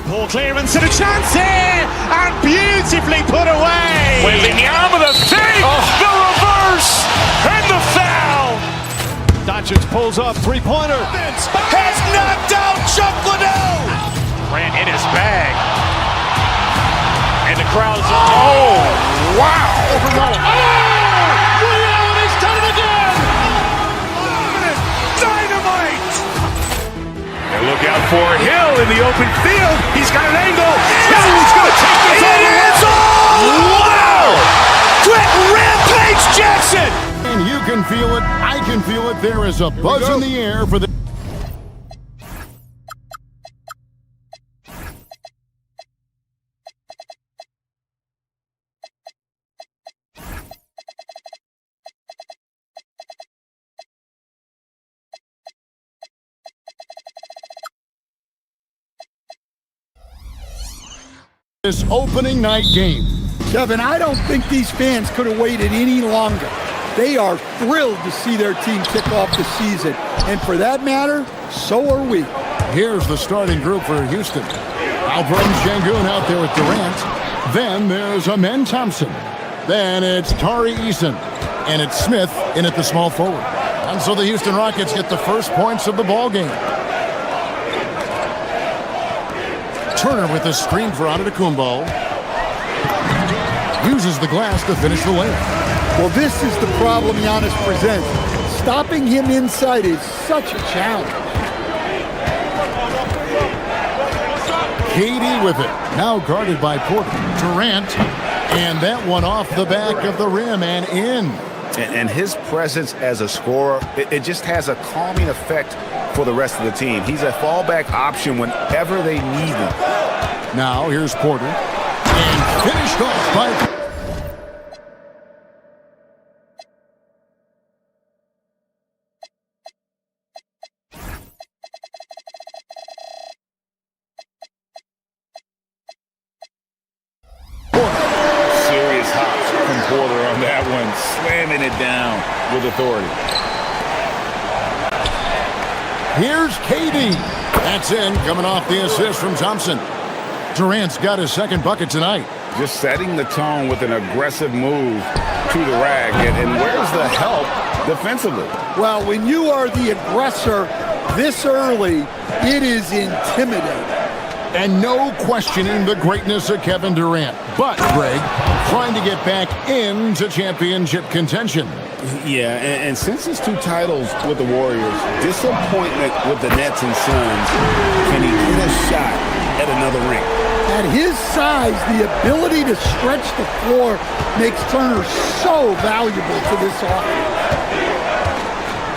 Poor clearance and a chance here, and beautifully put away. Wembanyama the fake, the reverse, and the foul. Doncic pulls up, three-pointer. Has knocked out Chuck Liddell. Ran in his bag. And the crowd is, oh, wow. Leon has done it again! Dynamite. And look out for Hill in the open field. He's got an angle. He's going to take this all the way. It's all! Wow. Quick Rampage Jackson. And you can feel it, I can feel it. There is a buzz in the air for the... this opening night game. Kevin, I don't think these fans could have waited any longer. They are thrilled to see their team kick off the season. And for that matter, so are we. Here's the starting group for Houston. Alperen Sengun out there with Durant. Then there's Amen Thompson. Then it's Tari Eason. And it's Smith in at the small forward. And so the Houston Rockets get the first points of the ball game. Turner with a screen for Antetokounmpo. Uses the glass to finish the layup. Well, this is the problem Giannis presents. Stopping him inside is such a challenge. KD with it. Now guarded by Porter. Durant. And that one off the back of the rim and in. And his presence as a scorer, it just has a calming effect for the rest of the team. He's a fallback option whenever they need him. Now here's Porter. And finished off by... Serious hops from Porter on that one, slamming it down with authority. Here's KD. That's in, coming off the assist from Thompson. Durant's got his second bucket tonight. Just setting the tone with an aggressive move to the rack. And where's the help defensively? Well, when you are the aggressor this early, it is intimidating. And no questioning the greatness of Kevin Durant. But, Greg, trying to get back into championship contention. Yeah, and since his 2 titles with the Warriors, disappointment with the Nets and Suns, can he get a shot at another ring? At his size, the ability to stretch the floor makes Turner so valuable to this offense.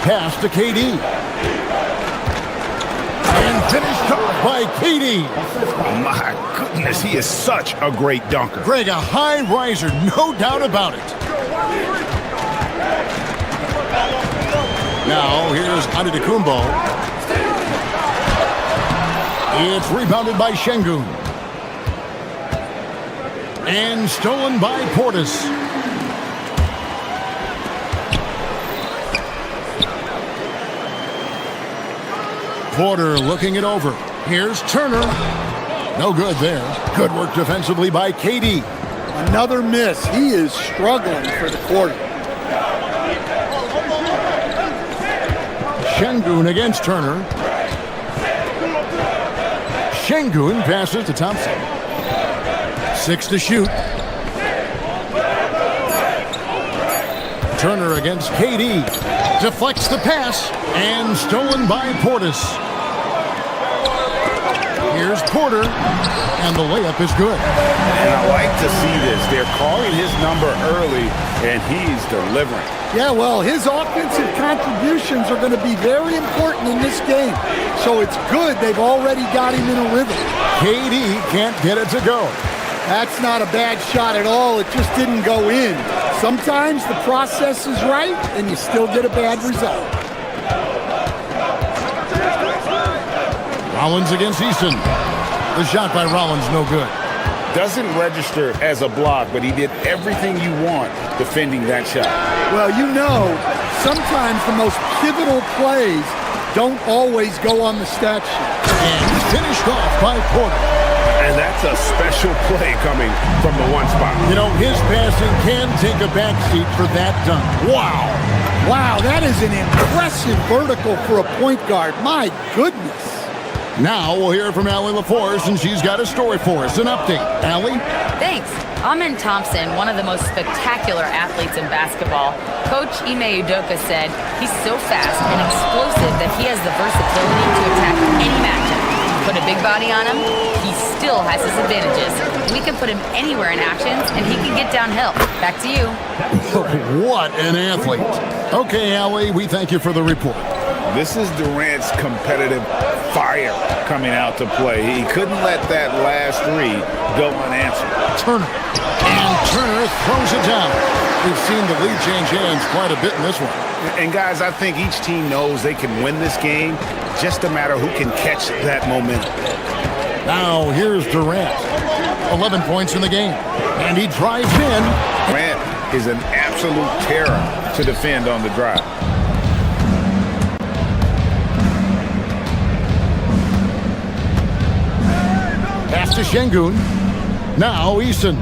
Pass to KD. And finished off by KD. My goodness, he is such a great dunker. Greg, a high riser, no doubt about it. Now, here's Antetokounmpo. It's rebounded by Sengun. And stolen by Portis. Porter looking it over. Here's Turner. No good there. Good work defensively by KD. Another miss. He is struggling for the quarter. Sengun against Turner. Sengun passes to Thompson. 6 to shoot. Turner against KD. Deflects the pass. And stolen by Portis. Here's Porter, and the layup is good. And I like to see this. They're calling his number early, and he's delivering. Yeah, well, his offensive contributions are going to be very important in this game. So it's good they've already got him in a rhythm. KD can't get it to go. That's not a bad shot at all. It just didn't go in. Sometimes the process is right, and you still get a bad result. Rollins against Easton. The shot by Rollins, no good. Doesn't register as a block, but he did everything you want defending that shot. Well, you know, sometimes the most pivotal plays don't always go on the stat sheet. And finished off by Porter. And that's a special play coming from the one spot. You know, his passing can take a backseat for that dunk. Wow. Wow, that is an impressive vertical for a point guard. My goodness. Now we'll hear from Allie LaForce, and she's got a story for us. An update. Allie? Thanks. Amen Thompson, one of the most spectacular athletes in basketball. Coach Ime Udoka said he's so fast and explosive that he has the versatility to attack any matchup. Put a big body on him, he still has his advantages. We can put him anywhere in actions, and he can get downhill. Back to you. What an athlete. Okay, Allie, we thank you for the report. This is Durant's competitive fire coming out to play. He couldn't let that last three go unanswered. Turner. And Turner throws it down. We've seen the lead change hands quite a bit in this one. And guys, I think each team knows they can win this game. Just a matter who can catch that momentum. Now here's Durant. 11 points in the game. And he drives in. Durant is an absolute terror to defend on the drive. Pass to Şengün. Now Easton.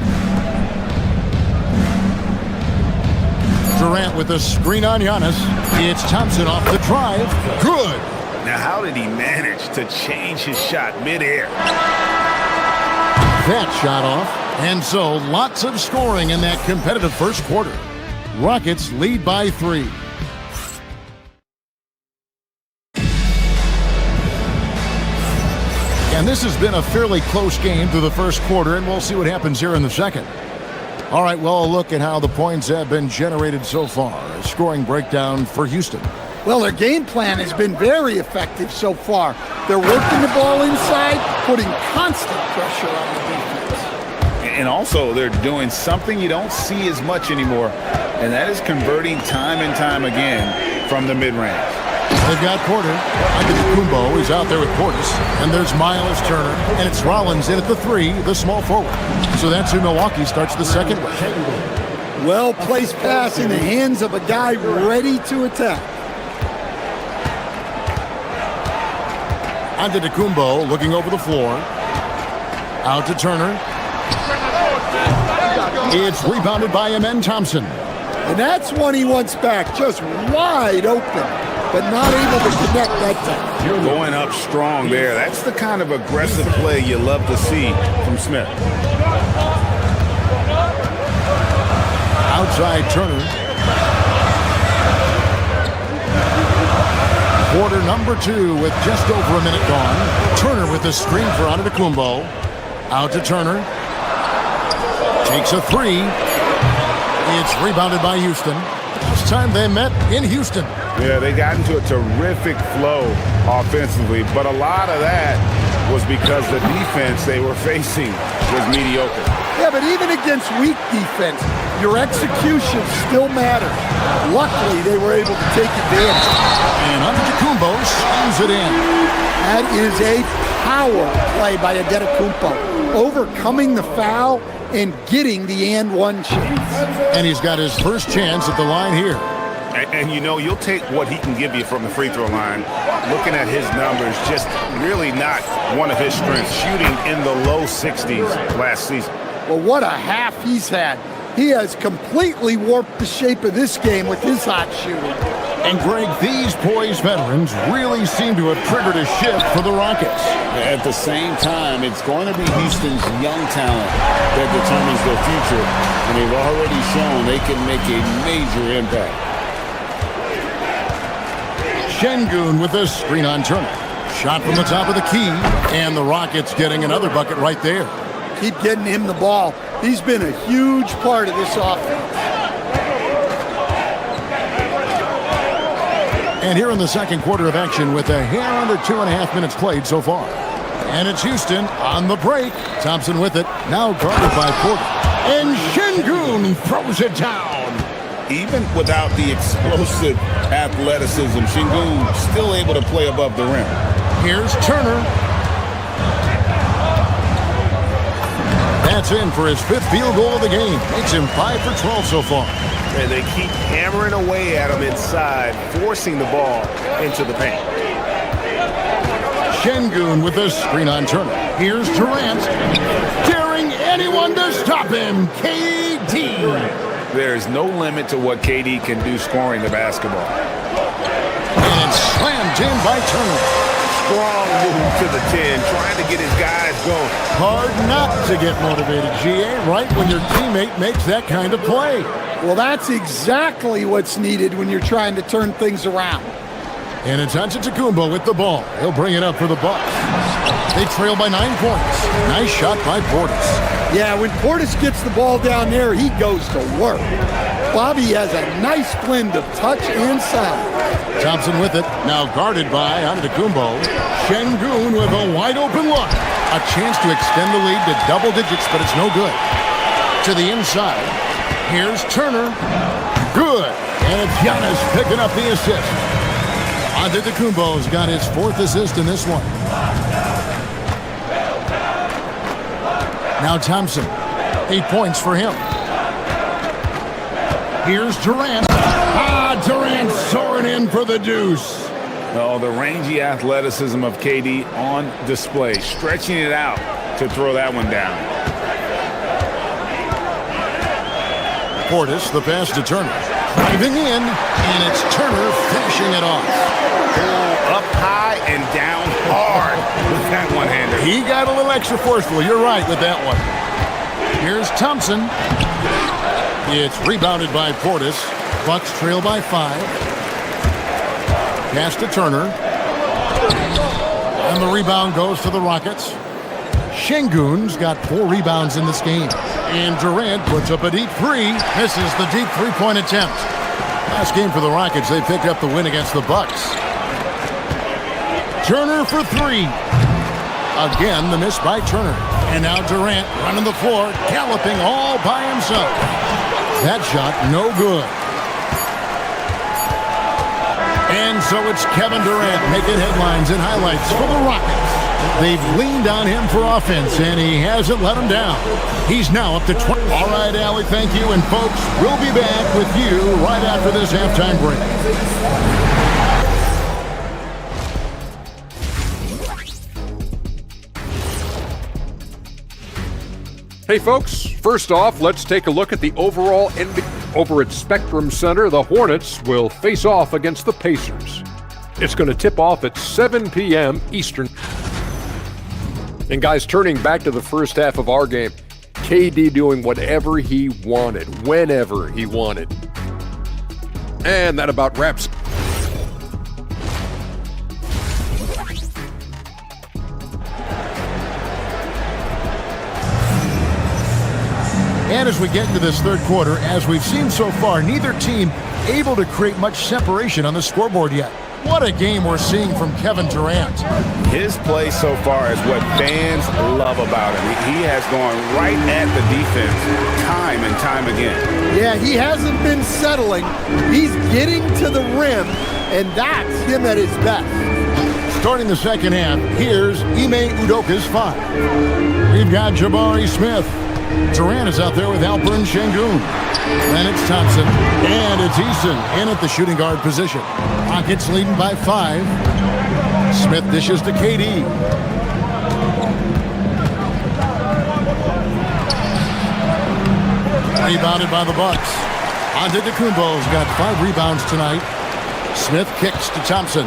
Durant with a screen on Giannis. It's Thompson off the drive. Good. Now, how did he manage to change his shot midair? That shot off. And so lots of scoring in that competitive first quarter. Rockets lead by 3. And this has been a fairly close game through the first quarter, and we'll see what happens here in the second. All right, well, a look at how the points have been generated so far. A scoring breakdown for Houston. Well, their game plan has been very effective so far. They're working the ball inside, putting constant pressure on the defense. And also, they're doing something you don't see as much anymore, and that is converting time and time again from the mid-range. They've got Porter. Antetokounmpo is out there with Portis. And there's Miles Turner. And it's Rollins in at the 3, the small forward. So that's who Milwaukee starts the second with. Well-placed pass in the hands of a guy ready to attack. Antetokounmpo looking over the floor. Out to Turner. It's rebounded by Amen Thompson. And that's one he wants back, just wide open, but not able to connect that time. You're going up strong there. That's the kind of aggressive play you love to see from Smith. Outside Turner. Quarter number 2 with just over a minute gone. Turner with the screen for Antetokounmpo. Out to Turner. Takes a 3. It's rebounded by Houston. Last time they met in Houston. Yeah, they got into a terrific flow offensively, but a lot of that was because the defense they were facing was mediocre. Yeah, but even against weak defense, your execution still matters. Luckily, they were able to take advantage. And Antetokounmpo slams it in. That is a power play by Antetokounmpo, overcoming the foul and getting the and one chance. And he's got his first chance at the line here. And you know, you'll take what he can give you from the free throw line. Looking at his numbers, just really not one of his strengths. Shooting in the low 60s last season. Well, what a half he's had. He has completely warped the shape of this game with his hot shooting. And Greg, these poised veterans really seem to have triggered a shift for the Rockets. At the same time, it's going to be Houston's young talent that determines their future. And they've already shown they can make a major impact. Şengün with a screen on Turner. Shot from the top of the key, and the Rockets getting another bucket right there. Keep getting him the ball. He's been a huge part of this offense. And here in the second quarter of action with a hair under 2.5 minutes played so far. And it's Houston on the break. Thompson with it, now guarded by Porter. And Şengün throws it down. Even without the explosive athleticism, Şengün still able to play above the rim. Here's Turner. That's in for his 5th field goal of the game. Makes him 5 for 12 so far. And they keep hammering away at him inside, forcing the ball into the paint. Şengün with the screen on Turner. Here's Durant. Daring anyone to stop him. KD. There's no limit to what KD can do scoring the basketball. And it's slammed in by Turner. Strong move to the 10, trying to get his guys going. Hard not to get motivated, GA, right when your teammate makes that kind of play. Well, that's exactly what's needed when you're trying to turn things around. And it's Antetokounmpo with the ball. He'll bring it up for the Bucks. They trail by 9 points. Nice shot by Portis. Yeah, when Portis gets the ball down there, he goes to work. Bobby has a nice blend of touch and size. Thompson with it, now guarded by Antetokounmpo. Şengün with a wide open look. A chance to extend the lead to double digits, but it's no good. To the inside, here's Turner. Good. And it's Giannis picking up the assist. Antetokounmpo's got his 4th assist in this one. Now Thompson, 8 points for him. Here's Durant. Durant soaring in for the deuce. Oh, the rangy athleticism of KD on display, stretching it out to throw that one down. Portis, the pass to Turner. Driving in, and it's Turner finishing it off. Up high and down hard with that one-hander. He got a little extra forceful. You're right with that one. Here's Thompson. It's rebounded by Portis. Bucks trail by 5. Pass to Turner. And the rebound goes to the Rockets. Şengün's got 4 rebounds in this game. And Durant puts up a deep 3. Misses the deep 3-point attempt. Last game for the Rockets, they picked up the win against the Bucks. Turner for 3. Again, the miss by Turner. And now Durant running the floor, galloping all by himself. That shot, no good. And so it's Kevin Durant making headlines and highlights for the Rockets. They've leaned on him for offense, and he hasn't let them down. He's now up to 20. All right, Allie, thank you. And, folks, we'll be back with you right after this halftime break. Hey folks, first off, let's take a look at the overall NBA. Over at Spectrum Center, the Hornets will face off against the Pacers. It's going to tip off at 7 p.m. Eastern. And guys, turning back to the first half of our game, KD doing whatever he wanted, whenever he wanted. And that about wraps. And as we get into this third quarter, as we've seen so far, neither team able to create much separation on the scoreboard yet. What a game we're seeing from Kevin Durant. His play so far is what fans love about him. He has gone right at the defense time and time again. Yeah, he hasn't been settling. He's getting to the rim, and that's him at his best. Starting the second half, here's Ime Udoka's 5. We've got Jabari Smith. Durant is out there with Alperen Şengün. Then it's Thompson. And it's Eason in at the shooting guard position. Rockets leading by 5. Smith dishes to KD. Rebounded by the Bucks. Antetokounmpo's got 5 rebounds tonight. Smith kicks to Thompson.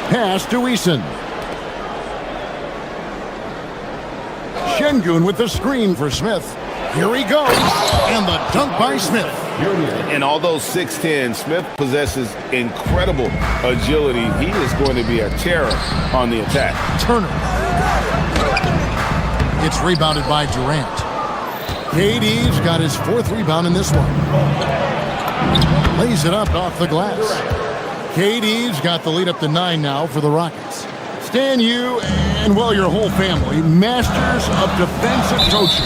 Pass to Eason. Şengün with the screen for Smith. Here he goes, and the dunk by Smith. And although 6'10", Smith possesses incredible agility. He is going to be a terror on the attack. Turner. It's rebounded by Durant. KD's got his 4th rebound in this one. Lays it up off the glass. KD's got the lead up to 9 now for the Rockets. Stan, you and, well, your whole family, masters of defensive coaching.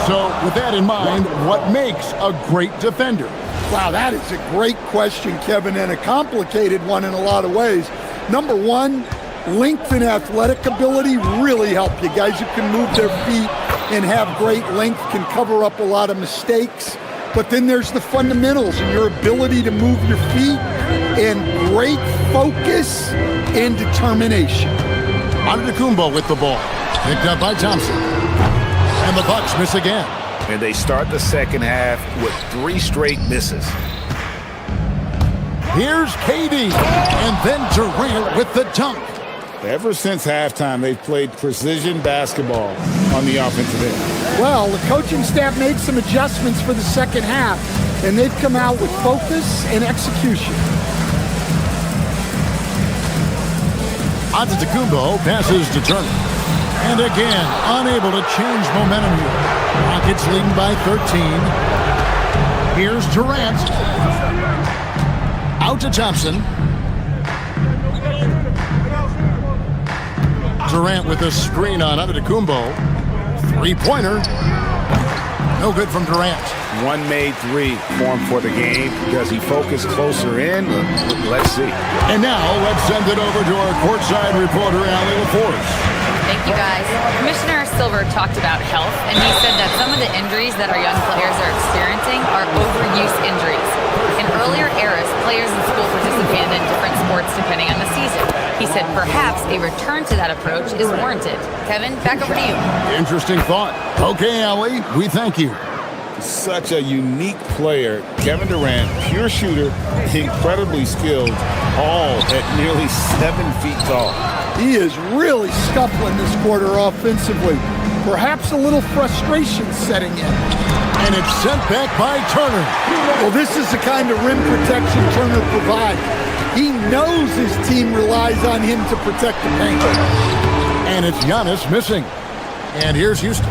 So with that in mind, what makes a great defender? Wow, that is a great question, Kevin, and a complicated one in a lot of ways. Number one, length and athletic ability really help you. Guys who can move their feet and have great length can cover up a lot of mistakes. But then there's the fundamentals and your ability to move your feet and great focus and determination. Antetokounmpo with the ball. Picked up by Thompson. And the Bucks miss again. And they start the second half with 3 straight misses. Here's KD. And then Durant with the dunk. Ever since halftime, they've played precision basketball on the offensive end. Well, the coaching staff made some adjustments for the second half, and they've come out with focus and execution. Antetokounmpo passes to Turner. And again, unable to change momentum here. Rockets leading by 13. Here's Durant. Out to Thompson. Durant with a screen on Antetokounmpo. 3-pointer. No good from Durant. One made 3 formed for the game. Does he focus closer in? Let's see. And now let's send it over to our courtside reporter, Allie LaForce. Thank you, guys. Commissioner Silver talked about health, and he said that some of the injuries that our young players are experiencing are overuse injuries. In earlier eras, players in school participated in different sports depending on the season. He said perhaps a return to that approach is warranted. Kevin, back over to you. Interesting thought. Okay, Allie, we thank you. Such a unique player. Kevin Durant, pure shooter, incredibly skilled, all at nearly 7 feet tall. He is really scuffling this quarter offensively. Perhaps a little frustration setting in. And it's sent back by Turner. Well, this is the kind of rim protection Turner provides. He knows his team relies on him to protect the paint. And it's Giannis missing. And here's Houston.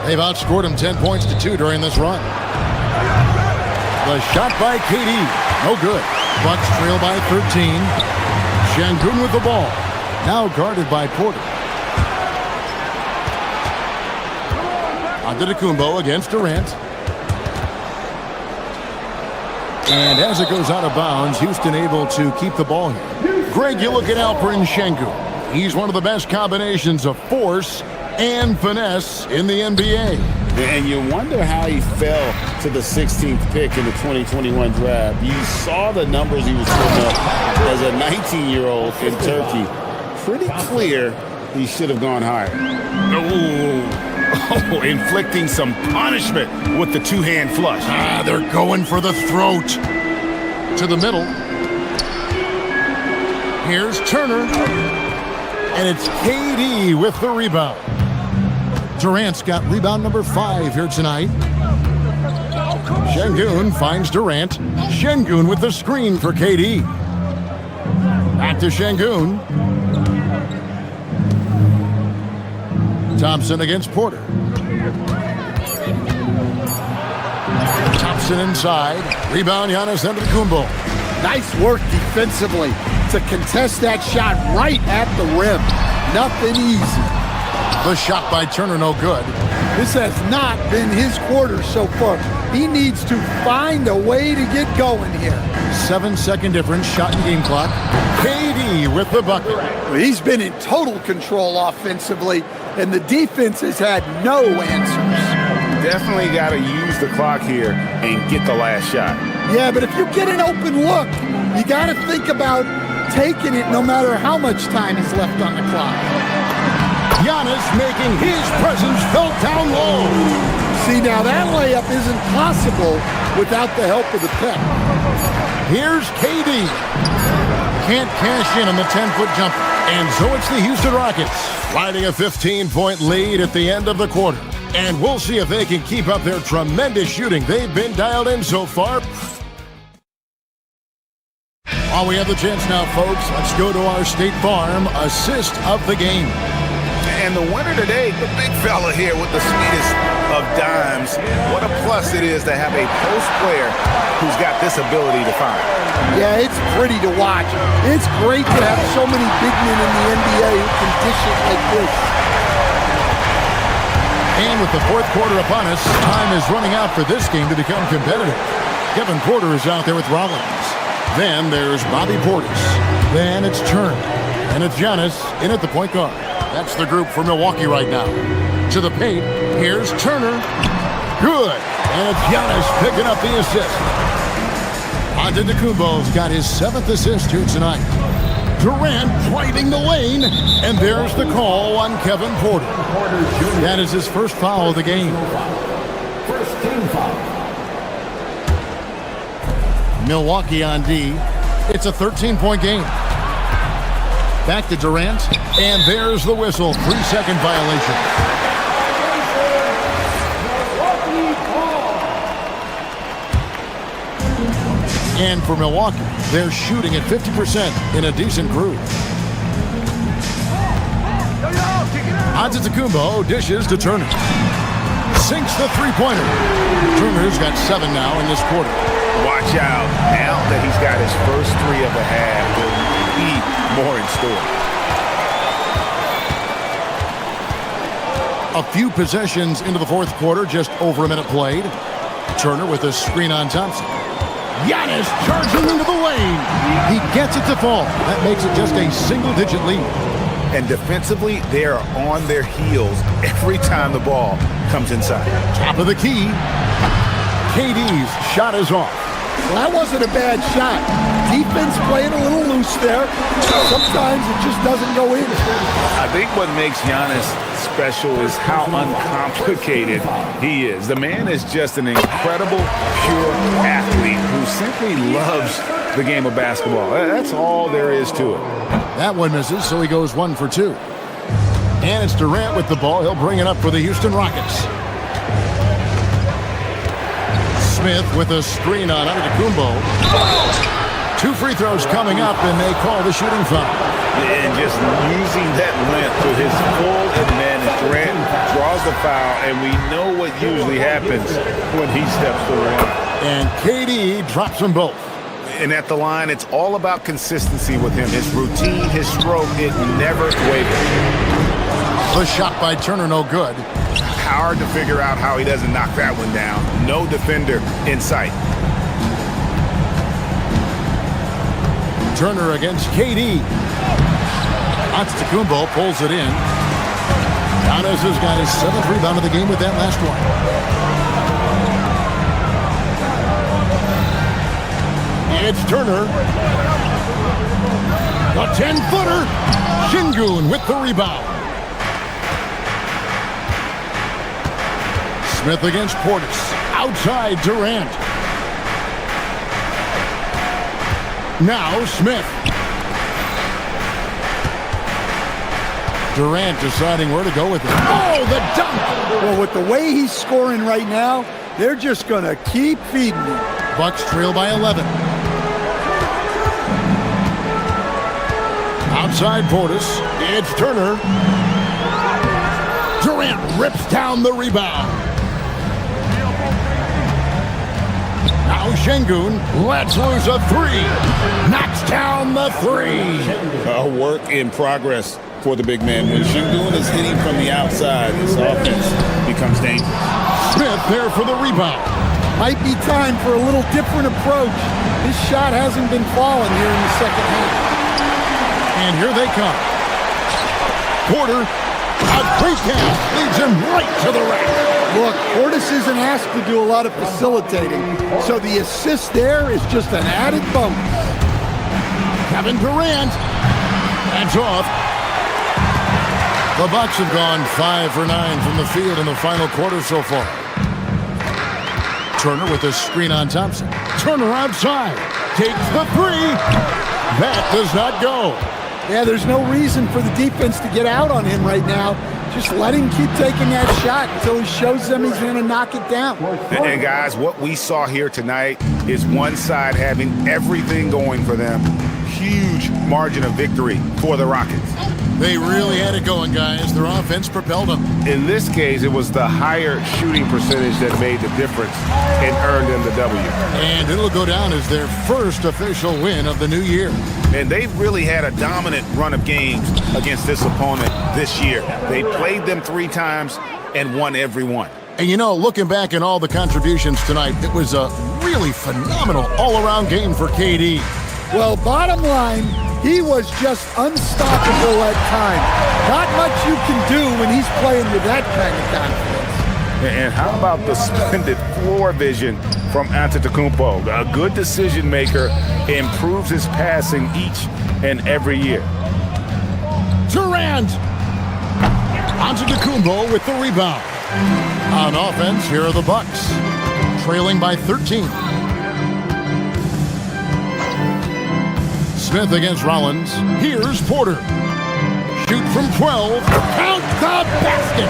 They've outscored him 10 points to 2 during this run. The shot by KD. No good. Bucks trail by 13. Şengün with the ball. Now guarded by Porter. Antetokounmpo against Durant. And as it goes out of bounds, Houston able to keep the ball here. Greg, you look at Alperen Şengün. He's one of the best combinations of force and finesse in the NBA. And you wonder how he fell to the 16th pick in the 2021 draft. You saw the numbers he was putting up as a 19-year-old in Turkey. Pretty clear he should have gone higher. Oh, inflicting some punishment with the 2-hand flush. They're going for the throat. To the middle. Here's Turner. And it's KD with the rebound. Durant's got rebound number 5 here tonight. Şengün finds Durant. Şengün with the screen for KD. Back to Şengün. Thompson against Porter. Thompson inside. Rebound, Giannis Antetokounmpo. Nice work defensively to contest that shot right at the rim. Nothing easy. The shot by Turner, no good. This has not been his quarter so far. He needs to find a way to get going here. 7-second difference, shot and game clock. KD with the bucket. He's been in total control offensively, and the defense has had no answers. Definitely got to use the clock here and get the last shot. Yeah, but if you get an open look, you got to think about taking it no matter how much time is left on the clock. Giannis making his presence felt down low. See, now that layup isn't possible without the help of the pick. Here's KD. Can't cash in on the 10-foot jumper. And so it's the Houston Rockets, riding a 15-point lead at the end of the quarter. And we'll see if they can keep up their tremendous shooting. They've been dialed in so far. While we have the chance now, folks, let's go to our State Farm assist of the game. And the winner today, the big fella here with the sweetest of dimes. What a plus it is to have a post player who's got this ability to find. Yeah, it's pretty to watch. It's great to have so many big men in the NBA who can dish it like this. And with the fourth quarter upon us, time is running out for this game to become competitive. Kevin Porter is out there with Rollins. Then there's Bobby Portis. Then it's Turner. And it's Giannis in at the point guard. That's the group for Milwaukee right now. To the paint, here's Turner. Good. And it's Giannis picking up the assist. Antetokounmpo's got his 7th assist here tonight. Durant driving the lane. And there's the call on Kevin Porter. That is his first foul of the game. First team foul. Milwaukee on D. It's a 13-point game. Back to Durant, and there's the whistle. 3-second violation. And for Milwaukee, they're shooting at 50% in a decent groove. Antetokounmpo dishes to Turner. Sinks the three-pointer. Turner's got 7 now in this quarter. Watch out. Now that he's got his first 3 of the half, there'll be more in store. A few possessions into the fourth quarter, just over a minute played. Turner with a screen on Thompson. Giannis charging into the lane. He gets it to fall. That makes it just a single-digit lead. And defensively, they are on their heels every time the ball comes inside. Top of the key. KD's shot is off. Well, that wasn't a bad shot. Defense playing a little loose there. Sometimes it just doesn't go in. I think what makes Giannis special is how uncomplicated he is. The man is just an incredible, pure athlete who simply loves the game of basketball. That's all there is to it. That one misses, so he goes 1 for 2. And it's Durant with the ball. He'll bring it up for the Houston Rockets. Smith with a screen on Antetokounmpo. 2 free throws coming up, and they call the shooting foul. And just using that length to his full advantage, Durant draws the foul, and we know what usually happens when he steps to the line. And KD drops them both. And at the line, it's all about consistency with him. His routine, his stroke, it never wavers. The shot by Turner, no good. Hard to figure out how he doesn't knock that one down. No defender in sight. Turner against KD. Antetokounmpo pulls it in. Giannis has got his 7th rebound of the game with that last one. It's Turner. The 10-footer. Şengün with the rebound. Smith against Portis. Outside Durant. Now Smith. Durant deciding where to go with it. Oh, the dunk! Well, with the way he's scoring right now, they're just going to keep feeding him. Bucks trail by 11. Outside Portis. It's Turner. Durant rips down the rebound. Now Şengün lets loose a 3. Knocks down the 3. A work in progress for the big man. When Şengün is hitting from the outside, this offense becomes dangerous. Smith there for the rebound. Might be time for a little different approach. His shot hasn't been falling here in the second half. And here they come. Porter, a quick pass, leads him right to the rack. Look, Portis isn't asked to do a lot of facilitating, so the assist there is just an added bonus. Kevin Durant. That's off. The Bucks have gone 5 for 9 from the field in the final quarter so far. Turner with a screen on Thompson. Turner outside. Takes the 3. That does not go. Yeah, there's no reason for the defense to get out on him right now. Just let him keep taking that shot until he shows them he's going to knock it down. And guys, what we saw here tonight is one side having everything going for them. Huge margin of victory for the Rockets. They really had it going, guys. Their offense propelled them. In this case, it was the higher shooting percentage that made the difference and earned them the W. And it'll go down as their first official win of the new year. And they've really had a dominant run of games against this opponent this year. They played them 3 times and won every one. And you know, looking back at all the contributions tonight, it was a really phenomenal all-around game for KD. Well, bottom line, he was just unstoppable at times. Not much you can do when he's playing with that kind of confidence. And how about the splendid floor vision from Antetokounmpo? A good decision maker, improves his passing each and every year. Durant! Antetokounmpo with the rebound. On offense, here are the Bucks, trailing by 13. Smith against Rollins. Here's Porter. Shoot from 12. Count the basket.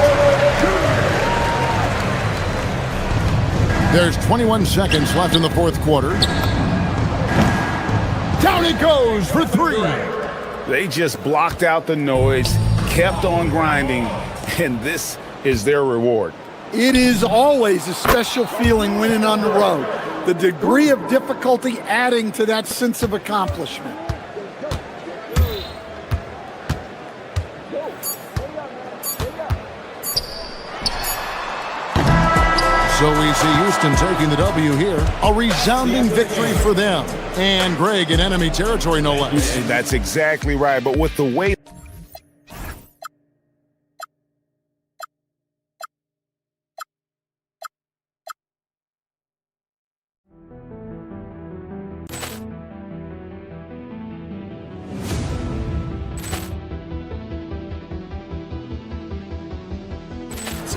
There's 21 seconds left in the fourth quarter. Down it goes for 3. They just blocked out the noise, kept on grinding, and this is their reward. It is always a special feeling winning on the road. The degree of difficulty adding to that sense of accomplishment. So we see Houston taking the W here. A resounding victory for them. And Greg in enemy territory, no less. That's exactly right. But with the way...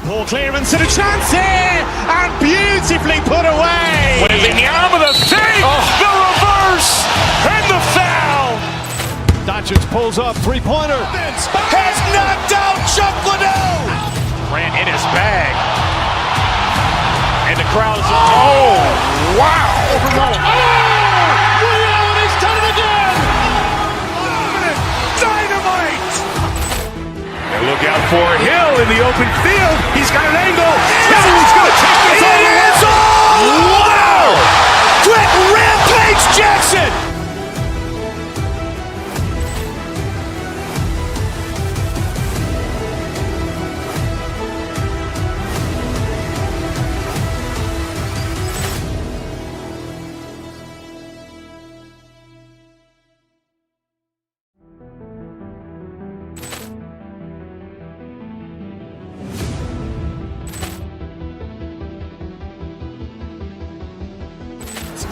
Ball clearance and a chance here, and beautifully put away. Wembanyama the save, the reverse, and the foul. Doncic pulls up, three-pointer. Has knocked out Chuck Liddell. Grant in his bag. And the crowd is... Oh, wow. Ray Allen has done it again. Dynamite. And look out for Hill in the open field. He's got an angle. He's going to take this all the way. Wow. Quick Rampage Jackson.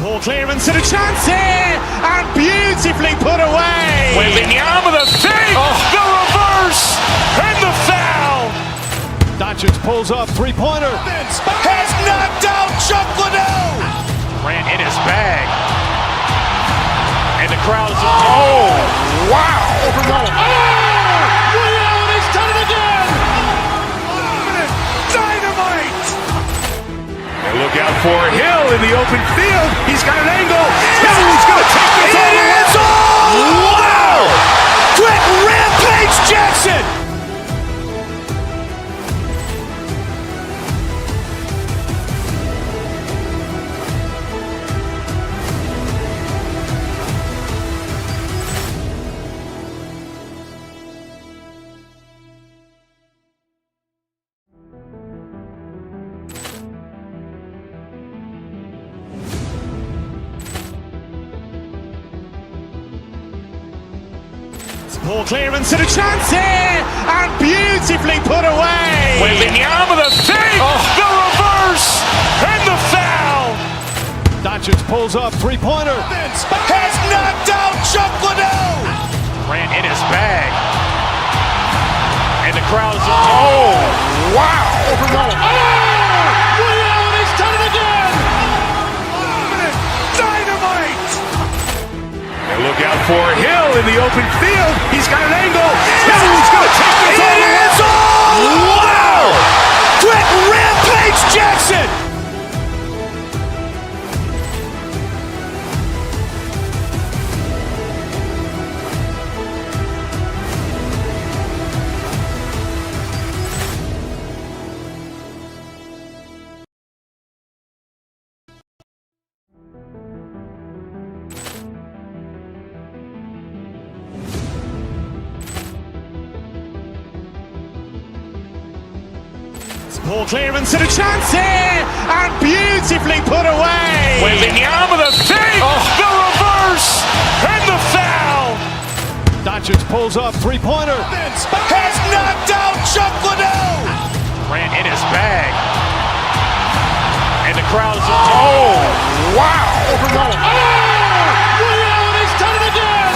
Ball clearance and a chance here, and beautifully put away. Wembanyama the save, the reverse, and the foul. Doncic pulls up, three-pointer. Has knocked out Chuck Liddell. Grant in his bag. And the crowd is... Oh, wow. Ray Allen has done it again. Dynamite. And look out for Hill in the open field. He's got an angle. He's going to take this all the way. Wow. Quick Rampage Jackson. Ball clearance and a chance here, and beautifully put away. Wembanyama the save, the reverse, and the foul. Doncic pulls up, three-pointer. Has knocked out Chuck Liddell. Grant in his bag. And the crowd is... Oh, wow. Ray Allen has done it again. Dynamite. And look out for Hill in the open field. He's got an angle. He's going to take this all the way. Ball clearance and a chance here, and beautifully put away. Wembanyama the fake, the reverse, and the foul. Doncic pulls up, three-pointer. Has knocked out Chuck Liddell. Ran in his bag. And the crowd is... Oh, wow. Ray Allen has done it again.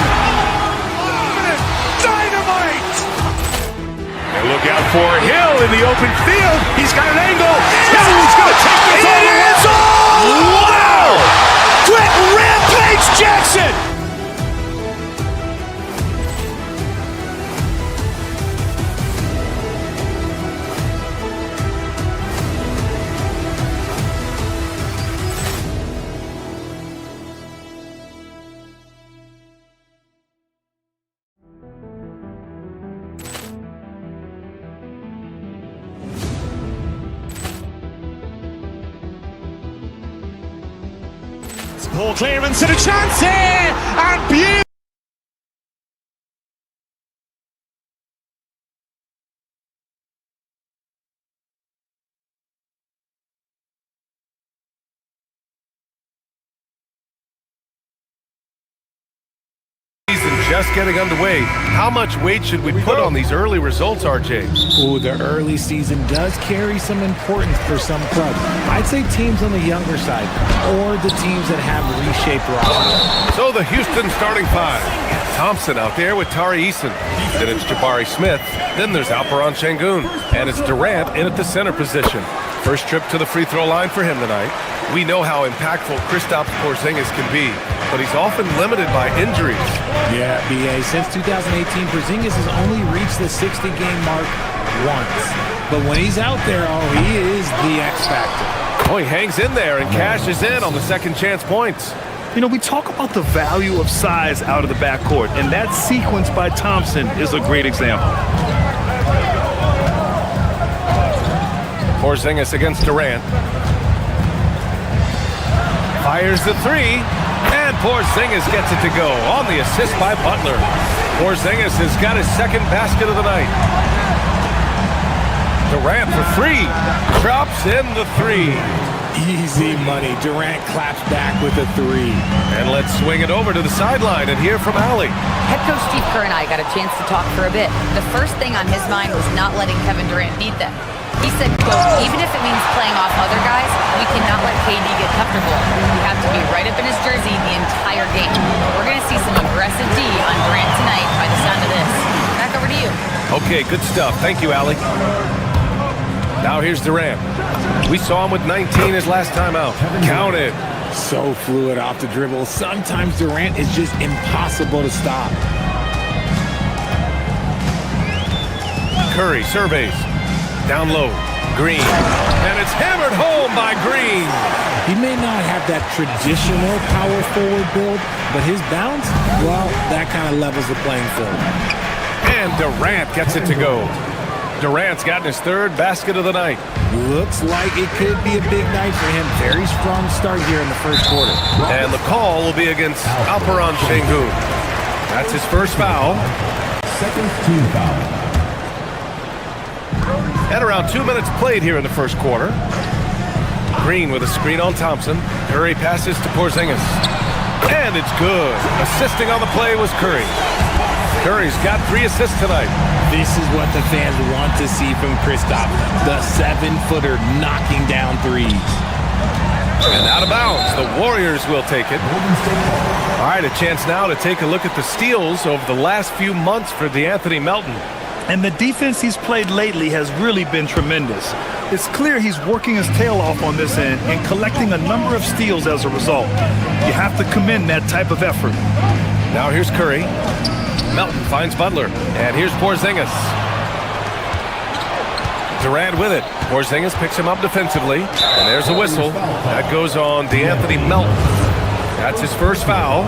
Dynamite. And look out for Hill in the open field. He's got an angle. He's going to take this all the way. Wow. Quit Rampage Jackson. Ball clearance and a chance here, and beautiful. Just getting underway. How much weight should we put on these early results, RJ? Ooh, the early season does carry some importance for some clubs. I'd say teams on the younger side, or the teams that have reshaped rosters. So the Houston starting five. Thompson out there with Tari Eason. Then it's Jabari Smith. Then there's Alperen Şengün. And it's Durant in at the center position. First trip to the free throw line for him tonight. We know how impactful Kristaps Porzingis can be, but he's often limited by injuries. Yeah, BA, since 2018, Porzingis has only reached the 60-game mark once. But when he's out there, he is the X factor. Oh, he hangs in there and cashes in on the second chance points. You know, we talk about the value of size out of the backcourt, and that sequence by Thompson is a great example. Porzingis against Durant. Fires the three, and Porzingis gets it to go on the assist by Butler. Porzingis has got his second basket of the night. Durant for three, drops in the three. Easy money. Durant claps back with a three. And let's swing it over to the sideline and hear from Allie. Head coach Steve Kerr and I got a chance to talk for a bit. The first thing on his mind was not letting Kevin Durant beat them. He said, quote, even if it means playing off other guys, we cannot let KD get comfortable. We have to be right up in his jersey the entire game. We're going to see some aggressive D on Durant tonight by the sound of this. Back over to you. Okay, good stuff. Thank you, Allie. Now here's Durant. We saw him with 19 his last time out. Count it. So fluid off the dribble. Sometimes Durant is just impossible to stop. Curry surveys. Down low. Green. And it's hammered home by Green. He may not have that traditional power forward build, but his bounce, well, that kind of levels the playing field. And Durant gets it to go. Durant's gotten his third basket of the night. Looks like it could be a big night for him. Very strong start here in the first quarter. And the call will be against Alperen Şengün. That's his first foul. Second team foul. At around 2 minutes played here in the first quarter. Green with a screen on Thompson. Curry passes to Porzingis. And it's good. Assisting on the play was Curry. Curry's got 3 assists tonight. This is what the fans want to see from Kristaps. The 7-footer knocking down threes. And out of bounds, the Warriors will take it. All right, a chance now to take a look at the steals over the last few months for DeAnthony Melton. And the defense he's played lately has really been tremendous. It's clear he's working his tail off on this end and collecting a number of steals as a result. You have to commend that type of effort. Now here's Curry. Melton finds Butler. And here's Porzingis. Durant with it. Porzingis picks him up defensively. And there's a whistle. That goes on DeAnthony Melton. That's his first foul.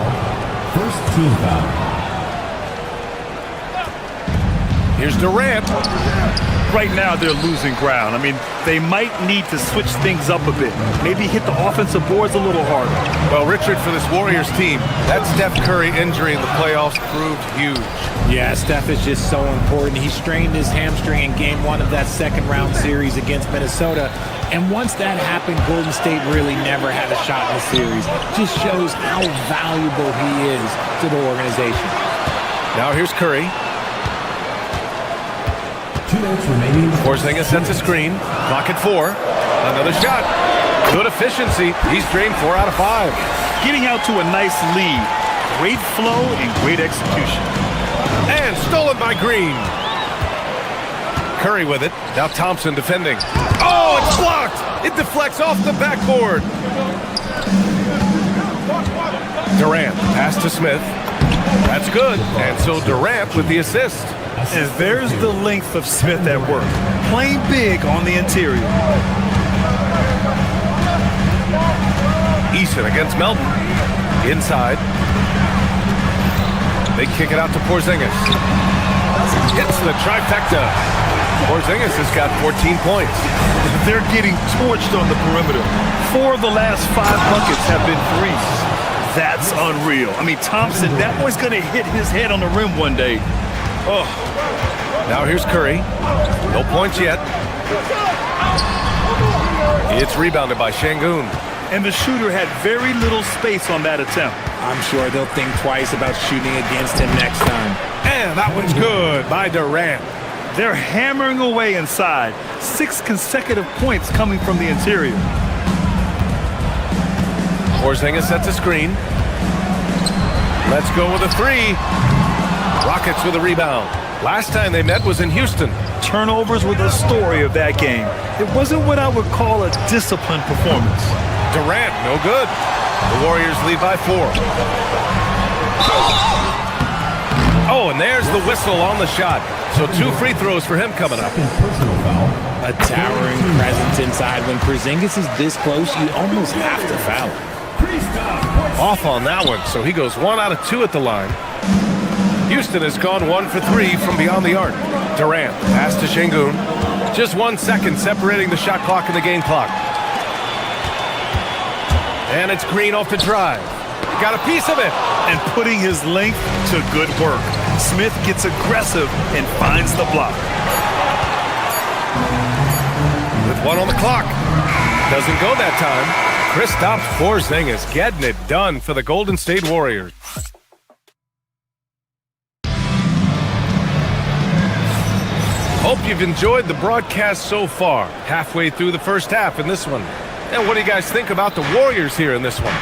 First team foul. Here's Durant. Right now, they're losing ground. I mean, they might need to switch things up a bit. Maybe hit the offensive boards a little harder. Well, Richard, for this Warriors team, that Steph Curry injury in the playoffs proved huge. Yeah, Steph is just so important. He strained his hamstring in game 1 of that second-round series against Minnesota. And once that happened, Golden State really never had a shot in the series. Just shows how valuable he is to the organization. Now here's Curry. 2 minutes remaining. Porzingis sets a screen. Clock at 4. Another shot. Good efficiency. He's drained 4 out of 5. Getting out to a nice lead. Great flow and great execution. And stolen by Green. Curry with it. Now Thompson defending. Oh, it's blocked. It deflects off the backboard. Durant, pass to Smith. That's good. And so Durant with the assist. And there's the length of Smith at work. Playing big on the interior. Eason against Melton. Inside. They kick it out to Porzingis. Hits the trifecta. Porzingis has got 14 points. They're getting torched on the perimeter. 4 of the last 5 buckets have been threes. That's unreal. I mean, Thompson, that boy's going to hit his head on the rim one day. Oh. Now here's Curry. No points yet. It's rebounded by Şengün. And the shooter had very little space on that attempt. I'm sure they'll think twice about shooting against him next time. And that one's good by Durant. They're hammering away inside. 6 consecutive points coming from the interior. Porzingis sets a screen. Let's go with a 3. Rockets with a rebound. Last time they met was in Houston. Turnovers were the story of that game. It wasn't what I would call a disciplined performance. Durant, no good. The Warriors lead by 4. Oh, and there's the whistle on the shot. So 2 free throws for him coming up. A towering presence inside. When Porzingis is this close, you almost have to foul him. Off on that one, so he goes 1 out of 2 at the line. Houston has gone 1 for 3 from beyond the arc. Durant, pass to Şengün. Just 1 second separating the shot clock and the game clock. And it's Green off the drive. Got a piece of it. And putting his length to good work. Smith gets aggressive and finds the block. With 1 on the clock. Doesn't go that time. Kristaps Porzingis getting it done for the Golden State Warriors. Hope you've enjoyed the broadcast so far. Halfway through the first half in this one. And what do you guys think about the Warriors here in this one?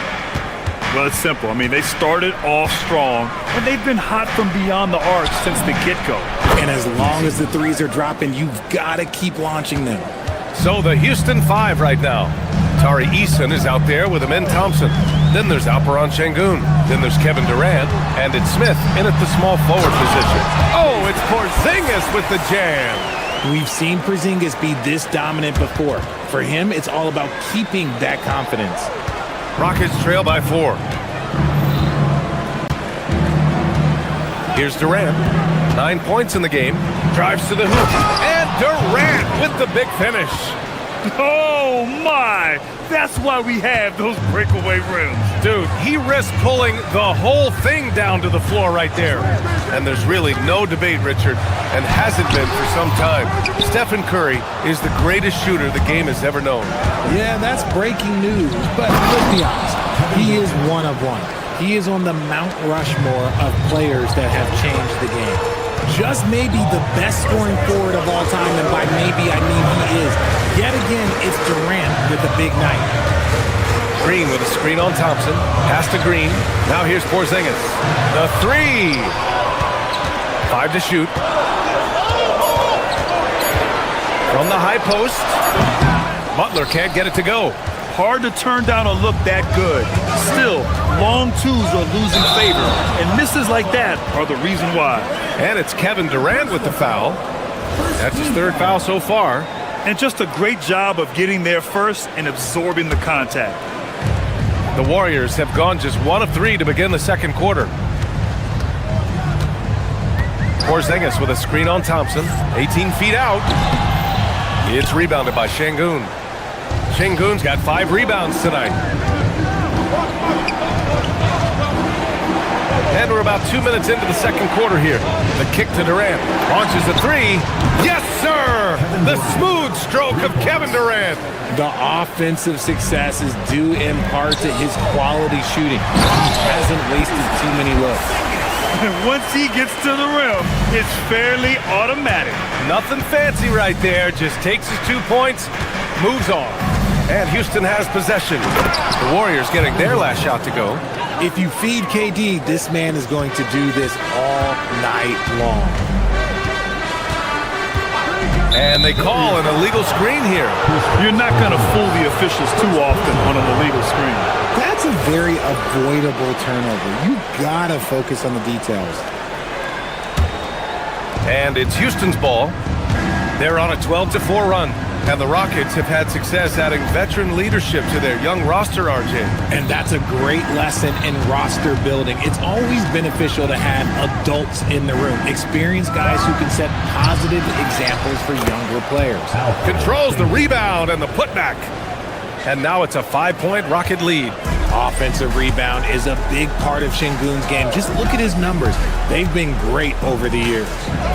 Well, it's simple. I mean, they started off strong, and they've been hot from beyond the arc since the get-go. And as long as the threes are dropping, you've got to keep launching them. So the Houston 5 right now. Tari Eason is out there with Amen Thompson. Then there's Alperen Şengün. Then there's Kevin Durant. And it's Smith in at the small forward position. Oh, it's Porzingis with the jam. We've seen Porzingis be this dominant before. For him, it's all about keeping that confidence. Rockets trail by 4. Here's Durant. 9 points in the game. Drives to the hoop. And Durant with the big finish. Oh, my! That's why we have those breakaway rims. Dude, he risked pulling the whole thing down to the floor right there. And there's really no debate, Richard, and hasn't been for some time. Stephen Curry is the greatest shooter the game has ever known. Yeah, that's breaking news, but let's be honest. He is one of one. He is on the Mount Rushmore of players that have changed the game. Just maybe the best scoring forward of all time, and by maybe I mean he is. Yet again, it's Durant with a big night. Green with a screen on Thompson. Pass to Green. Now here's Porzingis. The 3. 5 to shoot. From the high post. Butler can't get it to go. Hard to turn down a look that good. Still, long twos are losing favor, and misses like that are the reason why. And it's Kevin Durant with the foul. That's his 3rd foul so far. And just a great job of getting there first and absorbing the contact. The Warriors have gone just 1 of 3 to begin the second quarter. Porzingis with a screen on Thompson. 18 feet out. It's rebounded by Şengün. Şengün's got 5 rebounds tonight. And we're about 2 minutes into the second quarter here. The kick to Durant. Launches a 3. Yes, sir! The smooth stroke of Kevin Durant. The offensive success is due in part to his quality shooting. He hasn't wasted too many looks. Once he gets to the rim, it's fairly automatic. Nothing fancy right there. Just takes his 2 points, moves on. And Houston has possession. The Warriors getting their last shot to go. If you feed KD, this man is going to do this all night long. And they call an illegal screen here. You're not going to fool the officials too often on an illegal screen. That's a very avoidable turnover. You gotta focus on the details. And it's Houston's ball. They're on a 12-4 run. And the Rockets have had success adding veteran leadership to their young roster, RJ. And that's a great lesson in roster building. It's always beneficial to have adults in the room, experienced guys who can set positive examples for younger players. Controls the rebound and the putback. And now it's a 5-point Rocket lead. Offensive rebound is a big part of Şengün's game. Just look at his numbers. They've been great over the years.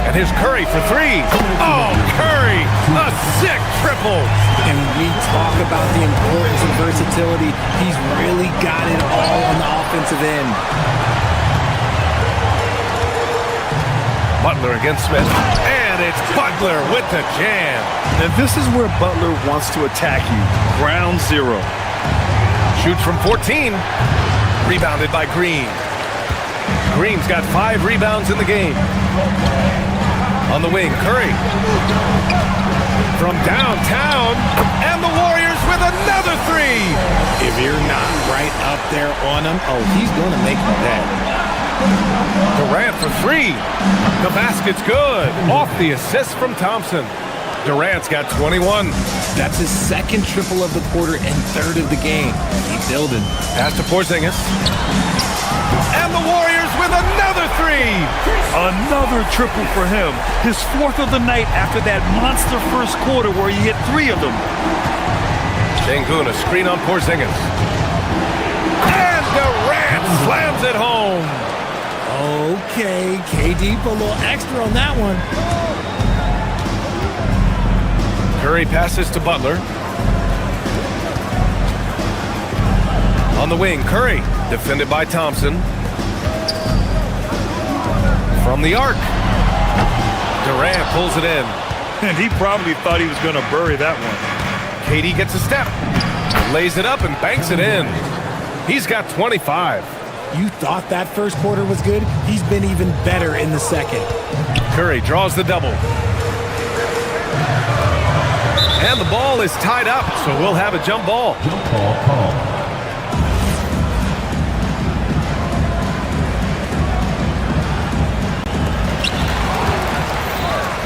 And here's Curry for 3. Oh, Curry, a sick triple. And we talk about the importance of versatility. He's really got it all on the offensive end. Butler against Smith. And it's Butler with the jam. And this is where Butler wants to attack you. Ground zero. Shoots from 14. Rebounded by Green. Green's got 5 rebounds in the game. On the wing, Curry. From downtown. And the Warriors with another 3. If you're not right up there on him, oh, he's going to make you pay. Durant for 3. The basket's good. Off the assist from Thompson. Durant's got 21. That's his second triple of the quarter and third of the game. Keep building. Pass to Porzingis. And the Warriors with another 3. Another triple for him. His 4th of the night after that monster first quarter where he hit 3 of them. Şengün, a screen on Porzingis. And Durant slams it home. Okay, KD put a little extra on that one. Curry passes to Butler. On the wing, Curry, defended by Thompson. From the arc. Durant pulls it in. And he probably thought he was going to bury that one. KD gets a step. Lays it up and banks it in. He's got 25. You thought that first quarter was good? He's been even better in the second. Curry draws the double. And the ball is tied up, so we'll have a jump ball. Jump ball call.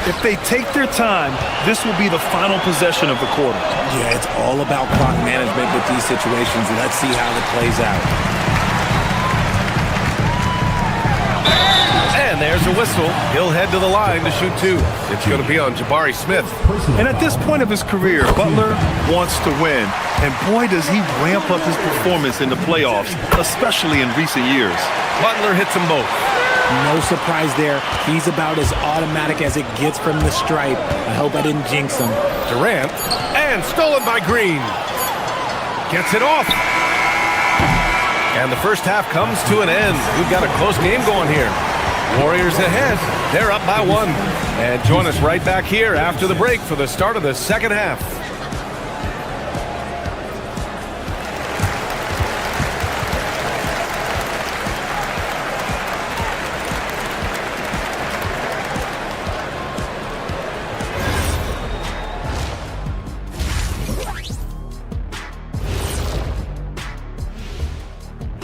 If they take their time, this will be the final possession of the quarter. Yeah, it's all about clock management with these situations. Let's see how it plays out. And there's a whistle. He'll head to the line to shoot 2. It's going to be on Jabari Smith. And at this point of his career, Butler wants to win. And boy, does he ramp up his performance in the playoffs, especially in recent years. Butler hits them both. No surprise there. He's about as automatic as it gets from the stripe. I hope I didn't jinx him. Durant. And stolen by Green. Gets it off. And the first half comes to an end. We've got a close game going here. Warriors ahead. They're up by 1. And join us right back here after the break for the start of the second half.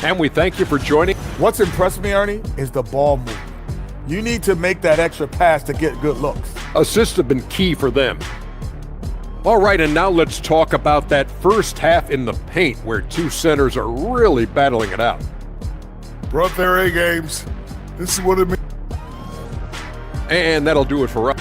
And we thank you for joining. What's impressed me, Ernie, is the ball movement. You need to make that extra pass to get good looks. Assists have been key for them. All right, and now let's talk about that first half in the paint where 2 centers are really battling it out. Brought their A games. This is what it means. And that'll do it for us.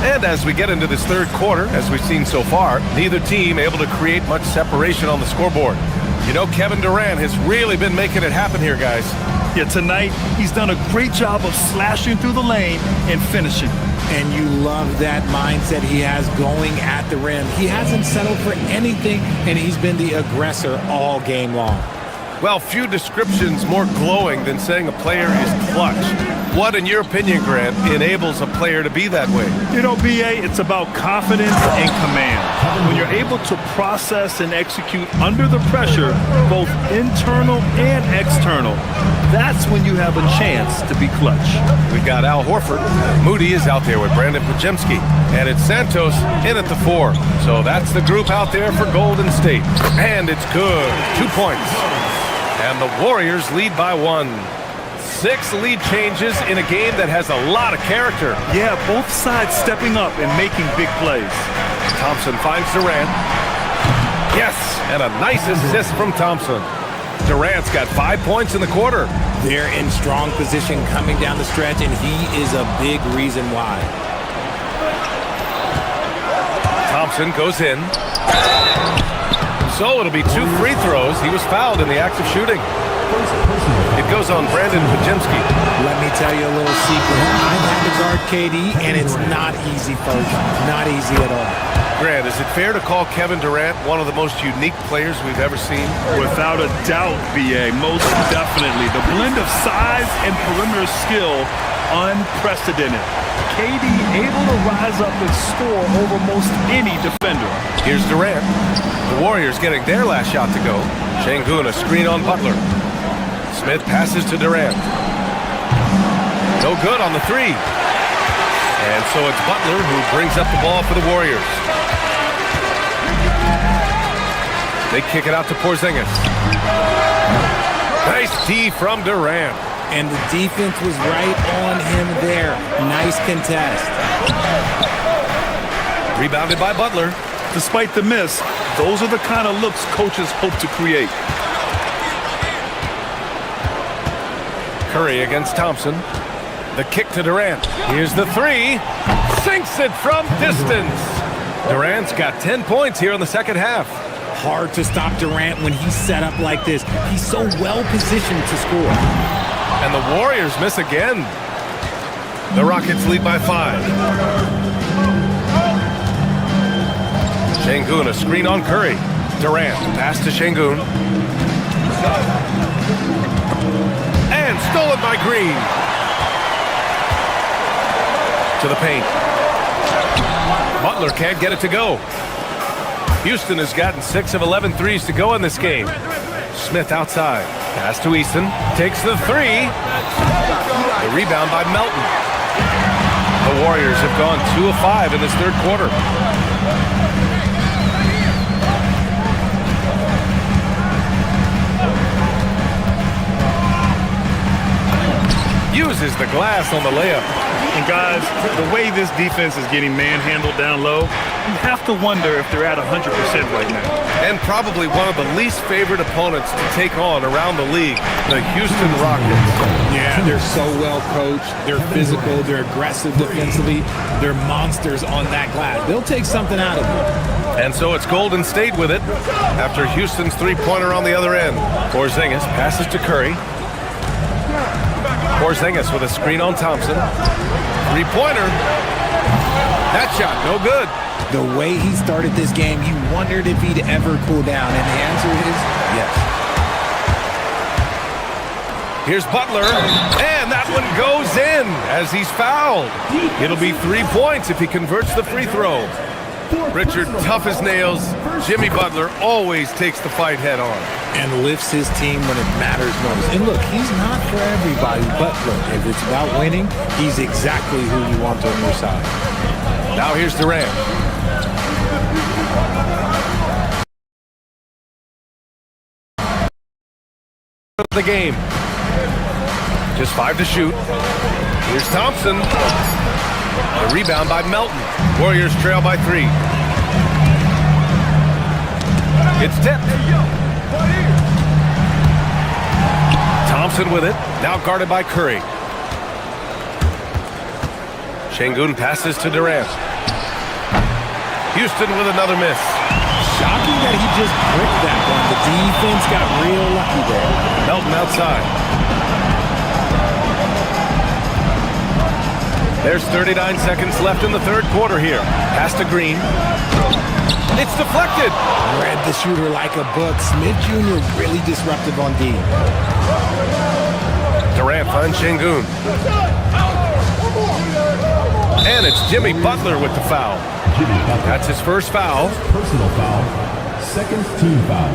And as we get into this third quarter, as we've seen so far, neither team able to create much separation on the scoreboard. You know, Kevin Durant has really been making it happen here, guys. Yeah, tonight he's done a great job of slashing through the lane and finishing. And you love that mindset he has going at the rim. He hasn't settled for anything, and he's been the aggressor all game long. Well, few descriptions more glowing than saying a player is clutch. What, in your opinion, Grant, enables a player to be that way? You know, BA, it's about confidence and command. When you're able to process and execute under the pressure, both internal and external, that's when you have a chance to be clutch. We got Al Horford. Moody is out there with Brandon Pajemski. And it's Santos in at the 4. So that's the group out there for Golden State. And it's good. 2 points. And the Warriors lead by 1. 6 lead changes in a game that has a lot of character. Yeah, both sides stepping up and making big plays. Thompson finds Durant. Yes, and a nice assist from Thompson. Durant's got 5 points in the quarter. They're in strong position coming down the stretch, and he is a big reason why. Thompson goes in. So it'll be 2 free throws. He was fouled in the act of shooting. It goes on Brandon Pajemski. Let me tell you a little secret. I've had to guard KD, and it's not easy, folks. Not easy at all. Grant, is it fair to call Kevin Durant one of the most unique players we've ever seen? Without a doubt, BA, most definitely. The blend of size and perimeter skill, unprecedented. KD able to rise up and score over most any defender. Here's Durant. The Warriors getting their last shot to go. Şengün a screen on Butler. Smith passes to Durant. No good on the 3. And so it's Butler who brings up the ball for the Warriors. They kick it out to Porzingis. Nice D from Durant. And the defense was right on him there. Nice contest. Rebounded by Butler. Despite the miss, those are the kind of looks coaches hope to create. Curry against Thompson. The kick to Durant. Here's the 3. Sinks it from distance. Durant's got 10 points here in the second half. Hard to stop Durant when he's set up like this. He's so well positioned to score. And the Warriors miss again. The Rockets lead by 5. Şengün a screen on Curry. Durant pass to Şengün. And stolen by Green. To the paint. Butler can't get it to go. Houston has gotten 6 of 11 threes to go in this game. Smith outside. Pass to Eason. Takes the 3. The rebound by Melton. The Warriors have gone 2 of 5 in this third quarter. Uses the glass on the layup. And guys, the way this defense is getting manhandled down low, you have to wonder if they're at 100% right now. And probably one of the least favored opponents to take on around the league, the Houston Rockets. Yeah, they're so well coached. They're physical. They're aggressive defensively. They're monsters on that glass. They'll take something out of it. And so it's Golden State with it after Houston's three-pointer on the other end. Porzingis passes to Curry. Porzingis with a screen on Thompson. Three-pointer. That shot, no good. The way he started this game, you wondered if he'd ever cool down, and the answer is yes. Here's Butler, and that one goes in as he's fouled. It'll be 3 points if he converts the free throw. Richard, tough as nails. Jimmy Butler always takes the fight head on. And lifts his team when it matters most. And look, he's not for everybody, but look, if it's about winning, he's exactly who you want on your side. Now here's Durant. The game. Just 5 to shoot. Here's Thompson. The rebound by Melton. Warriors trail by 3. It's tipped. Thompson with it. Now guarded by Curry. Şengün passes to Durant. Houston with another miss. Shocking that he just bricked that one. The defense got real lucky there. Melton outside. There's 39 seconds left in the third quarter here. Pass to Green. It's deflected. Read the shooter like a book. Smith Jr. really disruptive on D. Durant finds Şengün. And it's Jimmy Butler with the foul. That's his first foul. Personal foul. Second team foul.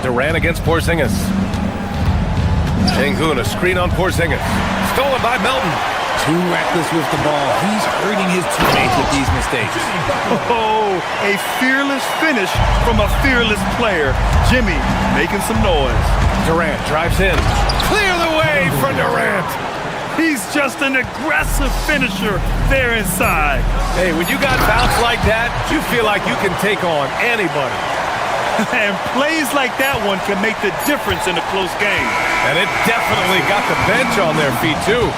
Durant against Porzingis. Şengün, a screen on Porzingis. Stolen by Melton. Too reckless with the ball. He's hurting his teammates with these mistakes. Oh, a fearless finish from a fearless player. Jimmy making some noise. Durant drives in. Clear the way for Durant. He's just an aggressive finisher there inside. Hey, when you got bounce like that, you feel like you can take on anybody. And plays like that one can make the difference in a close game. And it definitely got the bench on their feet, too.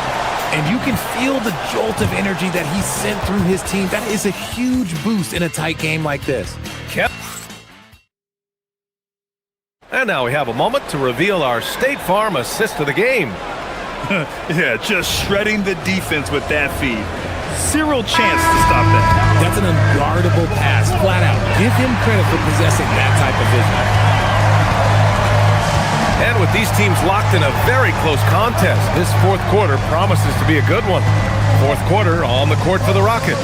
And you can feel the jolt of energy that he sent through his team. That is a huge boost in a tight game like this. And now we have a moment to reveal our State Farm assist of the game. Yeah, just shredding the defense with that feed. Zero chance to stop that. That's an unguardable pass, flat out. Give him credit for possessing that type of vision. And with these teams locked in a very close contest, this fourth quarter promises to be a good one. Fourth quarter on the court for the Rockets.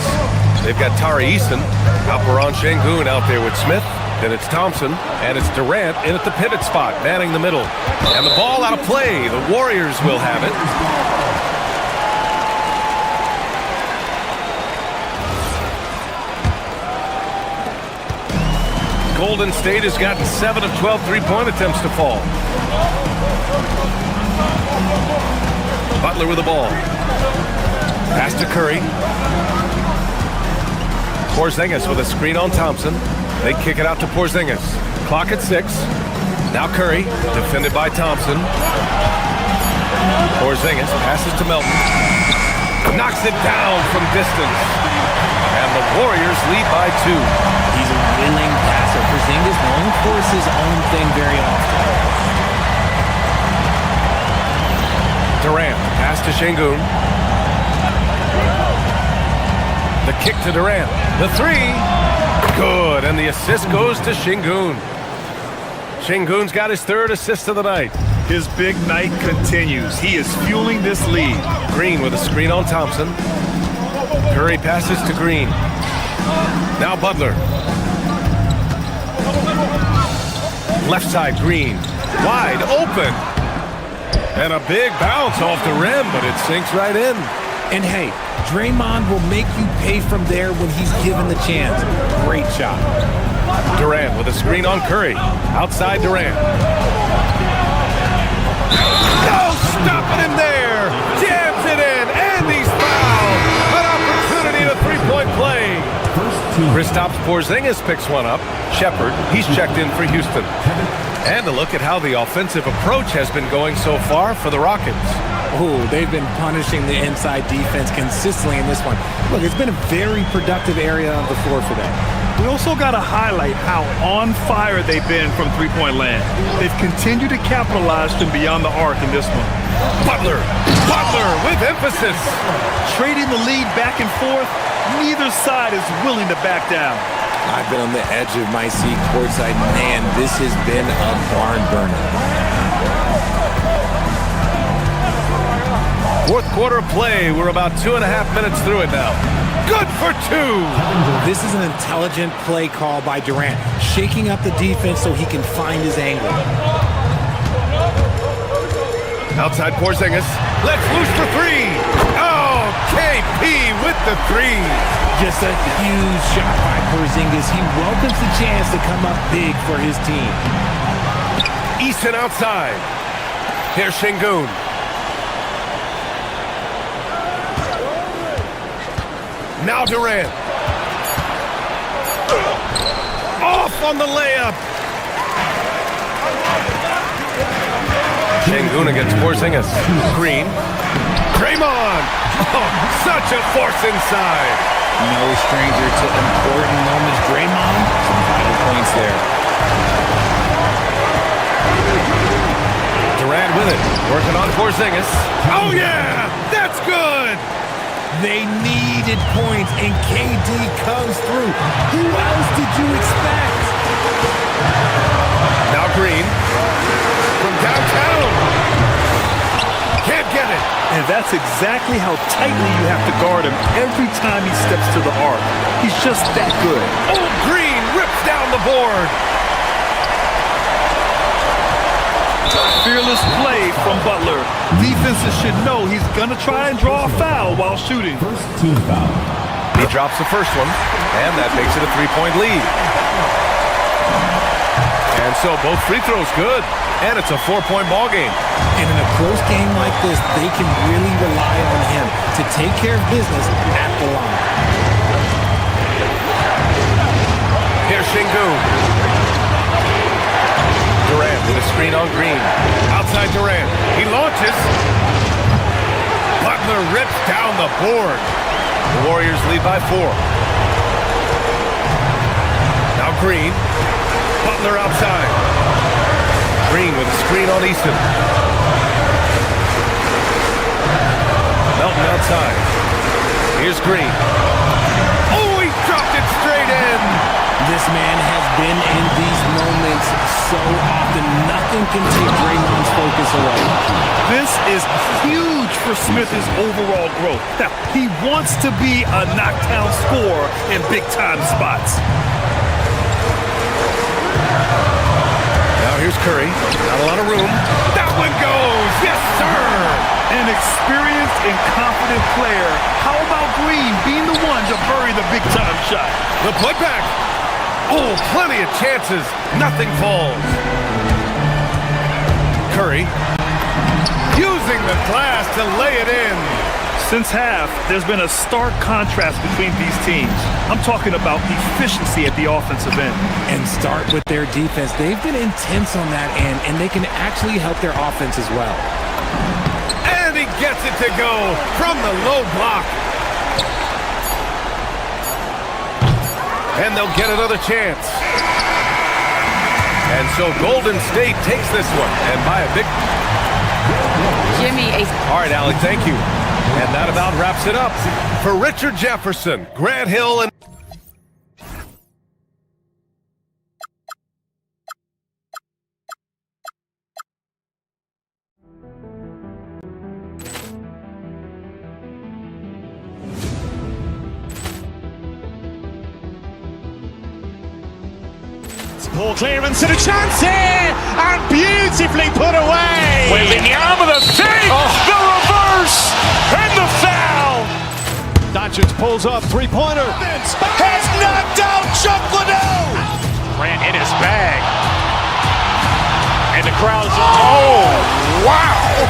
They've got Tari Eason, Alperen Şengün out there with Smith. Then it's Thompson, and it's Durant in at the pivot spot, manning the middle. And the ball out of play. The Warriors will have it. Golden State has gotten 7 of 12 three-point attempts to fall. Butler with the ball. Pass to Curry. Porzingis with a screen on Thompson. They kick it out to Porzingis. Clock at 6. Now Curry, defended by Thompson. Porzingis passes to Melton. Knocks it down from distance. And the Warriors lead by 2. He's a willing passer. Porzingis won't force his own thing very often. Durant, pass to Şengün. The kick to Durant. The three. Good, and the assist goes to Şengün. Şengün's got his third assist of the night. His big night continues. He is fueling this lead. Green with a screen on Thompson. Curry passes to Green. Now Butler. Left side, Green. Wide open. And a big bounce off the rim, but it sinks right in. And hey, Draymond will make you pay from there when he's given the chance. Great shot. Durant with a screen on Curry. Outside Durant. No stopping him there. Jams it in, and he's fouled. An opportunity to three-point play. Kristaps Porzingis picks one up. Shepherd, he's checked in for Houston. And a look at how the offensive approach has been going so far for the Rockets. Oh, they've been punishing the inside defense consistently in this one. Look, it's been a very productive area of the floor for them. We also got to highlight how on fire they've been from three-point land. They've continued to capitalize from beyond the arc in this one. Butler with emphasis. Trading the lead back and forth, neither side is willing to back down. I've been on the edge of my seat courtside. Man, this has been a barn burner. Fourth quarter play. We're about 2.5 minutes through it now. Good for 2. This is an intelligent play call by Durant, shaking up the defense so he can find his angle. Outside Porzingis. Let's loose for 3. Oh, KP with the 3. Just a huge shot by Porzingis. He welcomes the chance to come up big for his team. Eason outside. Here's Şengün. Now Durant. Off on the layup. Şengün against Porzingis. Green. Draymond. Oh, such a force inside. No stranger to important moments. Draymond, some vital points there. Durant with it. Working on Porzingis. Oh, yeah. That's good. They needed points, and KD comes through. Who else did you expect? Now Green. From downtown. Can't get it. And that's exactly how tightly you have to guard him every time he steps to the arc. He's just that good. Oh, Green rips down the board. Fearless play from Butler. Defenses should know he's going to try and draw a foul while shooting. First team foul. He drops the first one, and that makes it a 3-point lead. And so both free throws good, and it's a 4-point ball game. And in a close game like this, they can really rely on him to take care of business at the line. Here's Şengün. Durant with a screen on Green. Outside Durant. He launches. Butler rips down the board. The Warriors lead by 4. Now Green. Butler outside. Green with a screen on Easton. Melton outside. Here's Green. Oh, he dropped it straight in. This man has been in these moments so often. Nothing can take Draymond's focus away. This is huge for Smith's overall growth. Now, he wants to be a knockdown scorer in big-time spots. Now here's Curry. Not a lot of room. That one goes. Yes, sir. An experienced and confident player. How about Green being the one to bury the big-time shot? The putback. Oh, plenty of chances. Nothing falls. Curry using the glass to lay it in. Since half, there's been a stark contrast between these teams. I'm talking about efficiency at the offensive end. And start with their defense. They've been intense on that end, and they can actually help their offense as well. And he gets it to go from the low block. And they'll get another chance. And so Golden State takes this one, and by a big... Jimmy, All right, Allie, thank you. And that about wraps it up. For Richard Jefferson, Grant Hill, and... Poor clearance and a chance here, and beautifully put away. Wembanyama the fake, the reverse, and the foul. Doncic pulls up, three-pointer. Has knocked out Chuck Liddell. Grant in his bag. And the crowd is... Oh, wow.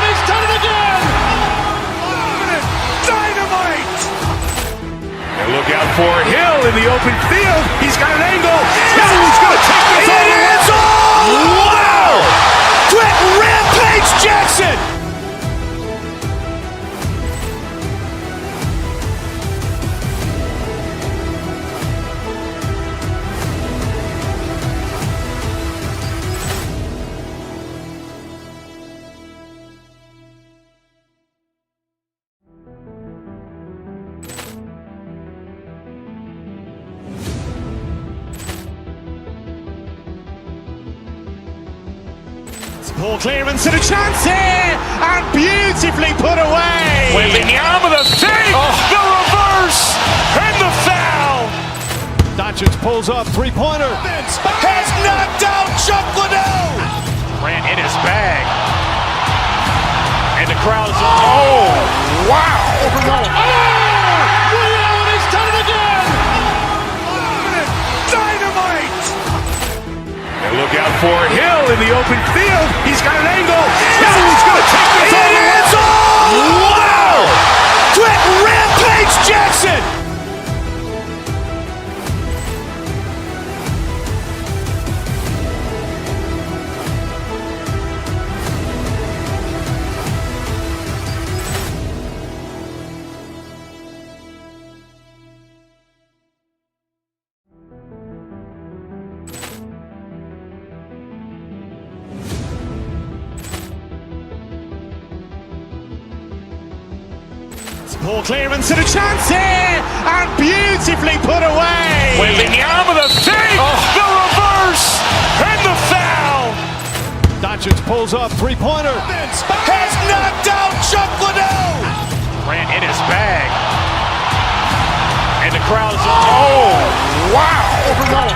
He's done it again. Dynamite. And look out for Hill in the open field. He's got an angle. Now he's going to take this all the way. Wow. Brett Rampage Jackson. Poor clearance and a chance here, and beautifully put away. Wembanyama the fake, the reverse, and the foul. Doncic pulls up, three-pointer. Has knocked out Chuck Liddell. Grant in his bag. And the crowd is... Oh, wow. He's done it again. Dynamite. And look out for Hill in the open field. He's got an angle. Now he's going to take this all the way. Wow. Brett Poor clearance and a chance here, and beautifully put away. Waving the arm of the fake, the reverse, and the foul. Doncic pulls up, three-pointer. Has knocked out Chuck Liddell. Grant in his bag. And the crowd is, Wow! Overruled.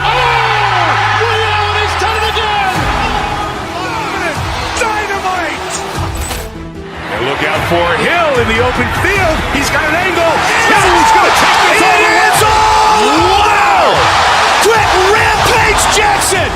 He's done it again. Dynamite. And look out for Hill in the open field. He's got an angle. Hill's going to take this all the way. Wow! Quit Rampage Jackson.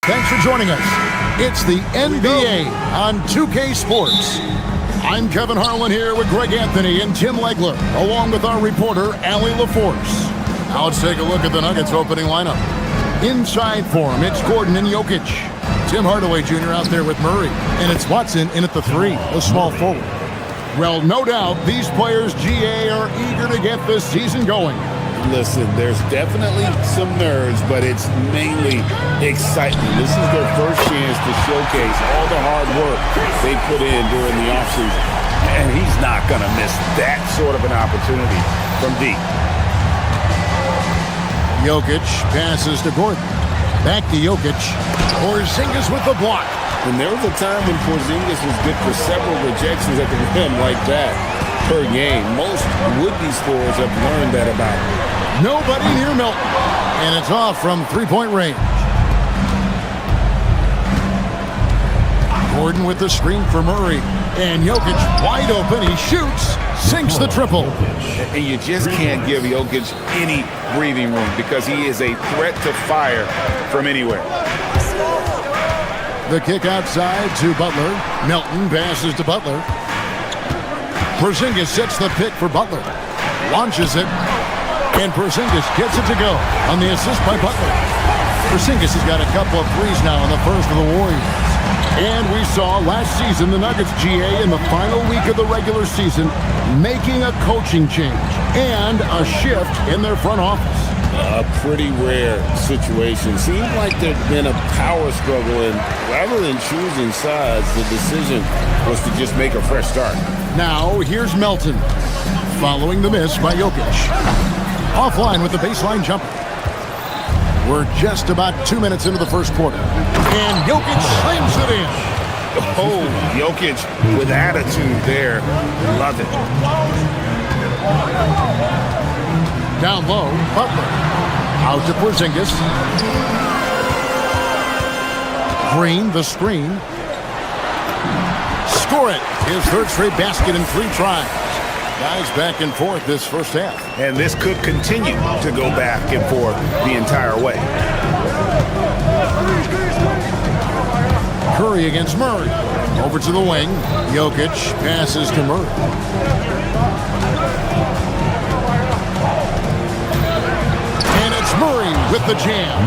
Thanks for joining us. It's the NBA on 2K Sports. I'm Kevin Harlan here with Greg Anthony and Tim Legler, along with our reporter, Allie LaForce. Now let's take a look at the Nuggets opening lineup. Inside for him, it's Gordon and Jokic. Tim Hardaway Jr. out there with Murray. And it's Watson in at the 3, a small forward. Well, no doubt, these players, GA, are eager to get this season going. Listen, there's definitely some nerves, but it's mainly excitement. This is their first chance to showcase all the hard work they put in during the offseason. And he's not going to miss that sort of an opportunity from deep. Jokic passes to Gordon. Back to Jokic. Porzingis with the block. And there was a time when Porzingis was good for several rejections at the rim like that per game. Most would-be scorers have learned that about him. Nobody near Milton. And it's off from three-point range. Gordon with the screen for Murray. And Jokic wide open. He shoots. Sinks the triple. And you just can't give Jokic any breathing room because he is a threat to fire from anywhere. The kick outside to Butler. Melton passes to Butler. Porzingis sets the pick for Butler. Launches it. And Porzingis gets it to go on the assist by Butler. Porzingis has got a couple of threes now in the first of the Warriors. And we saw last season the Nuggets, GA, in the final week of the regular season, making a coaching change and a shift in their front office. A pretty rare situation. Seemed like there'd been a power struggle, and rather than choosing sides, the decision was to just make a fresh start. Now, here's Melton, following the miss by Jokic. Offline with the baseline jumper. We're just about 2 minutes into the first quarter. And Jokic slams it in. Oh, Jokic with attitude there. Love it. Down low, Butler. Out to Porzingis. Green, the screen. Score it. His third straight basket in 3 tries. Guys back and forth this first half. And this could continue to go back and forth the entire way. Curry against Murray. Over to the wing. Jokic passes to Murray. And it's Murray with the jam.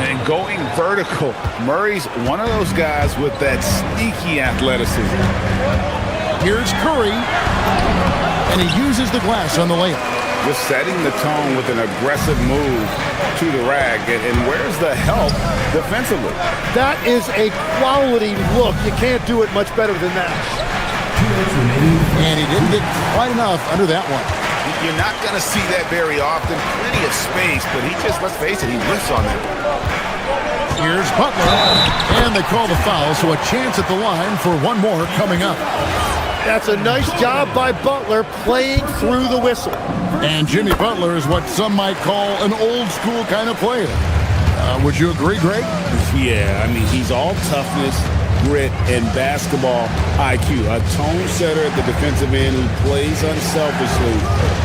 And going vertical. Murray's one of those guys with that sneaky athleticism. Here's Curry. And he uses the glass on the layup. Just setting the tone with an aggressive move to the rag. And where's the help defensively? That is a quality look. You can't do it much better than that. And he didn't get quite enough under that one. You're not going to see that very often. Plenty of space, but he just, let's face it, he lifts on that. Here's Butler. And they call the foul, so a chance at the line for one more coming up. That's a nice job by Butler playing through the whistle. And Jimmy Butler is what some might call an old-school kind of player. Would you agree, Greg? Yeah, I mean, he's all toughness, grit, and basketball IQ. A tone setter at the defensive end who plays unselfishly.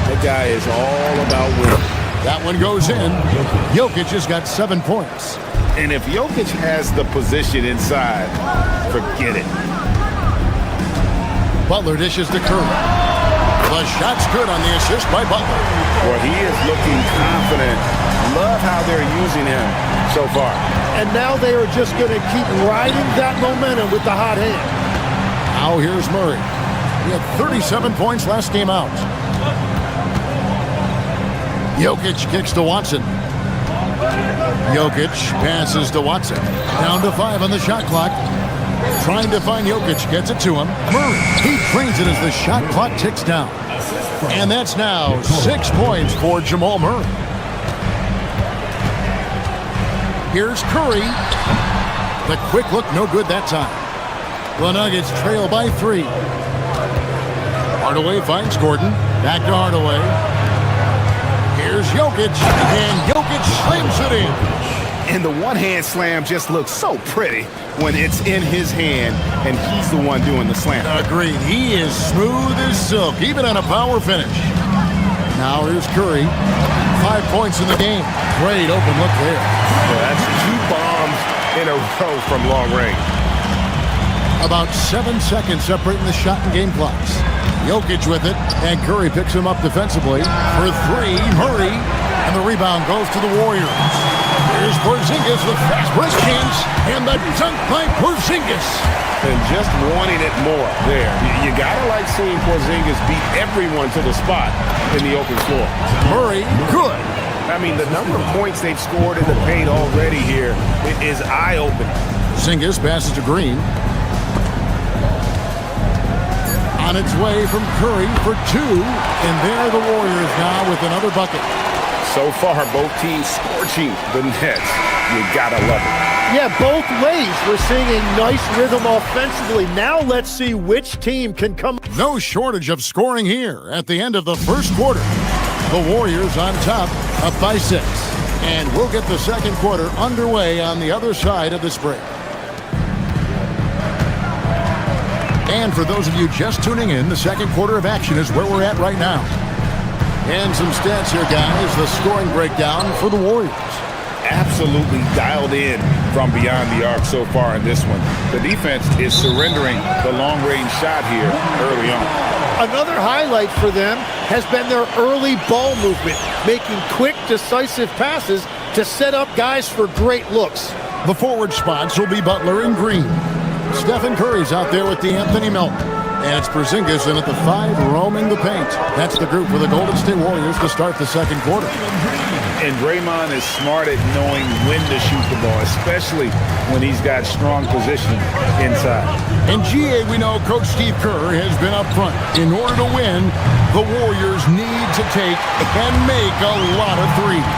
That guy is all about winning. That one goes in. Jokic has got 7 points. And if Jokic has the position inside, forget it. Butler dishes to Curry. The shot's good on the assist by Butler. Well, he is looking confident. Love how they're using him so far. And now they are just going to keep riding that momentum with the hot hand. Now here's Murray. He had 37 points last game out. Jokic kicks to Watson. Jokic passes to Watson. Down to 5 on the shot clock. Trying to find Jokic, gets it to him. Murray, he trains it as the shot clock ticks down. And that's now 6 points for Jamal Murray. Here's Curry. The quick look, no good that time. The Nuggets trail by 3. Hardaway finds Gordon. Back to Hardaway. Here's Jokic, and Jokic slams it in. And the one-hand slam just looks so pretty when it's in his hand, and he's the one doing the slam. Agreed. He is smooth as silk, even on a power finish. Now here's Curry. 5 points in the game. Great open look there. Well, that's 2 bombs in a row from long range. About 7 seconds separating the shot and game clocks. Jokic with it, and Curry picks him up defensively. For 3, Murray, and the rebound goes to the Warriors. Here's Porzingis with fast break chance, and the dunk by Porzingis. And just wanting it more there. You gotta like seeing Porzingis beat everyone to the spot in the open floor. Murray, good. I mean, the number of points they've scored in the paint already here is eye-opening. Porzingis passes to Green. On its way from Curry for 2, and there the Warriors now with another bucket. So far, both teams scorching the Nets. You gotta love it. Yeah, both ways. We're seeing a nice rhythm offensively. Now let's see which team can come. No shortage of scoring here at the end of the first quarter. The Warriors on top, up by 6. And we'll get the second quarter underway on the other side of this break. And for those of you just tuning in, the second quarter of action is where we're at right now. And some stats here, guys. The scoring breakdown for the Warriors. Absolutely dialed in from beyond the arc so far in this one. The defense is surrendering the long-range shot here early on. Another highlight for them has been their early ball movement, making quick, decisive passes to set up guys for great looks. The forward spots will be Butler and Green. Stephen Curry's out there with DeAnthony Melton. And it's Porzingis in at the 5, roaming the paint. That's the group for the Golden State Warriors to start the second quarter. And Draymond is smart at knowing when to shoot the ball, especially when he's got strong position inside. And GA, we know Coach Steve Kerr has been up front. In order to win, the Warriors need to take and make a lot of threes.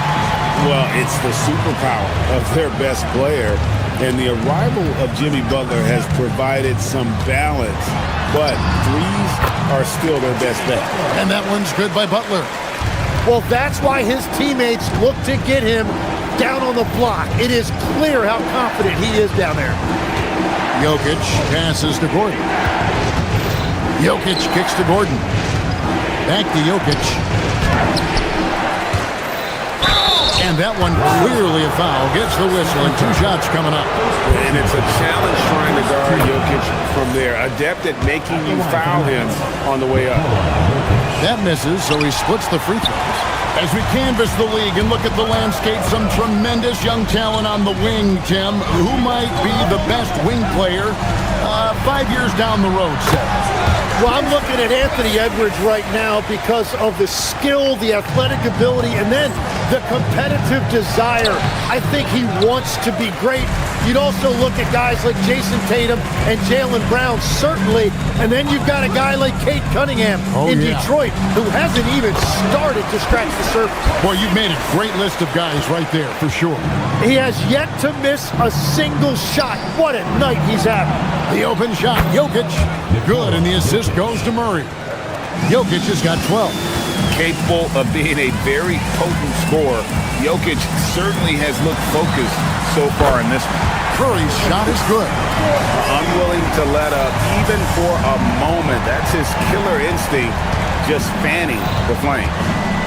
Well, it's the superpower of their best player. And the arrival of Jimmy Butler has provided some balance, but threes are still their best bet. And that one's good by Butler. Well, that's why his teammates look to get him down on the block. It is clear how confident he is down there. Jokic passes to Gordon. Jokic kicks to Gordon. Back to Jokic. And that one clearly a foul. Gets the whistle and 2 shots coming up. And it's a challenge trying to guard Jokic from there. Adept at making you foul him on the way up. That misses, so he splits the free throws. As we canvass the league and look at the landscape, some tremendous young talent on the wing, Tim. Who might be the best wing player 5 years down the road, Seth? Well, I'm looking at Anthony Edwards right now because of the skill, the athletic ability, and then the competitive desire. I think he wants to be great. You'd also look at guys like Jason Tatum and Jaylen Brown, certainly. And then you've got a guy like Cade Cunningham in Detroit who hasn't even started to scratch the surface. Boy, you've made a great list of guys right there, for sure. He has yet to miss a single shot. What a night he's having. The open shot, Jokic. Good, and the assist goes to Murray. Jokic has got 12. Capable of being a very potent scorer, Jokic certainly has looked focused so far in this one. Curry's shot is good. Unwilling to let up even for a moment. That's his killer instinct, just fanning the flame.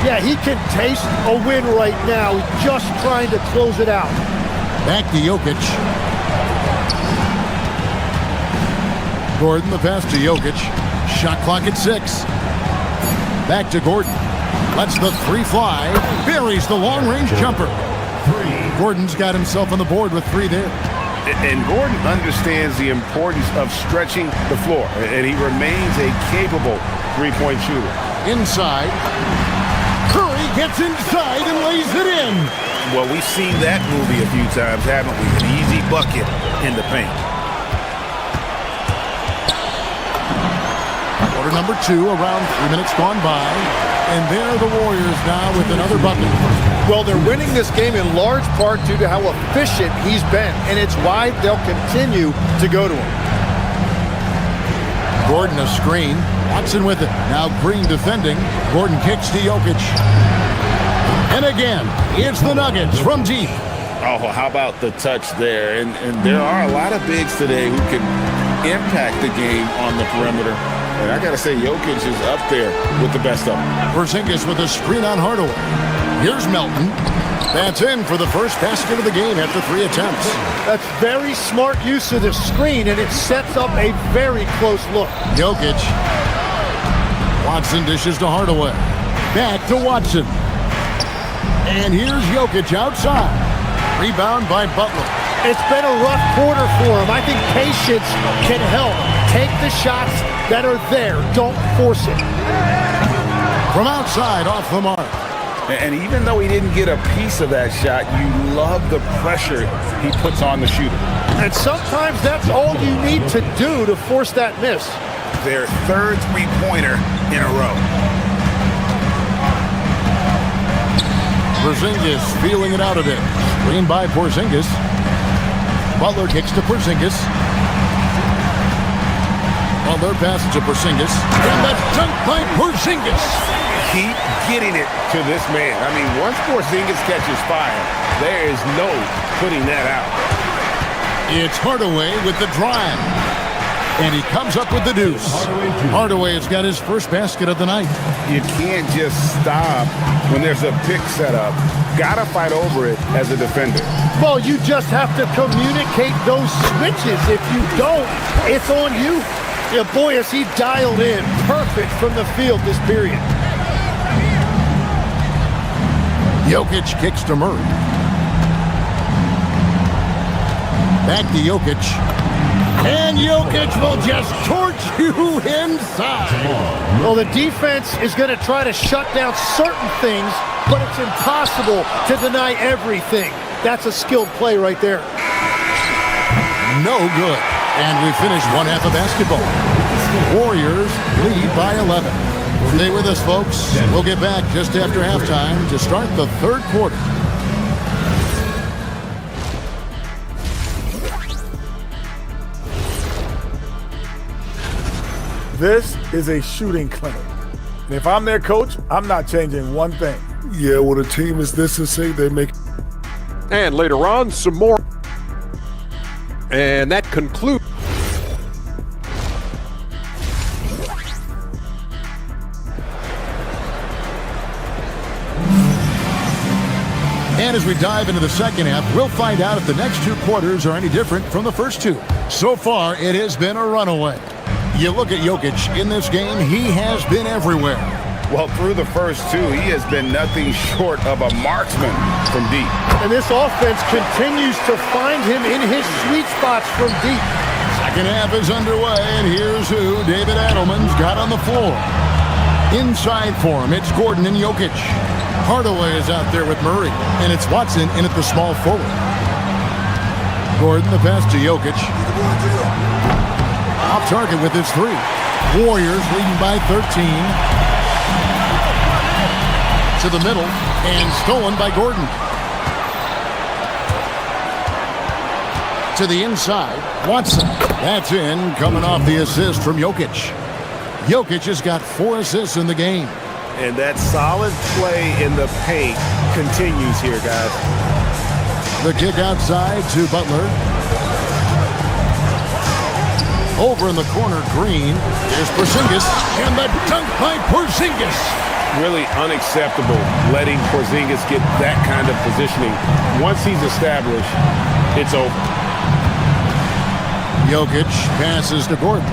Yeah, he can taste a win right now, just trying to close it out. Back to Jokic. Gordon, the pass to Jokic. Shot clock at 6. Back to Gordon. Lets the three fly. Buries the long-range jumper. Gordon's got himself on the board with 3 there. And Gordon understands the importance of stretching the floor, and he remains a capable three-point shooter. Inside. Curry gets inside and lays it in. Well, we've seen that movie a few times, haven't we? An easy bucket in the paint. Quarter number 2, around 3 minutes gone by. And there are the Warriors now with another bucket. Well, they're winning this game in large part due to how efficient he's been, and it's why they'll continue to go to him. Gordon a screen. Watson with it. Now Green defending. Gordon kicks to Jokic. And again, it's the Nuggets from deep. Oh, how about the touch there? And there are a lot of bigs today who can impact the game on the perimeter. And I got to say, Jokic is up there with the best of them. Porzingis with a screen on Hardaway. Here's Melton. That's in for the first basket of the game after 3 attempts. That's very smart use of the screen, and it sets up a very close look. Jokic. Watson dishes to Hardaway. Back to Watson. And here's Jokic outside. Rebound by Butler. It's been a rough quarter for him. I think patience can help. Take the shots that are there. Don't force it. From outside, off the mark. And even though he didn't get a piece of that shot, you love the pressure he puts on the shooter. And sometimes that's all you need to do to force that miss. Their third three-pointer in a row. Porzingis feeling it out a bit. Screen by Porzingis. Butler kicks to Porzingis. Butler passes to Porzingis. And the dunk by Porzingis. Keep getting it to this man. I mean, once Porzingis catches fire, there is no putting that out. It's Hardaway with the drive. And he comes up with the deuce. Hardaway has got his first basket of the night. You can't just stop when there's a pick set up. Gotta fight over it as a defender. Well, you just have to communicate those switches. If you don't, it's on you. Yeah, boy, is he dialed in. Perfect from the field this period. Jokic kicks to Murray. Back to Jokic. And Jokic will just torch you inside. Well, the defense is going to try to shut down certain things, but it's impossible to deny everything. That's a skilled play right there. No good. And we finish one half of basketball. Warriors lead by 11. Stay with us, folks. We'll get back just after halftime to start the third quarter. This is a shooting clinic. And if I'm their coach, I'm not changing one thing. Yeah, when a team is this insane, they make... And later on, some more. And that concludes. And as we dive into the second half, we'll find out if the next 2 quarters are any different from the first 2. So far, it has been a runaway. You look at Jokic in this game, he has been everywhere. Well, through the first 2, he has been nothing short of a marksman from deep. And this offense continues to find him in his sweet spots from deep. Second half is underway, and here's who David Adelman's got on the floor. Inside for him, it's Gordon and Jokic. Hardaway is out there with Murray, and it's Watson in at the small forward. Gordon, the pass to Jokic. Off target with his 3. Warriors leading by 13. To the middle, and stolen by Gordon. To the inside, Watson. That's in, coming off the assist from Jokic. Jokic has got 4 assists in the game. And that solid play in the paint continues here, guys. The kick outside to Butler. Over in the corner, Green. Here's Porzingis, and the dunk by Porzingis. Really unacceptable letting Porzingis get that kind of positioning. Once he's established, it's over. Jokic passes to Gordon.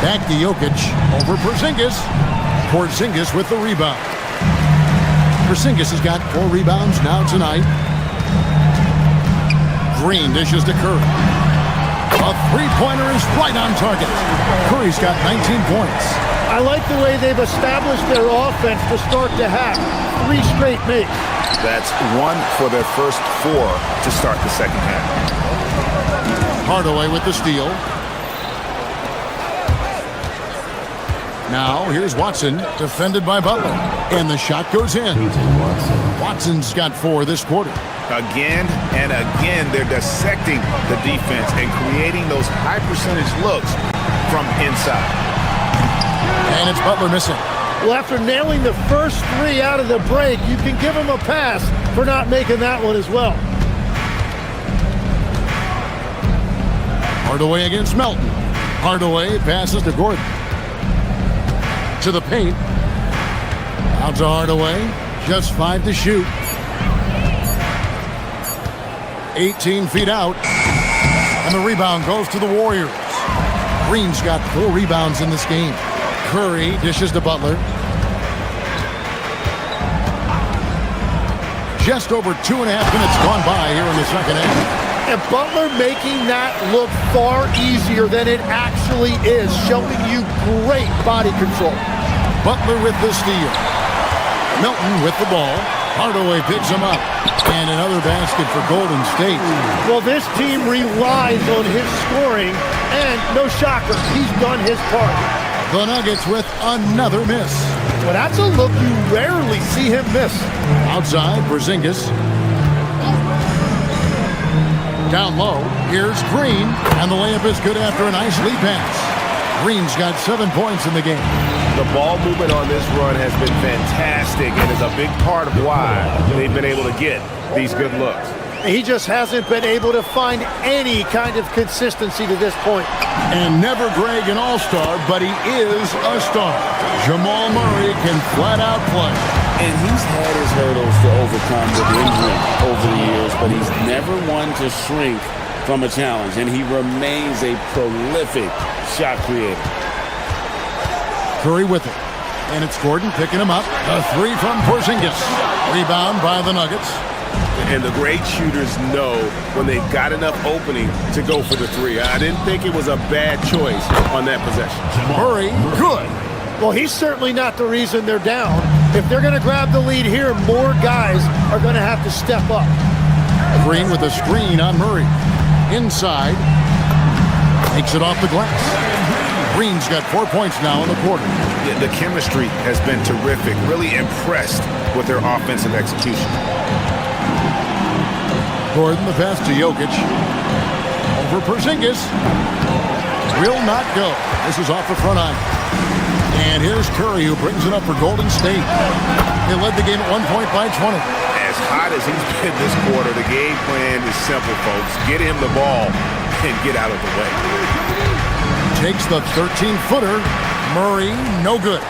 Back to Jokic over Porzingis. Porzingis with the rebound. Porzingis has got 4 rebounds now tonight. Green dishes to Curry. A three-pointer is right on target. Curry's got 19 points. I like the way they've established their offense to start the half. 3 straight makes. That's 1 for their first 4 to start the second half. Hardaway with the steal. Now here's Watson, defended by Butler. And the shot goes in. Watson's got 4 this quarter. Again and again, they're dissecting the defense and creating those high percentage looks from inside. And it's Butler missing. Well, after nailing the first 3 out of the break, you can give him a pass for not making that one as well. Hardaway against Melton. Hardaway passes to Gordon. To the paint. Out to Hardaway. Just 5 to shoot. 18 feet out. And the rebound goes to the Warriors. Green's got 4 rebounds in this game. Curry dishes to Butler. Just over 2.5 minutes gone by here in the second half. And Butler making that look far easier than it actually is, showing you great body control. Butler with the steal. Melton with the ball. Hardaway picks him up. And another basket for Golden State. Well, this team relies on his scoring, and no shocker, he's done his part. The Nuggets with another miss. Well, that's a look you rarely see him miss. Outside, Porzingis. Down low, here's Green, and the layup is good after a nice lead pass. Green's got 7 points in the game. The ball movement on this run has been fantastic and is a big part of why they've been able to get these good looks. He just hasn't been able to find any kind of consistency to this point. And never Greg an all-star, but he is a star. Jamal Murray can flat out play. And he's had his hurdles to overcome with injury over the years, but he's never one to shrink from a challenge, and he remains a prolific shot creator. Curry with it. And it's Gordon picking him up. A 3 from Porzingis. Rebound by the Nuggets. And the great shooters know when they've got enough opening to go for the 3. I didn't think it was a bad choice on that possession. Murray, good. Well, he's certainly not the reason they're down. If they're going to grab the lead here, more guys are going to have to step up. Green with a screen on Murray. Inside. Takes it off the glass. Green's got 4 points now in the quarter. Yeah, the chemistry has been terrific. Really impressed with their offensive execution. Gordon, the pass to Jokic. Over Porzingis. Will not go. This is off the front line. And here's Curry, who brings it up for Golden State. They led the game at 1 point by 20. As hot as he's been this quarter, the game plan is simple, folks. Get him the ball and get out of the way. Takes the 13-footer. Murray, no good.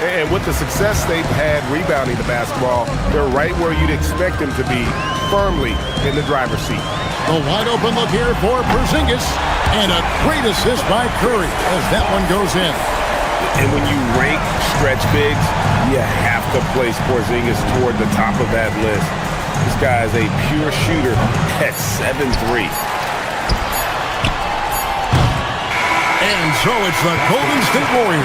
And with the success they've had rebounding the basketball, they're right where you'd expect them to be, firmly in the driver's seat. The wide open look here for Porzingis. And a great assist by Curry as that one goes in. And when you rank stretch bigs, you have to place Porzingis toward the top of that list. This guy is a pure shooter at 7'3". And so it's the Golden State Warriors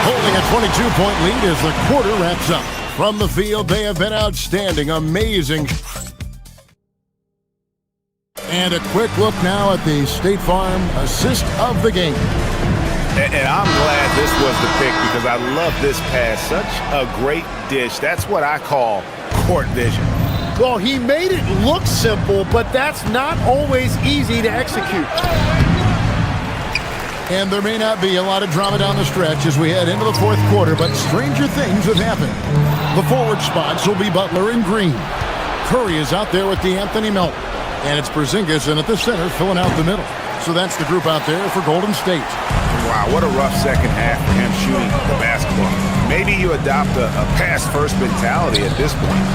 holding a 22-point lead as the quarter wraps up. From the field, they have been outstanding, amazing. And a quick look now at the State Farm assist of the game. And I'm glad this was the pick because I love this pass. Such a great dish. That's what I call court vision. Well, he made it look simple, but that's not always easy to execute. And there may not be a lot of drama down the stretch as we head into the fourth quarter, but stranger things have happened. The forward spots will be Butler and Green. Curry is out there with DeAnthony Melton. And it's Porzingis in at the center, filling out the middle. So that's the group out there for Golden State. Wow, what a rough second half for him shooting the basketball. Maybe you adopt a pass-first mentality at this point.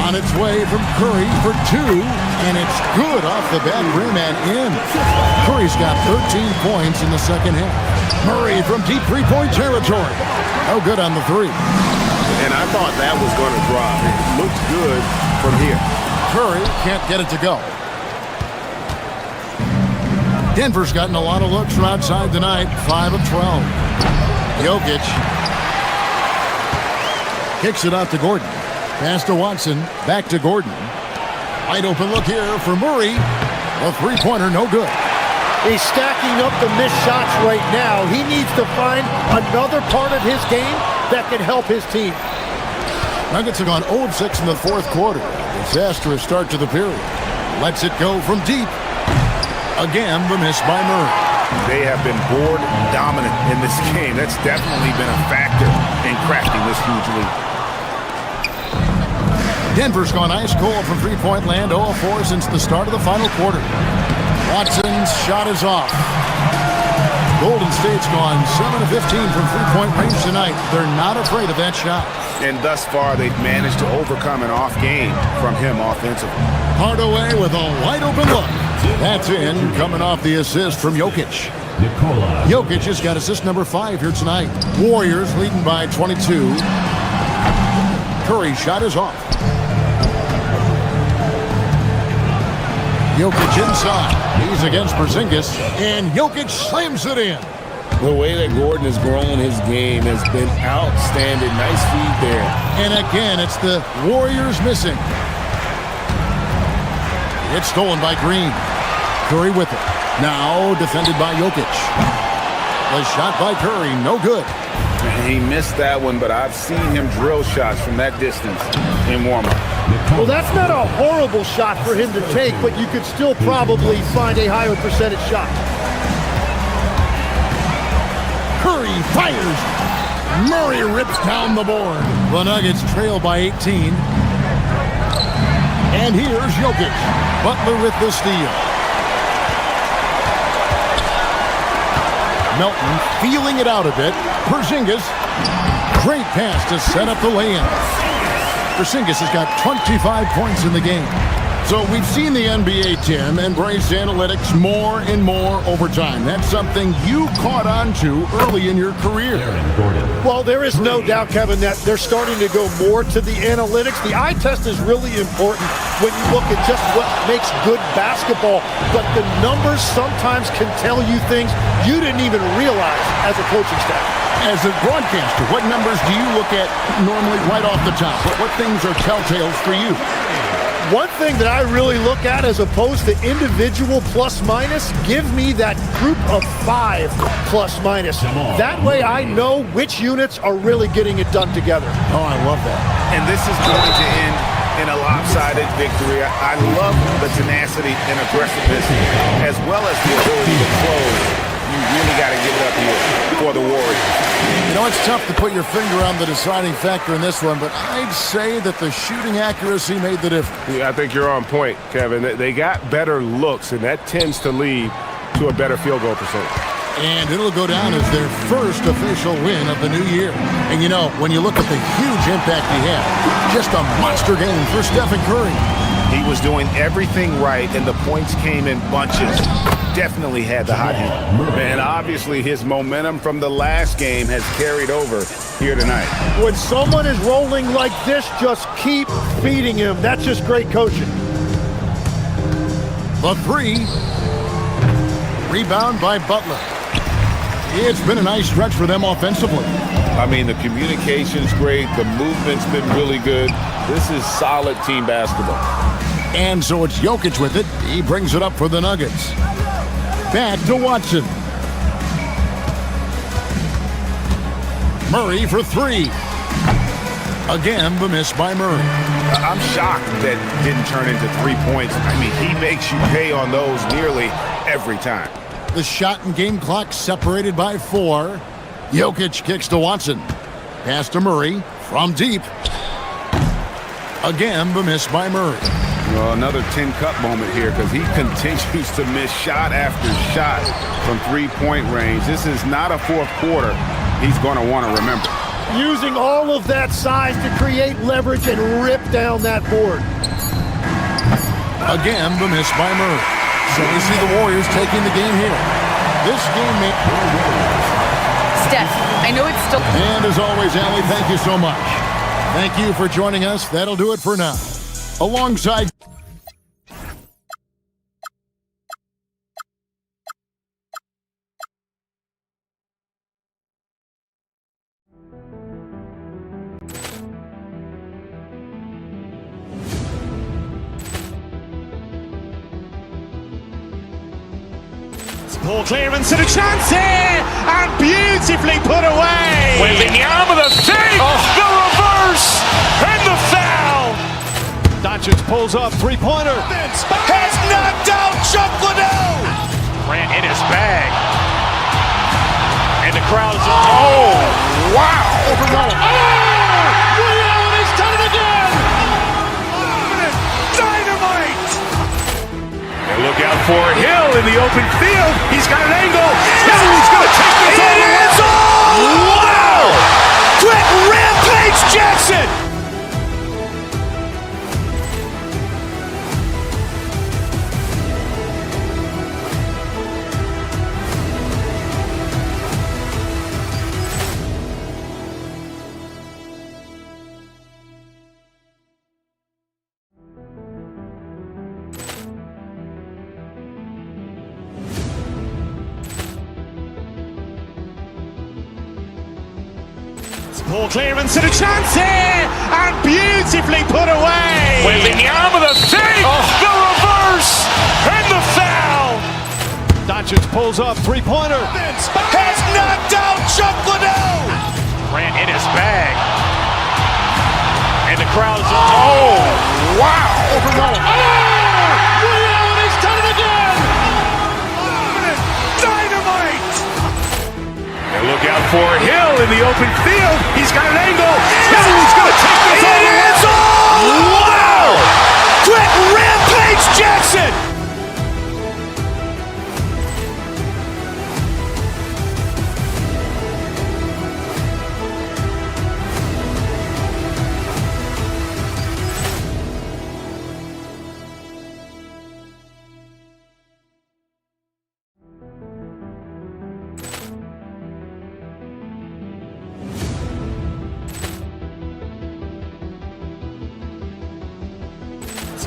On its way from Curry for two, and it's good off the back rim and in. Curry's got 13 points in the second half. Murray from deep three-point territory. No good on the three. And I thought that was going to drop. It looked good from here. Curry can't get it to go. Denver's gotten a lot of looks from outside tonight, 5 of 12. Jokic kicks it out to Gordon. Pass to Watson, back to Gordon. Wide open look here for Murray. A three-pointer, no good. He's stacking up the missed shots right now. He needs to find another part of his game that can help his team. Nuggets have gone 0 of 6 in the fourth quarter. Disastrous start to the period. Lets it go from deep. Again, the miss by Murray. They have been board dominant in this game. That's definitely been a factor in crafting this huge lead. Denver's gone ice cold from three-point land, 0 of 4 since the start of the final quarter. Watson's shot is off. Golden State's gone 7 of 15 from three-point range tonight. They're not afraid of that shot. And thus far, they've managed to overcome an off game from him offensively. Hardaway with a wide-open look. That's in, coming off the assist from Jokic. Jokic has got assist number 5 here tonight. Warriors leading by 22. Curry's shot is off. Jokic inside. He's against Porzingis, and Jokic slams it in. The way that Gordon has grown his game has been outstanding. Nice feed there. And again, it's the Warriors missing. It's stolen by Green. Curry with it. Now defended by Jokic. The shot by Curry, no good. He missed that one, but I've seen him drill shots from that distance in warm-up. Well, that's not a horrible shot for him to take, but you could still probably find a higher percentage shot. Curry fires. Murray rips down the board. The Nuggets trail by 18. And here's Jokic. Butler with the steal. Melton feeling it out a bit. Porzingis. Great pass to set up the lay-in. Porzingis has got 25 points in the game. So we've seen the NBA, Tim, embrace analytics more and more over time. That's something you caught on to early in your career. Well, there is no doubt, Kevin, that they're starting to go more to the analytics. The eye test is really important when you look at just what makes good basketball. But the numbers sometimes can tell you things you didn't even realize as a coaching staff. As a broadcaster, what numbers do you look at normally right off the top? What things are telltales for you? One thing that I really look at as opposed to individual plus-minus, give me that group of 5 plus-minus. That way I know which units are really getting it done together. Oh, I love that. And this is going to end in a lopsided victory. I love the tenacity and aggressiveness as well as the ability to close. You really got to give it up here for the Warriors. You know, it's tough to put your finger on the deciding factor in this one, but I'd say that the shooting accuracy made the difference. Yeah, I think you're on point, Kevin. They got better looks, and that tends to lead to a better field goal percentage. And it'll go down as their first official win of the new year. And you know, when you look at the huge impact he had, just a monster game for Stephen Curry. He was doing everything right, and the points came in bunches. Definitely had the hot hand. And obviously his momentum from the last game has carried over here tonight. When someone is rolling like this, just keep feeding him. That's just great coaching. The three. Rebound by Butler. It's been a nice stretch for them offensively. I mean, the communication's great. The movement's been really good. This is solid team basketball. And so it's Jokic with it. He brings it up for the Nuggets. Back to Watson. Murray for 3. Again, the miss by Murray. I'm shocked that didn't turn into 3 points. I mean, he makes you pay on those nearly every time. The shot and game clock separated by 4. Jokic kicks to Watson. Pass to Murray from deep. Again, the miss by Murray. Well, another tin cup moment here because he continues to miss shot after shot from three-point range. This is not a fourth quarter he's going to want to remember. Using all of that size to create leverage and rip down that board. Again, the miss by Murray. So we see the Warriors taking the game here. This game may... Steph, I know it's still... And as always, Allie, thank you so much. Thank you for joining us. That'll do it for now. Alongside... Poor clearance and a chance here, and beautifully put away. Wembanyama with a save, the reverse, and the foul. Doncic pulls up, three-pointer. Has knocked out Chuck Liddell. Grant in his bag. And the crowd is... Oh, wow. He's done it again! Dynamite. And look out for Hill in the open field. He's got an angle. He's going to take this all the way. Wow! Quick Rampage Jackson. Poor clearance and a chance here, and beautifully put away. Wembanyama with a save, the reverse, and the foul. Doncic pulls up, three-pointer. Has knocked out Chuck Liddell. Grant in his bag. And the crowd is... Oh, wow. He's done it again! Dynamite. And look out for Hill in the open field. He's got an angle. He's going to take this all the way. Wow! Quick Rampage Jackson.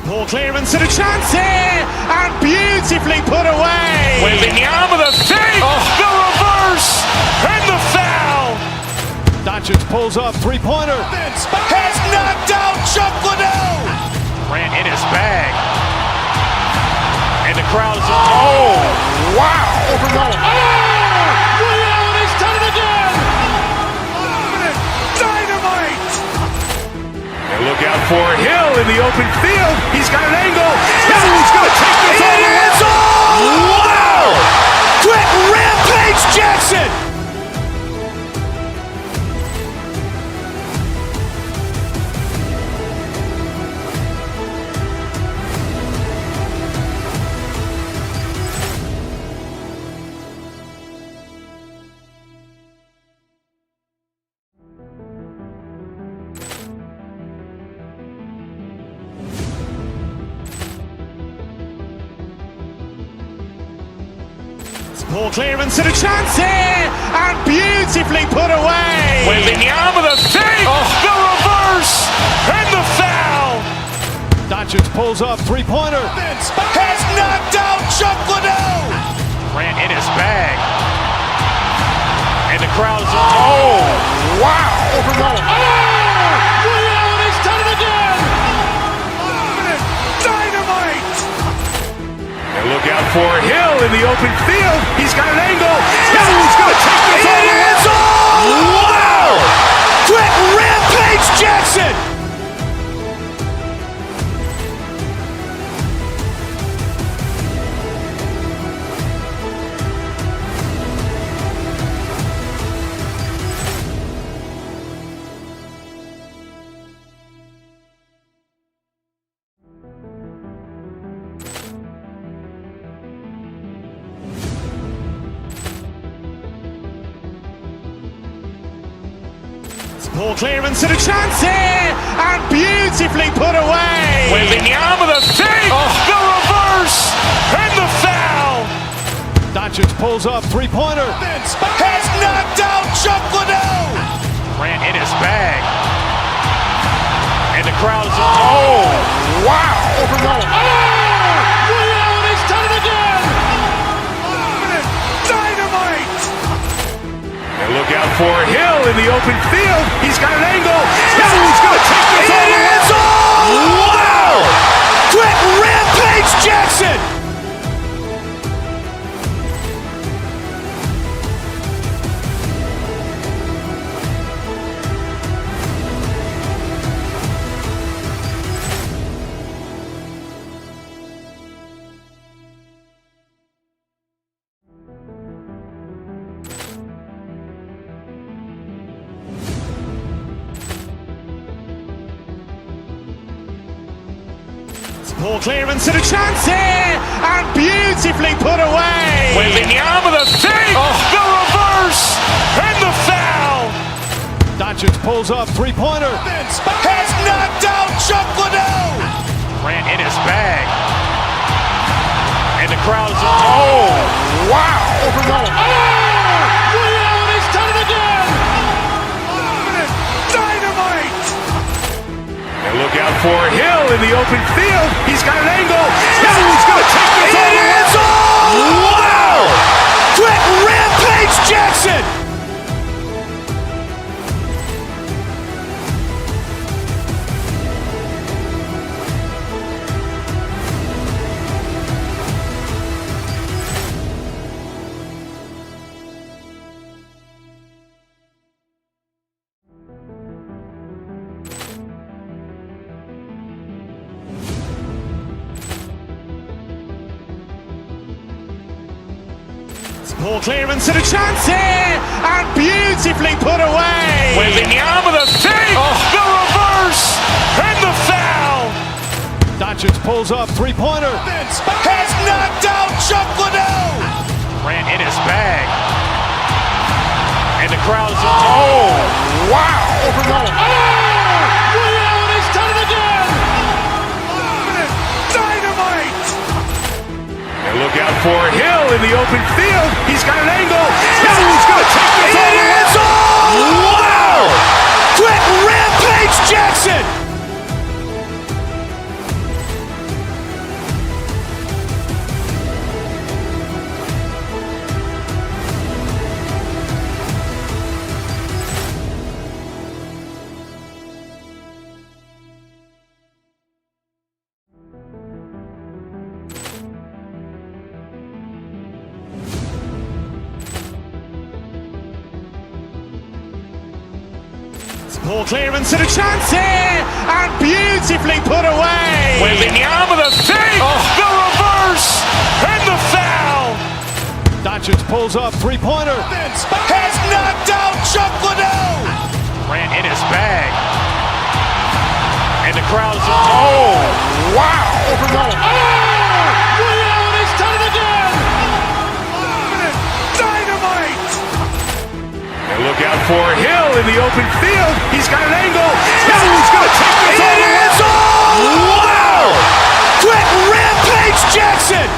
Poor clearance and a chance here, and beautifully put away. Wembanyama with a save, the reverse, and the foul. Doncic pulls up, three-pointer. Has knocked out Chuck Liddell. Grant in his bag. And the crowd is... Oh, wow. He's done it again! Dynamite. And look out for Hill in the open field. He's got an angle. He's going to take this all the way. Wow! Quick Rampage Jackson. Poor clearance and a chance here, and beautifully put away. Wembanyama with a save, the reverse, and the foul. Doncic pulls up, three-pointer. Has knocked out Chuck Liddell. Grant in his bag. And the crowd is... Oh, wow. He's done it again! Dynamite. And look out for Hill in the open field. He's got an angle. He's going to take this all the way. Wow! Quick Rampage Jackson. Poor clearance and a chance here, and beautifully put away. Wembanyama the fake, the reverse, and the foul. Doncic pulls up, three-pointer. Has knocked out Chuck Liddell. Grant in his bag. And the crowd is, wow. He's done it again. Dynamite. And look out for Hill in the open field. He's got an angle. He's going to take this all the way. Wow. Quick Rampage Jackson. Poor clearance and a chance here, and beautifully put away. Wembanyama the fake, the reverse, and the foul. Doncic pulls up, three-pointer. Has knocked out Chuck Liddell. Grant in his bag. And the crowd is, wow. He's done it again. Dynamite. And look out for Hill in the open field. He's got an angle. He's going to take this all the way. Wow. Quick Rampage Jackson. Poor clearance and a chance here, and beautifully put away. Wembanyama the fake, the reverse, and the foul. Doncic pulls up, three-pointer. Has knocked out Chuck Liddell. Grant in his bag. And the crowd is, wow. He's done it again. Dynamite. And look out for Hill in the open field. He's got an angle. He's going to take this all the way. Wow. Quick Rampage Jackson. Poor clearance and a chance here, and beautifully put away. Wembanyama the fake, the reverse, and the foul. Doncic pulls up, three-pointer. Has knocked out Chuck Liddell. Grant in his bag. And the crowd is, wow. He's done it again. Dynamite. And look out for Hill in the open field. He's got an angle. He's going to take this all the way. Wow. Quick Rampage Jackson.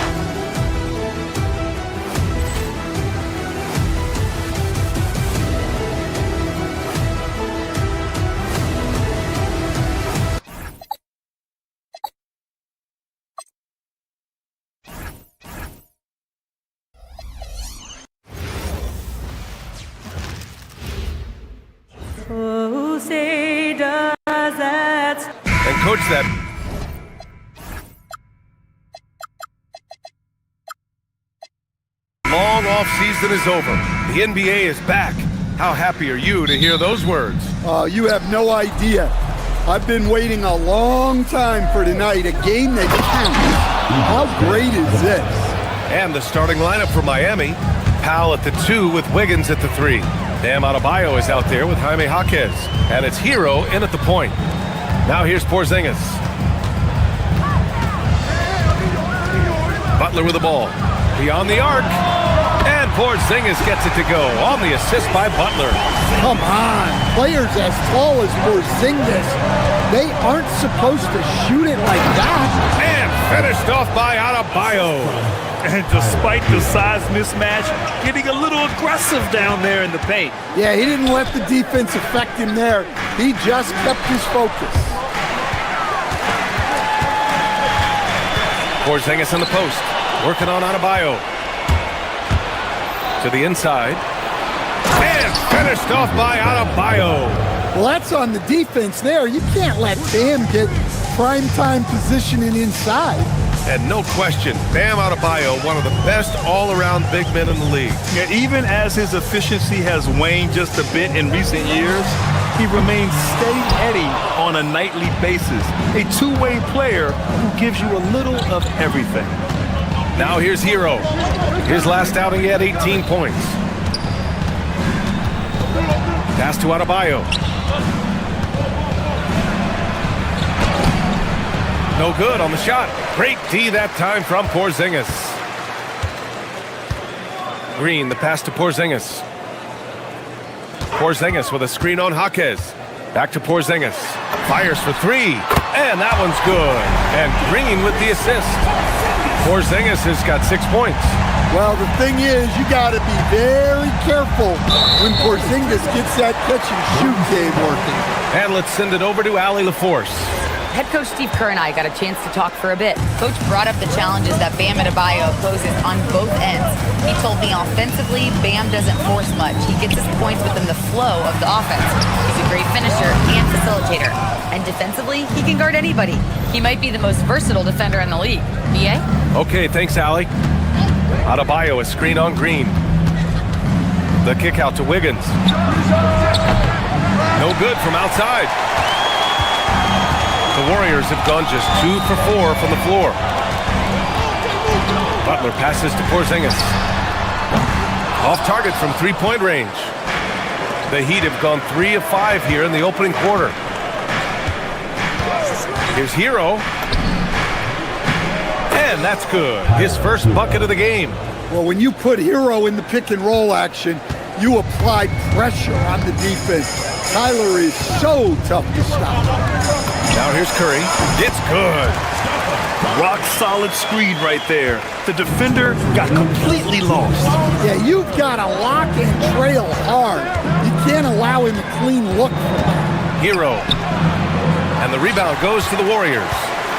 And coach that. Long off season is over. The NBA is back. How happy are you to hear those words? You have no idea. I've been waiting a long time for tonight, a game that counts. How great is this? And the starting lineup for Miami. Powell at the 2 with Wiggins at the 3. Bam Adebayo is out there with Jaime Jaquez. And it's Hero in at the point. Now here's Porzingis. Butler with the ball. Beyond the arc. And Porzingis gets it to go on the assist by Butler. Come on. Players as tall as Porzingis, they aren't supposed to shoot it like that. And finished off by Adebayo. And despite the size mismatch, getting a little aggressive down there in the paint. Yeah, he didn't let the defense affect him there. He just kept his focus. Porzingis in the post, working on Adebayo. To the inside. And finished off by Adebayo. Well, that's on the defense there. You can't let Bam get primetime positioning inside. And no question, Bam Adebayo, one of the best all-around big men in the league. Yeah, even as his efficiency has waned just a bit in recent years, he remains steady on a nightly basis. A two-way player who gives you a little of everything. Now here's Hero. His last outing, he had 18 points. Pass to Adebayo. No good on the shot. Great D that time from Porzingis. Green, the pass to Porzingis. Porzingis with a screen on Jaquez. Back to Porzingis. Fires for three. And that one's good. And Green with the assist. Porzingis has got 6 points. Well, the thing is, you got to be very careful when Porzingis gets that catch-and-shoot game working. And let's send it over to Allie LaForce. Head coach Steve Kerr and I got a chance to talk for a bit. Coach brought up the challenges that Bam Adebayo poses on both ends. He told me offensively, Bam doesn't force much. He gets his points within the flow of the offense. He's a great finisher and facilitator. And defensively, he can guard anybody. He might be the most versatile defender in the league. BA? Okay, thanks, Allie. Adebayo, a screen on Green. The kick out to Wiggins. No good from outside. The Warriors have gone just 2 for 4 from the floor. Butler passes to Porzingis. Off target from three-point range. The Heat have gone 3 of 5 here in the opening quarter. Here's Hero. And that's good. His first bucket of the game. Well, when you put Hero in the pick-and-roll action, you apply pressure on the defense. Tyler is so tough to stop. Now here's Curry. It's good. Rock solid screen right there. The defender got completely lost. Yeah, you've got to lock and trail hard. You can't allow him a clean look. Hero. And the rebound goes to the Warriors.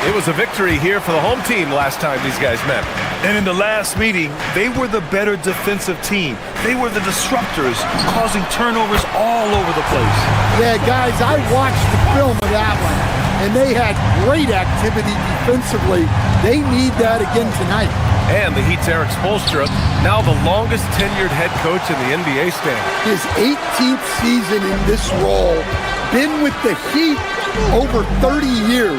It was a victory here for the home team last time these guys met. And in the last meeting, they were the better defensive team. They were the disruptors, causing turnovers all over the place. Yeah, guys, I watched the film of that one, and they had great activity defensively. They need that again tonight. And the Heat's Eric Spoelstra, now the longest tenured head coach in the NBA stand. His 18th season in this role, been with the Heat over 30 years,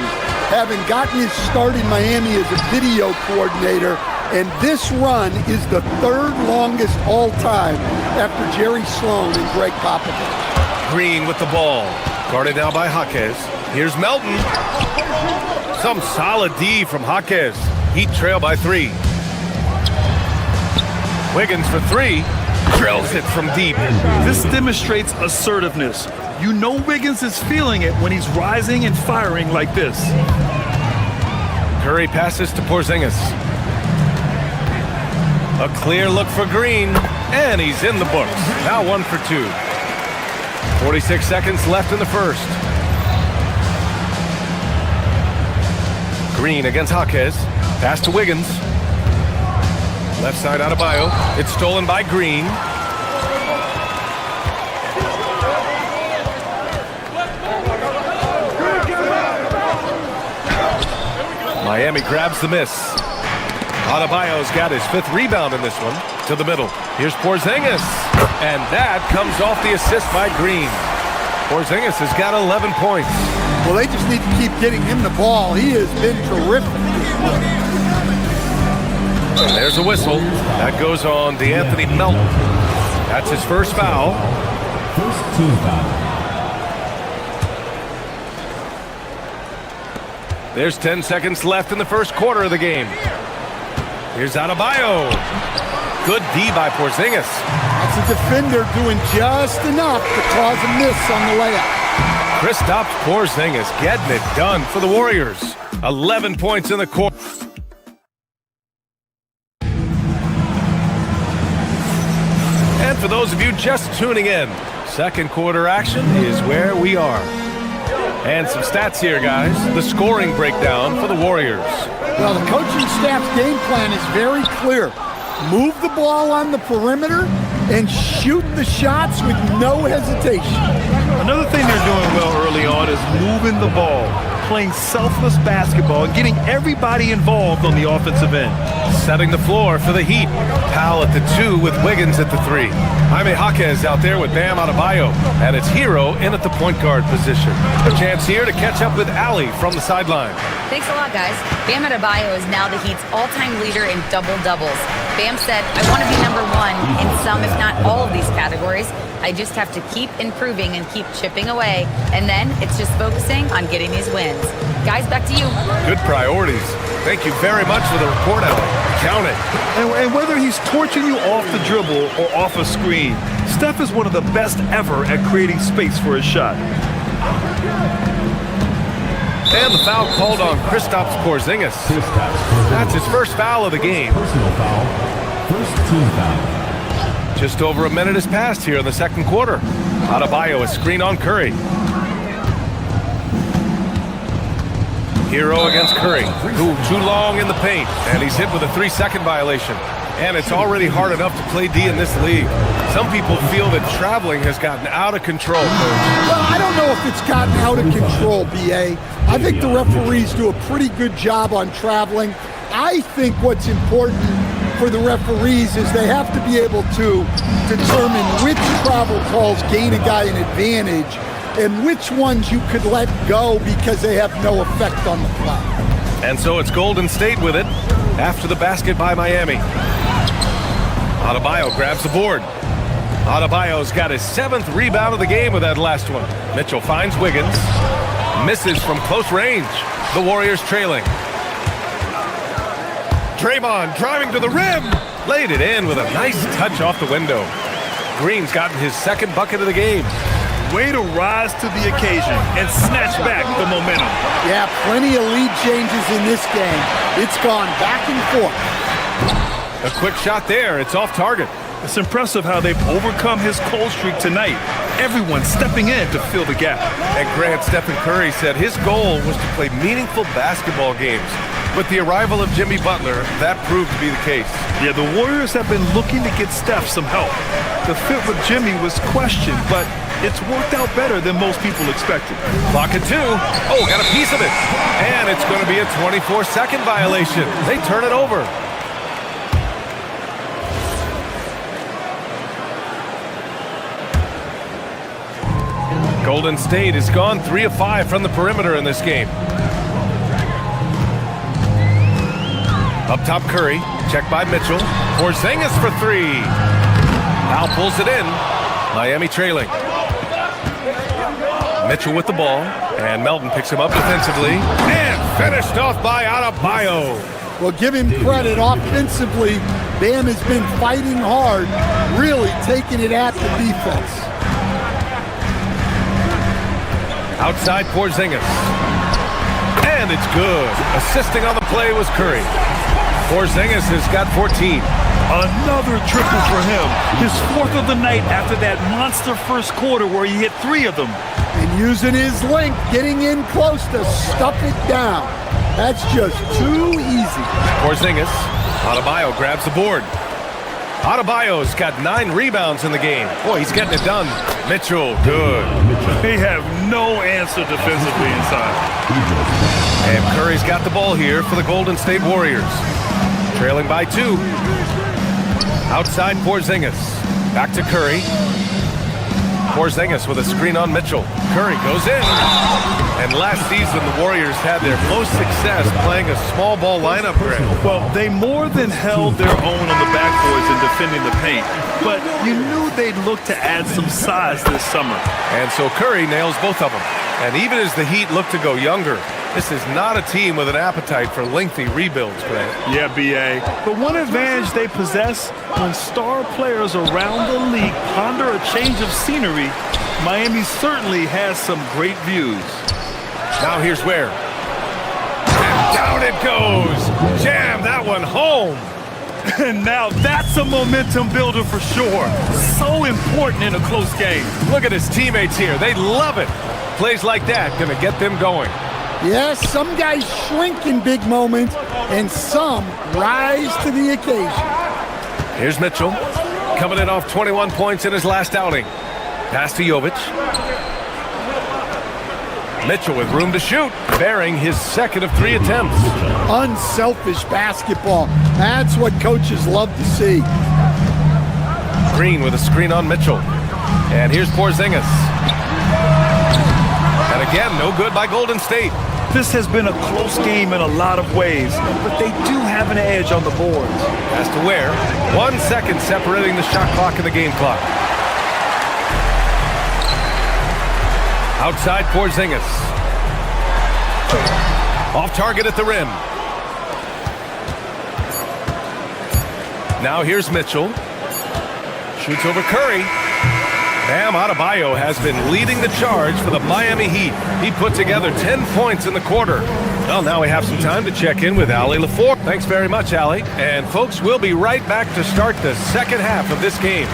having gotten his start in Miami as a video coordinator, and this run is the third longest all time after Jerry Sloan and Greg Popovich. Green with the ball, guarded now by Jaquez. Here's Melton. Some solid D from Jaquez. Heat trail by 3. Wiggins for 3. Drills it from deep. This demonstrates assertiveness. You know Wiggins is feeling it when he's rising and firing like this. Curry passes to Porzingis. A clear look for Green, and he's in the books. Now 1 for 2. 46 seconds left in the first. Green against Jaquez. Pass to Wiggins. Left side Adebayo. It's stolen by Green. Miami grabs the miss. Adebayo's got his 5th rebound in this one. To the middle. Here's Porzingis. And that comes off the assist by Green. Porzingis has got 11 points. Well, they just need to keep getting him the ball. He has been terrific. There's a whistle. That goes on DeAnthony Melton. That's his first foul. First team foul. There's 10 seconds left in the first quarter of the game. Here's Adebayo. Good D by Porzingis. That's It's a defender doing just enough to cause a miss on the layup. Kristaps Porzingis getting it done for the Warriors. 11 points in the quarter. And for those of you just tuning in, second quarter action is where we are. And some stats here, guys. The scoring breakdown for the Warriors. Well, the coaching staff's game plan is very clear. Move the ball on the perimeter and shoot the shots with no hesitation. Another thing they're doing well early on is moving the ball, playing selfless basketball, and getting everybody involved on the offensive end. Setting the floor for the Heat. Powell at the 2 with Wiggins at the 3. Jaime Jaquez out there with Bam Adebayo. And it's Hero in at the point guard position. A chance here to catch up with Allie from the sideline. Thanks a lot, guys. Bam Adebayo is now the Heat's all-time leader in double-doubles. Bam said, I want to be number 1 in some, if not all of these categories. I just have to keep improving and keep chipping away. And then it's just focusing on getting these wins. Guys, back to you. Good priorities. Thank you very much for the report, Allie. Count it. And whether he's torching you off the dribble or off a screen, Steph is one of the best ever at creating space for his shot. And the foul called on Kristaps Porzingis. That's his first foul of the game. Personal foul. First team foul. Just over a minute has passed here in the second quarter. Adebayo, a screen on Curry. Hero against Curry. Ooh, too long in the paint. And he's hit with a 3-second violation. And it's already hard enough to play D in this league. Some people feel that traveling has gotten out of control, Coach. Well, I don't know if it's gotten out of control, B.A. I think the referees do a pretty good job on traveling. I think what's important for the referees is they have to be able to determine which travel calls gain a guy an advantage and which ones you could let go because they have no effect on the play. And so it's Golden State with it after the basket by Miami. Adebayo grabs the board. Adebayo's got his 7th rebound of the game with that last one. Mitchell finds Wiggins. Misses from close range. The Warriors trailing. Draymond driving to the rim. Laid it in with a nice touch off the window. Green's gotten his 2nd bucket of the game. Way to rise to the occasion and snatch back the momentum. Yeah, plenty of lead changes in this game. It's gone back and forth. A quick shot there. It's off target. It's impressive how they've overcome his cold streak tonight. Everyone stepping in to fill the gap. And Grant, Stephen Curry said his goal was to play meaningful basketball games. With the arrival of Jimmy Butler, that proved to be the case. Yeah, the Warriors have been looking to get Steph some help. The fit with Jimmy was questioned, but it's worked out better than most people expected. Clock at 2. Oh, got a piece of it. And it's going to be a 24-second violation. They turn it over. Golden State has gone 3 of 5 from the perimeter in this game. Up top, Curry. Checked by Mitchell. Porzingis for 3. Now pulls it in. Miami trailing. Mitchell with the ball. And Melton picks him up defensively. And finished off by Adebayo. Well, give him credit. Offensively, Bam has been fighting hard, really taking it at the defense. Outside Porzingis. And it's good. Assisting on the play was Curry. Porzingis has got 14. Another triple for him. His 4th of the night after that monster first quarter where he hit 3 of them. And using his length, getting in close to stuff it down. That's just too easy. Porzingis. Adebayo grabs the board. Adebayo's got 9 rebounds in the game. Boy, he's getting it done. Mitchell, good. They have no answer defensively inside. And Curry's got the ball here for the Golden State Warriors. Trailing by 2. Outside Porzingis. Back to Curry. Porzingis with a screen on Mitchell. Curry goes in. And last season, the Warriors had their most success playing a small ball lineup. Well, they more than held their own on the backboards in defending the paint. But you knew they'd look to add some size this summer. And so Curry nails both of them. And even as the Heat look to go younger, This is not a team with an appetite for lengthy rebuilds, Grant. Yeah, B.A. But one advantage they possess, when star players around the league ponder a change of scenery, Miami certainly has some great views. Now here's where. And down it goes. Jam that one home. And now that's a momentum builder for sure. So important in a close game. Look at his teammates here. They love it. Plays like that going to get them going. Yes, some guys shrink in big moments, and some rise to the occasion. Here's Mitchell, coming in off 21 points in his last outing. Pass to Jovic. Mitchell with room to shoot, bearing his second of 3 attempts. Unselfish basketball. That's what coaches love to see. Green with a screen on Mitchell. And here's Porzingis. And again, no good by Golden State. This has been a close game in a lot of ways, but they do have an edge on the boards. Pass to Ware. 1 second separating the shot clock and the game clock. Outside Porzingis. Off target at the rim. Now here's Mitchell. Shoots over Curry. Bam Adebayo has been leading the charge for the Miami Heat. He put together 10 points in the quarter. Well, now we have some time to check in with Allie LaFour. Thanks very much, Allie. And folks, we'll be right back to start the second half of this game.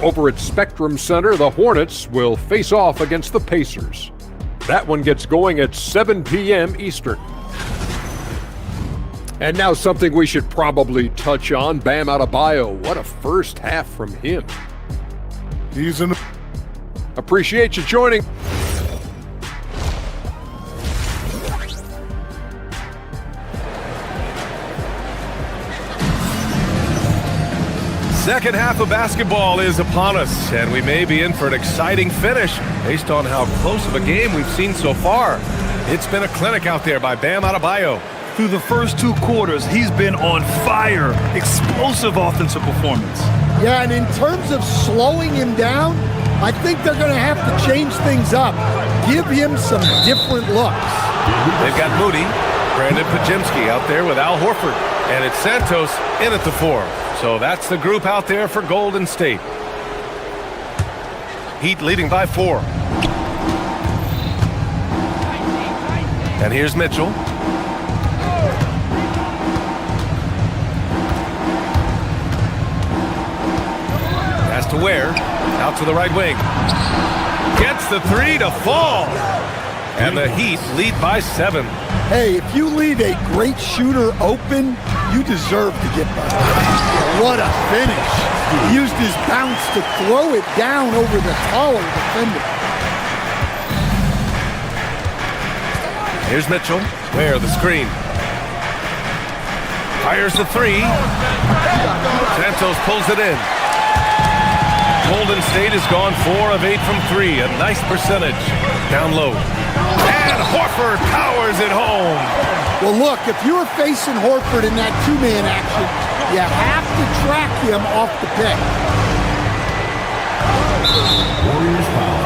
Over at Spectrum Center, the Hornets will face off against the Pacers. That one gets going at 7 p.m. Eastern. And now something we should probably touch on, Bam Adebayo. What a first half from him. He's in. Appreciate you joining. Second half of basketball is upon us, and we may be in for an exciting finish based on how close of a game we've seen so far. It's been a clinic out there by Bam Adebayo. Through the first 2 quarters, he's been on fire. Explosive offensive performance. Yeah, and in terms of slowing him down, I think they're going to have to change things up. Give him some different looks. They've got Moody, Brandon Pajemski out there with Al Horford, and it's Santos in at the 4. So that's the group out there for Golden State. Heat leading by 4. And here's Mitchell. Pass to Ware. Out to the right wing. Gets the 3 to fall. And the Heat lead by 7. Hey, if you leave a great shooter open, you deserve to get by. What a finish. He used his bounce to throw it down over the taller defender. Here's Mitchell. Ware the screen. Fires the 3. Santos pulls it in. Golden State has gone 4 of 8 from 3. A nice percentage. Down low. And Horford powers it home. Well, look, if you're facing Horford in that 2-man action, you have to track him off the pick. Warriors foul.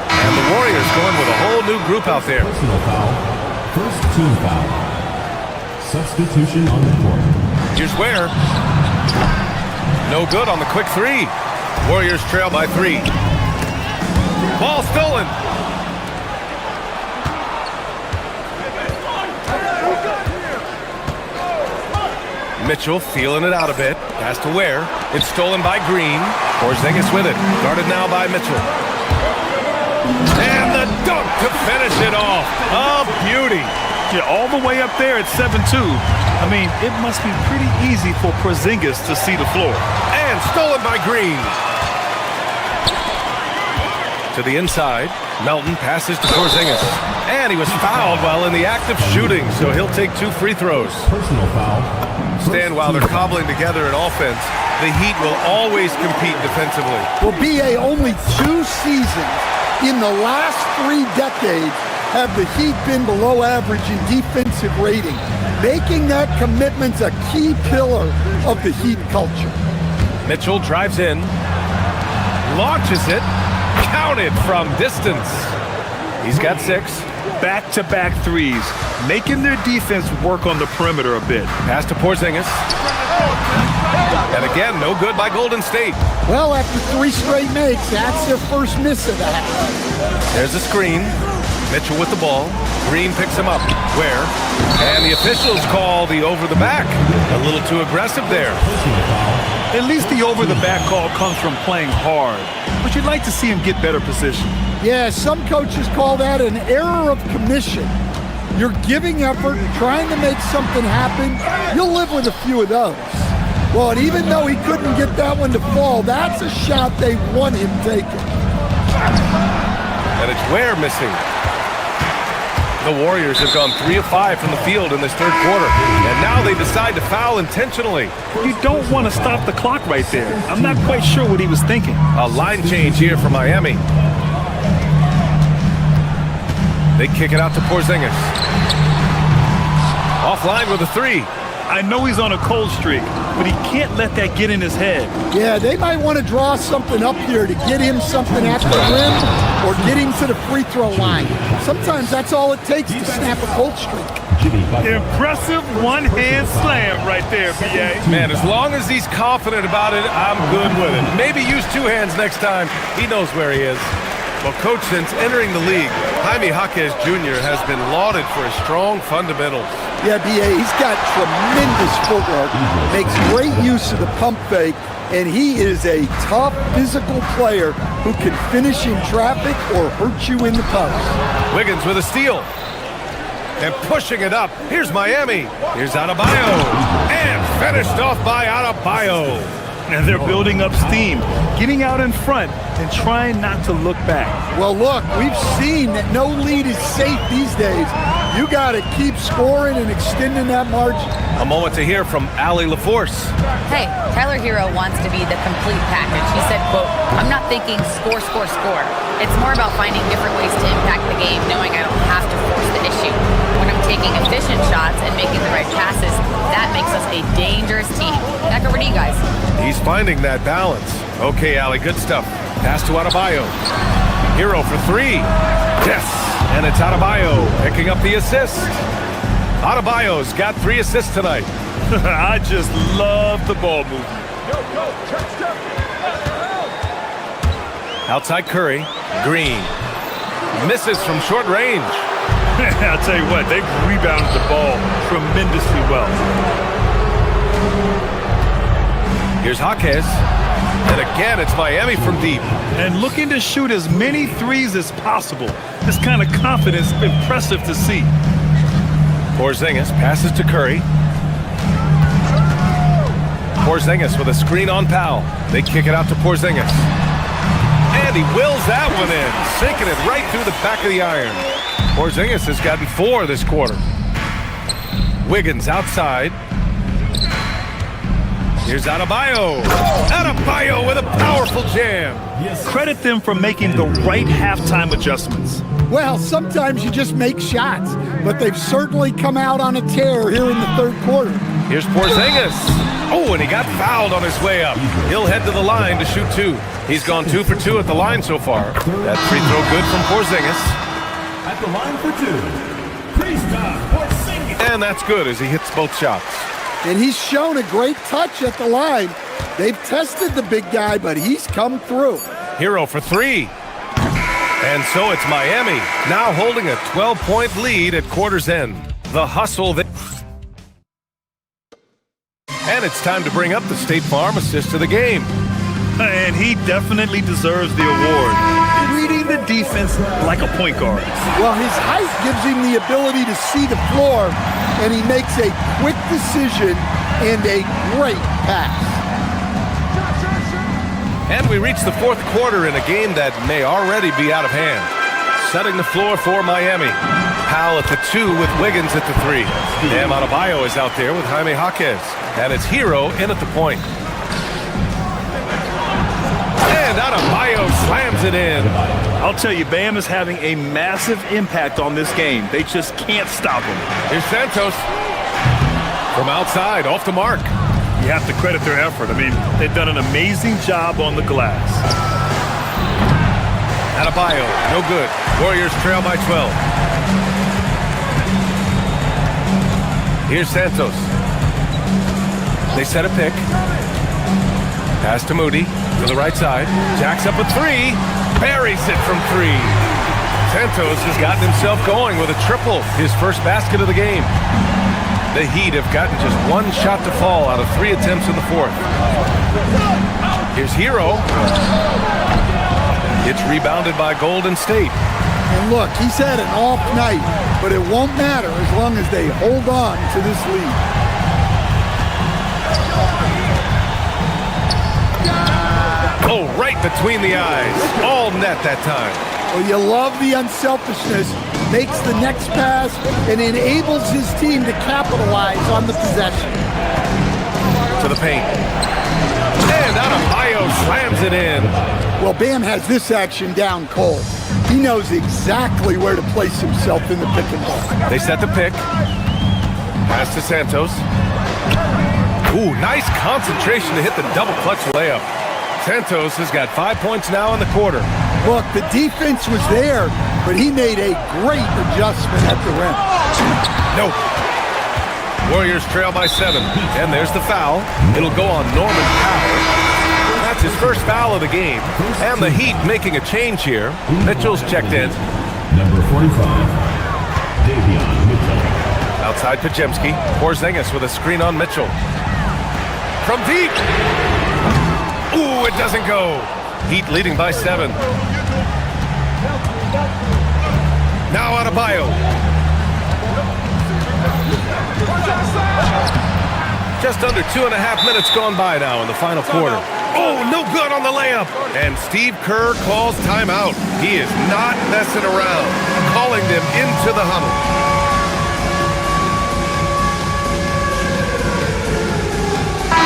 And the Warriors going with a whole new group out there. Personal foul. First team foul. Substitution on the court. Here's Ware. No good on the quick 3. Warriors trail by 3. Ball stolen. Mitchell feeling it out a bit. Pass to Ware. It's stolen by Green. Porzingis with it. Guarded now by Mitchell. And the dunk to finish it off. A beauty. Yeah, all the way up there at 7-2. I mean, it must be pretty easy for Porzingis to see the floor. And stolen by Green. To the inside. Melton passes to Porzingis. And he was fouled while in the act of shooting, so he'll take 2 free throws. Personal foul. Stan, while they're cobbling together in offense, the Heat will always compete defensively. Well, B.A., only 2 seasons in the last 3 decades have the Heat been below average in defensive rating, making that commitment a key pillar of the Heat culture. Mitchell drives in, launches it, counted from distance. He's got 6. Back-to-back threes, making their defense work on the perimeter a bit. Pass to Porzingis. And again, no good by Golden State. Well, after 3 straight makes, that's their first miss of that. There's a screen. Mitchell with the ball. Green picks him up. Where? And the officials call the over-the-back. A little too aggressive there. At least the over-the-back call comes from playing hard, but you'd like to see him get better position. Yeah, some coaches call that an error of commission. You're giving effort, trying to make something happen. You'll live with a few of those. Well, and even though he couldn't get that one to fall, that's a shot they want him taking. And it's Ware missing. The Warriors have gone 3 of 5 from the field in this third quarter, and now they decide to foul intentionally. You don't want to stop the clock right there. I'm not quite sure what he was thinking. A line change here for Miami. They kick it out to Porzingis. Offline with a 3. I know he's on a cold streak, but he can't let that get in his head. Yeah, they might want to draw something up here to get him something at the rim or get him to the free throw line. Sometimes that's all it takes to snap a cold streak. Impressive one-hand slam right there, B.A. Man, as long as he's confident about it, I'm good with it. Maybe use 2 hands next time. He knows where he is. Well, Coach, since entering the league, Jaime Jaquez Jr. has been lauded for his strong fundamentals. Yeah, B.A., he's got tremendous footwork, makes great use of the pump fake, and he is a tough physical player who can finish in traffic or hurt you in the post. Wiggins with a steal. And pushing it up. Here's Miami. Here's Adebayo. And finished off by Adebayo. And they're building up steam, getting out in front and trying not to look back. Well, look, we've seen that no lead is safe these days. You got to keep scoring and extending that margin. A moment to hear from Allie LaForce. Hey, Tyler Hero wants to be the complete package. He said, quote, "I'm not thinking score, score, score. It's more about finding different ways to impact the game, knowing I don't have to force the issue. When I'm taking efficient shots and making the right passes, that makes us a dangerous team." Back over to you guys. He's finding that balance. Okay, Allie, good stuff. Pass to Adebayo. Hero for 3. Yes, and it's Adebayo picking up the assist. Adebayo's got 3 assists tonight. I just love the ball movement. Outside Curry. Green. Misses from short range. I'll tell you what, they've rebounded the ball tremendously well. Here's Jaquez. And again, it's Miami from deep. And looking to shoot as many threes as possible. This kind of confidence is impressive to see. Porzingis passes to Curry. Porzingis with a screen on Powell. They kick it out to Porzingis. And he wills that one in, sinking it right through the back of the iron. Porzingis has gotten 4 this quarter. Wiggins outside. Here's Adebayo. Adebayo with a powerful jam. Credit them for making the right halftime adjustments. Well, sometimes you just make shots, but they've certainly come out on a tear here in the third quarter. Here's Porzingis. Oh, and he got fouled on his way up. He'll head to the line to shoot 2. He's gone 2 for 2 at the line so far. That free throw good from Porzingis. At the line for 2, Kristaps Porzingis. And that's good as he hits both shots. And he's shown a great touch at the line. They've tested the big guy, but he's come through. Hero for 3. And so it's Miami, now holding a 12-point lead at quarter's end. The hustle that... And it's time to bring up the State Farm assist of the game. And he definitely deserves the award. Reading the defense like a point guard. Well, his height gives him the ability to see the floor, and he makes a quick decision and a great pass. And we reach the fourth quarter in a game that may already be out of hand. Setting the floor for Miami. Powell at the 2 with Wiggins at the 3. Bam Adebayo is out there with Jaime Jaquez. And it's Hero in at the point. And Adebayo slams it in. I'll tell you, Bam is having a massive impact on this game. They just can't stop him. Here's Santos. From outside, off the mark. You have to credit their effort. I mean, they've done an amazing job on the glass. Adebayo, no good. Warriors trail by 12. Here's Santos. They set a pick. Pass to Moody to the right side. Jacks up a three. Buries it from three. Santos has gotten himself going with a triple, his first basket of the game. The Heat have gotten just one shot to fall out of 3 attempts in the fourth. Here's Hero. It's rebounded by Golden State. And look, he's had an off night, but it won't matter as long as they hold on to this lead. Oh, right between the eyes. All net that time. Well, you love the unselfishness. Makes the next pass and enables his team to capitalize on the possession. To the paint. And Adebayo slams it in. Well, Bam has this action down cold. He knows exactly where to place himself in the pick and roll. They set the pick. Pass to Santos. Ooh, nice concentration to hit the double clutch layup. Santos has got 5 points now in the quarter. Look, the defense was there, but he made a great adjustment at the rim. Nope. Warriors trail by 7, and there's the foul. It'll go on Norman Powell. That's his first foul of the game, and the Heat making a change here. Mitchell's checked in. Number 45, Davion Mitchell. Outside Pajemski. Porzingis with a screen on Mitchell. From deep. Ooh, it doesn't go. Heat leading by 7. Now Adebayo. Just under 2.5 minutes gone by now in the final quarter. Oh, no good on the layup. And Steve Kerr calls timeout. He is not messing around, calling them into the huddle.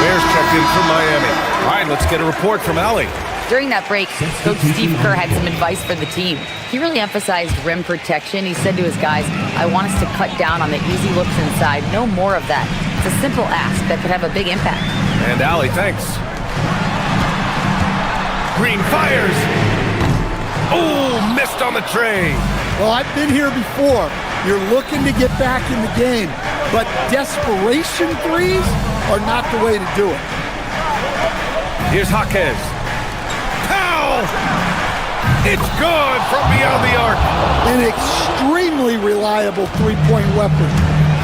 Bears checked in from Miami. All right, let's get a report from Allie. During that break, Coach Steve Kerr had some advice for the team. He really emphasized rim protection. He said to his guys, I want us to cut down on the easy looks inside. No more of that. It's a simple ask that could have a big impact. And Allie, thanks. Green fires. Oh, missed on the tray. Well, I've been here before. You're looking to get back in the game, but desperation threes are not the way to do it. Here's Jaquez. Powell! It's good from beyond the arc. An extremely reliable three-point weapon.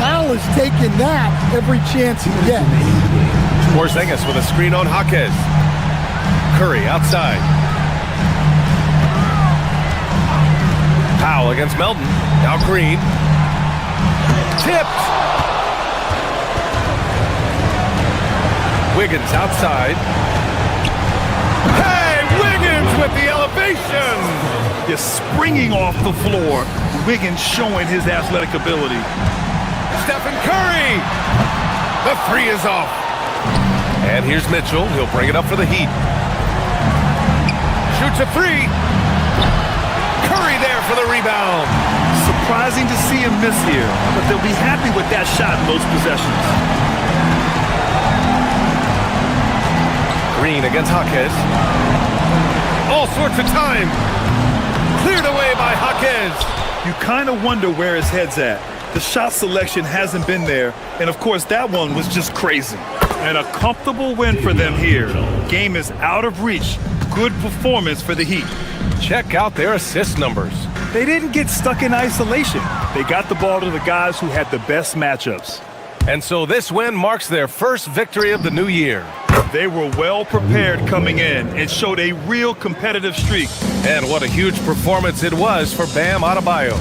Powell is taking that every chance he gets. Porzingis with a screen on Jaquez. Curry outside. Powell against Melton. Now Green. Tipped. Wiggins outside. Hey, Wiggins with the elevation. Just springing off the floor. Wiggins showing his athletic ability. Stephen Curry. The three is off. And here's Mitchell. He'll bring it up for the Heat. Shoots a three. Curry there for the rebound. Surprising to see him miss here, but they'll be happy with that shot in most possessions. Green against Jaquez. All sorts of time. Cleared away by Jaquez. You kind of wonder where his head's at. The shot selection hasn't been there, and of course that one was just crazy. And a comfortable win for them here. Game is out of reach. Good performance for the Heat. Check out their assist numbers. They didn't get stuck in isolation. They got the ball to the guys who had the best matchups. And so this win marks their first victory of the new year. They were well prepared coming in and showed a real competitive streak. And what a huge performance it was for Bam Adebayo.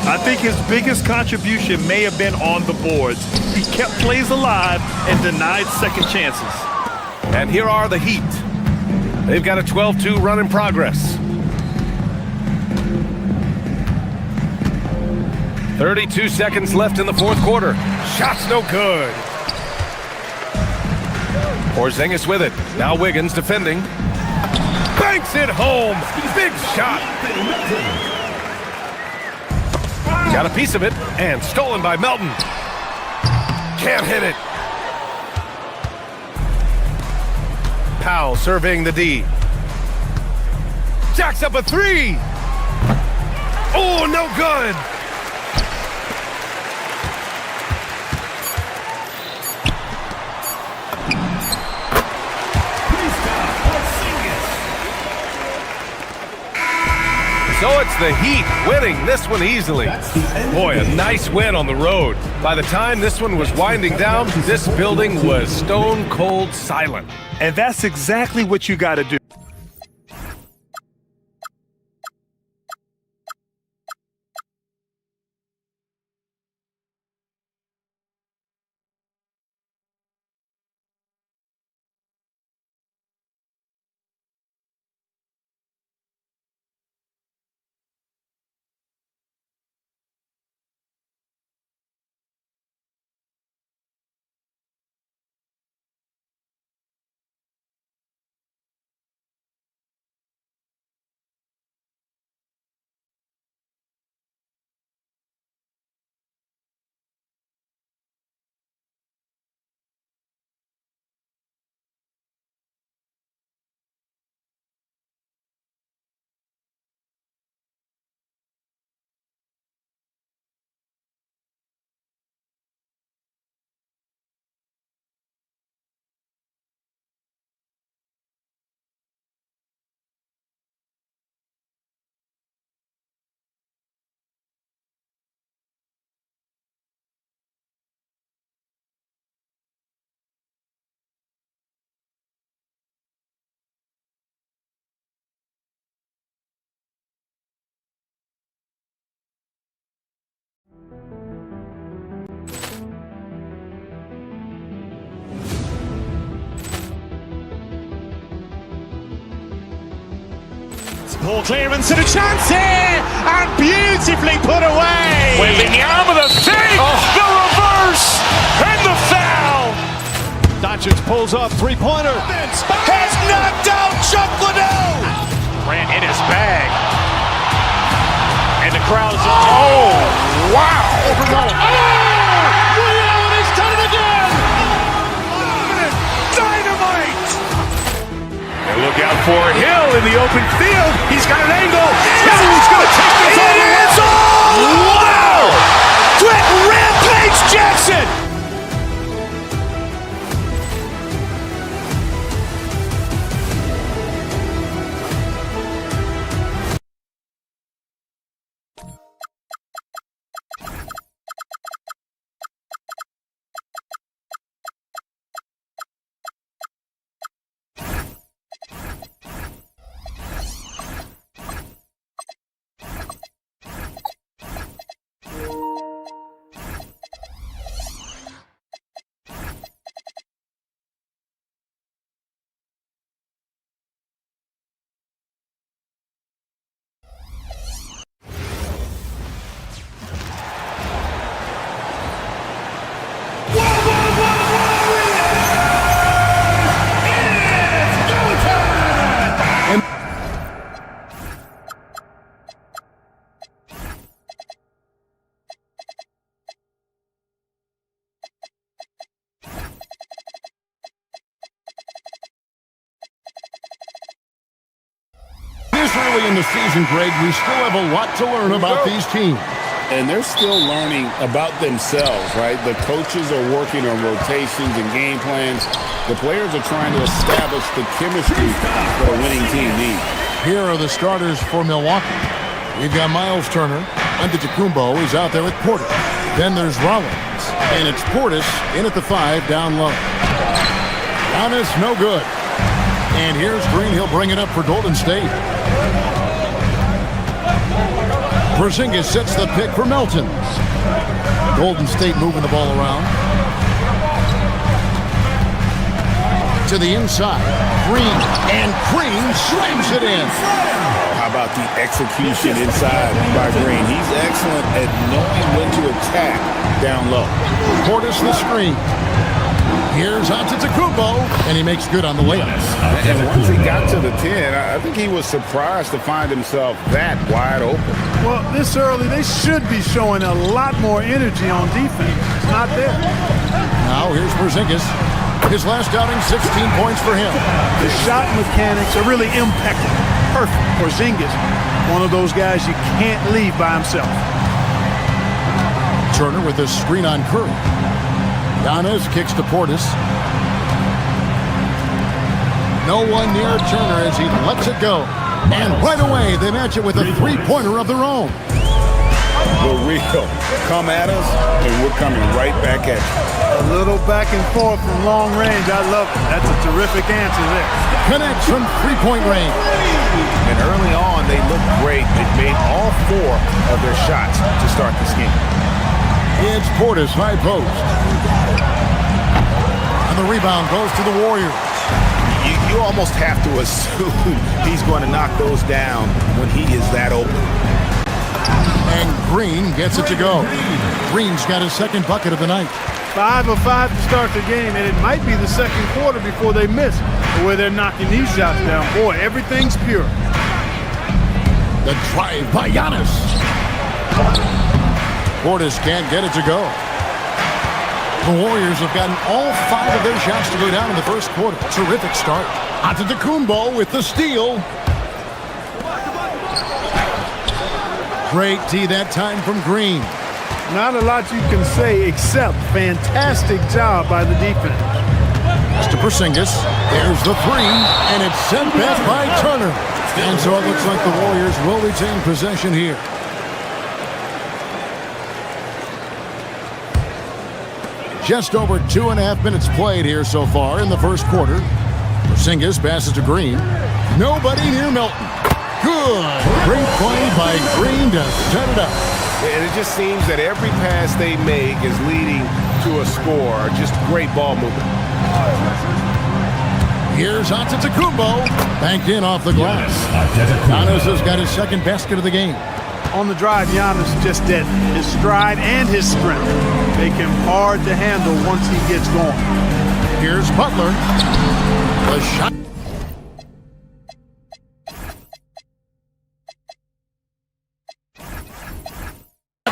I think his biggest contribution may have been on the boards. He kept plays alive and denied second chances. And here are the Heat. They've got a 12-2 run in progress. 32 seconds left in the fourth quarter. Shot's no good. Porzingis with it. Now Wiggins defending. Banks it home. Big shot. Got a piece of it and stolen by Melton. Can't hit it. Powell surveying the D. Jacks up a three. Oh, no good. So it's the Heat winning this one easily. Boy, a nice win on the road. By the time this one was winding down, this building was stone cold silent. And that's exactly what you got to do. Ball clearance and a chance here, and beautifully put away. With the arm of the fake, the reverse, and the foul. Doncic pulls up, three-pointer. Has knocked out Chuck Liddell. Ran in his bag. And the crowd is, oh, wow. Ray Allen has done it again. Dynamite. And look out for Hill in the open field. He's got an angle. He's going to take this all the way. It's all. Wow. Quick Rampage Jackson. Early in the season, Greg, we still have a lot to learn about these teams. And they're still learning about themselves, right? The coaches are working on rotations and game plans. The players are trying to establish the chemistry that a winning team needs. Here are the starters for Milwaukee. We've got Miles Turner. Antetokounmpo is out there at Porter. Then there's Rollins. And it's Portis in at the 5 down low. Giannis, no good. And here's Green. He'll bring it up for Golden State. Porzingis sets the pick for Melton. Golden State moving the ball around. To the inside. Green. And Green slams it in. How about the execution inside by Green? He's excellent at knowing when to attack down low. Portis the screen. Here's Antetokounmpo, and he makes good on the layup. And once he got to the 10, I think he was surprised to find himself that wide open. Well, this early, they should be showing a lot more energy on defense. It's not there. Now here's Porzingis. His last outing, 16 points for him. The shot mechanics are really impeccable. Perfect. Porzingis, one of those guys you can't leave by himself. Turner with a screen on Curry. Giannis kicks to Portis. No one near Turner as he lets it go. And right away, they match it with a three-pointer of their own. We're real. Come at us, and we're coming right back at you. A little back and forth from long range. I love it. That's a terrific answer there. Connects from three-point range. And early on, they looked great. They made all 4 of their shots to start this game. It's Portis, high post. And the rebound goes to the Warriors. You almost have to assume he's going to knock those down when he is that open. And Green gets it to go. Green's got his second bucket of the night. 5 of 5 to start the game, and it might be the second quarter before they miss. The way they're knocking these shots down, boy, everything's pure. The drive by Giannis. Portis can't get it to go. The Warriors have gotten all 5 of their shots to go down in the first quarter. Terrific start. Antetokounmpo with the steal. Great D that time from Green. Not a lot you can say except fantastic job by the defense. Pass to Porzingis. There's the three, and it's sent back by Turner. And so it looks like the Warriors will retain possession here. Just over 2.5 minutes played here so far in the first quarter. Porzingis passes to Green. Nobody near Milton. Good. Great play by Green to set it up. And it just seems that every pass they make is leading to a score. Just great ball movement. Here's Antetokounmpo. Banked in off the glass. Giannis has got his second basket of the game. On the drive, Giannis just did his stride and his strength. Make him hard to handle once he gets going. Here's Butler. The shot.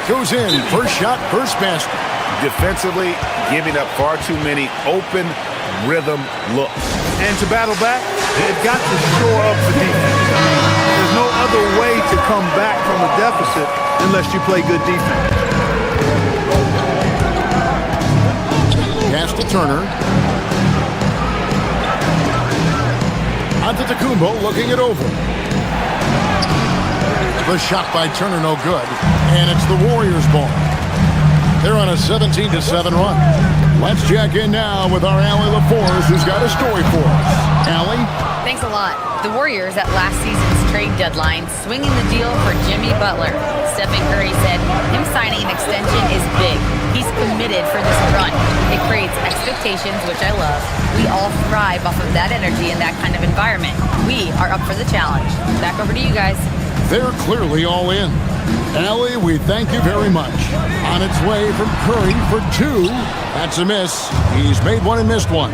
Goes in. First shot, first basket. Defensively, giving up far too many open rhythm looks. And to battle back, they've got to shore up the defense. There's no other way to come back from a deficit unless you play good defense. Pass to Turner. Antetokounmpo looking it over. The shot by Turner no good. And it's the Warriors' ball. They're on a 17-7 run. Let's check in now with our Allie LaForce, who's got a story for us. Allie? Thanks a lot. The Warriors at last season's trade deadline swinging the deal for Jimmy Butler. Stephen Curry said him signing an extension is big. He's committed for this run. It creates expectations, which I love. We all thrive off of that energy and that kind of environment. We are up for the challenge. Back over to you guys. They're clearly all in. Allie, we thank you very much. On its way from Curry for 2. That's a miss. He's made one and missed one.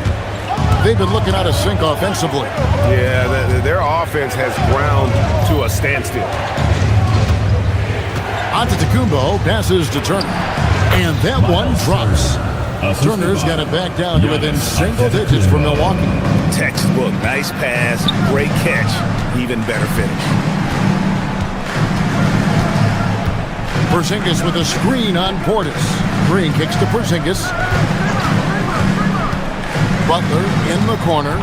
They've been looking out of sync offensively. Yeah, their offense has ground to a standstill. Antetokounmpo passes to Turner. And that one drops. Turner's got it back down to within single digits for Milwaukee. Textbook, nice pass, great catch, even better finish. Porzingis with a screen on Portis. Green kicks to Porzingis. Butler in the corner.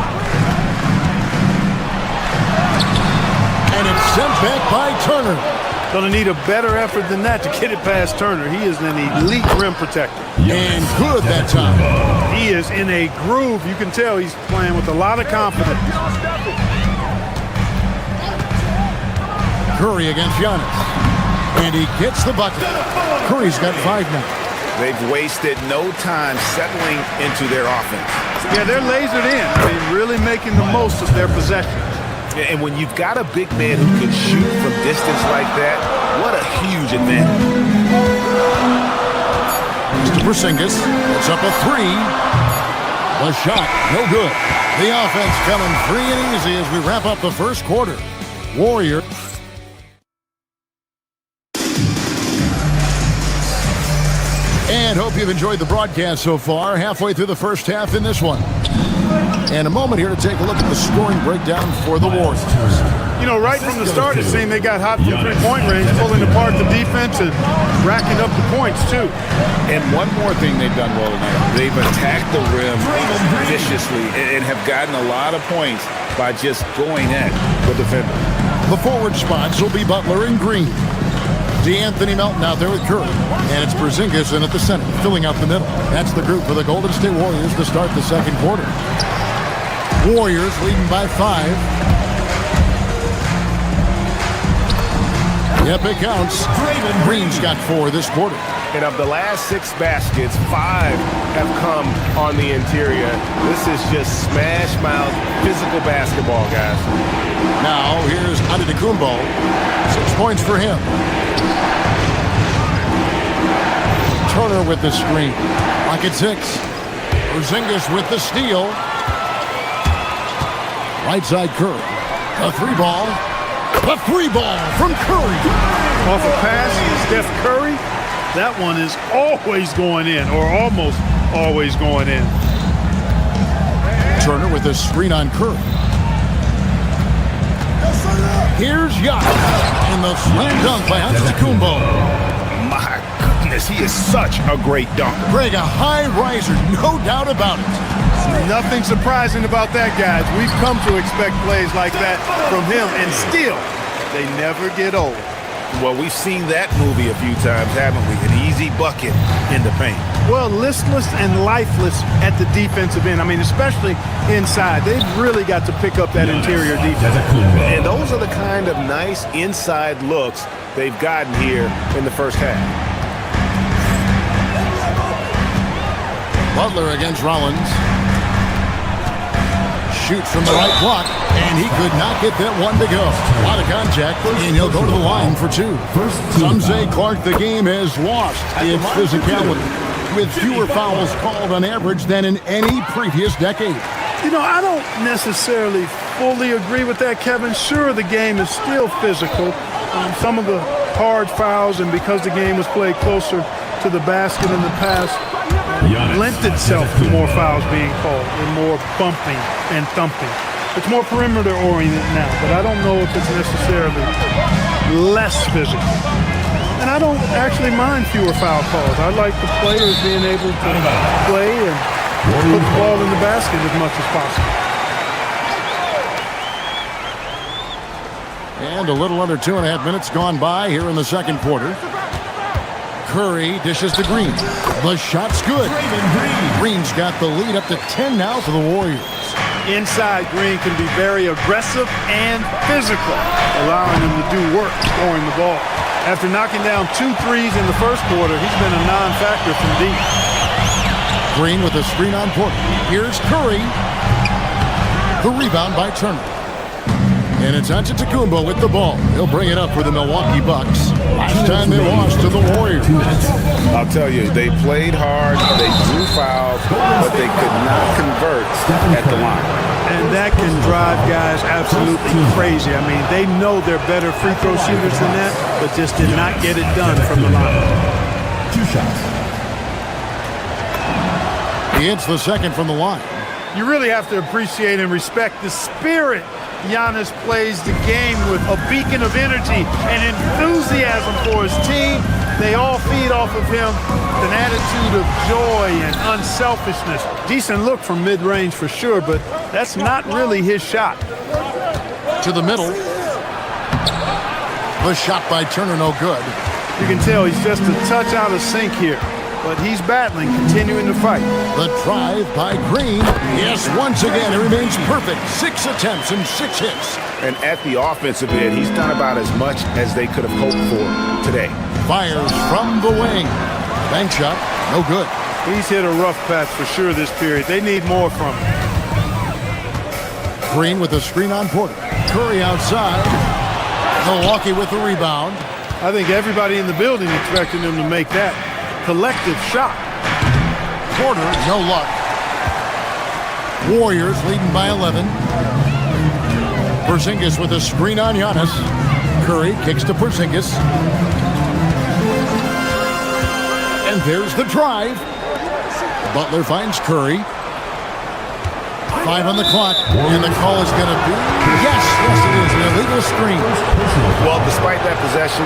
And it's sent back by Turner. Going to need a better effort than that to get it past Turner. He is an elite rim protector. And good that time. He is in a groove. You can tell he's playing with a lot of confidence. Curry against Giannis. And he gets the bucket. Curry's got 5 now. They've wasted no time settling into their offense. Yeah, they're lasered in. I mean, really making the most of their possession. And when you've got a big man who can shoot from distance like that, what a huge advantage. Mr. Porzingis puts up a 3. The shot, no good. The offense coming free and easy as we wrap up the first quarter. Warrior. And hope you've enjoyed the broadcast so far. Halfway through the first half in this one. And a moment here to take a look at the scoring breakdown for the Warriors. You know, right from the start, it seemed they got hot from three-point range, pulling apart the defense and racking up the points, too. And one more thing they've done well tonight. They've attacked the rim viciously and have gotten a lot of points by just going at the defender. The forward spots will be Butler and Green. D'Anthony Melton out there with Curry. And it's Porzingis in at the center, filling out the middle. That's the group for the Golden State Warriors to start the second quarter. Warriors leading by 5. Yep, it counts. Green's got 4 this quarter. And of the last 6 baskets, 5 have come on the interior. This is just smash-mouth physical basketball, guys. Now, here's Antetokounmpo. 6 points for him. Turner with the screen. Lock at 6. Porzingis with the steal. Right side Curry. A 3-ball. A 3-ball from Curry. Off a pass, Steph Curry. That one is always going in, or almost always going in. Turner with a screen on Curry. Here's Giannis. And the slam dunk by Antetokounmpo. My goodness, he is such a great dunker. Greg, a high riser, no doubt about it. Nothing surprising about that, guys. We've come to expect plays like that from him, and still, they never get old. Well, we've seen that movie a few times, haven't we? An easy bucket in the paint. Well, listless and lifeless at the defensive end. I mean, especially inside. They've really got to pick up that interior defense. And those are the kind of nice inside looks they've gotten here in the first half. Butler against Rollins. Shoots from the right block, and he could not get that one to go. A lot of contact, and he'll go to the line for 2. Some say, Clark, the game has lost its physicality, with fewer fouls called on average than in any previous decade. You know, I don't necessarily fully agree with that, Kevin. Sure, the game is still physical. Some of the hard fouls, and because the game was played closer to the basket in the past, lent itself to more fouls being called and more bumping and thumping. It's more perimeter oriented now, but I don't know if it's necessarily less physical. And I don't actually mind fewer foul calls. I like the players being able to play and put the ball in the basket as much as possible. And a little under 2.5 minutes gone by here in the second quarter. Curry dishes to Green. The shot's good. Green's got the lead up to 10 now for the Warriors. Inside, Green can be very aggressive and physical, allowing him to do work scoring the ball. After knocking down 2 threes in the first quarter, he's been a non-factor from deep. Green with a screen on Porter. Here's Curry. The rebound by Turner. And it's Antetokounmpo with the ball. He'll bring it up for the Milwaukee Bucks. Last time they lost to the Warriors. I'll tell you, they played hard, they drew fouls, but they could not convert at the line. And that can drive guys absolutely crazy. I mean, they know they're better free throw shooters than that, but just did not get it done from the line. 2 shots. He hits the second from the line. You really have to appreciate and respect the spirit Giannis plays the game with, a beacon of energy and enthusiasm for his team. They all feed off of him with an attitude of joy and unselfishness. Decent look from mid-range for sure, but that's not really his shot. To the middle. The shot by Turner, no good. You can tell he's just a touch out of sync here, but he's battling, continuing to fight. The drive by Green. Yes, once again, it remains perfect. 6 attempts and 6 hits. And at the offensive end, he's done about as much as they could have hoped for today. Fires from the wing. Bank shot, no good. He's hit a rough patch for sure this period. They need more from him. Green with a screen on Porter. Curry outside. Milwaukee with the rebound. I think everybody in the building expected him to make that collective shot. Porter, no luck. Warriors leading by 11. Porzingis with a screen on Giannis. Curry kicks to Porzingis. And there's the drive. Butler finds Curry. 5 on the clock, and the call is going to be, yes, it is, an illegal screen. Well, despite that possession,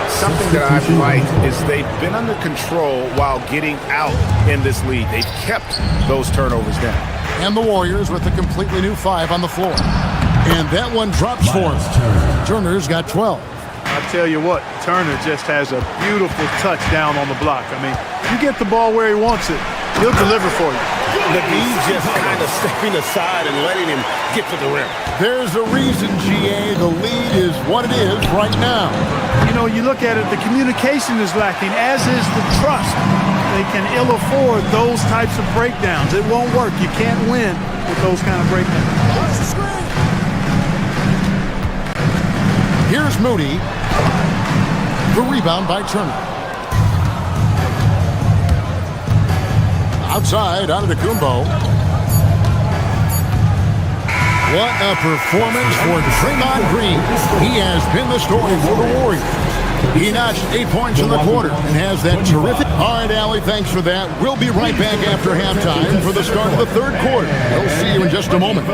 something that I've liked is they've been under control while getting out in this lead. They've kept those turnovers down. And the Warriors with a completely new 5 on the floor. And that one drops for him. Turner's got 12. I tell you what, Turner just has a beautiful touch down on the block. I mean, you get the ball where he wants it, he'll deliver for you. But he's just kind of stepping aside and letting him get to the rim. There's a reason, GA, the lead is what it is right now. You know, you look at it, the communication is lacking, as is the trust. They can ill afford those types of breakdowns. It won't work. You can't win with those kind of breakdowns. Here's Moody. The rebound by Turner. Outside, Antetokounmpo. What a performance for Draymond Green. He has been the story for the Warriors. He notched 8 points in the quarter and has that terrific... All right, Allie, thanks for that. We'll be right back after halftime for the start of the third quarter. We'll see you in just a moment.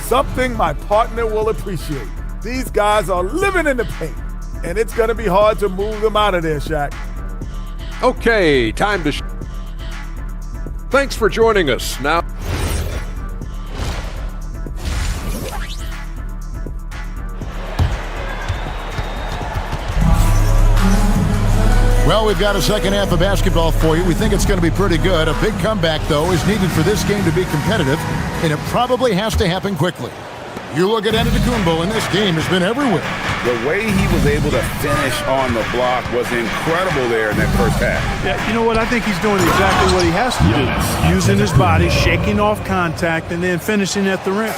Something my partner will appreciate. These guys are living in the paint, and it's going to be hard to move them out of there, Shaq. Okay, time to... Thanks for joining us. Now... Well, we've got a second half of basketball for you. We think it's going to be pretty good. A big comeback, though, is needed for this game to be competitive, and it probably has to happen quickly. You look at Antetokounmpo, and this game has been everywhere. The way he was able to finish on the block was incredible there in that first half. Yeah, you know what? I think he's doing exactly what he has to do. Using his body, shaking off contact, and then finishing at the rim.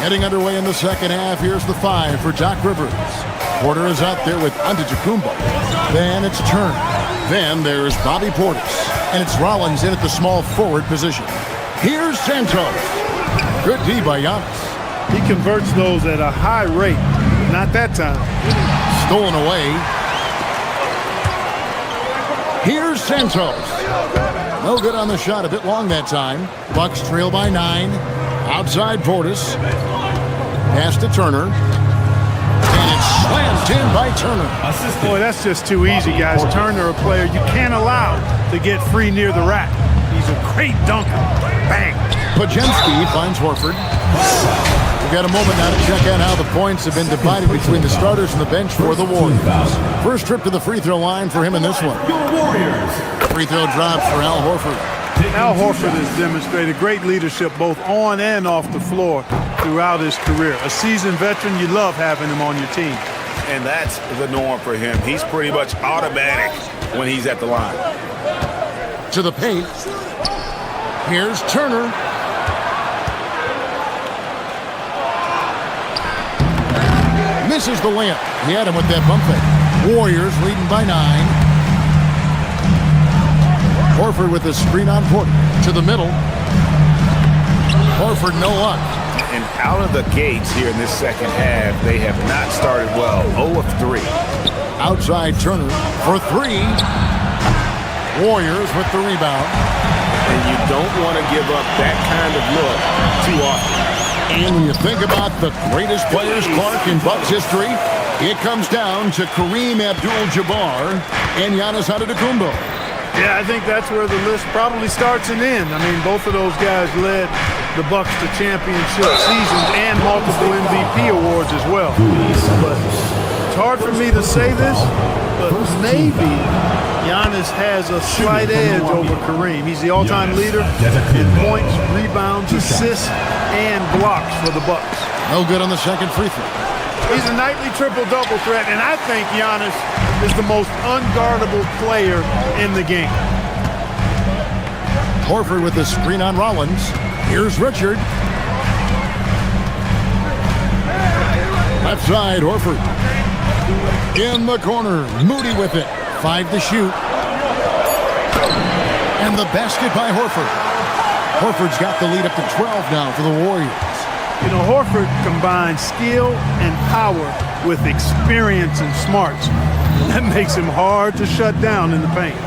Heading underway in the second half, here's the 5 for Doc Rivers. Porter is out there with Antetokounmpo. Then it's Turner. Then there's Bobby Portis. And it's Rollins in at the small forward position. Here's Santos. Good D by Giannis. He converts those at a high rate. Not that time. Stolen away. Here's Santos. No good on the shot. A bit long that time. Bucks trail by 9. Outside Portis. Pass to Turner. And it's slammed in by Turner. Boy, that's just too easy, guys. Turner, a player you can't allow to get free near the rack. He's a great dunker. Bang. Pajensky finds Horford. We've got a moment now to check out how the points have been divided between the starters and the bench for the Warriors. First trip to the free throw line for him in this one. Free throw drops for Al Horford. Al Horford has demonstrated great leadership both on and off the floor throughout his career. A seasoned veteran, you love having him on your team. And that's the norm for him. He's pretty much automatic when he's at the line. To the paint. Here's Turner. Misses the layup. He had him with that bump fake. Warriors leading by 9. Horford with the screen on Porter. To the middle. Horford no luck. And out of the gates here in this second half, they have not started well. 0 of 3. Outside Turner for 3. Warriors with the rebound. And you don't want to give up that kind of look too often. And when you think about the greatest players, Clark, in Bucks history, it comes down to Kareem Abdul-Jabbar and Giannis Antetokounmpo. Yeah, I think that's where the list probably starts and ends. I mean, both of those guys led the Bucks to championship seasons and multiple MVP awards as well. But it's hard for me to say this, but maybe Giannis has a slight edge over Kareem. He's the all-time leader in points, rebounds, assists, and blocks for the Bucks. No good on the second free throw. He's a nightly triple-double threat, and I think Giannis is the most unguardable player in the game. Horford with the screen on Rollins. Here's Richard. Left side, Horford. In the corner, Moody with it. 5 to shoot. And the basket by Horford. Horford's got the lead up to 12 now for the Warriors. You know, Horford combines skill and power with experience and smarts. That makes him hard to shut down in the paint.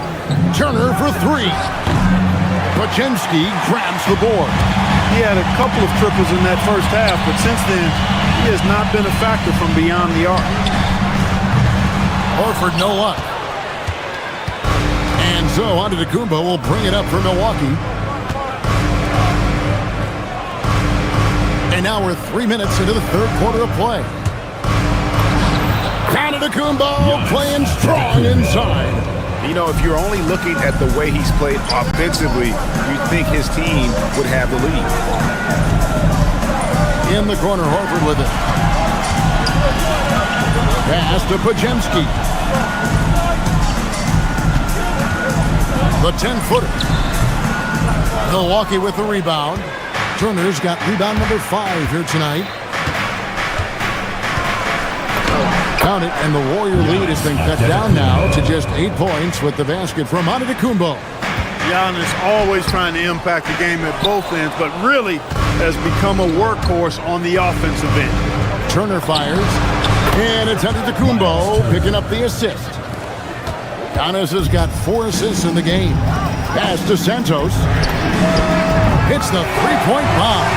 Turner for three. Pachinski grabs the board. He had a couple of triples in that first half, but since then, he has not been a factor from beyond the arc. Horford, no luck. And so Antetokounmpo will bring it up for Milwaukee. And now we're 3 minutes into the third quarter of play. Antetokounmpo playing strong inside. You know, if you're only looking at the way he's played offensively, you'd think his team would have the lead. In the corner, Horford with it. Pass to Pajemski. The 10-footer. Milwaukee with the rebound. Turner's got rebound number 5 here tonight. Count it, and the Warrior lead has been cut down now to just 8 points with the basket from Antetokounmpo. Giannis always trying to impact the game at both ends, but really has become a workhorse on the offensive end. Turner fires, and it's Antetokounmpo picking up the assist. Giannis has got 4 assists in the game. Pass to Santos. Hits the three-point bomb.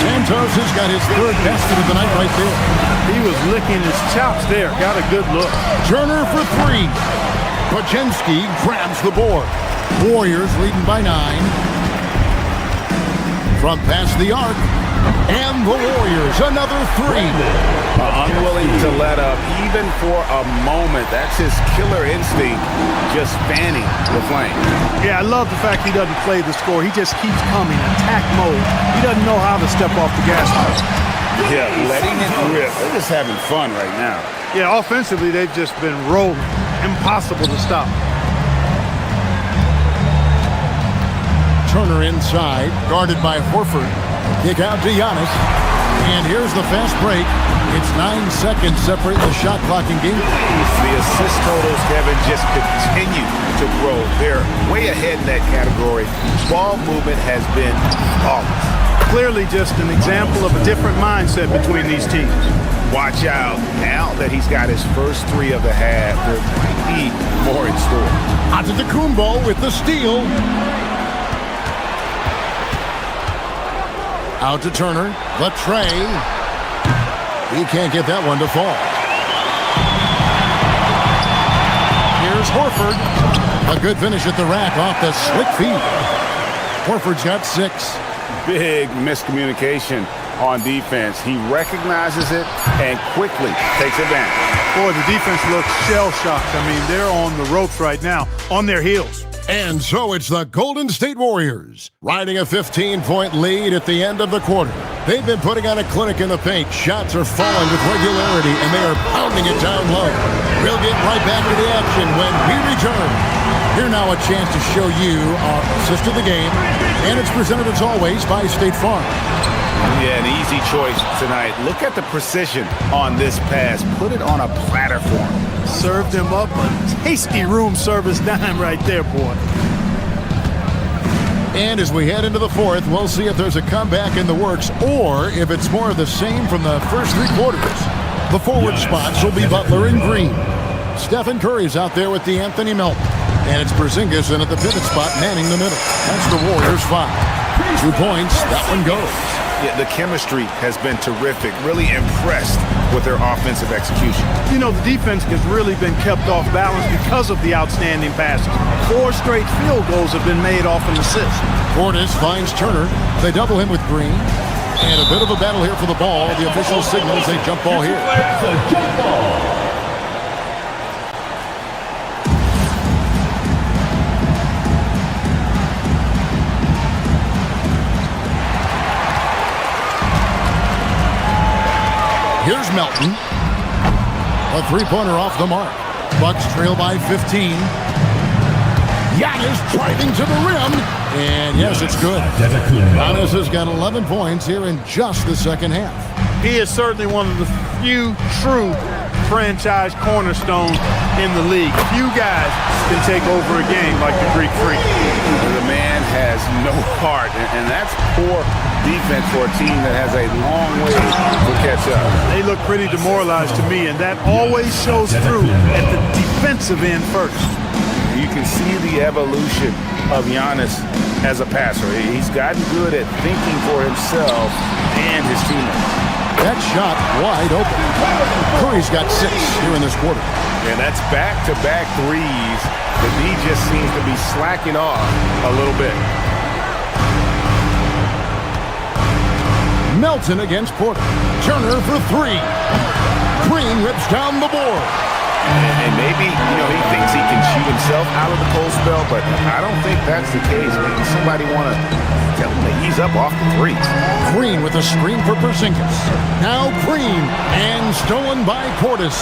Santos has got his 3rd basket of the night right there. He was licking his chops there. Got a good look. Turner for 3. Pachinski grabs the board. Warriors leading by 9. From past the arc. And the Warriors, another 3. Unwilling to let up even for a moment. That's his killer instinct, just fanning the flame. Yeah, I love the fact he doesn't play the score. He just keeps coming, attack mode. He doesn't know how to step off the gas pedal. Yeah, letting it rip. They're just having fun right now. Yeah, offensively, they've just been rolling. Impossible to stop. Turner inside, guarded by Horford. Kick out to Giannis. And here's the fast break. It's 9 seconds separating the shot clock and game. The assist totals, Kevin, just continue to grow. They're way ahead in that category. Ball movement has been flawless. Clearly just an example of a different mindset between these teams. Watch out. Now that he's got his first 3 of the half, there might be more in store. Antetokounmpo with the steal. Out to Turner. The tray. He can't get that one to fall. Here's Horford. A good finish at the rack off the slick feet. Horford's got 6. Big miscommunication on defense. He recognizes it and quickly takes advantage. Boy, the defense looks shell-shocked. I mean, they're on the ropes right now, on their heels. And so it's the Golden State Warriors, riding a 15-point lead at the end of the quarter. They've been putting on a clinic in the paint. Shots are falling with regularity, and they are pounding it down low. We'll get right back to the action when we return. Here now a chance to show you our assist of the game, and it's presented as always by State Farm. Yeah, an easy choice tonight. Look at the precision on this pass. Put it on a platter for him. Served him up a tasty room service dime right there, boy. And as we head into the fourth, we'll see if there's a comeback in the works or if it's more of the same from the first 3 quarters. The forward spots will be Butler and Green. Stephen Curry's out there with Anthony Melton. And it's Porzingis in at the pivot spot, manning the middle. That's the Warriors' 5. 2 points, that one goes. Yeah, the chemistry has been terrific. Really impressed with their offensive execution. You know, the defense has really been kept off balance because of the outstanding passes. 4 straight field goals have been made off an assist. Portis finds Turner. They double him with Green. And a bit of a battle here for the ball. The official signals a jump ball here. Jump ball. Here's Melton. A 3-pointer off the mark. Bucks trail by 15. Giannis driving to the rim. And yes, it's good. Giannis has got 11 points here in just the second half. He is certainly one of the few true franchise cornerstones in the league. Few guys can take over a game like the Greek Freak. The man has no heart, and that's poor defense for a team that has a long way to catch up. They look pretty demoralized to me, and that always shows through at the defensive end first. You can see the evolution of Giannis as a passer. He's gotten good at thinking for himself and his teammates. That shot wide open. Curry's got 6 here in this quarter. And that's back-to-back threes. The D just seems to be slacking off a little bit. Melton against Porter. Turner for 3. Green rips down the board. And maybe, he thinks he can shoot himself out of the cold spell, but I don't think that's the case. Maybe somebody want to tell him to ease up off the threes. Green with a screen for Porzingis. Now Green, and stolen by Portis.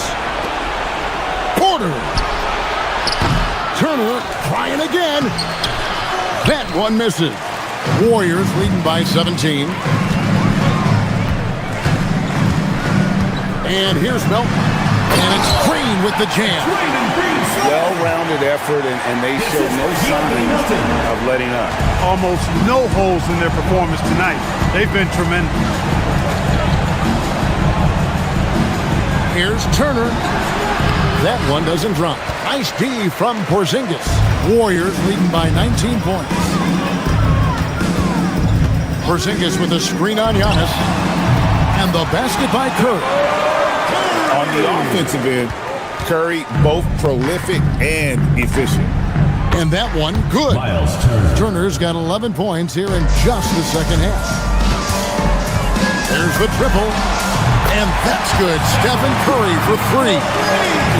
Porter. Turner trying again. That one misses. Warriors leading by 17. And here's Melton. And it's Green with the jam. Well-rounded effort, and they show no signs of letting up. Almost no holes in their performance tonight. They've been tremendous. Here's Turner. That one doesn't drop. Nice D from Porzingis. Warriors leading by 19 points. Porzingis with a screen on Giannis. And the basket by Curry. On the offensive end, Curry both prolific and efficient. And that one, good. Turner's got 11 points here in just the second half. There's the triple. And that's good. Stephen Curry for 3.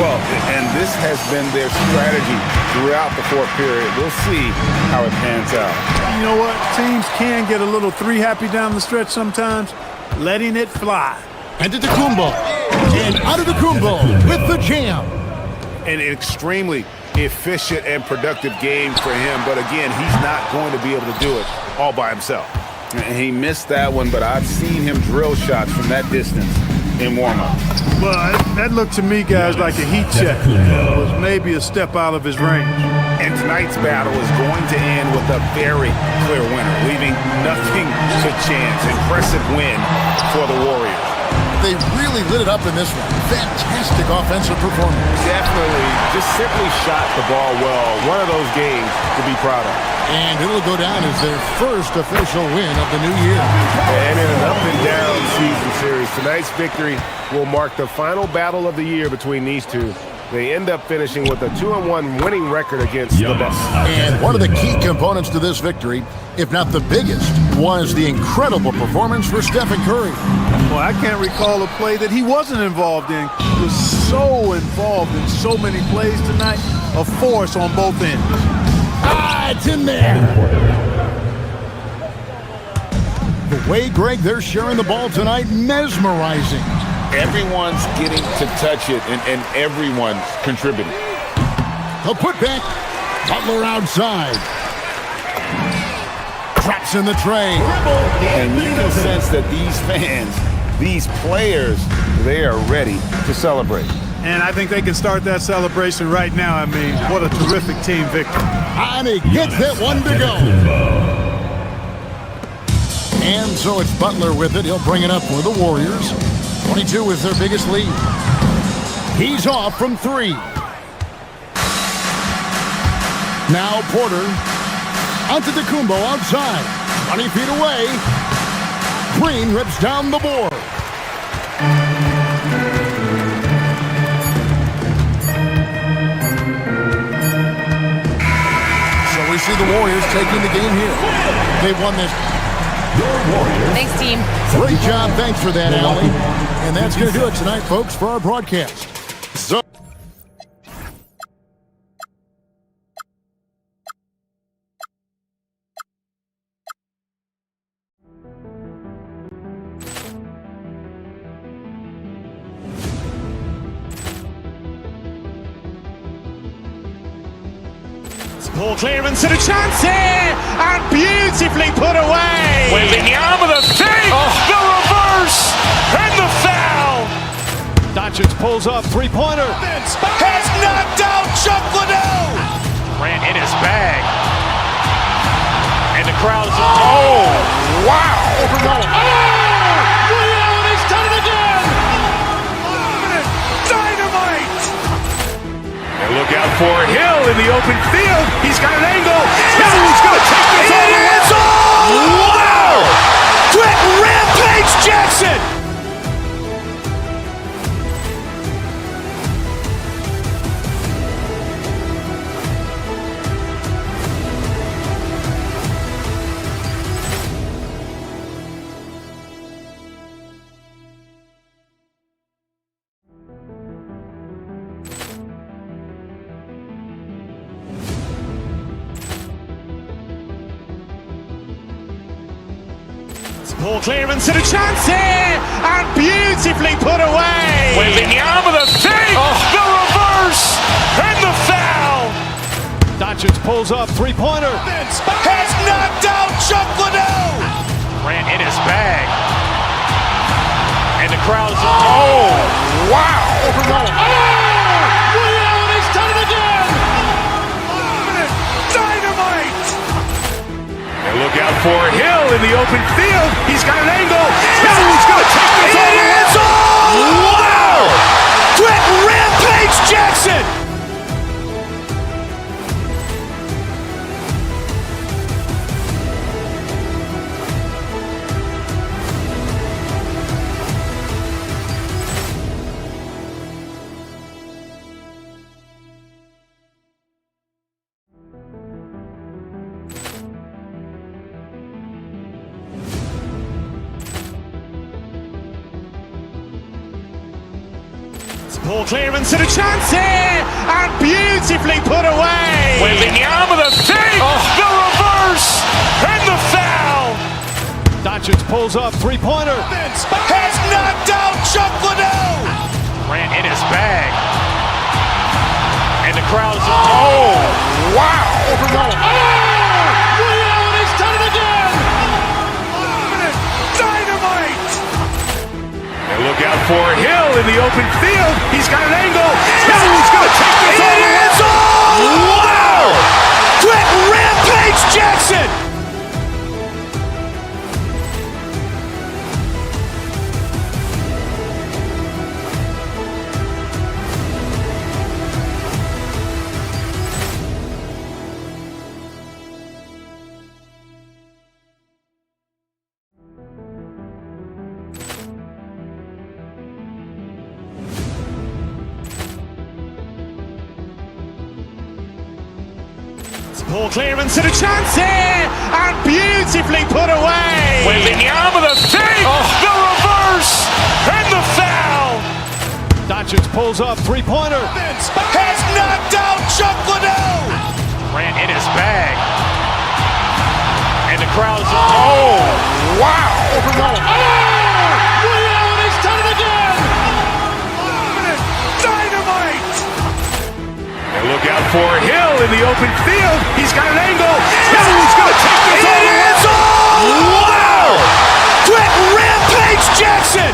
Well, and this has been their strategy throughout the fourth period. We'll see how it pans out. You know what? Teams can get a little 3-happy down the stretch sometimes. Letting it fly. And to Kumbo. And out of the Kumbo with the jam. An extremely efficient and productive game for him. But again, he's not going to be able to do it all by himself. And he missed that one, but I've seen him drill shots from that distance in warm-up. Well, that looked to me, guys, like a heat check. It was maybe a step out of his range. And tonight's battle is going to end with a very clear winner, leaving nothing to chance. Impressive win for the Warriors. They really lit it up in this one. Fantastic offensive performance. Definitely just simply shot the ball well. One of those games to be proud of. And it'll go down as their first official win of the new year. And in an up-and-down season series, tonight's victory will mark the final battle of the year between these two. They end up finishing with a 2-1 winning record against the Bucks. And one of the key components to this victory, if not the biggest, was the incredible performance for Stephen Curry. Well, I can't recall a play that he wasn't involved in. He was so involved in so many plays tonight, a force on both ends. It's in there. The way, Greg, they're sharing the ball tonight, mesmerizing. Everyone's getting to touch it, and everyone's contributing. He'll put back. Butler outside. Traps in the tray. And you can sense that these fans, these players, they are ready to celebrate. And I think they can start that celebration right now. I mean, what a terrific team victory. And he gets that one to go. And so it's Butler with it. He'll bring it up for the Warriors. 22 is their biggest lead. He's off from 3. Now Porter. Onto Kumbo outside. 20 feet away. Green rips down the board. So we see the Warriors taking the game here. They've won this. Thanks, team. Great job. Thanks for that, Allie. And that's going to do it tonight, folks, for our broadcast. So Ball clearance and a chance here, and beautifully put away. Wembanyama with a fake, the reverse, and the foul. Doncic pulls up, three-pointer, has knocked out Chuck Liddell. for Hill in the open field. He's got an angle. He's going to take this all the way. Wow! Quick Rampage Jackson! Poor clearance and a chance here, and beautifully put away. Wembanyama the fake, the reverse, and the foul. Doncic pulls up, three-pointer. Has knocked out Chuck Liddell. Grant in his bag. And the crowd's wow! He's done it again. Dynamite! And look out for Hill in the open field. He's got an angle. He's going to take this all the way. Wow! Quick Rampage Jackson! Poor clearance and a chance here, and beautifully put away. Wembanyama the fake, the reverse, and the foul. Doncic pulls up, three-pointer. Has knocked out Chuck Liddell. Grant in his bag. And the crowd's wow! He's done it again. Dynamite! And look out for Hill in the open field. He's got an angle. He's going to take this all the way. Wow! Quick Rampage Jackson! Poor clearance and a chance here, and beautifully put away. Wembanyama the fake, the reverse, and the foul. Doncic pulls up, three-pointer. Has knocked out Chuck Liddell. Grant in his bag. And the crowd's wow! He's done it again. Dynamite! And look out for Hill in the open field. He's got an angle. He's going to take this all the way. Wow! Quick Rampage Jackson!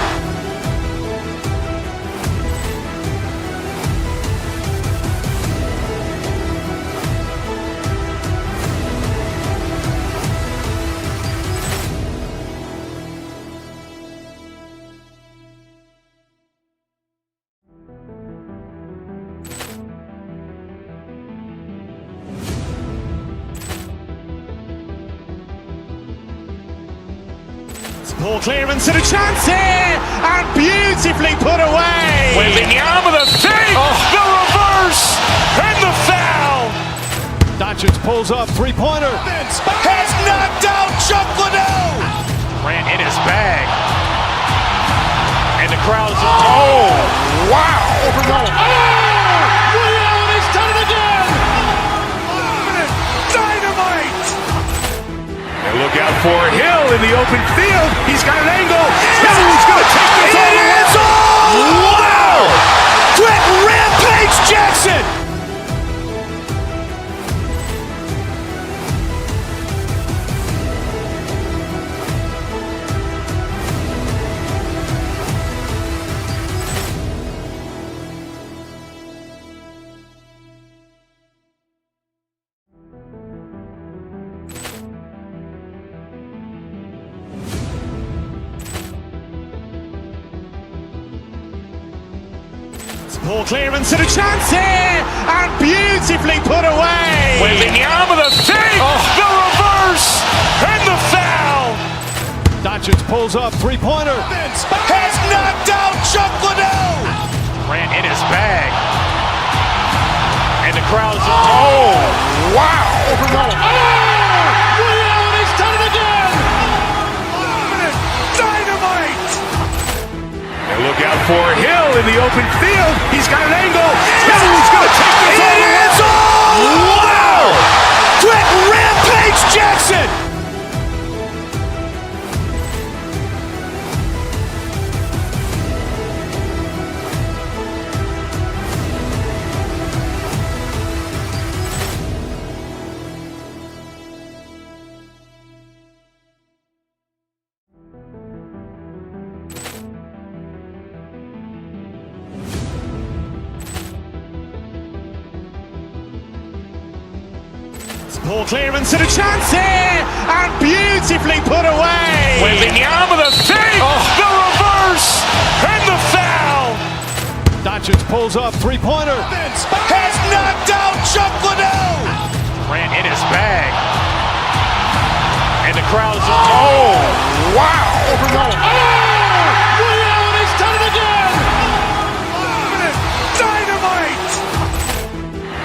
Poor clearance and a chance here, and beautifully put away. Wembanyama the fake, the reverse, and the foul. Doncic pulls up, three-pointer. Has knocked out Chuck Liddell. Grant in his bag. And the crowd's wow! He's done it again. Dynamite! And look out for Hill in the open field. He's got an angle. He's going to take this all the way. Wow! Quick Rampage Jackson! Poor clearance and a chance here, and beautifully put away. Wembanyama with a three, the reverse, and the foul. Doncic pulls up, three-pointer. Has knocked out Chuck Liddell. Grant in his bag. And the crowd's wow. He's done it again. Dynamite. And look out for Hill in the open field. He's got an angle. He's going to take this all the way. Wow. Brett Rampage Jackson. Poor clearance and a chance here, and beautifully put away. Wembanyama with a three, the reverse, and the foul. Doncic pulls up, three-pointer. Has knocked out Chuck Liddell. Grant in his bag. And the crowd's wow. He's done it again. Dynamite.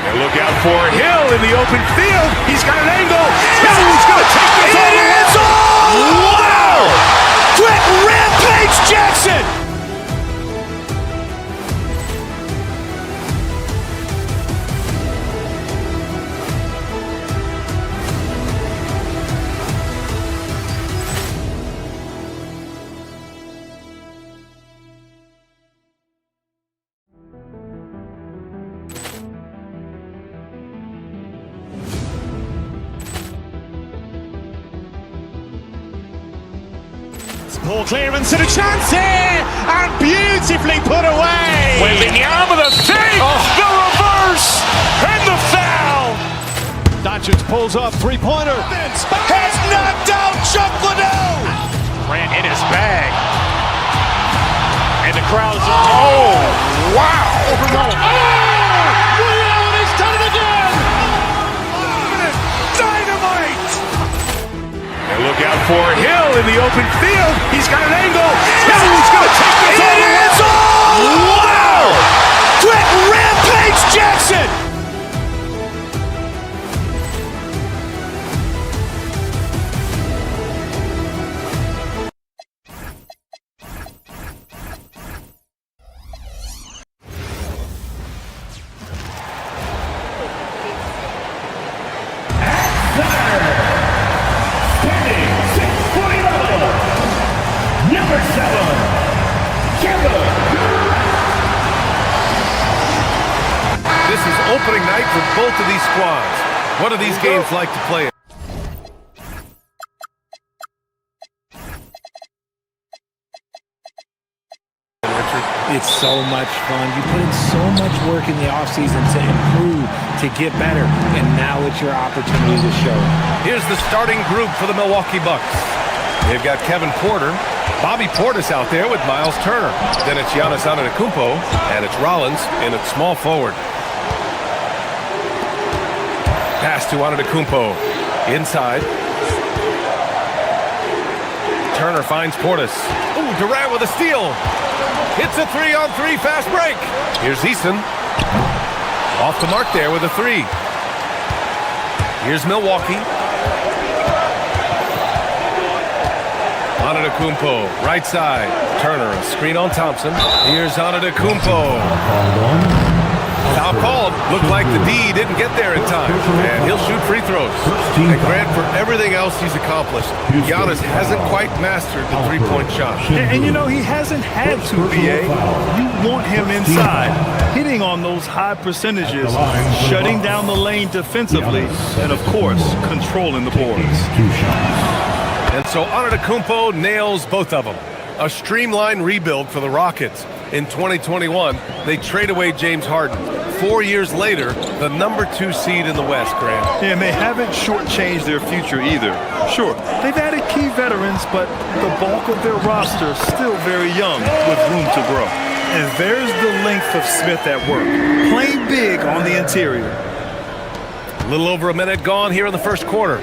And look out for Hill in the open field. He's got an angle. He's going to take this all the way. Wow. Brett Rampage Jackson. Poor clearance and a chance here, and beautifully put away. Wembanyama with a three, the reverse, and the foul. Doncic pulls up, three-pointer. Has knocked out Chuck Liddell. Grant in his bag. And the crowd's wow. He's done it again. Dynamite. And look out for Hill in the open field. He's got an angle. He's going to take this all the way. Wow. Brett Rampage Jackson. This is opening night for both of these squads. What do these games like to play? It's so much fun. You put in so much work in the offseason to improve, to get better, and now it's your opportunity to show it. Here's the starting group for the Milwaukee Bucks. They've got Kevin Porter, Bobby Portis out there with Miles Turner. Then it's Giannis Antetokounmpo, and it's Rollins in at small forward. Pass to Antetokounmpo. Inside. Turner finds Portis. Ooh, Durant with a steal. Hits a 3-on-3 fast break. Here's Eason. Off the mark there with a three. Here's Milwaukee. Antetokounmpo, right side. Turner, a screen on Thompson. Here's Antetokounmpo. Foul called. Looked like the D didn't get there in time. And he'll shoot free throws. And Grant, for everything else he's accomplished, Giannis hasn't quite mastered the three-point shot. And you know, he hasn't had to, BA. You want him inside, hitting on those high percentages, shutting down the lane defensively, and of course, controlling the boards. And so Antetokounmpo nails both of them. A streamlined rebuild for the Rockets. In 2021, they trade away James Harden. 4 years later, the #2 seed in the West, Grant. And they haven't shortchanged their future either. Sure, they've added key veterans, but the bulk of their roster is still very young with room to grow. And there's the length of Smith at work. Playing big on the interior. A little over a minute gone here in the first quarter.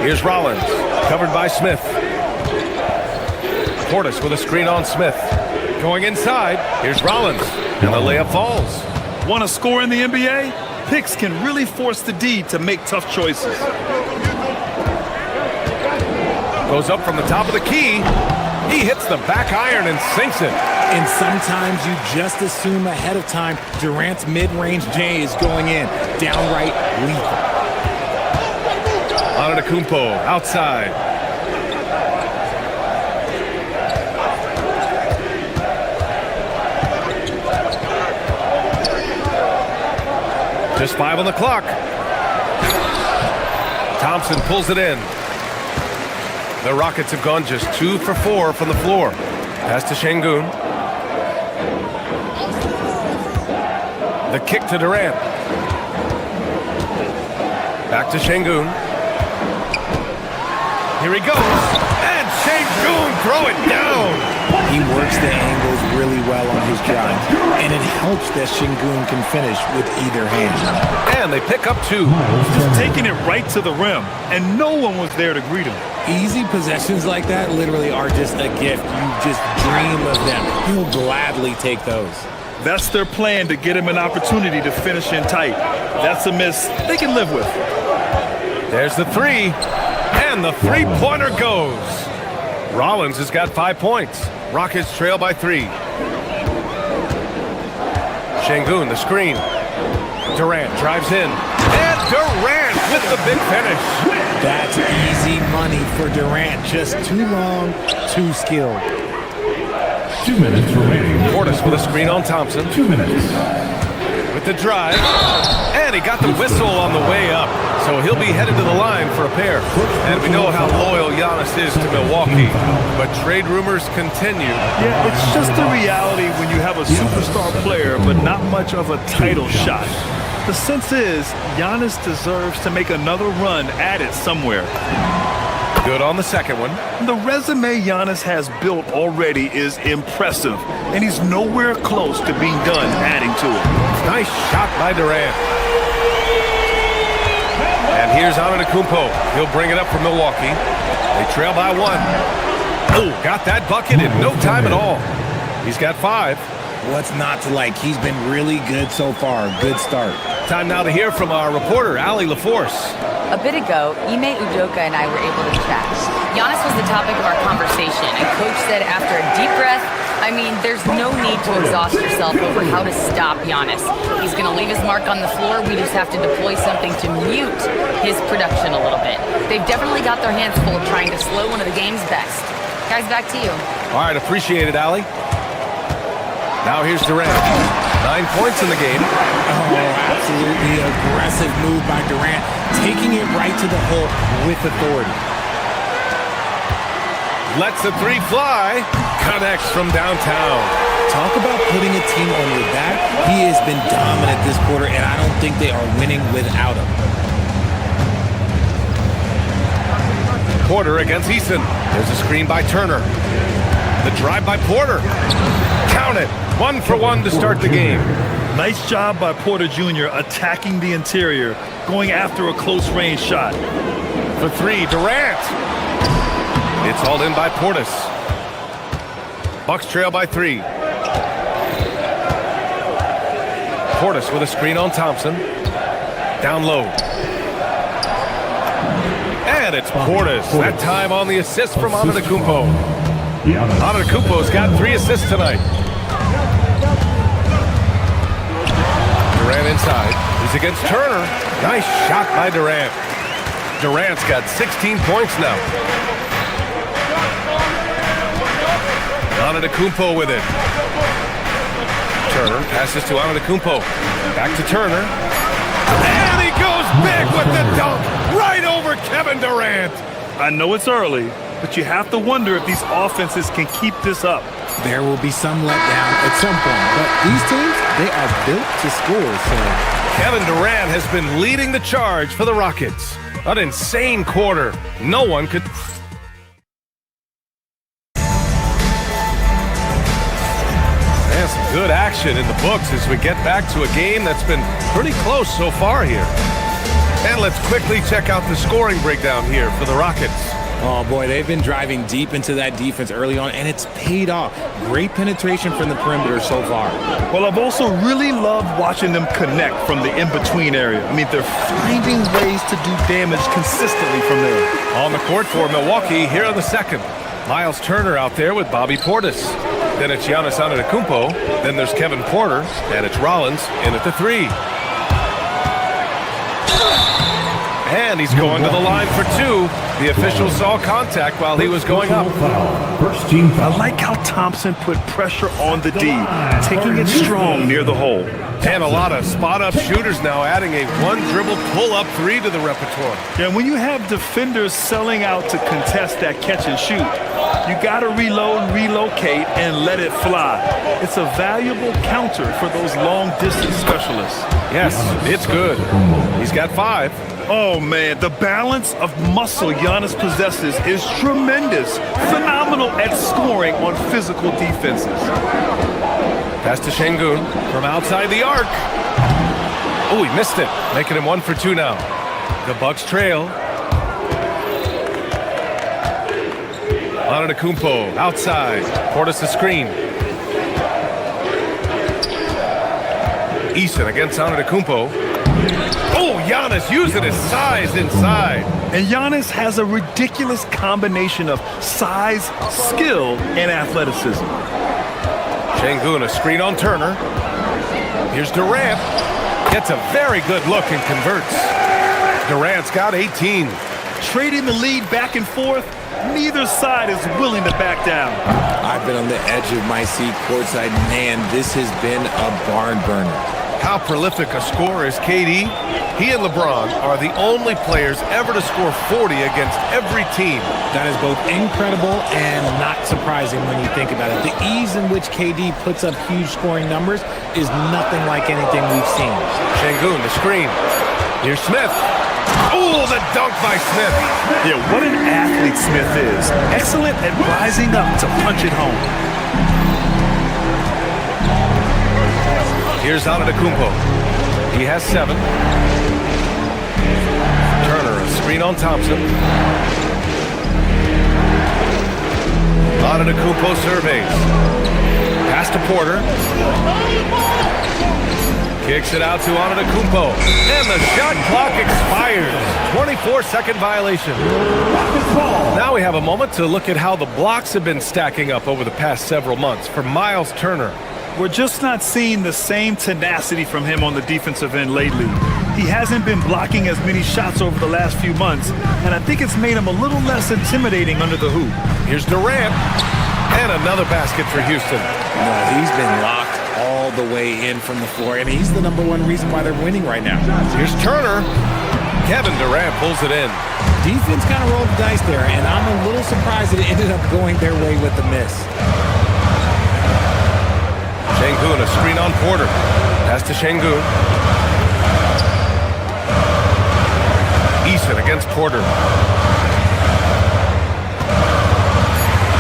Here's Rollins, covered by Smith. Portis with a screen on Smith. Going inside, here's Rollins, and the layup falls. Want to score in the NBA? Picks can really force the D to make tough choices. Goes up from the top of the key. He hits the back iron and sinks it. And sometimes you just assume ahead of time Durant's mid-range J is going in. Downright lethal. Antetokounmpo outside. Just 5 on the clock. Thompson pulls it in. The Rockets have gone just 2 for 4 from the floor. Pass to Şengün. The kick to Durant. Back to Şengün. Here he goes. And Şengün throw it down. He works the angles really well on his drive, and it helps that Şengün can finish with either hand. And they pick up 2. Just taking it right to the rim, and no one was there to greet him. Easy possessions like that literally are just a gift. You just dream of them. He'll gladly take those. That's their plan, to get him an opportunity to finish in tight. That's a miss they can live with. There's the 3, and the three-pointer goes. Rollins has got 5 points. Rockets trail by 3. Şengün, the screen. Durant drives in. And Durant with the big finish. That's easy money for Durant. Just too long, too skilled. 2 minutes remaining. Portis with a screen on Thompson. 2 minutes. With the drive. And he got the whistle on the way up. So he'll be headed to the line for a pair. And we know how loyal Giannis is to Milwaukee. But trade rumors continue. Yeah, it's just the reality when you have a superstar player, but not much of a title shot. The sense is, Giannis deserves to make another run at it somewhere. Good on the second one. The resume Giannis has built already is impressive, and he's nowhere close to being done adding to it. Nice shot by Durant. And here's Antetokounmpo. He'll bring it up for Milwaukee. They trail by 1. Oh, got that bucket in no time at all. He's got 5. What's not to like? He's been really good so far. Good start. Time now to hear from our reporter, Allie LaForce. A bit ago, Ime Udoka and I were able to chat. Giannis was the topic of our conversation, and Coach said after a deep breath, I mean, there's no need to exhaust yourself over how to stop Giannis. He's going to leave his mark on the floor. We just have to deploy something to mute his production a little bit. They've definitely got their hands full trying to slow one of the game's best. Guys, back to you. All right, appreciate it, Allie. Now here's Durant. 9 points in the game. Oh, absolutely aggressive move by Durant, taking it right to the hole with authority. Lets the 3 fly. Connects from downtown. Talk about putting a team on your back. He has been dominant this quarter, and I don't think they are winning without him. Porter against Eason. There's a screen by Turner. The drive by Porter. Count it. 1 for 1 to start the game. Nice job by Porter Jr. attacking the interior, going after a close-range shot. For 3, Durant. It's hauled in by Portis. Bucks trail by 3. Portis with a screen on Thompson. Down low. And it's Portis. That time on the assist from Antetokounmpo. Antetokounmpo's got 3 assists tonight. Durant inside. He's against Turner. Nice shot by Durant. Durant's got 16 points now. Antetokounmpo with it. Turner passes to Antetokounmpo. Back to Turner. And he goes big with the dunk right over Kevin Durant. I know it's early, but you have to wonder if these offenses can keep this up. There will be some letdown at some point, but these teams, they are built to score. So Kevin Durant has been leading the charge for the Rockets. An insane quarter. No one could... possession in the books as we get back to a game that's been pretty close so far here. And let's quickly check out the scoring breakdown here for the Rockets. Oh, boy, they've been driving deep into that defense early on, and it's paid off. Great penetration from the perimeter so far. Well, I've also really loved watching them connect from the in-between area. I mean, they're finding ways to do damage consistently from there. On the court for Milwaukee here in the second. Miles Turner out there with Bobby Portis. Then it's Giannis Antetokounmpo. Then there's Kevin Porter. And it's Rollins in at the 3. And he's going to the line for 2. The official saw contact while he was going up. First team foul. I like how Thompson put pressure on the D, taking it strong near the hole. And a lot of spot-up shooters now adding a one-dribble pull-up 3 to the repertoire. Yeah, when you have defenders selling out to contest that catch and shoot, you got to reload, relocate, and let it fly. It's a valuable counter for those long-distance specialists. Yes, it's good. He's got 5. Oh, man, the balance of muscle Giannis possesses is tremendous. Phenomenal at scoring on physical defenses. Pass to Şengün from outside the arc. Oh, he missed it, making him 1 for 2 now. The Bucks trail. Antetokounmpo outside. Portis the screen. Eason against Antetokounmpo. Oh, Giannis using his size inside. And Giannis has a ridiculous combination of size, skill, and athleticism. Şengün, a screen on Turner. Here's Durant. Gets a very good look and converts. Durant's got 18. Trading the lead back and forth, neither side is willing to back down. I've been on the edge of my seat courtside. Man, this has been a barn burner. How prolific a scorer is KD? He and LeBron are the only players ever to score 40 against every team. That is both incredible and not surprising when you think about it. The ease in which KD puts up huge scoring numbers is nothing like anything we've seen. Şengün, the screen. Here's Smith. Oh, the dunk by Smith. Yeah, what an athlete Smith is. Excellent at rising up to punch it home. Here's Antetokounmpo. He has 7. Turner, a screen on Thompson. Antetokounmpo surveys. Pass to Porter. Kicks it out to Antetokounmpo. And the shot clock expires. 24-second violation. Now we have a moment to look at how the blocks have been stacking up over the past several months for Miles Turner. We're just not seeing the same tenacity from him on the defensive end lately. He hasn't been blocking as many shots over the last few months, and I think it's made him a little less intimidating under the hoop. Here's Durant, and another basket for Houston. No, he's been locked all the way in from the floor, and he's the #1 reason why they're winning right now. Here's Turner. Kevin Durant pulls it in. Defense kind of rolled the dice there, and I'm a little surprised that it ended up going their way with the miss. Şengün, a screen on Porter. Pass to Şengün. Eason against Porter.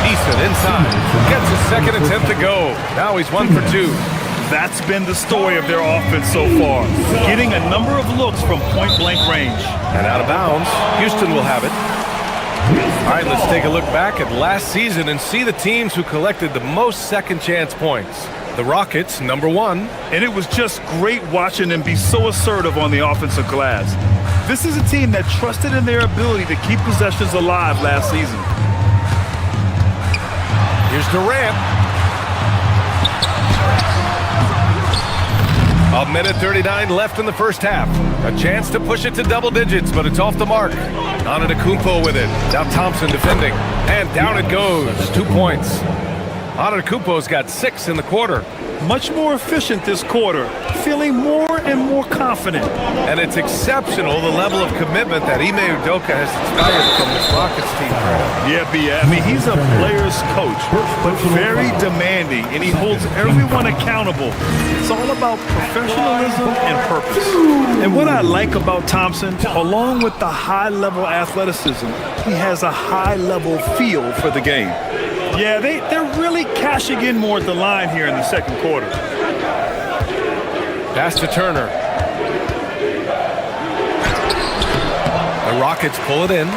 Eason inside. Gets his second attempt to go. Now he's 1 for 2. That's been the story of their offense so far. Getting a number of looks from point-blank range. And out of bounds, Houston will have it. All right, let's take a look back at last season and see the teams who collected the most second-chance points. The Rockets, #1. And it was just great watching them be so assertive on the offensive glass. This is a team that trusted in their ability to keep possessions alive last season. Here's Durant. A minute 39 left in the first half. A chance to push it to double digits, but it's off the mark. Antetokounmpo with it. Now Thompson defending. And down it goes. 2 points. Antetokounmpo's got 6 in the quarter. Much more efficient this quarter, feeling more and more confident. And it's exceptional the level of commitment that Ime Udoka has inspired from this Rockets team. Yeah, I mean, he's a player's coach, but very demanding, and he holds everyone accountable. It's all about professionalism and purpose. And what I like about Thompson, along with the high-level athleticism, he has a high-level feel for the game. Yeah, they're really cashing in more at the line here in the second quarter. Pass to Turner. The Rockets pull it in.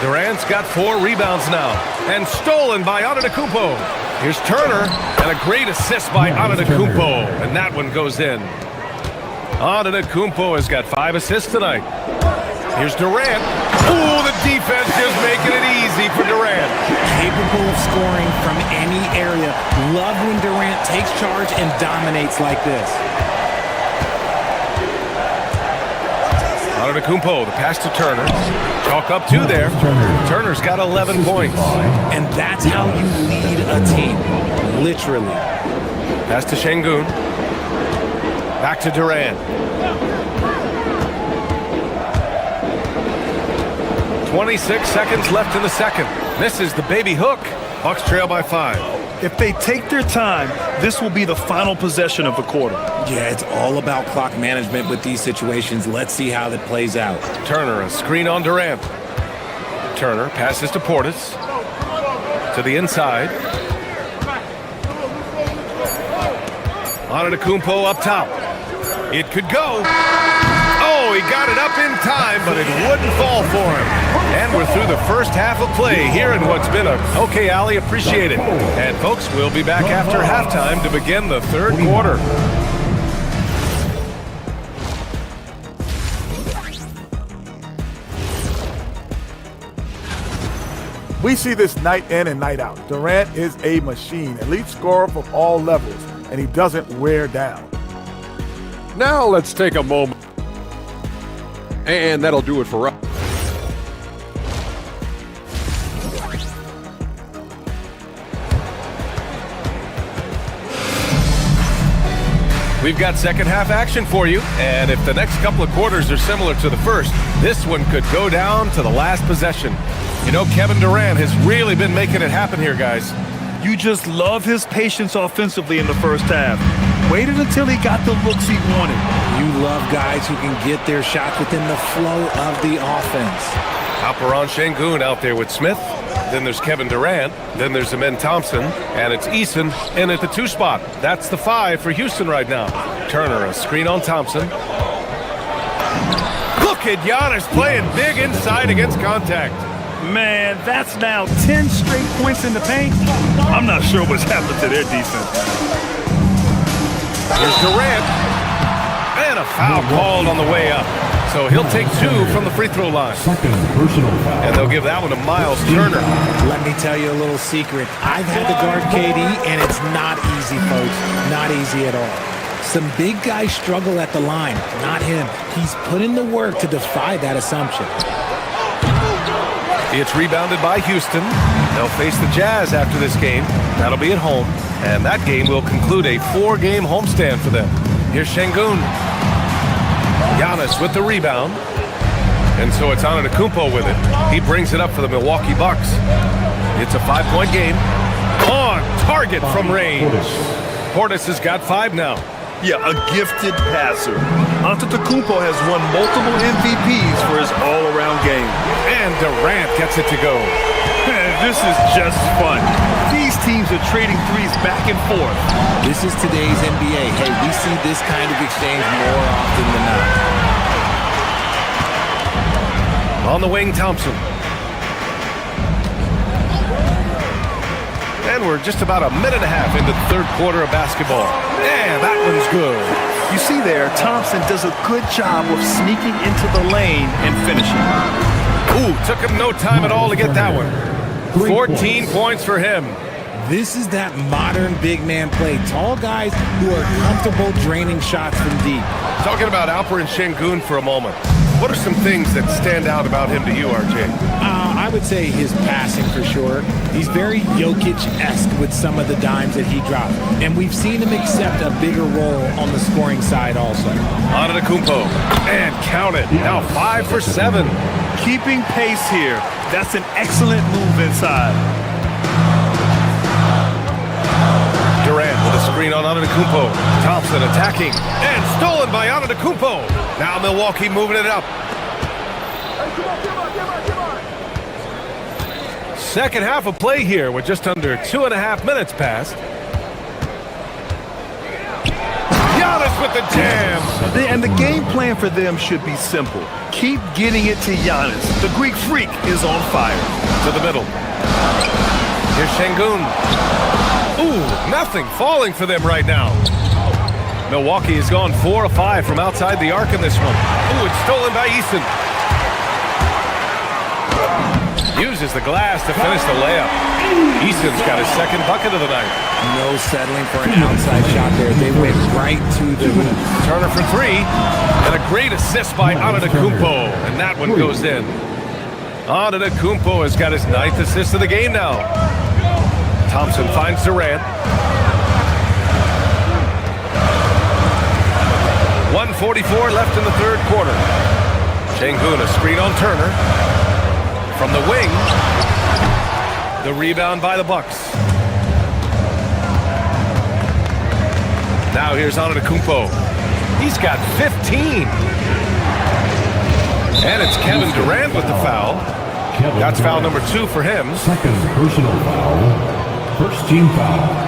Durant's got 4 rebounds now. And stolen by Antetokounmpo. Here's Turner, and a great assist by Antetokounmpo. And that one goes in. Antetokounmpo has got 5 assists tonight. Here's Durant. Ooh, the defense just making it easy for Durant. Capable of scoring from any area. Love when Durant takes charge and dominates like this. Antetokounmpo, the pass to Turner. Chalk up 2 there. Turner's got 11 points. And that's how you lead a team. Literally. Pass to Şengün. Back to Durant. 26 seconds left in the second. Misses the baby hook. Bucks trail by 5. If they take their time, this will be the final possession of the quarter. Yeah, it's all about clock management with these situations. Let's see how that plays out. Turner, a screen on Durant. Turner passes to Portis. To the inside. Antetokounmpo up top. It could go. Oh, he got it up in time, but it wouldn't fall for him. And we're through the first half of play here in what's been a okay, Allie, appreciate it. And folks, we'll be back after halftime to begin the third quarter. We see this night in and night out. Durant is a machine, elite scorer from all levels, and he doesn't wear down. Now let's take a moment. And that'll do it for us. We've got second half action for you, and if the next couple of quarters are similar to the first, this one could go down to the last possession. You know, Kevin Durant has really been making it happen here, guys. You just love his patience offensively in the first half. Waited until he got the looks he wanted. You love guys who can get their shots within the flow of the offense. Alperen Şengün out there with Smith. Then there's Kevin Durant. Then there's Amen Thompson. And it's Eason in at the 2 spot. That's the 5 for Houston right now. Turner, a screen on Thompson. Look at Giannis playing big inside against contact. Man, that's now 10 straight points in the paint. I'm not sure what's happened to their defense. Here's Durant. And a foul called on the way up. So he'll take 2 from the free throw line. And they'll give that one to Miles Turner. Let me tell you a little secret. I've had to guard KD, and it's not easy, folks. Not easy at all. Some big guys struggle at the line. Not him. He's put in the work to defy that assumption. It's rebounded by Houston. They'll face the Jazz after this game. That'll be at home. And that game will conclude a 4-game homestand for them. Here's Şengün. Giannis with the rebound. And so it's Antetokounmpo with it. He brings it up for the Milwaukee Bucks. It's a 5-point game. On target from range. Portis has got 5 now. Yeah, a gifted passer. Antetokounmpo has won multiple MVPs for his all-around game. And Durant gets it to go. This is just fun. These teams are trading threes back and forth. This is today's NBA. Hey, we see this kind of exchange more often than not. On the wing, Thompson. And we're just about a minute and a half into the third quarter of basketball. And that one's good. You see there, Thompson does a good job of sneaking into the lane and finishing. Ooh, took him no time at all to get that one. 14 points for him. This is that modern big man play. Tall guys who are comfortable draining shots from deep. Talking about Alperen Şengün for a moment. What are some things that stand out about him to you, RJ? I would say his passing for sure. He's very Jokic-esque with some of the dimes that he drops. And we've seen him accept a bigger role on the scoring side also. Antetokounmpo. And count it. Now 5 for 7. Keeping pace here. That's an excellent move inside. Durant with a screen on Antetokounmpo. Thompson attacking. And stolen by Antetokounmpo. Now Milwaukee moving it up. Second half of play here with just under 2.5 minutes passed. Giannis with the jam. And the game plan for them should be simple. Keep getting it to Giannis. The Greek freak is on fire. To the middle. Here's Şengün. Ooh, nothing falling for them right now. Milwaukee has gone 4 of 5 from outside the arc in this one. Ooh, it's stolen by Eason. Uses the glass to finish the layup. Eason's got his second bucket of the night. No settling for an outside shot there. They went right to the hoop. Turner for 3. And a great assist by Antetokounmpo. And that one goes in. Antetokounmpo has got his 9th assist of the game now. Thompson finds Durant. 1:44 left in the third quarter. Şengün, a screen on Turner. From the wing. The rebound by the Bucks. Now here's Antetokounmpo. He's got 15. And it's Kevin Durant with the foul. That's foul number 2 for him. Second personal foul. First team foul.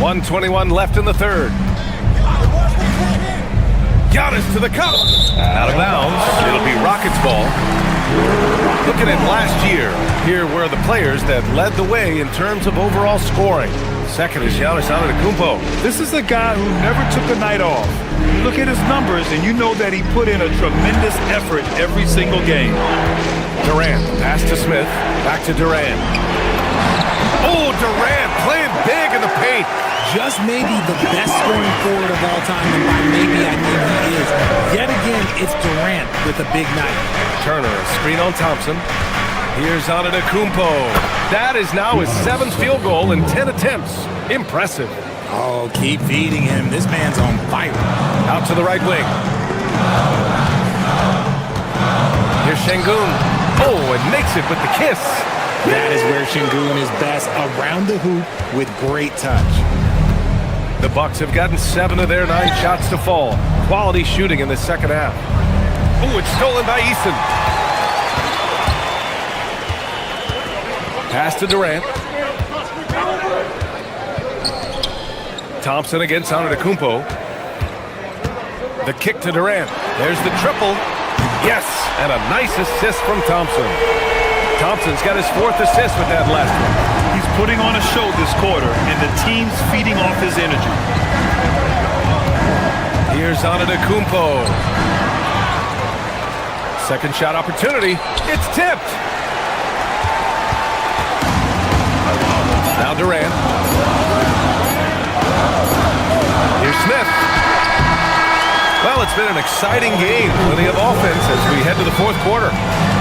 .121 left in the third. Giannis to the cup. Out of bounds. It'll be Rockets ball. Looking at last year, here were the players that led the way in terms of overall scoring. Second is Giannis Antetokounmpo. This is a guy who never took a night off. You look at his numbers and you know that he put in a tremendous effort every single game. Durant, pass to Smith, back to Durant. Oh, Durant playing big in the paint. Just maybe the best scoring forward of all time, and by maybe I mean he is. Yet again, it's Durant with a big night. Turner, a screen on Thompson. Here's Antetokounmpo. That is now his 7th field goal in 10 attempts. Impressive. Oh, keep feeding him. This man's on fire. Out to the right wing. Here's Şengün. Oh, and makes it with the kiss. That is where Şengün is best, around the hoop with great touch. The Bucks have gotten 7 of their 9 shots to fall. Quality shooting in the second half. Oh, it's stolen by Eason. Pass to Durant. Thompson against Antetokounmpo. The kick to Durant. There's the triple. Yes, and a nice assist from Thompson. Thompson's got his 4th assist with that last one. He's putting on a show this quarter, and the team's feeding off his energy. Here's Antetokounmpo. Second shot opportunity. It's tipped. Now Durant. Here's Smith. Well, it's been an exciting game. Plenty of offense as we head to the fourth quarter.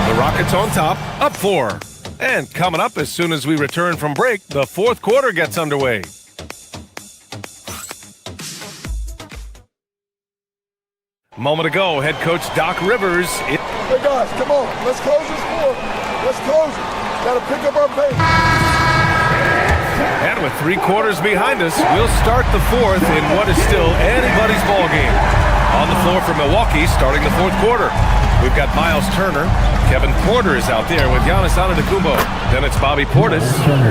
The Rockets on top, up 4. And coming up as soon as we return from break, the fourth quarter gets underway. A moment ago, head coach Doc Rivers. Hey guys, come on. Let's close this fourth. Let's close it. Got to pick up our pace. And with 3 quarters behind us, we'll start the fourth in what is still anybody's ball game. On the floor for Milwaukee, starting the fourth quarter. We've got Miles Turner. Kevin Porter is out there with Giannis Antetokounmpo. Then it's Bobby Portis,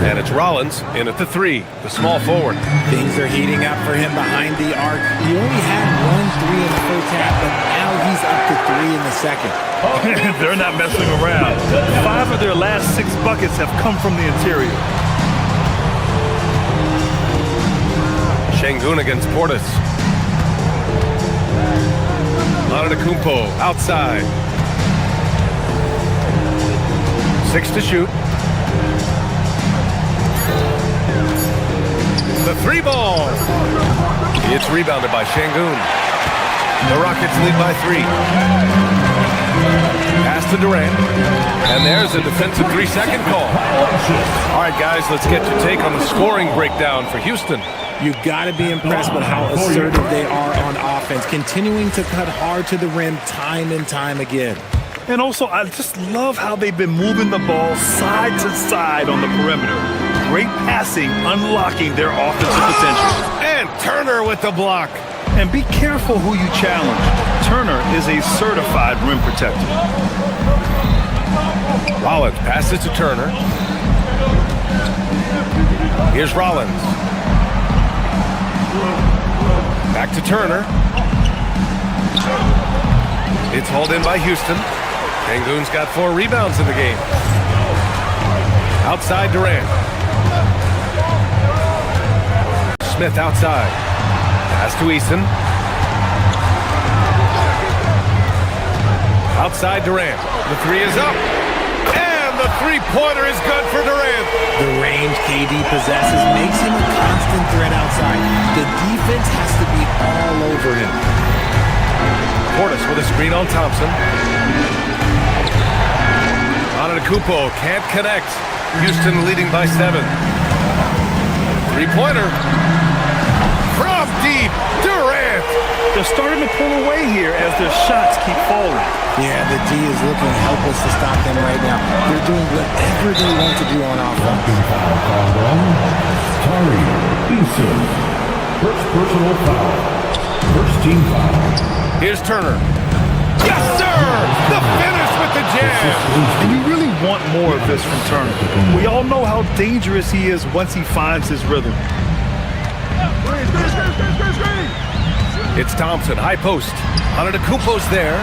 and it's Rollins in at the 3, the small forward. Things are heating up for him behind the arc. He only had 1 3 in the first half, but now he's up to 3 in the second. They're not messing around. 5 of their last 6 buckets have come from the interior. Şengün against Portis. Antetokounmpo outside. 6 to shoot. The 3 ball. It's rebounded by Şengün. The Rockets lead by 3. Pass to Durant. And there's a defensive 3-second call. All right, guys, let's get your take on the scoring breakdown for Houston. You've got to be impressed with how assertive they are on offense, continuing to cut hard to the rim time and time again. And also, I just love how they've been moving the ball side to side on the perimeter. Great passing, unlocking their offensive potential. And Turner with the block. And be careful who you challenge. Turner is a certified rim protector. Rollins passes to Turner. Here's Rollins. Back to Turner. It's hauled in by Houston. Şengün's got 4 rebounds in the game. Outside Durant. Smith outside. Pass to Eason. Outside Durant. The 3 is up. And the three-pointer is good for Durant. The range KD possesses makes him a constant threat outside. The defense has to be all over him. Portis with a screen on Thompson. Antetokounmpo can't connect. Houston leading by 7. Three-pointer. From deep, Durant. They're starting to pull away here as their shots keep falling. Yeah, the D is looking helpless to stop them right now. They're doing whatever they want to do on offense. Tari Eason. First personal foul. First team foul. Here's Turner. Yes, sir! The finish with the jam. And you really want more of this from Turner. We all know how dangerous he is once he finds his rhythm. It's Thompson, high post. Antetokounmpo's there.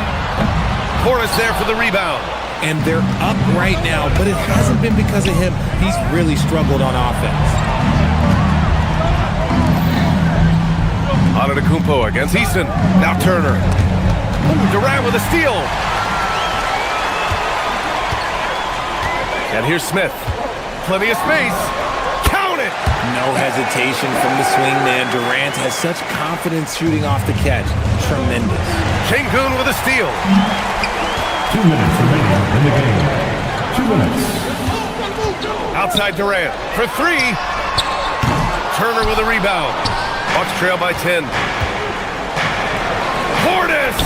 Portis there for the rebound. And they're up right now, but it hasn't been because of him. He's really struggled on offense. Antetokounmpo against Eason. Now Turner. Ooh, Durant with a steal. And here's Smith. Plenty of space. Count it! No hesitation from the swing man. Durant has such confidence shooting off the catch. Tremendous. Şengün with a steal. 2 minutes remaining in the game. 2 minutes. Outside Durant for 3. Turner with a rebound. Bucks trail by 10. Portis!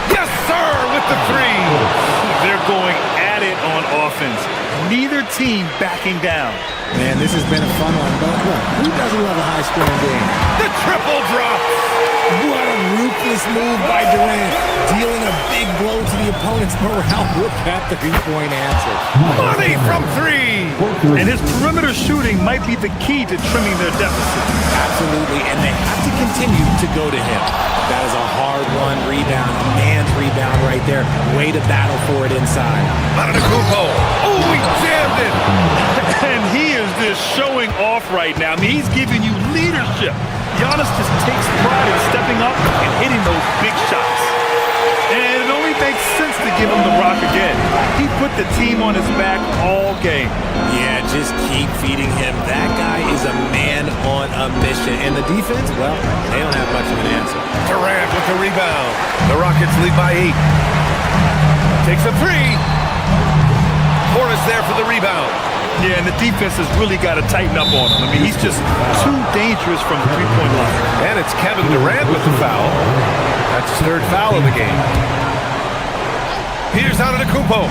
Yes, sir, with the 3. They're going at it on offense. Neither team backing down. Man, this has been a fun one, but look, who doesn't love a high-scoring game? The triple drop! What a ruthless move by Durant, dealing a big blow to the opponent's morale. Look at the three-point answer. Money from 3! And his perimeter shooting might be the key to trimming their deficit. Absolutely, and they have to continue to go to him. That is a hard-won rebound, a man's rebound right there. Way to battle for it inside. Antetokounmpo. Oh, he jammed it! And he is just showing off right now. I mean, he's giving you leadership. Giannis just takes pride in stepping up and hitting those big shots. And it only makes sense to give him the rock again. He put the team on his back all game. Yeah, just keep feeding him. That guy is a man on a mission. And the defense, well, they don't have much of an answer. Durant with the rebound. The Rockets lead by 8. Takes a 3. Portis there for the rebound. Yeah, and the defense has really got to tighten up on him. I mean, he's just too dangerous from the three-point line. And it's Kevin Durant with the foul. That's his 3rd foul of the game. Here's Antetokounmpo.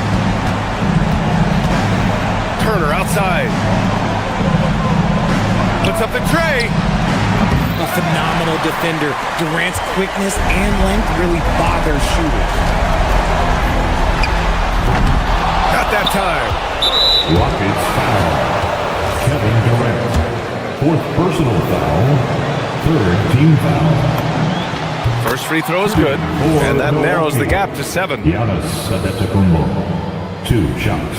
Turner outside. Puts up the tray. A phenomenal defender. Durant's quickness and length really bothers shooters. Not that time. Rockets foul. Kevin Durant. 4th personal foul. 3rd team foul. First free throw is good, and that narrows the gap to 7. Giannis Antetokounmpo. 2 shots.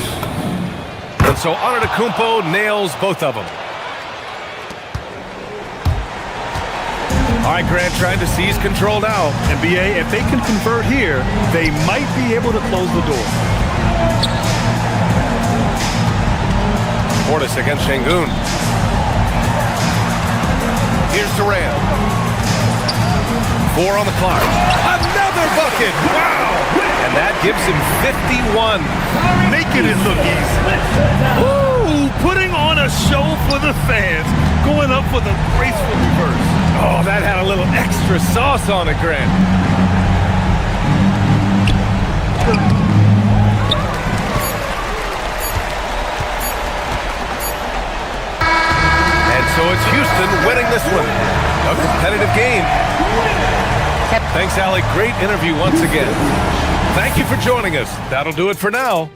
And so Antetokounmpo nails both of them. All right, Grant trying to seize control now. NBA, if they can convert here, they might be able to close the door. Portis against Şengün. Here's Durant. 4 on the clock. Another bucket! Wow! And that gives him 51. Making it look easy. Ooh, putting on a show for the fans. Going up for the graceful reverse. Oh, that had a little extra sauce on it, Grant. So it's Houston winning this one. A competitive game. Thanks, Allie. Great interview once again. Thank you for joining us. That'll do it for now.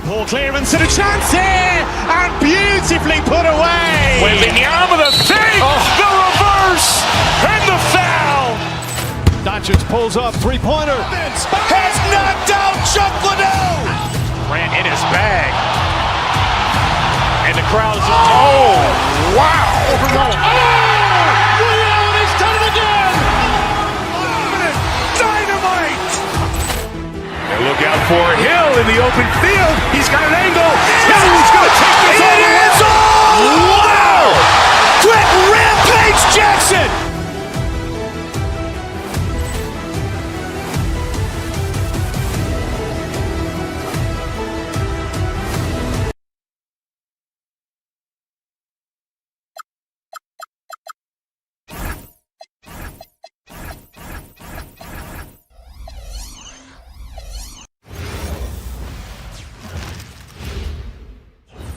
Ball clearance and a chance here, and beautifully put away. Wembanyama the fake, the reverse, and the foul. Doncic pulls up, three-pointer. Has knocked out Chuck Liddell. Ran in his bag. And the crowd is... Oh, wow. He's done it again. Dynamite. And look out for Hill in the open field. He's got an angle. Hill's going to take this all the way. Wow. Quick Rampage Jackson.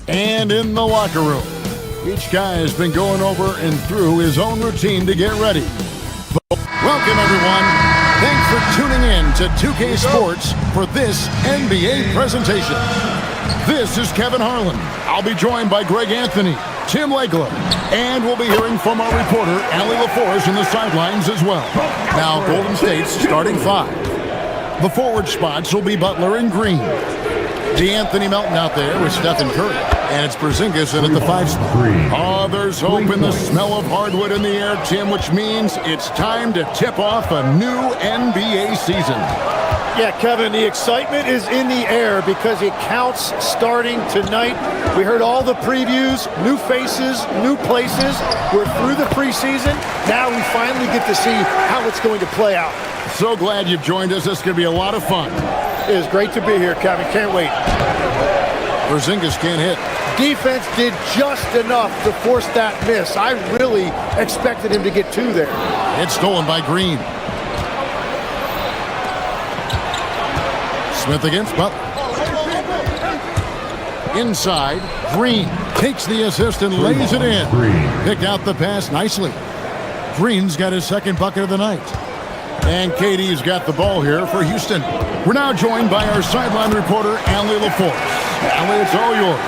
And in the locker room, each guy has been going over and through his own routine to get ready. Welcome, everyone. Thanks for tuning in to 2K Sports for this NBA presentation. This is Kevin Harlan. I'll be joined by Greg Anthony, Tim Legler, and we'll be hearing from our reporter, Allie LaForce, in the sidelines as well. Now, Golden State's starting five. The forward spots will be Butler and Green. DeAnthony Melton out there with Stephen Curry. And it's Porzingis in at the 5 spot. Oh, there's hope in the smell of hardwood in the air, Tim, which means it's time to tip off a new NBA season. Yeah, Kevin, the excitement is in the air because it counts starting tonight. We heard all the previews, new faces, new places. We're through the preseason. Now we finally get to see how it's going to play out. So glad you've joined us. This is going to be a lot of fun. It is great to be here, Kevin. Can't wait. Porzingis can't hit. Defense did just enough to force that miss. I really expected him to get two there. It's stolen by Green. Smith against Butler. Inside, Green takes the assist and lays it in. Picked out the pass nicely. Green's got his second bucket of the night. And KD's got the ball here for Houston. We're now joined by our sideline reporter, Allie LaForce. Allie, it's all yours.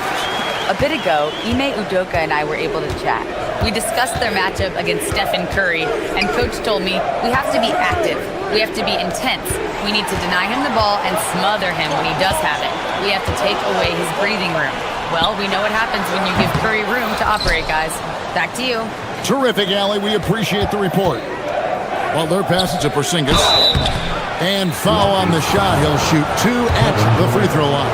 A bit ago, Ime Udoka and I were able to chat. We discussed their matchup against Stephen Curry, and Coach told me we have to be active. We have to be intense. We need to deny him the ball and smother him when he does have it. We have to take away his breathing room. Well, we know what happens when you give Curry room to operate, guys. Back to you. Terrific, Allie. We appreciate the report. Well, their pass it to Porzingis. And foul on the shot. He'll shoot two at the free throw line.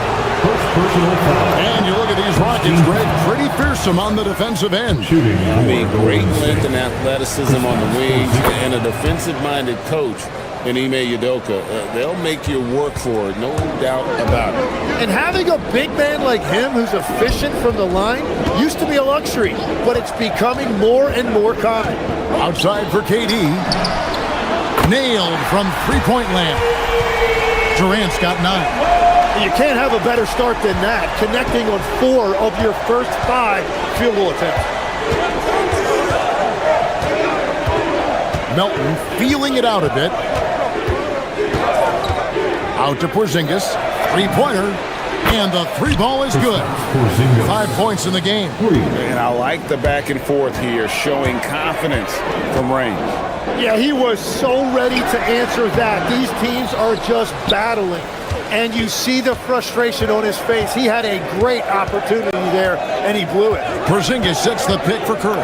And you look at these Rockets, Greg, pretty fearsome on the defensive end. I mean, great length and athleticism on the wings, and a defensive-minded coach in Ime Udoka. They'll make you work for it, no doubt about it. And having a big man like him who's efficient from the line used to be a luxury, but it's becoming more and more common. Outside for KD. Nailed from three-point land. Durant's got 9. You can't have a better start than that, connecting on 4 of your first 5 field goal attempts. Melton feeling it out a bit. Out to Porzingis. Three-pointer. And the three ball is good. 5 points in the game. And I like the back and forth here, showing confidence from range. Yeah, he was so ready to answer that. These teams are just battling. And you see the frustration on his face. He had a great opportunity there, and he blew it. Porzingis sets the pick for Curry.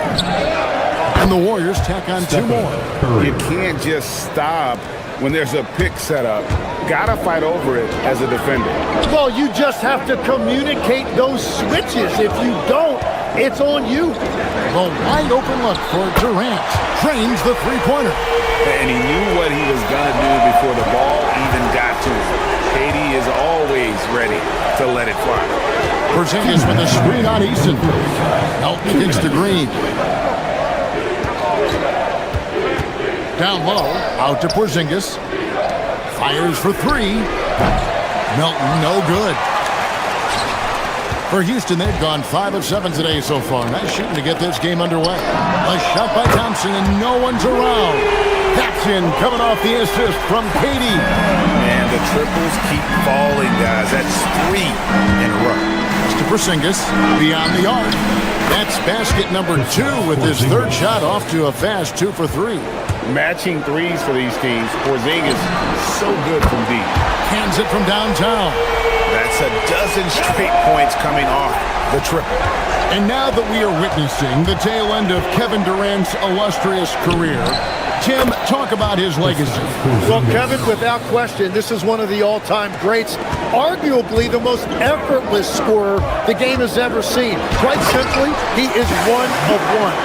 And the Warriors tack on 2 more. You can't just stop when there's a pick set up. Gotta fight over it as a defender. Well, you just have to communicate those switches. If you don't, it's on you. The wide open look for Durant. Trains the three-pointer. And he knew what he was gonna do before the ball even got to him. KD is always ready to let it fly. Porzingis with a screen on Eason. Melton kicks to Green. Down low, out to Porzingis. Fires for 3. Melton, no good. For Houston, they've gone 5 of 7 today so far. Nice shooting to get this game underway. A shot by Thompson, and no one's around. That's in, coming off the assist from KD. And the triples keep falling, guys. That's 3 in a row. To Porzingis, beyond the arc. That's basket number 2 with his third shot off to a fast 2 for 3. Matching threes for these teams. Porzingis so good from deep. Hands it from downtown. That's a dozen straight points coming off the triple. And now that we are witnessing the tail end of Kevin Durant's illustrious career, Tim, talk about his legacy. Well, Kevin, without question, this is one of the all-time greats, arguably the most effortless scorer the game has ever seen. Quite simply, he is one of one.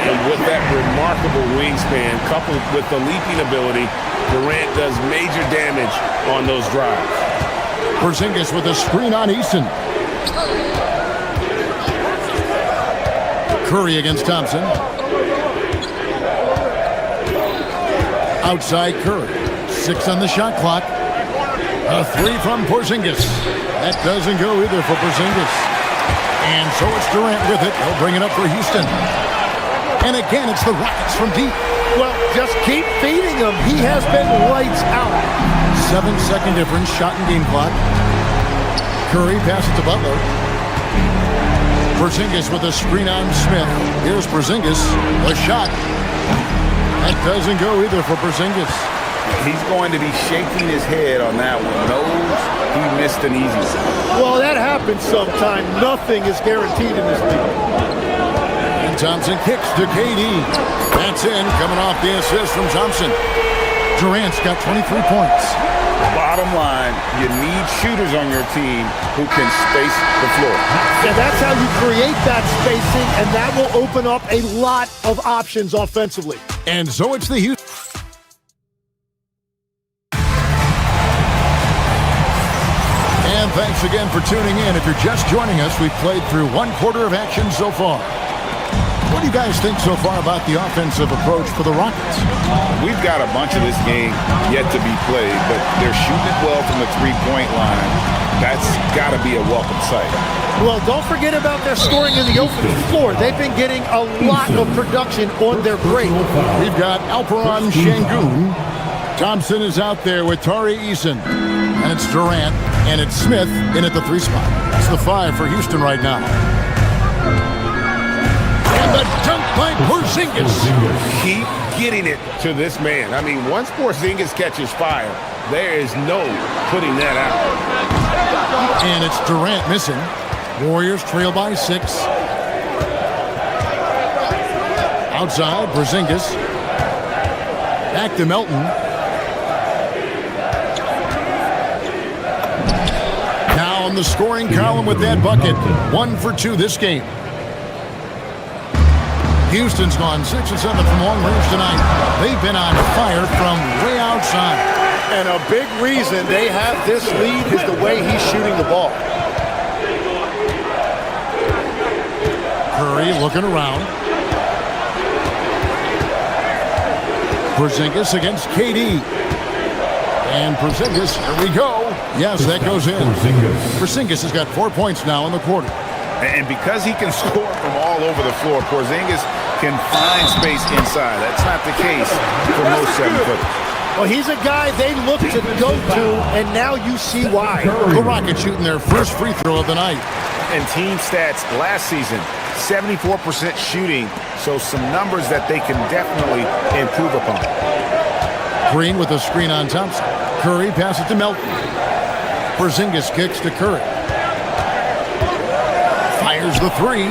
And with that remarkable wingspan, coupled with the leaping ability, Durant does major damage on those drives. Porzingis with a screen on Eason. Curry against Thompson. Outside Curry. 6 on the shot clock. A 3 from Porzingis. That doesn't go either for Porzingis. And so it's Durant with it. He'll bring it up for Houston. And again, it's the Rockets from deep. Well, just keep feeding him. He has been lights out. 7-second difference, shot and game clock. Curry passes to Butler. Porzingis with a screen on Smith. Here's Porzingis. The shot. That doesn't go either for Porzingis. He's going to be shaking his head on that one. Knows he missed an easy one. Well, that happens sometime. Nothing is guaranteed in this league. And Thompson kicks to KD. That's in, coming off the assist from Thompson. Durant's got 23 points. Bottom line, you need shooters on your team who can space the floor. And that's how you create that spacing, and that will open up a lot of options offensively. And so it's the Houston. And thanks again for tuning in. If you're just joining us, we've played through 1/4 of action so far. What do you guys think so far about the offensive approach for the Rockets? We've got a bunch of this game yet to be played, but they're shooting it well from the three-point line. That's got to be a welcome sight. Well, don't forget about their scoring in the open floor. They've been getting a lot of production on their break. We've got Alperen Şengün. Thompson is out there with Tari Eason. And it's Durant, and it's Smith in at the 3 spot. That's the 5 for Houston right now. And the dunk by Porzingis. Keep getting it to this man. I mean, once Porzingis catches fire, there is no putting that out. And it's Durant missing. Warriors trail by 6. Outside, Porzingis. Back to Melton. Now on the scoring column with that bucket. 1 for 2 this game. Houston's gone 6 of 7 from long range tonight. They've been on fire from way outside. And a big reason they have this lead is the way he's shooting the ball. Curry looking around. Porzingis against KD. And Porzingis, here we go. Yes, that goes in. Porzingis has got 4 points now in the quarter. And because he can score from all over the floor, Porzingis can find space inside. That's not the case for most 7-footers. Well, he's a guy they look to go to, and now you see why. The Rockets shooting their first free throw of the night. And team stats last season, 74% shooting, so some numbers that they can definitely improve upon. Green with a screen on Thompson. Curry passes to Melton. Porzingis kicks to Curry. Fires the 3.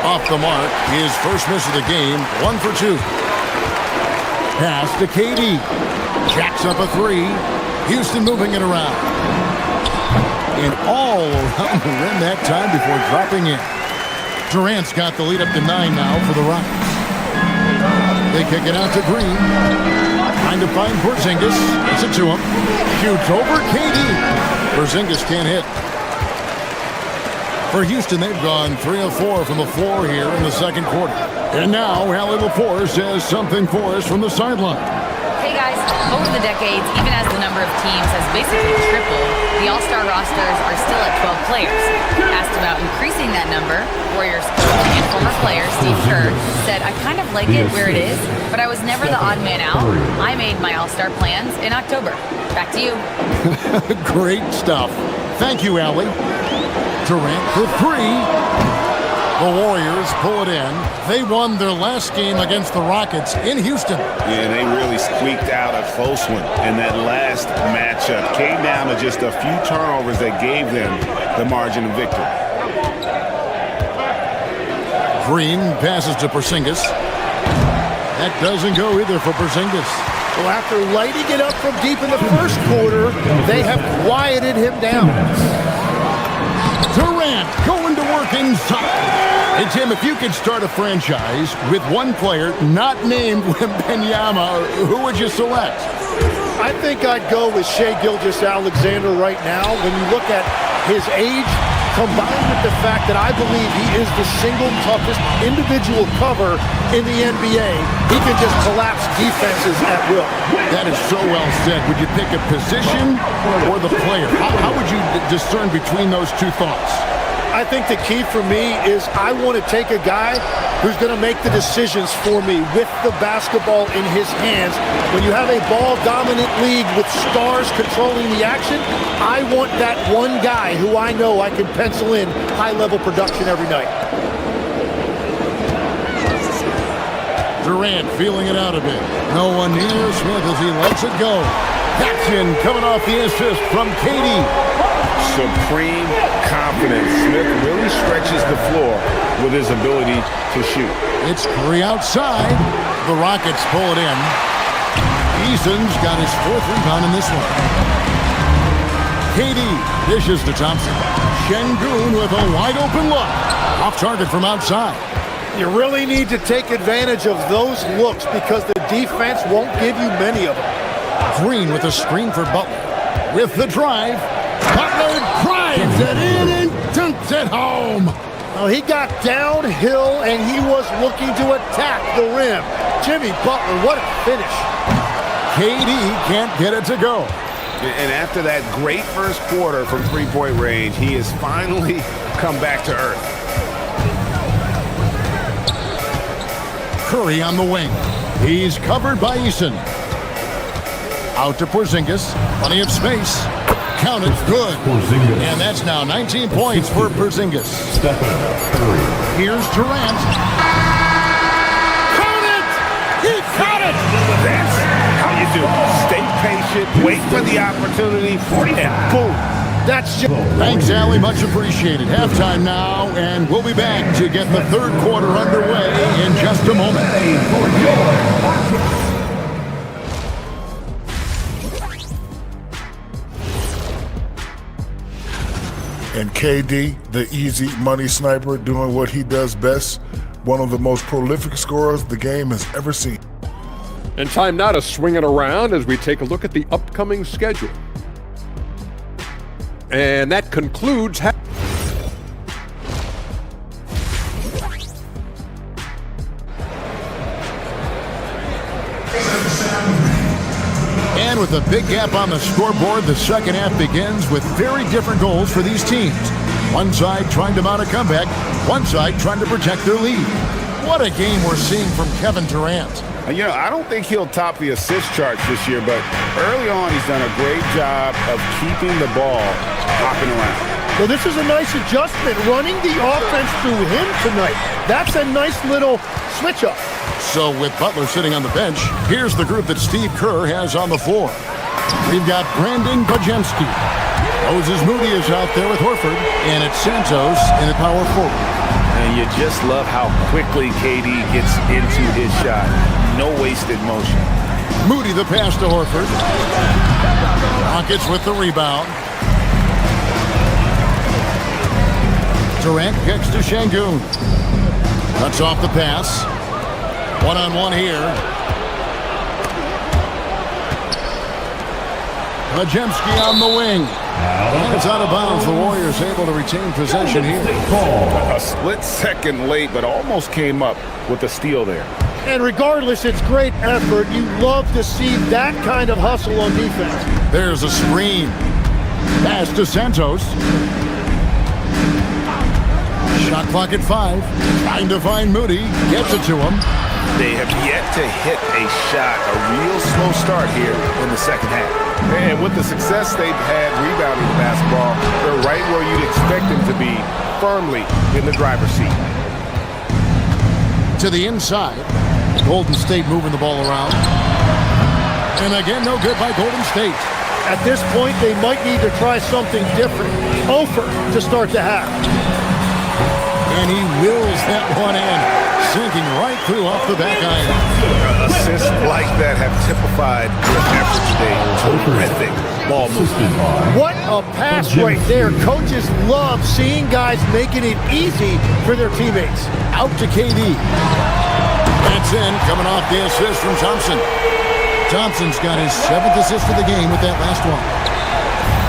Off the mark. His first miss of the game. 1 for 2. Pass to KD. Jacks up a 3. Houston moving it around. And all around the rim that time before dropping in. Durant's got the lead up to 9 now for the Rockets. They kick it out to Green. Trying to find Porzingis. Gets it to him. Shoots over KD. Porzingis can't hit. For Houston, they've gone 3 of 4 from the floor here in the second quarter. And now, Allie LaForce says something for us from the sideline. Hey guys, over the decades, even as the number of teams has basically tripled, the All-Star rosters are still at 12 players. Asked about increasing that number, Warriors coach and former player Steve Kerr said, I kind of like it where it is, but I was never the odd man out. I made my All-Star plans in October. Back to you. Great stuff. Thank you, Allie. Durant for three. The Warriors pull it in. They won their last game against the Rockets in Houston. Yeah, they really squeaked out a close one in that last matchup. Came down to just a few turnovers that gave them the margin of victory. Green passes to Porzingis. That doesn't go either for Porzingis. Well, after lighting it up from deep in the first quarter, they have quieted him down. Durant going to work inside. Hey, Tim, if you could start a franchise with one player not named Wembanyama, who would you select? I think I'd go with Shai Gilgeous-Alexander right now. When you look at his age, combined with the fact that I believe he is the single toughest individual cover in the NBA, he can just collapse defenses at will. That is so well said. Would you pick a position or the player? How would you discern between those two thoughts? I think the key for me is I want to take a guy who's going to make the decisions for me with the basketball in his hands. When you have a ball-dominant league with stars controlling the action, I want that one guy who I know I can pencil in high-level production every night. Durant feeling it out a bit. No one near Smith as he lets it go. Jackson coming off the assist from Katie. Supreme confidence. Smith really stretches the floor with his ability to shoot. It's Curry outside. The Rockets pull it in. Eason's got his fourth rebound in this one. Katie dishes to Thompson. Şengün with a wide open look. Off target from outside. You really need to take advantage of those looks because the defense won't give you many of them. Green with a screen for Butler. With the drive. Butler drives it in and dunks it home. Well, he got downhill and he was looking to attack the rim. Jimmy Butler, what a finish. KD can't get it to go. And after that great first quarter from three-point range, he has finally come back to earth. Curry on the wing. He's covered by Eason. Out to Porzingis. Plenty of space. Count it. Good. And that's now 19 points for Porzingis. Here's Durant. Count it! He caught it! That's how you do it. Stay patient, wait for the opportunity, and boom. That's just... Thanks, Allie. Much appreciated. Halftime now, and we'll be back to get the third quarter underway in just a moment. And KD, the easy money sniper, doing what he does best. One of the most prolific scorers the game has ever seen. And time now to swing it around as we take a look at the upcoming schedule. And that concludes... And with a big gap on the scoreboard, the second half begins with very different goals for these teams. One side trying to mount a comeback, one side trying to protect their lead. What a game we're seeing from Kevin Durant. You know, I don't think he'll top the assist charts this year, but early on he's done a great job of keeping the ball hopping around. Well, this is a nice adjustment, running the offense through him tonight. That's a nice little switch-up. So with Butler sitting on the bench, here's the group that Steve Kerr has on the floor. We've got Brandon Bajemski. Moses Moody is out there with Horford, and it's Santos in the power forward. And you just love how quickly KD gets into his shot. No wasted motion. Moody the pass to Horford. Rockets with the rebound. Durant kicks to Şengün. Cuts off the pass. One-on-one here. Bajemski on the wing. And it's out of bounds. The Warriors able to retain possession here. A split second late, but almost came up with a steal there. And regardless, it's great effort. You love to see that kind of hustle on defense. There's a screen. Pass to Santos. Shot clock at 5. Trying to find Moody. Gets it to him. They have yet to hit a shot, a real slow start here in the second half. And with the success they've had rebounding the basketball, they're right where you'd expect them to be, firmly in the driver's seat. To the inside. Golden State moving the ball around. And again, no good by Golden State. At this point, they might need to try something different. Over to start the half. And he wills that one in, sinking right through off the back iron. Assists like that have typified their effort today. Terrific ball movement. What a pass right there. Coaches love seeing guys making it easy for their teammates. Out to KD. That's in, coming off the assist from Thompson. Thompson's got his 7th assist of the game with that last one.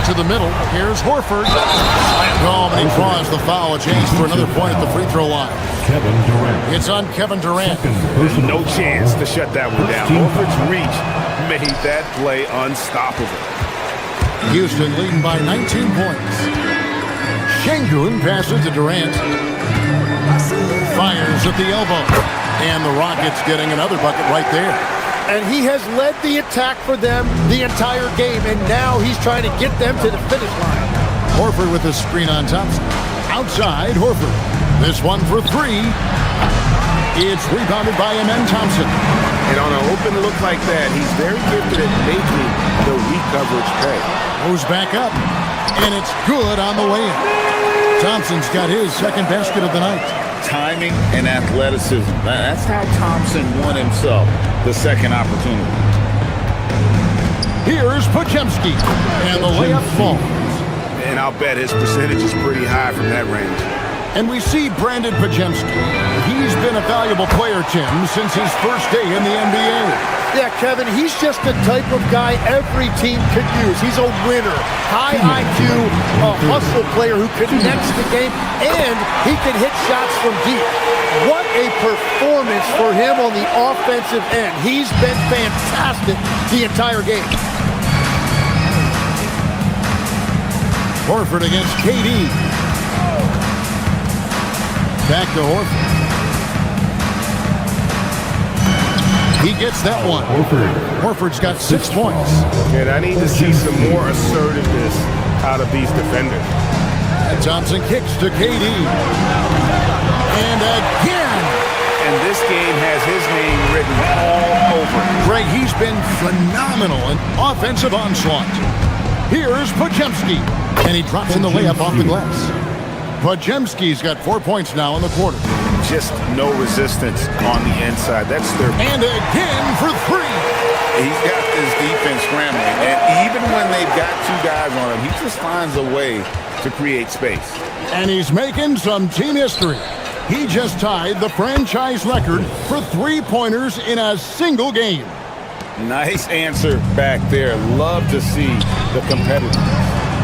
To the middle, here's Horford. Slammed home, and he draws the foul. A chance for another point at the free throw line. Kevin Durant. It's on Kevin Durant. No chance to shut that one down. Horford's reach made that play unstoppable. Houston leading by 19 points. Şengün passes to Durant. Fires at the elbow. And the Rockets getting another bucket right there. And he has led the attack for them the entire game, and now he's trying to get them to the finish line. Horford with a screen on Thompson. Outside, Horford. This one for 3. It's rebounded by Thompson. And on an open look like that, he's very gifted at making the weak coverage pay. Goes back up, and it's good on the way in. Thompson's got his second basket of the night. Timing and athleticism. That's how Thompson won himself the second opportunity. Here's Podziemski, and the layup falls. And I'll bet his percentage is pretty high from that range. And we see Brandon Podziemski. He's been a valuable player, Tim, since his first day in the NBA. Yeah, Kevin, he's just the type of guy every team could use. He's a winner, high IQ, a hustle player who connects the game, and he can hit shots from deep. What a performance for him on the offensive end. He's been fantastic the entire game. Horford against KD. Back to Horford. He gets that one. Horford's got 6 points. And I need to see some more assertiveness out of these defenders. And Thompson kicks to KD. And again. And this game has his name written all over it. Greg, he's been phenomenal in offensive onslaught. Here's Podziemski. And he drops in the layup off the glass. Podziemski's got 4 points now in the quarter. Just no resistance on the inside. That's their... And again for 3. He's got this defense scrambling. And even when they've got 2 guys on him, he just finds a way to create space. And he's making some team history. He just tied the franchise record for 3-pointers in a single game. Nice answer back there. Love to see the competitiveness.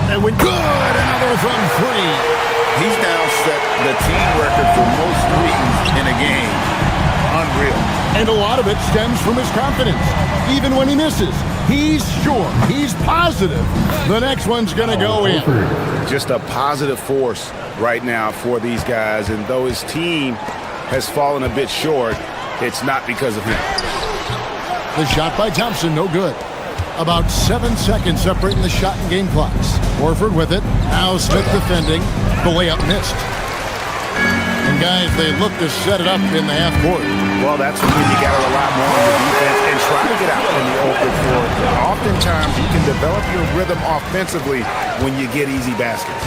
And when good, another from 3. He's now set the team record for most threes in a game. Unreal. And a lot of it stems from his confidence. Even when he misses, he's sure, he's positive the next one's going to go in. Just a positive force right now for these guys. And though his team has fallen a bit short, it's not because of him. The shot by Thompson, no good. About 7 seconds separating the shot and game clocks. Horford with it. Now Smith defending. The layup missed. And guys, they look to set it up in the half court. Well, that's when you got to rely more on the defense and try to get out in the open floor. Oftentimes, you can develop your rhythm offensively when you get easy baskets.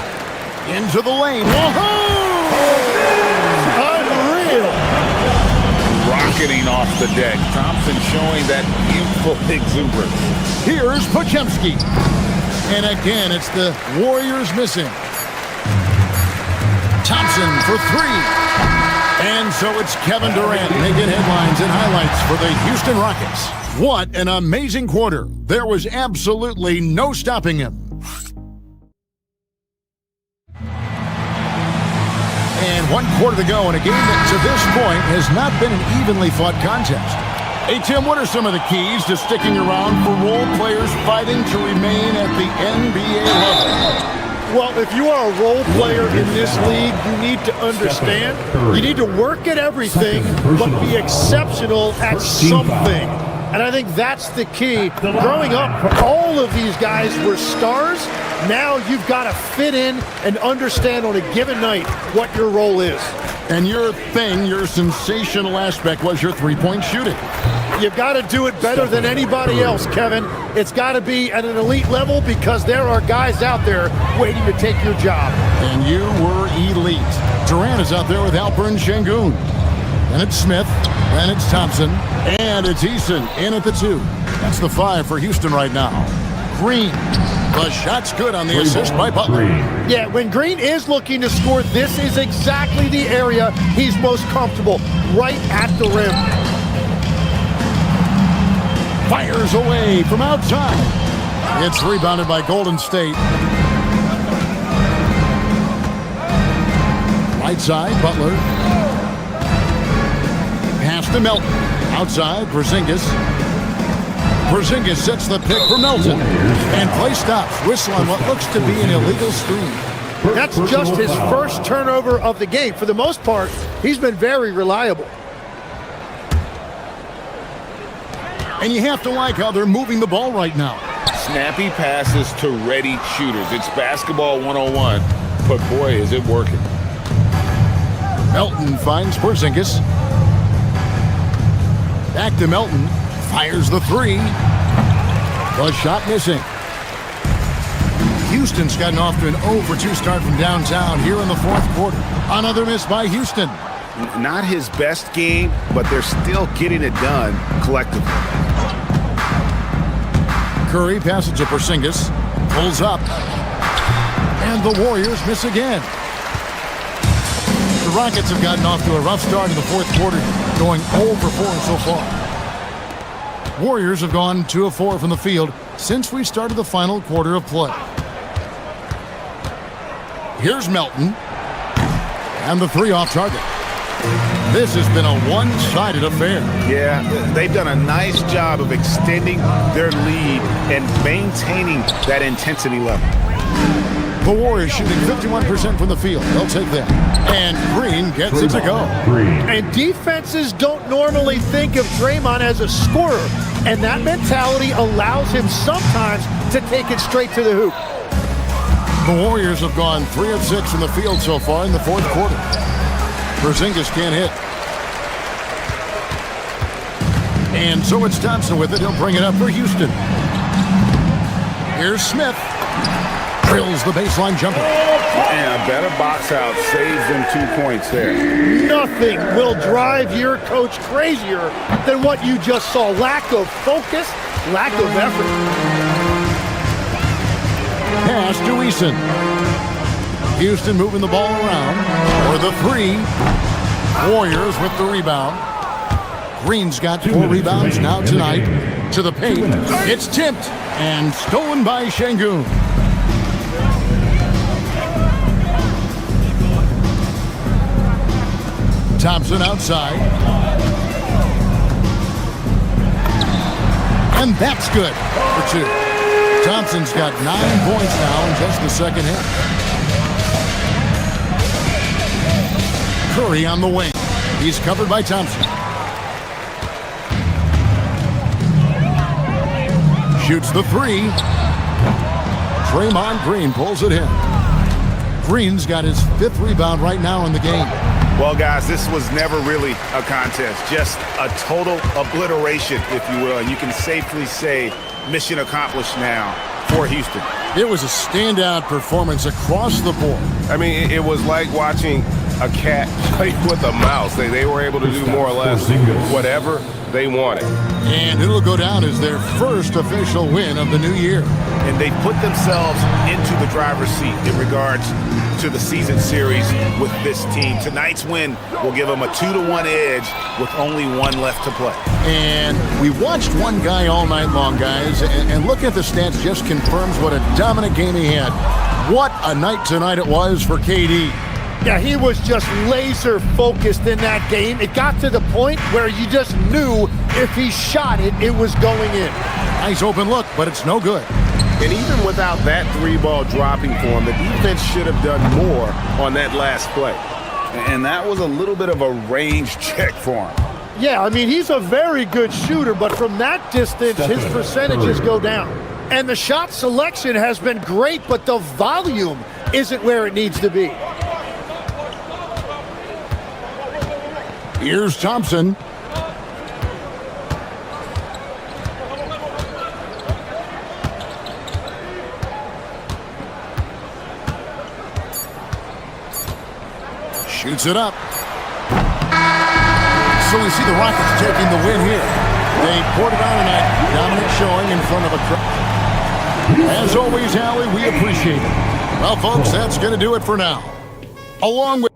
Into the lane. Whoa! Unreal! Rocketing off the deck. Thompson showing that youthful exuberance. Here's Podziemski. And again, it's the Warriors missing. Thompson for 3. And so it's Kevin Durant making headlines and highlights for the Houston Rockets. What an amazing quarter. There was absolutely no stopping him. And 1 quarter to go in a game that to this point has not been an evenly fought contest. Hey, Tim, what are some of the keys to sticking around for role players fighting to remain at the NBA level? Well, if you are a role player in this league, you need to understand you need to work at everything, but be exceptional at something. And I think that's the key. Growing up, all of these guys were stars. Now you've got to fit in and understand on a given night what your role is. And your sensational aspect was your three-point shooting. You've got to do it better than anybody else, Kevin. It's got to be at an elite level because there are guys out there waiting to take your job. And you were elite. Durant is out there with Alperen Şengün. Then it's Smith. Then it's Thompson. And it's Eason in at the 2. That's the 5 for Houston right now. Green. The shot's good on the assist by Butler. Yeah, when Green is looking to score, this is exactly the area he's most comfortable, right at the rim. Fires away from outside. It's rebounded by Golden State. Right side, Butler. Pass to Melton. Outside, Porzingis. Porzingis sets the pick for Melton. And play stops. Whistle on what looks to be an illegal screen. That's just his first turnover of the game. For the most part, he's been very reliable. And you have to like how they're moving the ball right now. Snappy passes to ready shooters. It's basketball 101, but boy, is it working. Melton finds Porzingis. Back to Melton. Fires the 3. The shot missing. Houston's gotten off to an 0-for-2 start from downtown here in the fourth quarter. Another miss by Houston. Not his best game, but they're still getting it done collectively. Curry passes to Porzingis. Pulls up. And the Warriors miss again. The Rockets have gotten off to a rough start in the fourth quarter, going 0-for-4 so far. Warriors have gone 2 of 4 from the field since we started the final quarter of play. Here's Melton. And the 3 off target. This has been a one-sided affair. Yeah, they've done a nice job of extending their lead and maintaining that intensity level. The Warriors shooting 51% from the field. They'll take that. And Green gets it to go. And defenses don't normally think of Draymond as a scorer. And that mentality allows him sometimes to take it straight to the hoop. The Warriors have gone 3 of 6 from the field so far in the fourth quarter. Porzingis can't hit. And so it's Thompson with it. He'll bring it up for Houston. Here's Smith. Drills the baseline jumper. And a better box out saves them 2 points there. Nothing will drive your coach crazier than what you just saw. Lack of focus, lack of effort. Pass to Eason. Houston moving the ball around for the 3. Warriors with the rebound. Green's got 4 rebounds now tonight. To the paint. It's tipped and stolen by Şengün. Thompson outside. And that's good for 2. Thompson's got 9 points now in just the second half. Curry on the wing. He's covered by Thompson. Shoots the 3. Draymond Green pulls it in. Green's got his 5th rebound right now in the game. Well, guys, this was never really a contest. Just a total obliteration, if you will. And you can safely say mission accomplished now for Houston. It was a standout performance across the board. I mean, it was like watching a cat play with a mouse. They were able to do more or less whatever they wanted. And it'll go down as their first official win of the new year. And they put themselves into the driver's seat in regards to the season series with this team. Tonight's win will give them a 2-1 edge with only 1 left to play. And we watched one guy all night long, guys, and look at the stats just confirms what a dominant game he had. What a night tonight it was for KD. Yeah, he was just laser focused in that game. It got to the point where you just knew if he shot it, it was going in. Nice open look, but it's no good. And even without that 3-ball dropping for him, the defense should have done more on that last play. And that was a little bit of a range check for him. Yeah, I mean, he's a very good shooter, but from that distance, his percentages go down. And the shot selection has been great, but the volume isn't where it needs to be. Here's Thompson. Shoots it up. So we see the Rockets taking the win here. They poured it on tonight. Dominant showing in front of a crowd. As always, Allie, we appreciate it. Well, folks, that's going to do it for now. Along with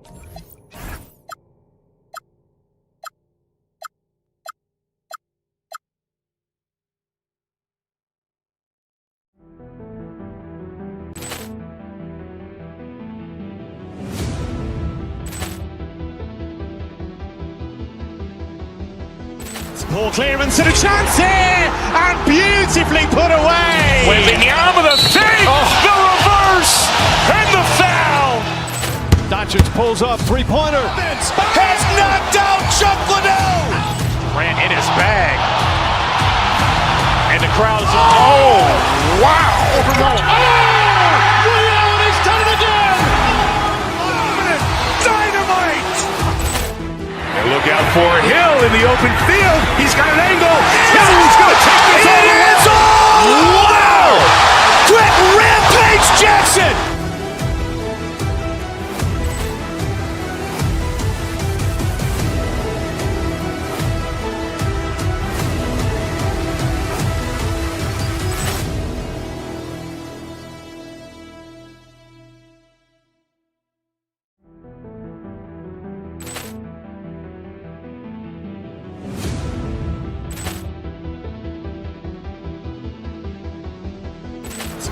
Poor clearance and a chance here, and beautifully put away. Wembanyama the save, the reverse, and the foul. Doncic pulls up, three-pointer. Has knocked out Chuck Liddell. Grant in his bag. And the crowd is... Oh, wow. He's done it again. Dynamite. And look out for Hill in the open field. He's got an angle. Hill's going to take this all the way. Wow! Grant Rampage Jackson.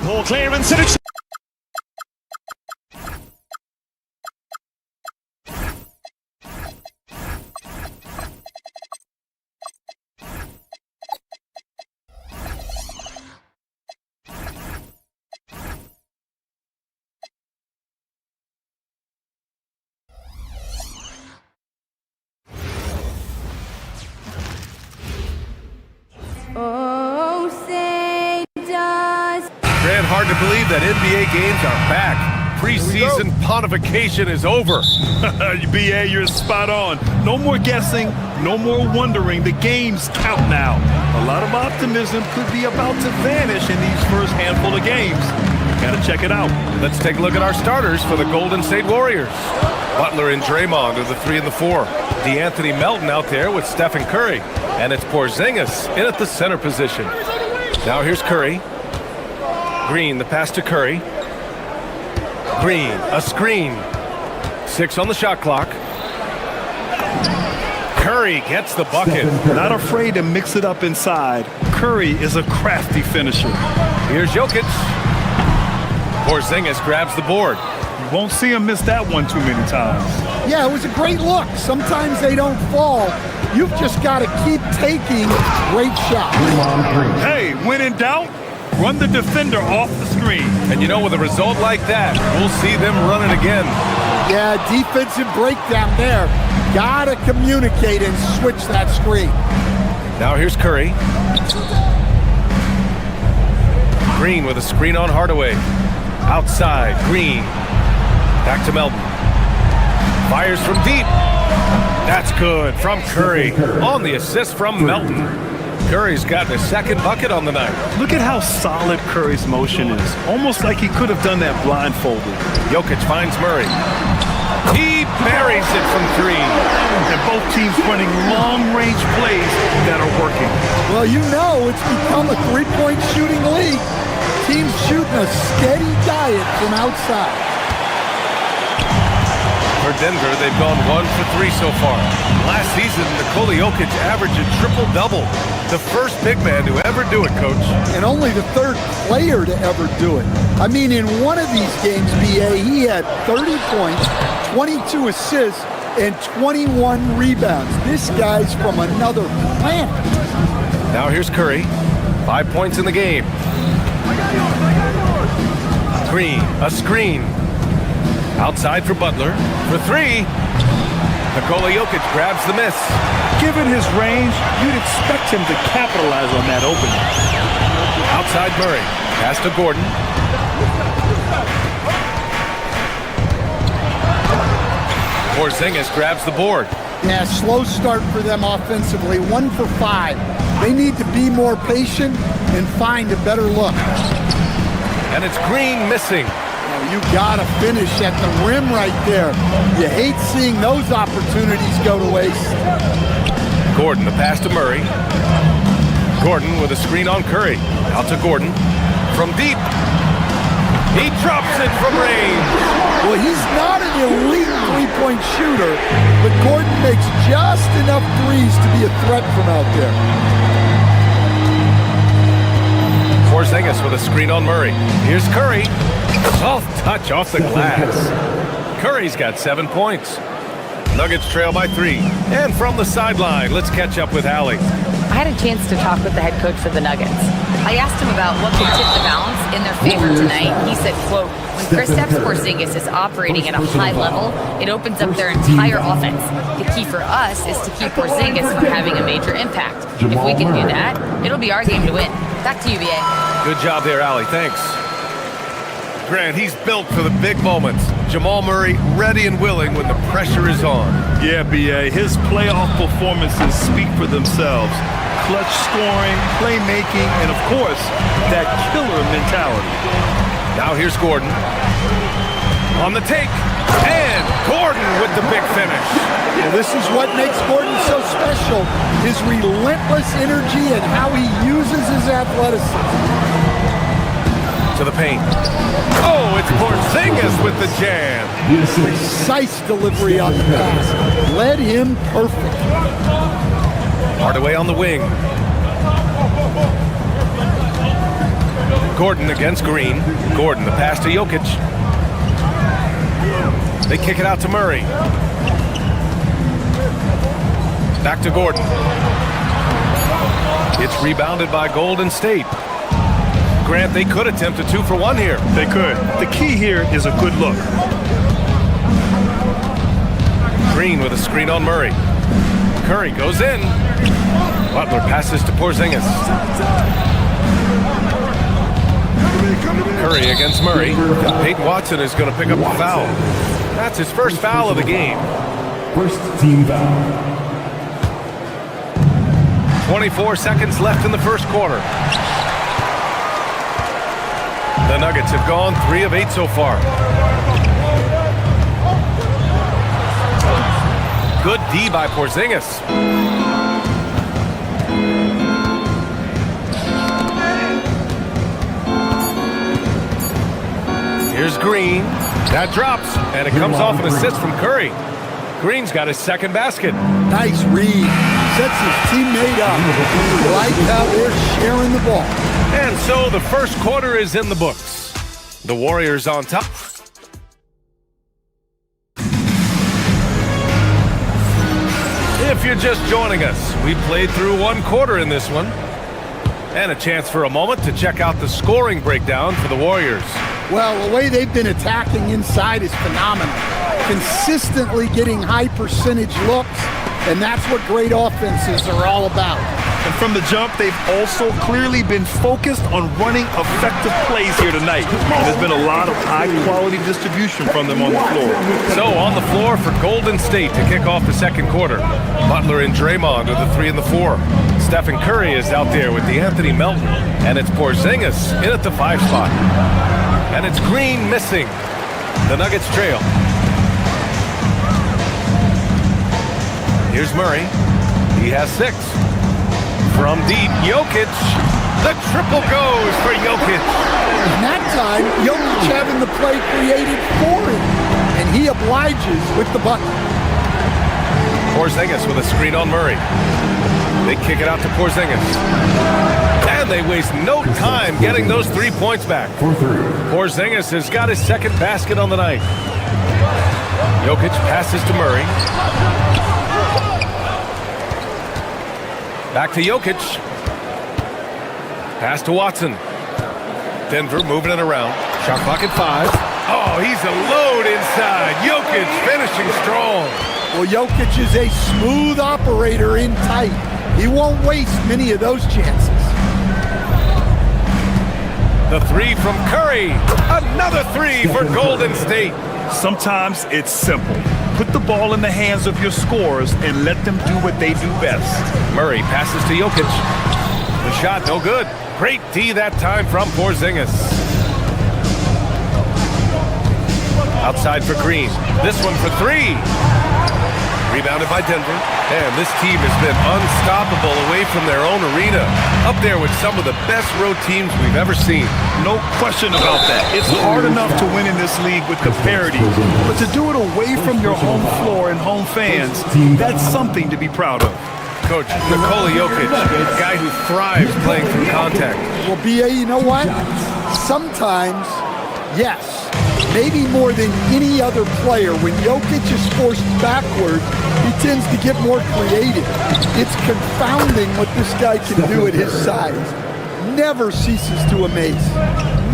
Poor clearance and a chance. Oh, say does. Grant, hard to believe that NBA games are back. Preseason pontification is over. BA, you're spot on. No more guessing, no more wondering. The games count now. A lot of optimism could be about to vanish in these first handful of games. Gotta check it out. Let's take a look at our starters for the Golden State Warriors. Butler and Draymond are the 3 and the 4. DeAnthony Melton out there with Stephen Curry. And it's Porzingis in at the center position. Now here's Curry. Green, the pass to Curry. Green, a screen. 6 on the shot clock. Curry gets the bucket. Not afraid to mix it up inside. Curry is a crafty finisher. Here's Jokic. Porzingis grabs the board. You won't see him miss that one too many times. Yeah, it was a great look. Sometimes they don't fall. You've just got to keep taking great shots. Hey, when in doubt, run the defender off the screen. And you know, with a result like that, we'll see them run it again. Yeah, defensive breakdown there. Got to communicate and switch that screen. Now here's Curry. Green with a screen on Hardaway. Outside, Green. Back to Melton. Fires from deep. That's good from Curry. On the assist from Melton. Curry's gotten his second bucket on the night. Look at how solid Curry's motion is. Almost like he could have done that blindfolded. Jokic finds Murray. He buries it from 3. And both teams running long-range plays that are working. Well, you know it's become a three-point shooting league. Teams shooting a steady diet from outside. For Denver, they've gone 1 for 3 so far. Last season, Nikola Jokic averaged a triple-double. The first big man to ever do it, Coach. And only the third player to ever do it. I mean, in one of these games, BA, he had 30 points, 22 assists, and 21 rebounds. This guy's from another planet. Now here's Curry. 5 points in the game. Green, a screen. Outside for Butler. For three. Nikola Jokic grabs the miss. Given his range, you'd expect him to capitalize on that opening. Outside Murray. Pass to Gordon. Porzingis grabs the board. Yeah, slow start for them offensively. 1 for 5. They need to be more patient and find a better look. And it's Green missing. You gotta finish at the rim right there. You hate seeing those opportunities go to waste. Gordon, the pass to Murray. Gordon with a screen on Curry. Out to Gordon. From deep. He drops it from range. Well, he's not an elite three-point shooter, but Gordon makes just enough threes to be a threat from out there. Porzingis with a screen on Murray. Here's Curry. Soft touch off the glass. Curry's got 7 points. Nuggets trail by 3. And from the sideline, let's catch up with Allie. I had a chance to talk with the head coach for the Nuggets. I asked him about what could tip the balance in their favor tonight. He said, quote, when Kristaps Porzingis is operating at a high level, it opens up their entire offense. The key for us is to keep Porzingis from having a major impact. If we can do that, it'll be our game to win. Back to you, BA. Good job there, Allie. Thanks. Grant, he's built for the big moments. Jamal Murray ready and willing when the pressure is on. Yeah, BA. His playoff performances speak for themselves. Clutch scoring, playmaking, and of course, that killer mentality. Now here's Gordon. On the take. And Gordon with the big finish. Well, this is what makes Gordon so special. His relentless energy and how he uses his athleticism. To the paint. Oh, it's Porzingis with the jam. Precise delivery on the pass. Led him perfect. Hardaway on the wing. Gordon against Green. Gordon, the pass to Jokic. They kick it out to Murray. Back to Gordon. It's rebounded by Golden State. Grant, they could attempt a 2 for 1 here. They could. The key here is a good look. Green with a screen on Murray. Curry goes in. Butler passes to Porzingis. Curry against Murray. And Peyton Watson is going to pick up the foul. That's his first foul of the game. First team foul. 24 seconds left in the first quarter. The Nuggets have gone 3 of 8 so far. Good D by Porzingis. Here's Green. That drops, and it comes off an assist from Curry. Green's got his second basket. Nice read. Sets his teammate up. Like how they're sharing the ball. And so the first quarter is in the books. The Warriors on top. If you're just joining us, we played through 1 quarter in this one. And a chance for a moment to check out the scoring breakdown for the Warriors. Well, the way they've been attacking inside is phenomenal. Consistently getting high percentage looks, and that's what great offenses are all about. And from the jump, they've also clearly been focused on running effective plays here tonight. And there's been a lot of high-quality distribution from them on the floor. So on the floor for Golden State to kick off the second quarter. Butler and Draymond with the 3 and the 4. Stephen Curry is out there with DeAnthony Melton. And it's Porzingis in at the 5 spot. And it's Green missing. The Nuggets trail. Here's Murray. He has 6. From deep, Jokic. The triple goes for Jokic. And that time, Jokic having the play created for him. And he obliges with the bucket. Porzingis with a screen on Murray. They kick it out to Porzingis. And they waste no time getting those 3 points back. Porzingis has got his second basket on the night. Jokic passes to Murray. Back to Jokic. Pass to Watson. Denver moving it around. Shot clock at 5. Oh, he's a load inside. Jokic finishing strong. Well, Jokic is a smooth operator in tight. He won't waste many of those chances. The 3 from Curry. Another 3 for Golden State. Sometimes it's simple. Put the ball in the hands of your scorers and let them do what they do best. Murray passes to Jokic. The shot, no good. Great D that time from Porzingis. Outside for Green. This one for 3. Rebounded by Denver. And this team has been unstoppable away from their own arena. Up there with some of the best road teams we've ever seen. No question about that. It's hard enough to win in this league with the parity, but to do it away from your home floor and home fans, that's something to be proud of. Coach, Nikola Jokic, a guy who thrives playing through contact. Well, B.A., you know what? Sometimes, yes, maybe more than any other player, when Jokic is forced backwards, he tends to get more creative. It's confounding what this guy can do at his size. Never ceases to amaze.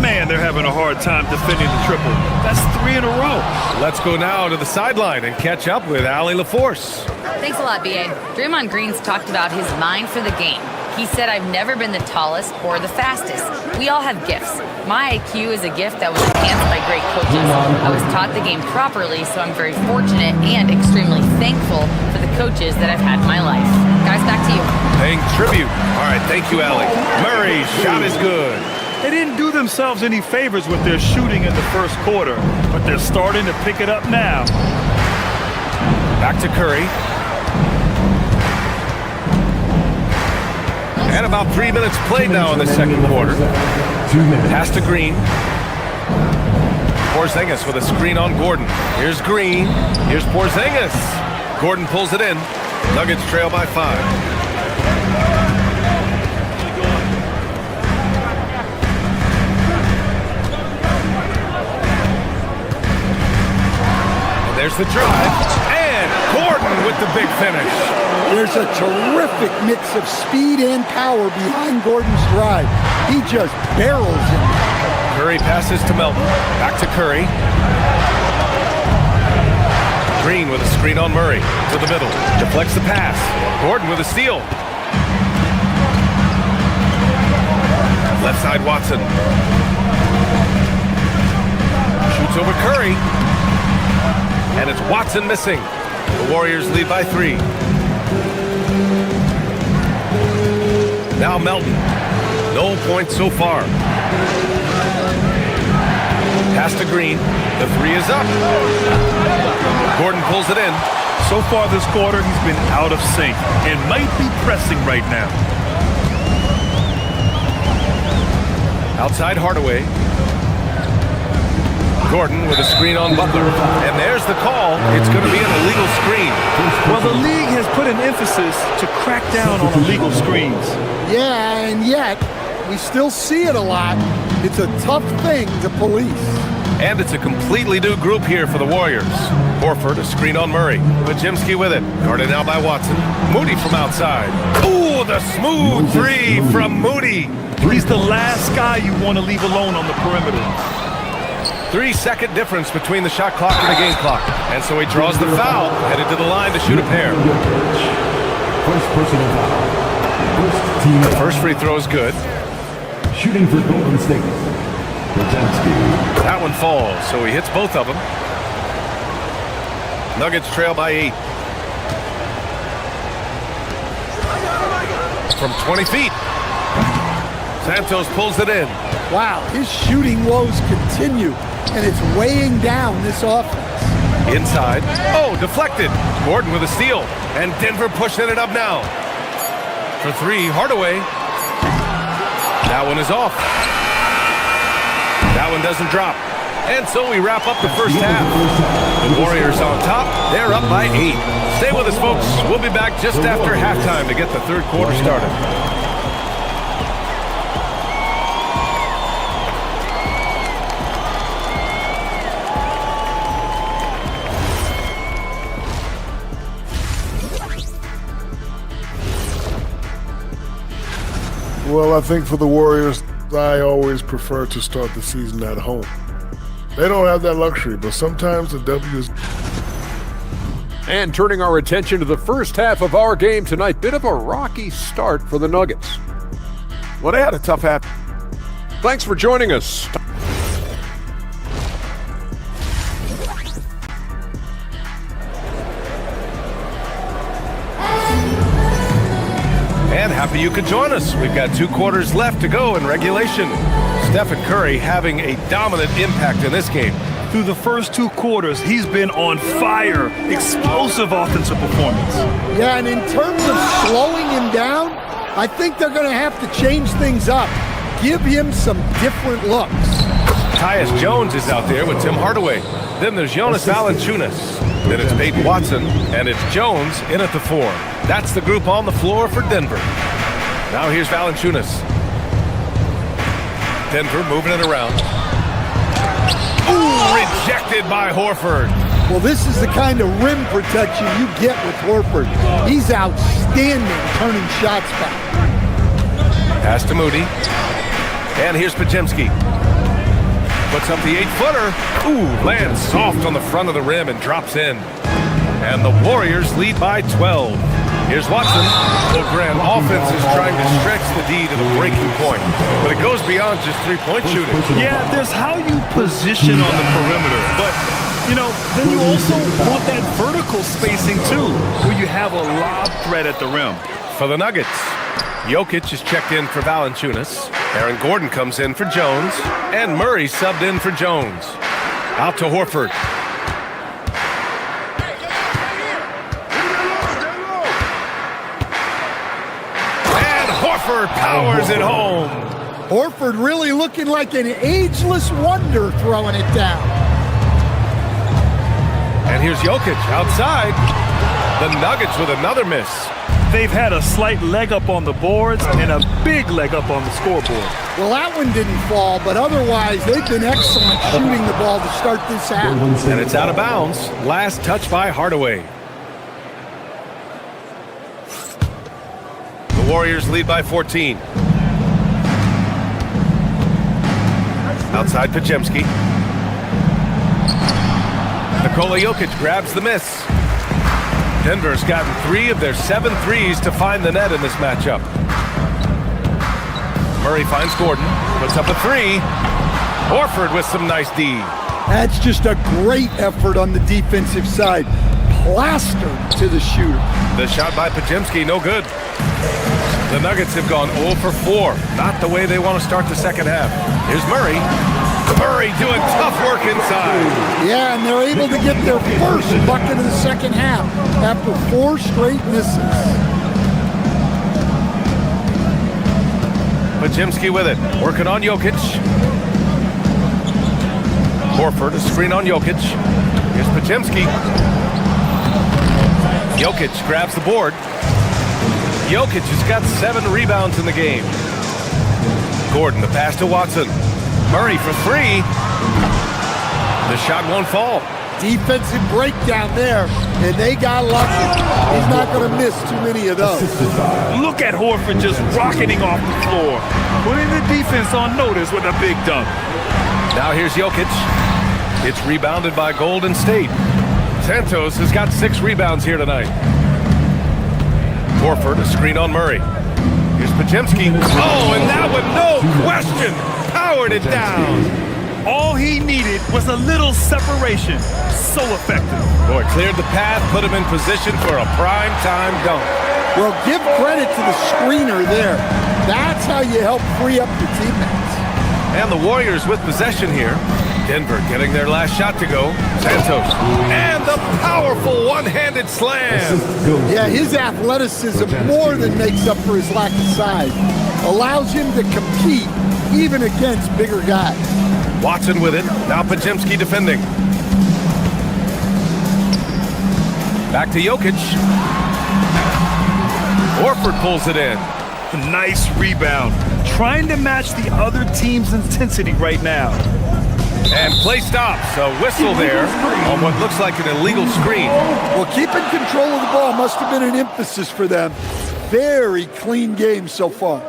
Man, they're having a hard time defending the triple. That's 3 in a row. Let's go now to the sideline and catch up with Allie LaForce. Thanks a lot, B.A. Draymond Green's talked about his mind for the game. He said, I've never been the tallest or the fastest. We all have gifts. My IQ is a gift that was enhanced by great coaches. I was taught the game properly, so I'm very fortunate and extremely thankful for the coaches that I've had in my life. Guys, back to you. Paying tribute. All right, thank you, Allie. Murray's shot is good. They didn't do themselves any favors with their shooting in the first quarter, but they're starting to pick it up now. Back to Curry. And about 3 minutes played now in the second quarter. Pass to Green. Porzingis with a screen on Gordon. Here's Green. Here's Porzingis. Gordon pulls it in. Nuggets trail by 5. And there's the drive. And Gordon with the big finish. There's a terrific mix of speed and power behind Gordon's drive. He just barrels him. Curry passes to Melton. Back to Curry. Green with a screen on Murray. To the middle. Deflects the pass. Gordon with a steal. Left side Watson. Shoots over Curry. And it's Watson missing. The Warriors lead by 3. Now Melton. No points so far. Pass to Green. The 3 is up. Gordon pulls it in. So far this quarter, he's been out of sync and might be pressing right now. Outside Hardaway. Gordon with a screen on Butler. And there's the call. It's going to be an illegal screen. Well, the league has put an emphasis to crack down on illegal screens. Yeah, and yet, we still see it a lot. It's a tough thing to police. And it's a completely new group here for the Warriors. Horford, a screen on Murray. Pajimski with it. Guarded now by Watson. Moody from outside. Ooh, the smooth 3 from Moody. He's the last guy you want to leave alone on the perimeter. 3-second difference between the shot clock and the game clock. And so he draws the foul, headed to the line to shoot a pair. First personal foul. First team. The first free throw is good. Shooting for Golden State. Pajimski. That one falls, so he hits both of them. Nuggets trail by 8. From 20 feet. Santos pulls it in. Wow, his shooting woes continue, and it's weighing down this offense. Inside. Oh, deflected. Gordon with a steal. And Denver pushing it up now. For 3, Hardaway. That one is off. That one doesn't drop. And so we wrap up the first half. The Warriors on top. They're up by 8. Stay with us, folks. We'll be back just after halftime to get the third quarter started. Well, I think for the Warriors, I always prefer to start the season at home. They don't have that luxury, but sometimes the W is... And turning our attention to the first half of our game tonight, bit of a rocky start for the Nuggets. Well, they had a tough half. Thanks for joining us. And happy you could join us. We've got 2 quarters left to go in regulation. Stephen Curry having a dominant impact in this game. Through the first 2 quarters, he's been on fire. Explosive offensive performance. Yeah, and in terms of slowing him down, I think they're going to have to change things up. Give him some different looks. Tyus Jones is out there with Tim Hardaway. Then there's Jonas Valanciunas. Then it's Peyton Watson, and it's Jones in at the 4. That's the group on the floor for Denver. Now here's Valanciunas. Denver moving it around. Ooh, rejected by Horford. Well, this is the kind of rim protection you get with Horford. He's outstanding turning shots back. Pass to Moody. And here's Podziemski. Puts up the 8-footer. Ooh, lands soft on the front of the rim and drops in. And the Warriors lead by 12. Here's Watson. The Grand offense is trying to stretch the D to the breaking point. But it goes beyond just three-point shooting. Yeah, there's how you position on the perimeter. But, you know, then you also want that vertical spacing too, where you have a lob threat at the rim. For the Nuggets, Jokic is checked in for Valanciunas. Aaron Gordon comes in for Jones. And Murray subbed in for Jones. Out to Horford. And Horford powers it home. Horford really looking like an ageless wonder throwing it down. And here's Jokic outside. The Nuggets with another miss. They've had a slight leg up on the boards and a big leg up on the scoreboard. Well, that one didn't fall, but otherwise they've been excellent shooting the ball to start this half. And it's out of bounds. Last touch by Hardaway. The Warriors lead by 14. Outside Podziemski. Nikola Jokic grabs the miss. Denver's gotten 3 of their 7 threes to find the net in this matchup. Murray finds Gordon, puts up a 3. Horford with some nice D. That's just a great effort on the defensive side. Plastered to the shooter. The shot by Podziemski, no good. The Nuggets have gone 0 for 4. Not the way they want to start the second half. Here's Murray. Murray doing tough work inside. Yeah, and they're able to get their first bucket of the second half after 4 straight misses. Podziemski with it, working on Jokic. Horford, a screen on Jokic. Here's Podziemski. Jokic grabs the board. Jokic has got 7 rebounds in the game. Gordon, the pass to Watson. Murray for 3. The shot won't fall. Defensive breakdown there, and they got lucky. He's not going to miss too many of those. Look at Horford just rocketing off the floor, putting the defense on notice with a big dunk. Now here's Jokic. It's rebounded by Golden State. Santos has got 6 rebounds here tonight. Horford, a screen on Murray. Here's Podziemski. Oh, and that one, no question, powered it down. All he needed was a little separation. So effective. Boy, cleared the path, put him in position for a prime-time dunk. Well, give credit to the screener there. That's how you help free up your teammates. And the Warriors with possession here. Denver getting their last shot to go. Santos. And the powerful one-handed slam. Yeah, his athleticism more than makes up for his lack of size. Allows him to compete even against bigger guys. Watson with it. Now Podziemski defending. Back to Jokic. Horford pulls it in. Nice rebound. Trying to match the other team's intensity right now. And play stops. A whistle there on what looks like an illegal screen. Well, keeping control of the ball must have been an emphasis for them. Very clean game so far.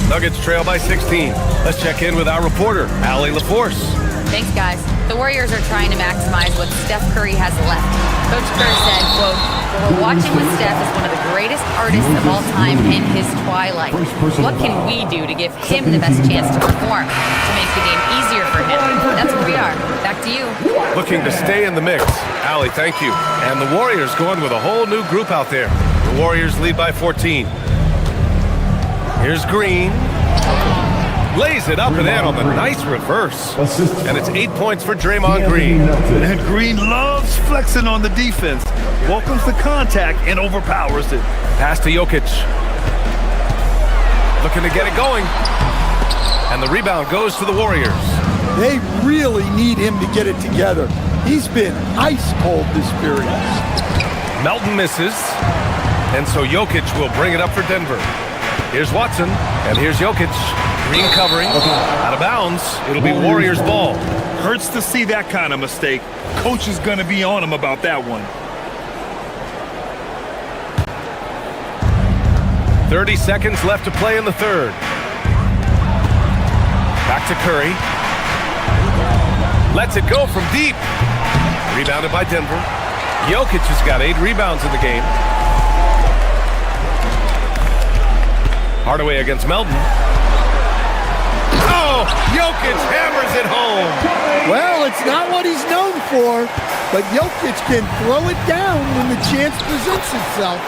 Nuggets trail by 16. Let's check in with our reporter, Allie LaForce. Thanks, guys. The Warriors are trying to maximize what Steph Curry has left. Coach Kerr said, quote, "We're watching with Steph as one of the greatest artists of all time in his twilight. What can we do to give him the best chance to perform, to make the game easier for him?" That's where we are. Back to you. Looking to stay in the mix. Allie, thank you. And the Warriors going with a whole new group out there. The Warriors lead by 14. Here's Green. Lays it up and in on the nice reverse. And it's 8 points for Draymond Green. And Green loves flexing on the defense. Welcomes the contact and overpowers it. Pass to Jokic. Looking to get it going. And the rebound goes to the Warriors. They really need him to get it together. He's been ice cold this period. Melton misses. And so Jokic will bring it up for Denver. Here's Watson. And here's Jokic. Green covering, out of bounds. It'll be Warriors ball. Hurts to see that kind of mistake. Coach is going to be on him about that one. 30 seconds left to play in the third. Back to Curry. Lets it go from deep. Rebounded by Denver. Jokic has got 8 rebounds in the game. Hardaway against Melton. Oh, Jokic hammers it home. Well, it's not what he's known for, but Jokic can throw it down when the chance presents itself.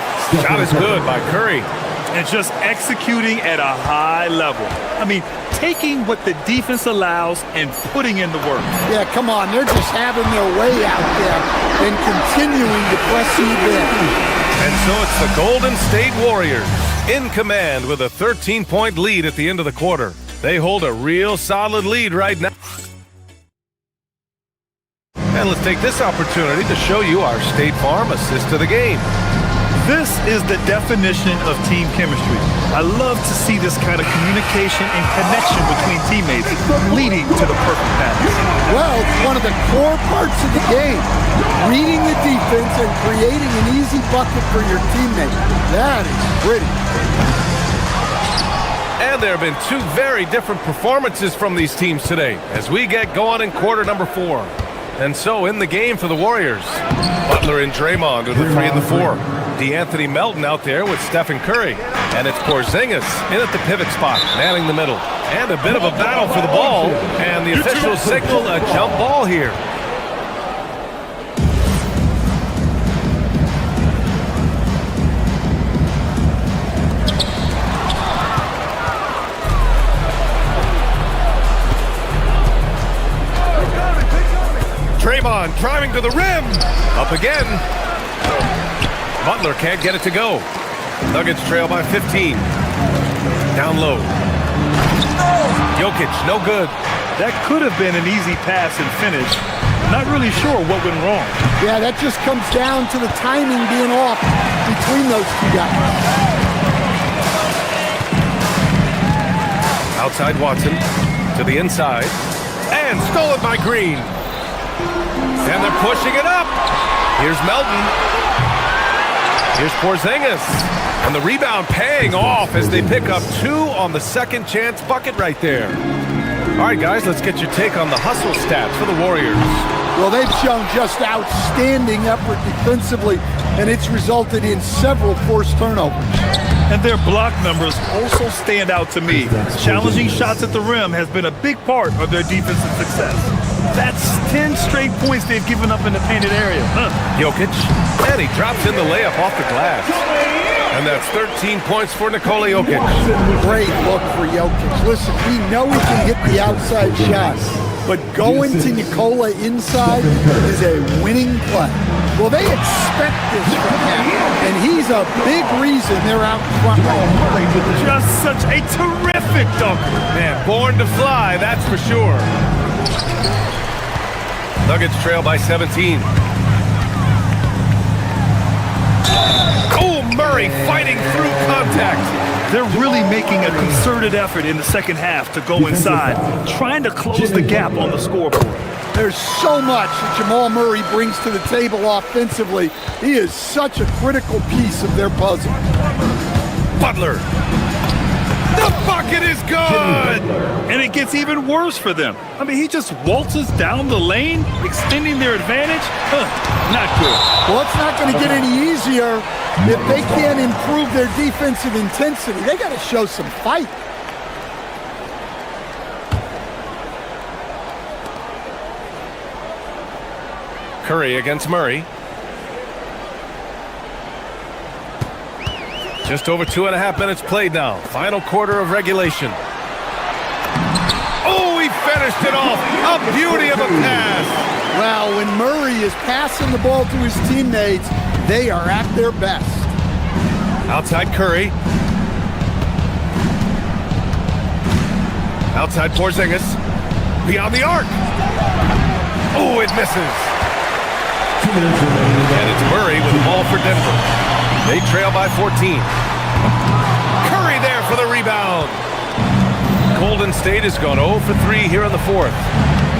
Shot is good by Curry. And just executing at a high level. I mean, taking what the defense allows and putting in the work. Yeah, come on. They're just having their way out there and continuing to press you in. And so it's the Golden State Warriors in command with a 13-point lead at the end of the quarter. They hold a real solid lead right now. And let's take this opportunity to show you our State Farm assist to the game. This is the definition of team chemistry. I love to see this kind of communication and connection between teammates leading to the perfect pass. Well, it's one of the core parts of the game. Reading the defense and creating an easy bucket for your teammate. That is pretty. And there have been 2 very different performances from these teams today as we get going in quarter number 4. And so in the game for the Warriors, Butler and Draymond with the 3 and the 4. DeAnthony Melton out there with Stephen Curry. And it's Porzingis in at the pivot spot, manning the middle. And a bit of a battle for the ball. And the officials signal a jump ball here. Draymond driving to the rim. Up again. Butler can't get it to go. Nuggets trail by 15. Down low. Jokic, no good. That could have been an easy pass and finish. Not really sure what went wrong. Yeah, that just comes down to the timing being off between those 2 guys. Outside Watson to the inside. And stolen by Green. And they're pushing it up. Here's Melton. Here's Porzingis. And the rebound paying off as they pick up 2 on the second chance bucket right there. All right, guys, let's get your take on the hustle stats for the Warriors. Well, they've shown just outstanding effort defensively, and it's resulted in several forced turnovers. And their block numbers also stand out to me. Challenging shots at the rim has been a big part of their defensive success. That's 10 straight points they've given up in the painted area. Jokic, and he drops in the layup off the glass. And that's 13 points for Nikola Jokic. Great look for Jokic. Listen, we know he can hit the outside shot, but going to Nikola inside is a winning play. Well, they expect this from him, and he's a big reason they're out in front right now. Just such a terrific dunker. Man, born to fly, that's for sure. Nuggets trail by 17. Oh, Murray fighting through contact. They're really making a concerted effort in the second half to go inside, trying to close the gap on the scoreboard. There's so much that Jamal Murray brings to the table offensively. He is such a critical piece of their puzzle. Butler. The bucket is good! And it gets even worse for them. I mean, he just waltzes down the lane, extending their advantage. Not good. Well, it's not going to get any easier if they can't improve their defensive intensity. They got to show some fight. Curry against Murray. Just over 2.5 minutes played now. Final quarter of regulation. Oh, he finished it off. A beauty of a pass. Well, when Murray is passing the ball to his teammates, they are at their best. Outside Curry. Outside Porzingis. Beyond the arc. Oh, it misses. And it's Murray with the ball for Denver. They trail by 14. Curry there for the rebound. Golden State has gone 0 for 3 here in the fourth.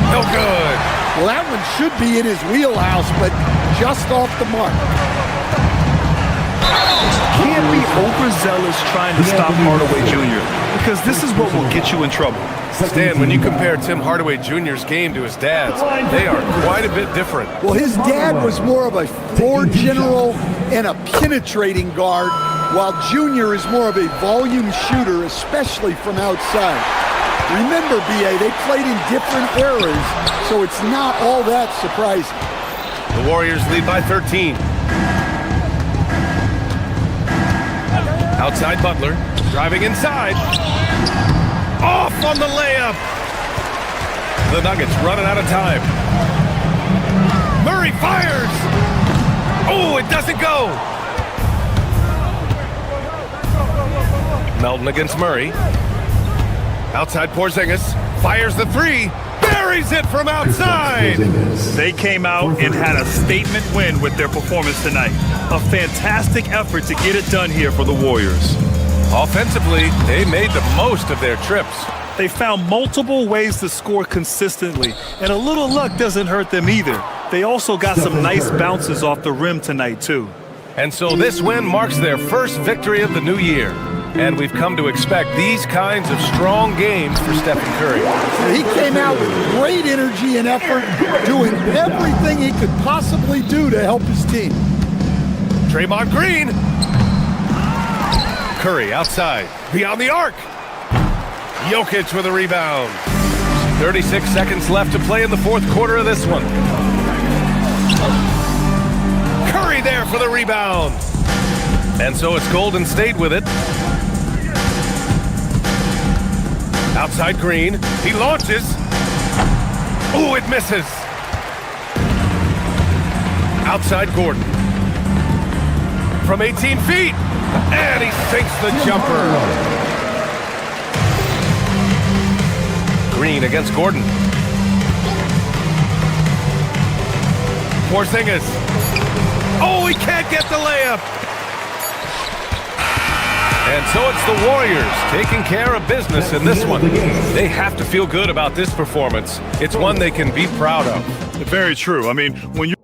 No good. Well, that one should be in his wheelhouse, but just off the mark. Can't be overzealous trying to stop Hardaway Jr. because this is what will get you in trouble. Stan, when you compare Tim Hardaway Jr.'s game to his dad's, they are quite a bit different. Well, his dad was more of a floor general and a penetrating guard, while Jr. is more of a volume shooter, especially from outside. Remember, B.A., they played in different eras, so it's not all that surprising. The Warriors lead by 13. Outside Butler, driving inside. Off on the layup. The Nuggets running out of time. Murray fires. Oh, it doesn't go. Melton against Murray. Outside Porzingis. Fires the three. Buries it from outside. They came out and had a statement win with their performance tonight. A fantastic effort to get it done here for the Warriors. Offensively, they made the most of their trips. They found multiple ways to score consistently, and a little luck doesn't hurt them either. They also got some nice bounces off the rim tonight, too. And so this win marks their first victory of the new year. And we've come to expect these kinds of strong games for Stephen Curry. He came out with great energy and effort, doing everything he could possibly do to help his team. Draymond Green. Curry outside, beyond the arc. Jokic with a rebound. 36 seconds left to play in the fourth quarter of this one. Curry there for the rebound. And so it's Golden State with it. Outside Green, he launches. Oh, it misses. Outside Gordon. From 18 feet, and he sinks the jumper. Green against Gordon. Porzingis. Oh, he can't get the layup. And so it's the Warriors taking care of business in this one. They have to feel good about this performance. It's one they can be proud of. Very true. I mean, when you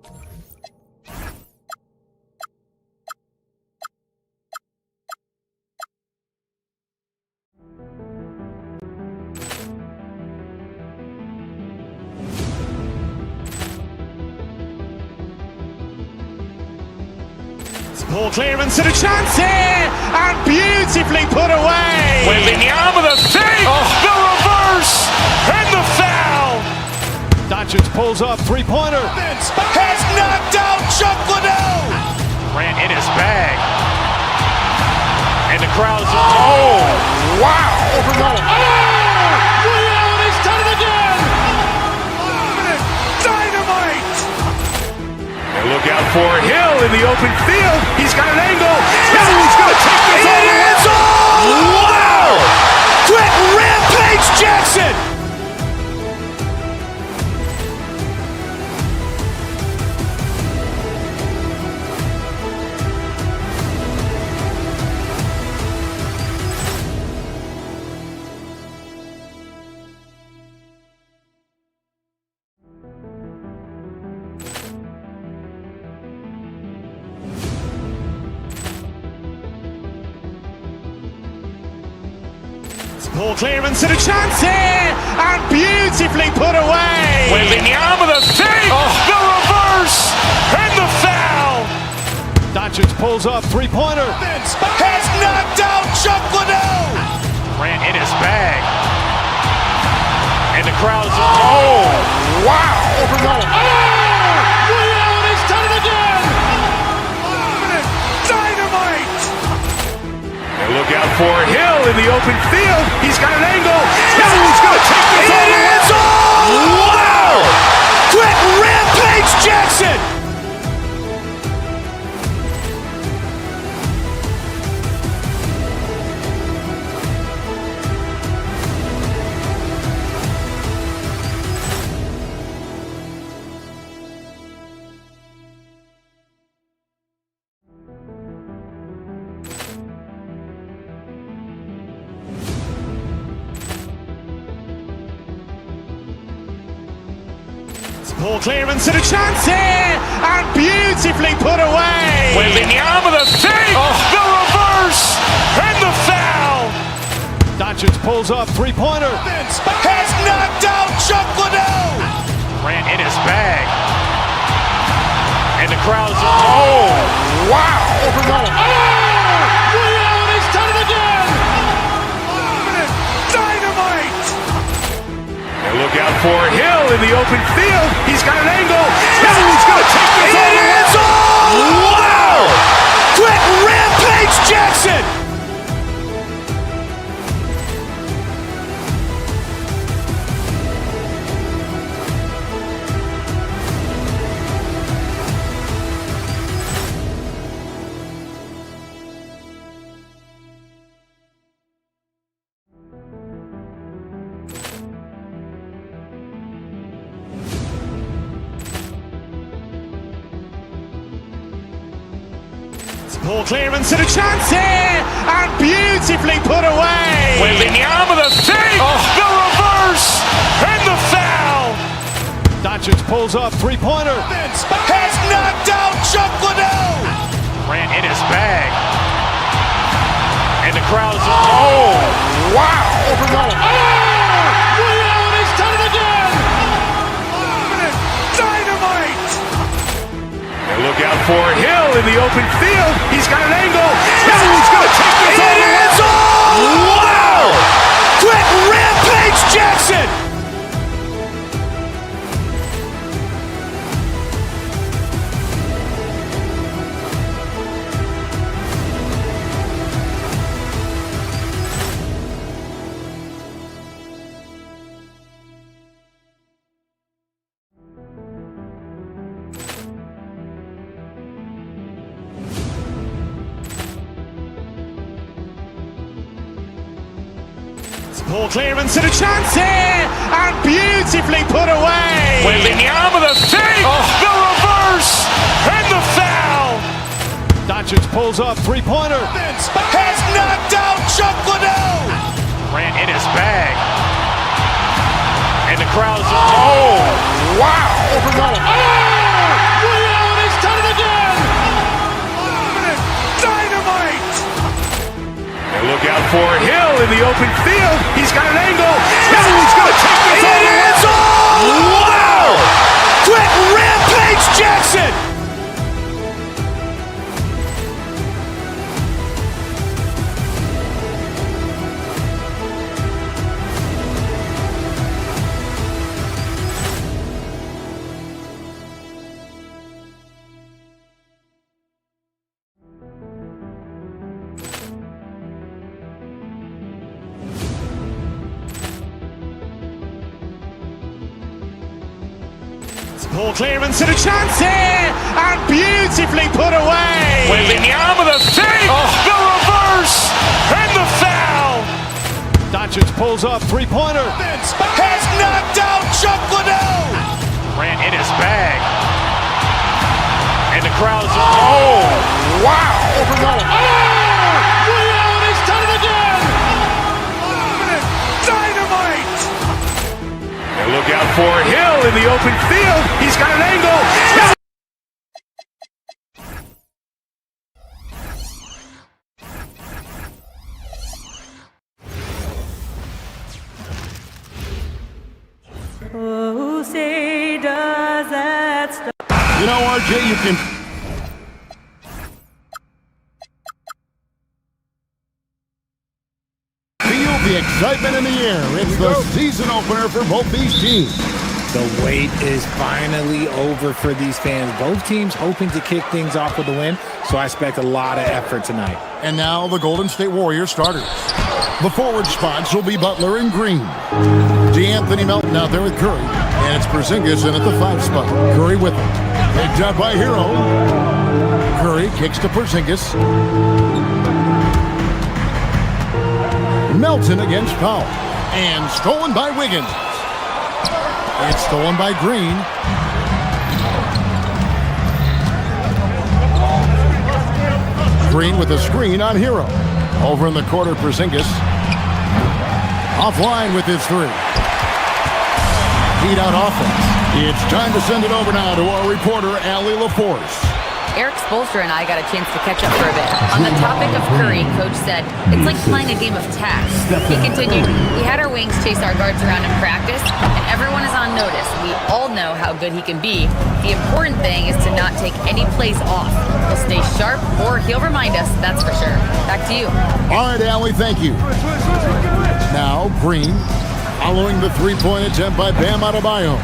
Ball clearance and a chance here, and beautifully put away. Wembanyama with a save, the reverse, and the foul. Doncic pulls up, three-pointer. Has knocked out Chuck Liddell. Ran in his bag. And the crowd's, oh, wow. He's done it again. Dynamite. And look out for Hill in the open field. He's got an angle. He's going to take this all the way. Wow. Quick Rampage Jackson. Ball clearance and a chance here, and beautifully put away. Wembanyama the fake, the reverse, and the foul. Doncic pulls up, three-pointer. Has knocked out Chuck Liddell. Grant in his bag. And the crowd's He's done it again! Dynamite! And look out for Hill in the open field. He's got an angle. He's going to take this all the way. Wow! Quick Rampage Jackson! Ball clearance and a chance here, and beautifully put away. Wembanyama the fake, the reverse, and the foul. Doncic pulls up, three-pointer. Has knocked out Chuck Liddell. Grant in his bag. And the crowd's He's done it again! Dynamite! And look out for Hill in the open field. He's got an angle. He's going to take this all the way. Wow! Quick Rampage Jackson! Ball clearance and a chance here, and beautifully put away. Wembanyama the fake, the reverse, and the foul. Doncic pulls up, three-pointer. Has knocked out Chuck Liddell. Grant in his bag. And the crowd's He's done it again! Dynamite! And look out for Hill in the open field. He's got an angle. He's going to take this all the way. Wow! Quick Rampage Jackson! Ball clearance and a chance here, and beautifully put away. Wembanyama the fake, the reverse, and the foul. Doncic pulls up, three-pointer. Has knocked out Chuck Liddell. Grant in his bag. And the crowd's He's done it again! Dynamite! And look out for Hill in the open field. He's got an angle. He's going to take this all the way. Wow! Quick Rampage Jackson! Ball clearance and a chance here, and beautifully put away. Wembanyama the fake, the reverse, and the foul. Doncic pulls up, three-pointer. Has knocked out Chuck Liddell. Grant in his bag. And the crowd's He's done it again! Dynamite! And look out for Hill in the open field. He's got an angle. know, RJ, you can... feel the excitement in the air. It's the season opener for both these teams. The wait is finally over for these fans. Both teams hoping to kick things off with a win, so I expect a lot of effort tonight. And now the Golden State Warriors starters. The forward spots will be Butler and Green. DeAnthony Melton out there with Curry. And it's Porzingis in at the 5 spot. Curry with him. Picked up by Hero. Curry kicks to Porzingis. Melton against Powell. And stolen by Wiggins. It's stolen by Green. Green with a screen on Hero. Over in the corner, Porzingis. Offline with his 3. Heat out offense. It's time to send it over now to our reporter, Allie LaForce. Eric Spoelstra and I got a chance to catch up for a bit. On the topic of Curry, Coach said, it's like playing a game of tag. He continued, we had our wings chase our guards around in practice, and everyone is on notice. We all know how good he can be. The important thing is to not take any plays off. He'll stay sharp, or he'll remind us, that's for sure. Back to you. All right, Allie, thank you. Now, Green, following the three-point attempt by Bam Adebayo.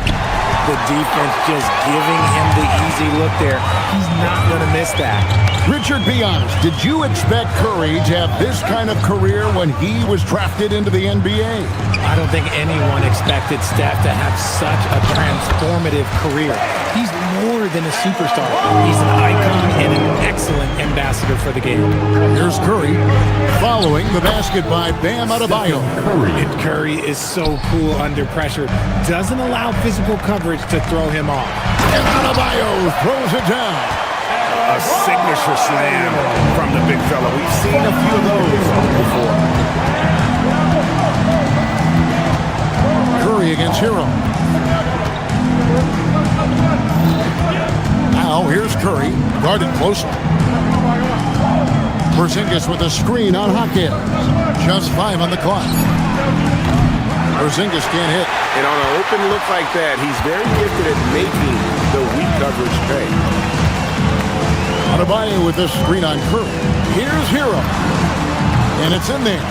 The defense just giving him the easy look there. He's not going to miss that. Richard, be honest. Did you expect Curry to have this kind of career when he was drafted into the NBA? I don't think anyone expected Steph to have such a transformative career. He's more than a superstar. He's an icon and an excellent ambassador for the game. Here's Curry following the basket by Bam Adebayo. Curry is so cool under pressure. Doesn't allow physical coverage to throw him off. And Adebayo throws it down. A signature slam from the big fella. We've seen a few of those before. Curry against Hero. Now here's Curry, guarded closely. Porzingis with a screen on Hawkins. Just 5 on the clock. Porzingis can't hit. And on an open look like that, he's very gifted at making the weak coverage pay. Adebayo with a screen on Curry. Here's Hero. And it's in there.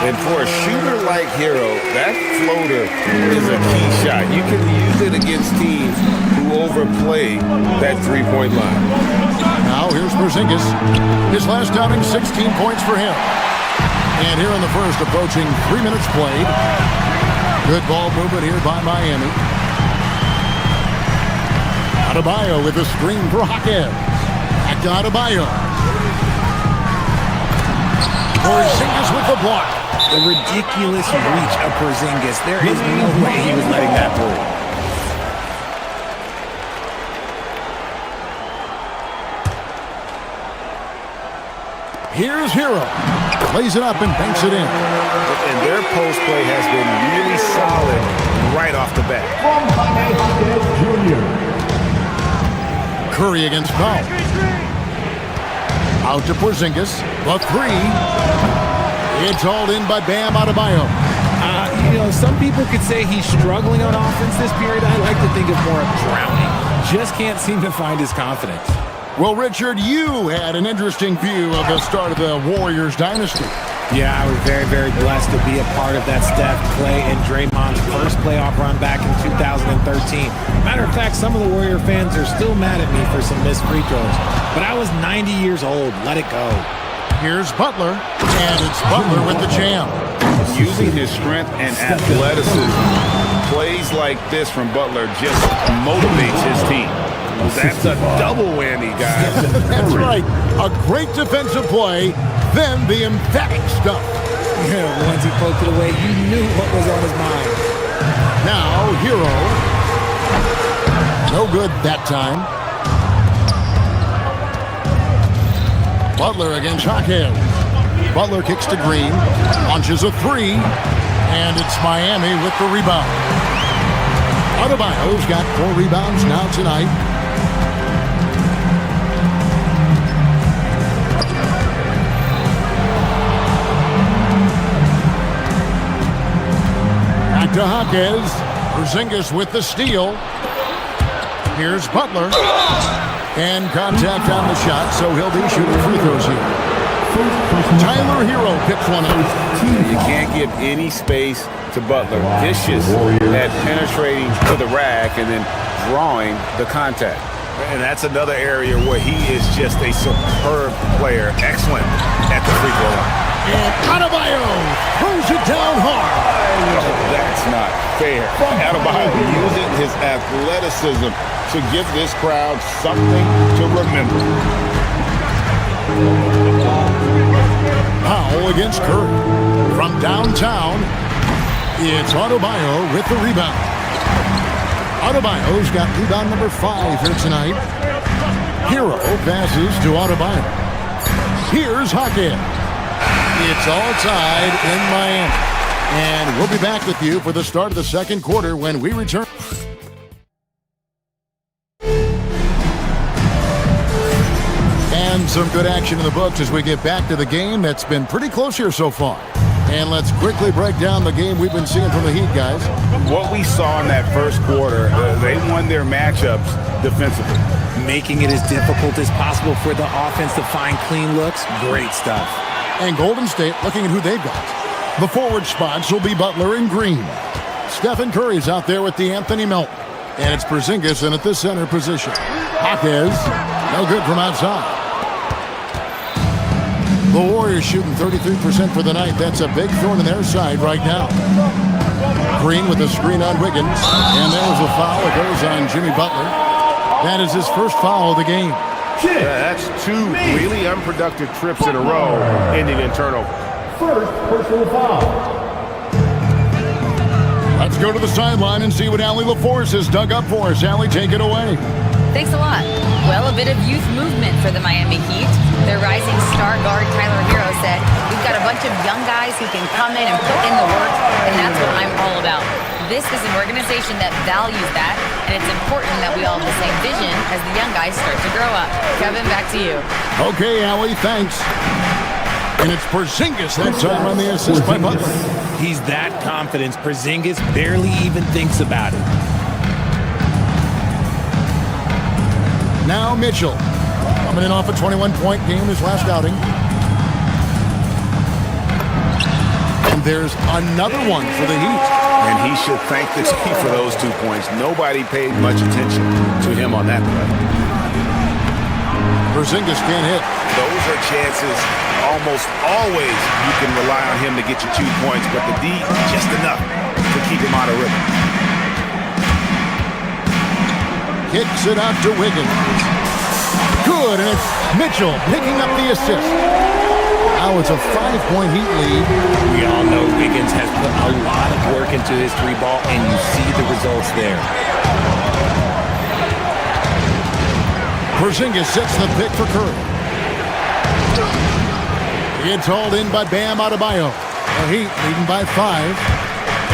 And for a shooter like Hero, that floater is a key shot. You can use it against teams who overplay that three-point line. Now here's Porzingis. His last outing, 16 points for him. And here in the first, approaching 3 minutes played. Good ball movement here by Miami. Adebayo with a screen for Hawkins. Back to Adebayo. Porzingis with the block. The ridiculous reach of Porzingis. There is no way he was letting that through. Here's Hero. Plays it up and banks it in. And their post play has been really solid right off the bat. Curry against Powell. Out to Porzingis. The 3. It's hauled in by Bam Adebayo. Some people could say he's struggling on offense this period. I like to think of more of drowning. Just can't seem to find his confidence. Well, Richard, you had an interesting view of the start of the Warriors dynasty. Yeah, I was very, very blessed to be a part of that Steph, Clay, and Draymond's first playoff run back in 2013. Matter of fact, some of the Warrior fans are still mad at me for some missed free throws. But I was 90 years old. Let it go. Here's Butler, and it's Butler with the jam. Using his strength and athleticism, plays like this from Butler just motivates his team. That's a double whammy, guys. That's right. A great defensive play, then the emphatic stuff. Yeah, once he poked it away, you knew what was on his mind. Now, Hero. No good that time. Butler against Hawkins. Butler kicks to Green, launches a 3, and it's Miami with the rebound. Adebayo's got 4 rebounds now tonight. Back to Hawkins. Porzingis with the steal. Here's Butler. And contact on the shot, so he'll be shooting free throws here. Tyler Hero picks one up. You can't give any space to Butler. Vicious at penetrating to the rack and then drawing the contact. And that's another area where he is just a superb player. Excellent at the free throw line. And Adebayo throws it down hard. Oh, that's not fair. Adebayo using his athleticism to give this crowd something to remember. Powell against Curry. From downtown, it's Adebayo with the rebound. Adebayo's got rebound number 5 here tonight. Hero passes to Adebayo. Here's Hackett. It's all tied in Miami. And we'll be back with you for the start of the second quarter when we return. And some good action in the books as we get back to the game that's been pretty close here so far. And let's quickly break down the game we've been seeing from the Heat, guys. What we saw in that first quarter, they won their matchups defensively. Making it as difficult as possible for the offense to find clean looks. Great stuff. And Golden State looking at who they've got. The forward spots will be Butler and Green. Stephen Curry's out there with D'Anthony Melton. And it's Porzingis in at the center position. Hawkes, no good from outside. The Warriors shooting 33% for the night. That's a big thorn in their side right now. Green with a screen on Wiggins. And there was a foul. It goes on Jimmy Butler. That is his first foul of the game. That's 2 really unproductive trips in a row, ending in turnover. First personal foul. Let's go to the sideline and see what Allie LaForce has dug up for us. Allie, take it away. Thanks a lot. Well, a bit of youth movement for the Miami Heat. Their rising star guard, Tyler Hero, said, "We've got a bunch of young guys who can come in and put in the work, and that's what I'm all about." This is an organization that values that, and it's important that we all have the same vision as the young guys start to grow up. Kevin, back to you. Okay, Allie, thanks. And it's Porzingis that time on the assist by Butler. He's that confident. Porzingis barely even thinks about it. Now Mitchell, coming in off a 21-point game his last outing. And there's another one for the Heat. And he should thank the team for those 2 points. Nobody paid much attention to him on that play. Porzingis can't hit. Those are chances almost always you can rely on him to get you 2 points, but the D, just enough to keep him out of rhythm. Kicks it out to Wiggins. Good, and it's Mitchell picking up the assist. Now it's a 5-point Heat lead. We all know Wiggins has put a lot of work into his 3-ball, and you see the results there. Porzingis sets the pick for Curry. It's hauled in by Bam Adebayo. The Heat leading by 5.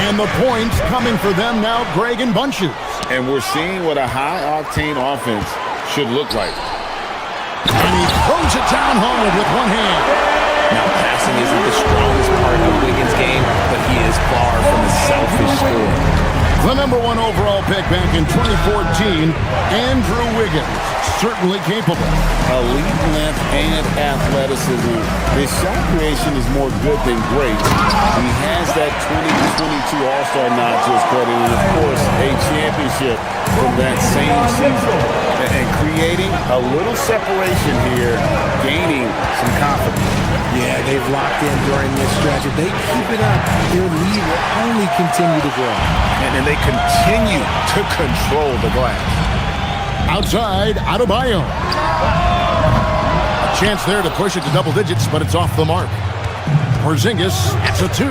And the points coming for them now, Greg in bunches. And we're seeing what a high-octane offense should look like. And he throws it down hard with one hand. Now, passing isn't the strongest part of Wiggins' game, but he is far from a selfish scorer. The number 1 overall pick back in 2014, Andrew Wiggins, certainly capable. Elite length and athleticism. His shot creation is more good than great. He has that 2022 All-Star nod to his credit, and of course, a championship from that same season. And creating a little separation here, gaining some confidence. Yeah, they've locked in during this stretch. If they keep it up, their lead will only continue to grow. And they continue to control the glass. Outside, Adebayo. A chance there to push it to double digits, but it's off the mark. Porzingis, it's a 2.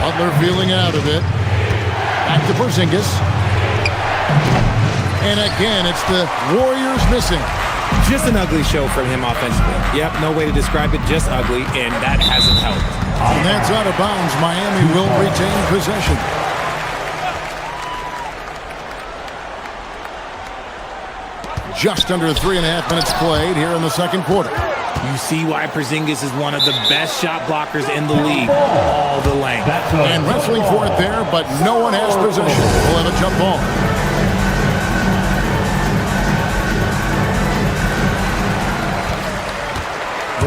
Butler feeling out of it. Back to Porzingis. And again, it's the Warriors missing. Just an ugly show from him offensively. Yep, no way to describe it, just ugly, and that hasn't helped. And that's out of bounds. Miami will retain possession. Just under 3.5 minutes played here in the second quarter. You see why Porzingis is one of the best shot blockers in the league. All the length. And wrestling for it there, but no one has possession. We'll have a jump ball.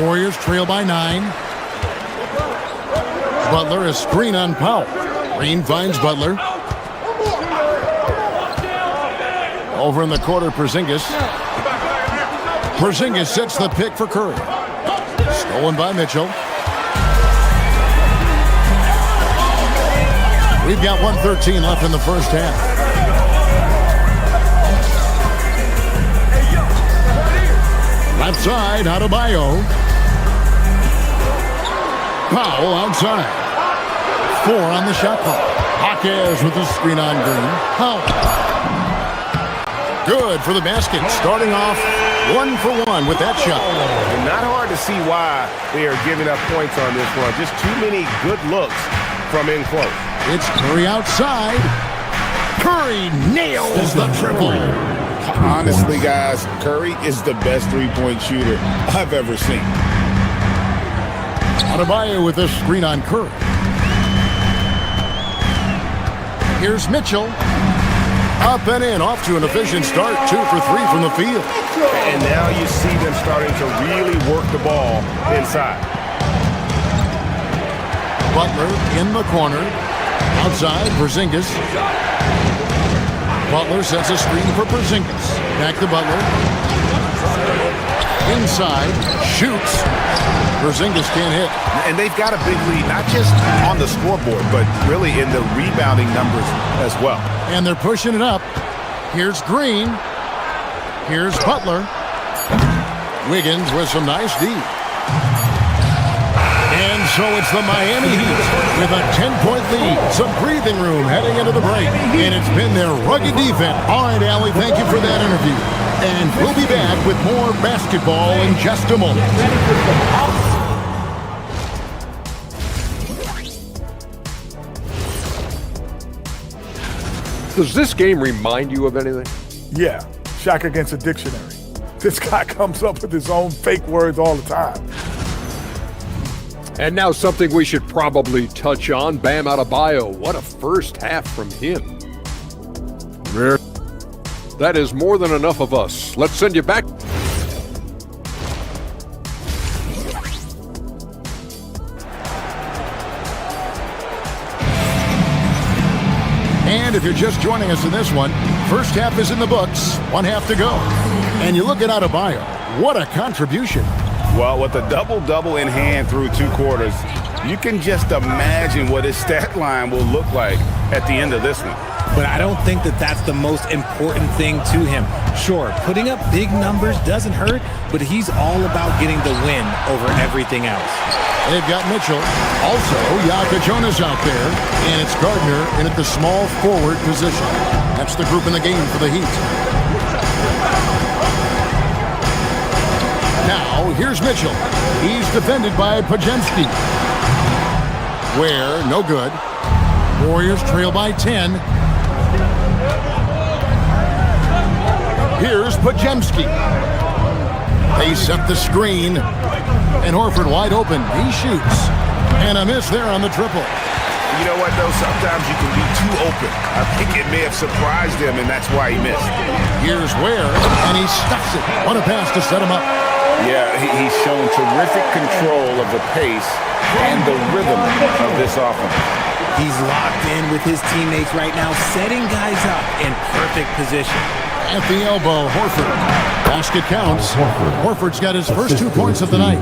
Warriors trail by 9. Butler, a screen on Powell. Green finds Butler. Over in the corner, Porzingis. Porzingis sets the pick for Curry. Stolen by Mitchell. We've got 1:13 left in the first half. Left side, Adebayo. Powell outside. 4 on the shot clock. Hawkins with the screen on Green. Powell. Good for the basket. Starting off 1 for 1 with that shot. And not hard to see why they are giving up points on this one. Just too many good looks from in close. It's Curry outside. Curry nails the triple. Honestly, guys, Curry is the best three-point shooter I've ever seen. Adebayo with a screen on Curry. Here's Mitchell. Up and in, off to an efficient start. 2 for 3 from the field. And now you see them starting to really work the ball inside. Butler in the corner. Outside, Porzingis. Butler sets a screen for Porzingis. Back to Butler. Inside, shoots. Porzingis can't hit. And they've got a big lead, not just on the scoreboard, but really in the rebounding numbers as well. And they're pushing it up. Here's Green. Here's Butler. Wiggins with some nice D. And so it's the Miami Heat with a 10-point lead. Some breathing room heading into the break. And it's been their rugged defense. All right, Allie, thank you for that interview. And we'll be back with more basketball in just a moment. Does this game remind you of anything? Yeah, Shaq against a dictionary. This guy comes up with his own fake words all the time. And now something we should probably touch on. Bam Adebayo. What a first half from him. That is more than enough of us. Let's send you back. And if you're just joining us in this one, first half is in the books, 1 half to go. And you look at Adebayo, what a contribution. Well, with a double-double in hand through 2 quarters, you can just imagine what his stat line will look like at the end of this one. But I don't think that that's the most important thing to him. Sure, putting up big numbers doesn't hurt, but he's all about getting the win over everything else. They've got Mitchell. Also, Yaka Jonas out there. And it's Gardner in at the small forward position. That's the group in the game for the Heat. Now, here's Mitchell. He's defended by Podziemski. Ware, no good. Warriors trail by 10. Here's Podziemski. They set the screen. And Horford wide open. He shoots. And a miss there on the triple. You know what, though? Sometimes you can be too open. I think it may have surprised him, and that's why he missed. Here's Ware, and he stuffs it. What a pass to set him up. Yeah, he's shown terrific control of the pace and the rhythm of this offense. He's locked in with his teammates right now, setting guys up in perfect position. At the elbow, Horford. Basket counts. Horford's got his first 2 points of the night.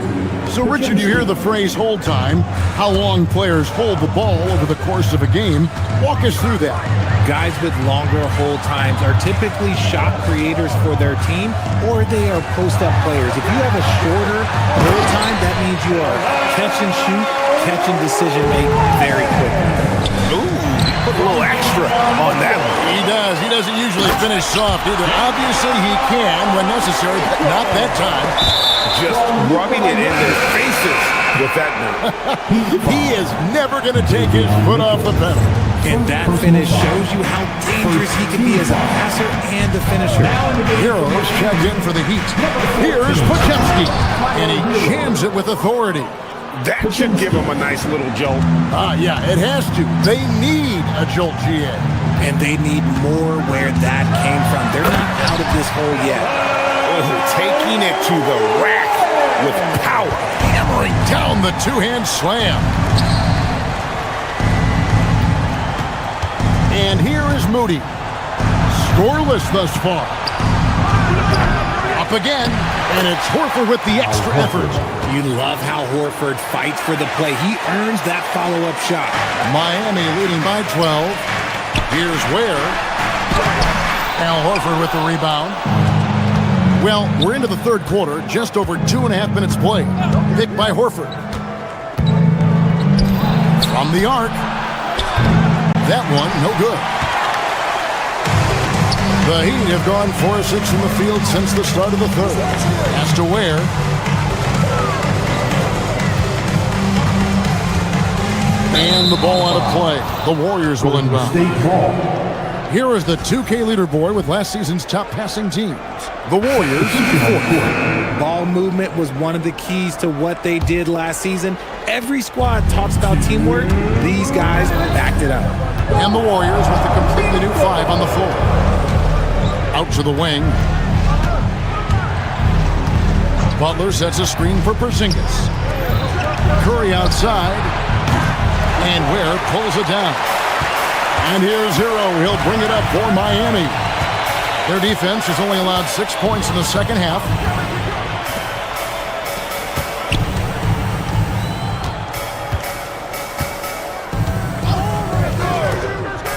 So, Richard, you hear the phrase hold time, how long players hold the ball over the course of a game. Walk us through that. Guys with longer hold times are typically shot creators for their team, or they are post-up players. If you have a shorter hold time, that means you are catch and shoot, catch and decision make very quickly. Ooh, he put a little extra on that one. He does. He doesn't usually finish soft either. Obviously, he can when necessary, but not that time. Just rubbing it in their faces with that move. He is never going to take his foot off the pedal. And that finish shows you how dangerous he can be as a passer and a finisher. Heroes checked in for the Heat. Here's Podziemski, and he jams it with authority. That should give him a nice little jolt. Yeah, it has to. They need a jolt, GA. And they need more where that came from. They're not out of this hole yet. Taking it to the rack with power. Hammering down the two-hand slam. And here is Moody. Scoreless thus far. Up again, and it's Horford with the extra effort. You love how Horford fights for the play. He earns that follow-up shot. Miami leading by 12. Here's Ware. Al Horford with the rebound. Well, we're into the third quarter, just over 2.5 minutes played. Picked by Horford. From the arc. That one, no good. The Heat have gone 4 of 6 in the field since the start of the third. Has to Ware. And the ball out of play. The Warriors will inbound. Here is the 2K leaderboard with last season's top passing teams. The Warriors. Ball movement was one of the keys to what they did last season. Every squad talks about teamwork. These guys backed it up. And the Warriors with the completely new 5 on the floor. Out to the wing. Butler sets a screen for Porzingis. Curry outside. And Ware pulls it down. And here's Hero. He'll bring it up for Miami. Their defense has only allowed 6 points in the second half.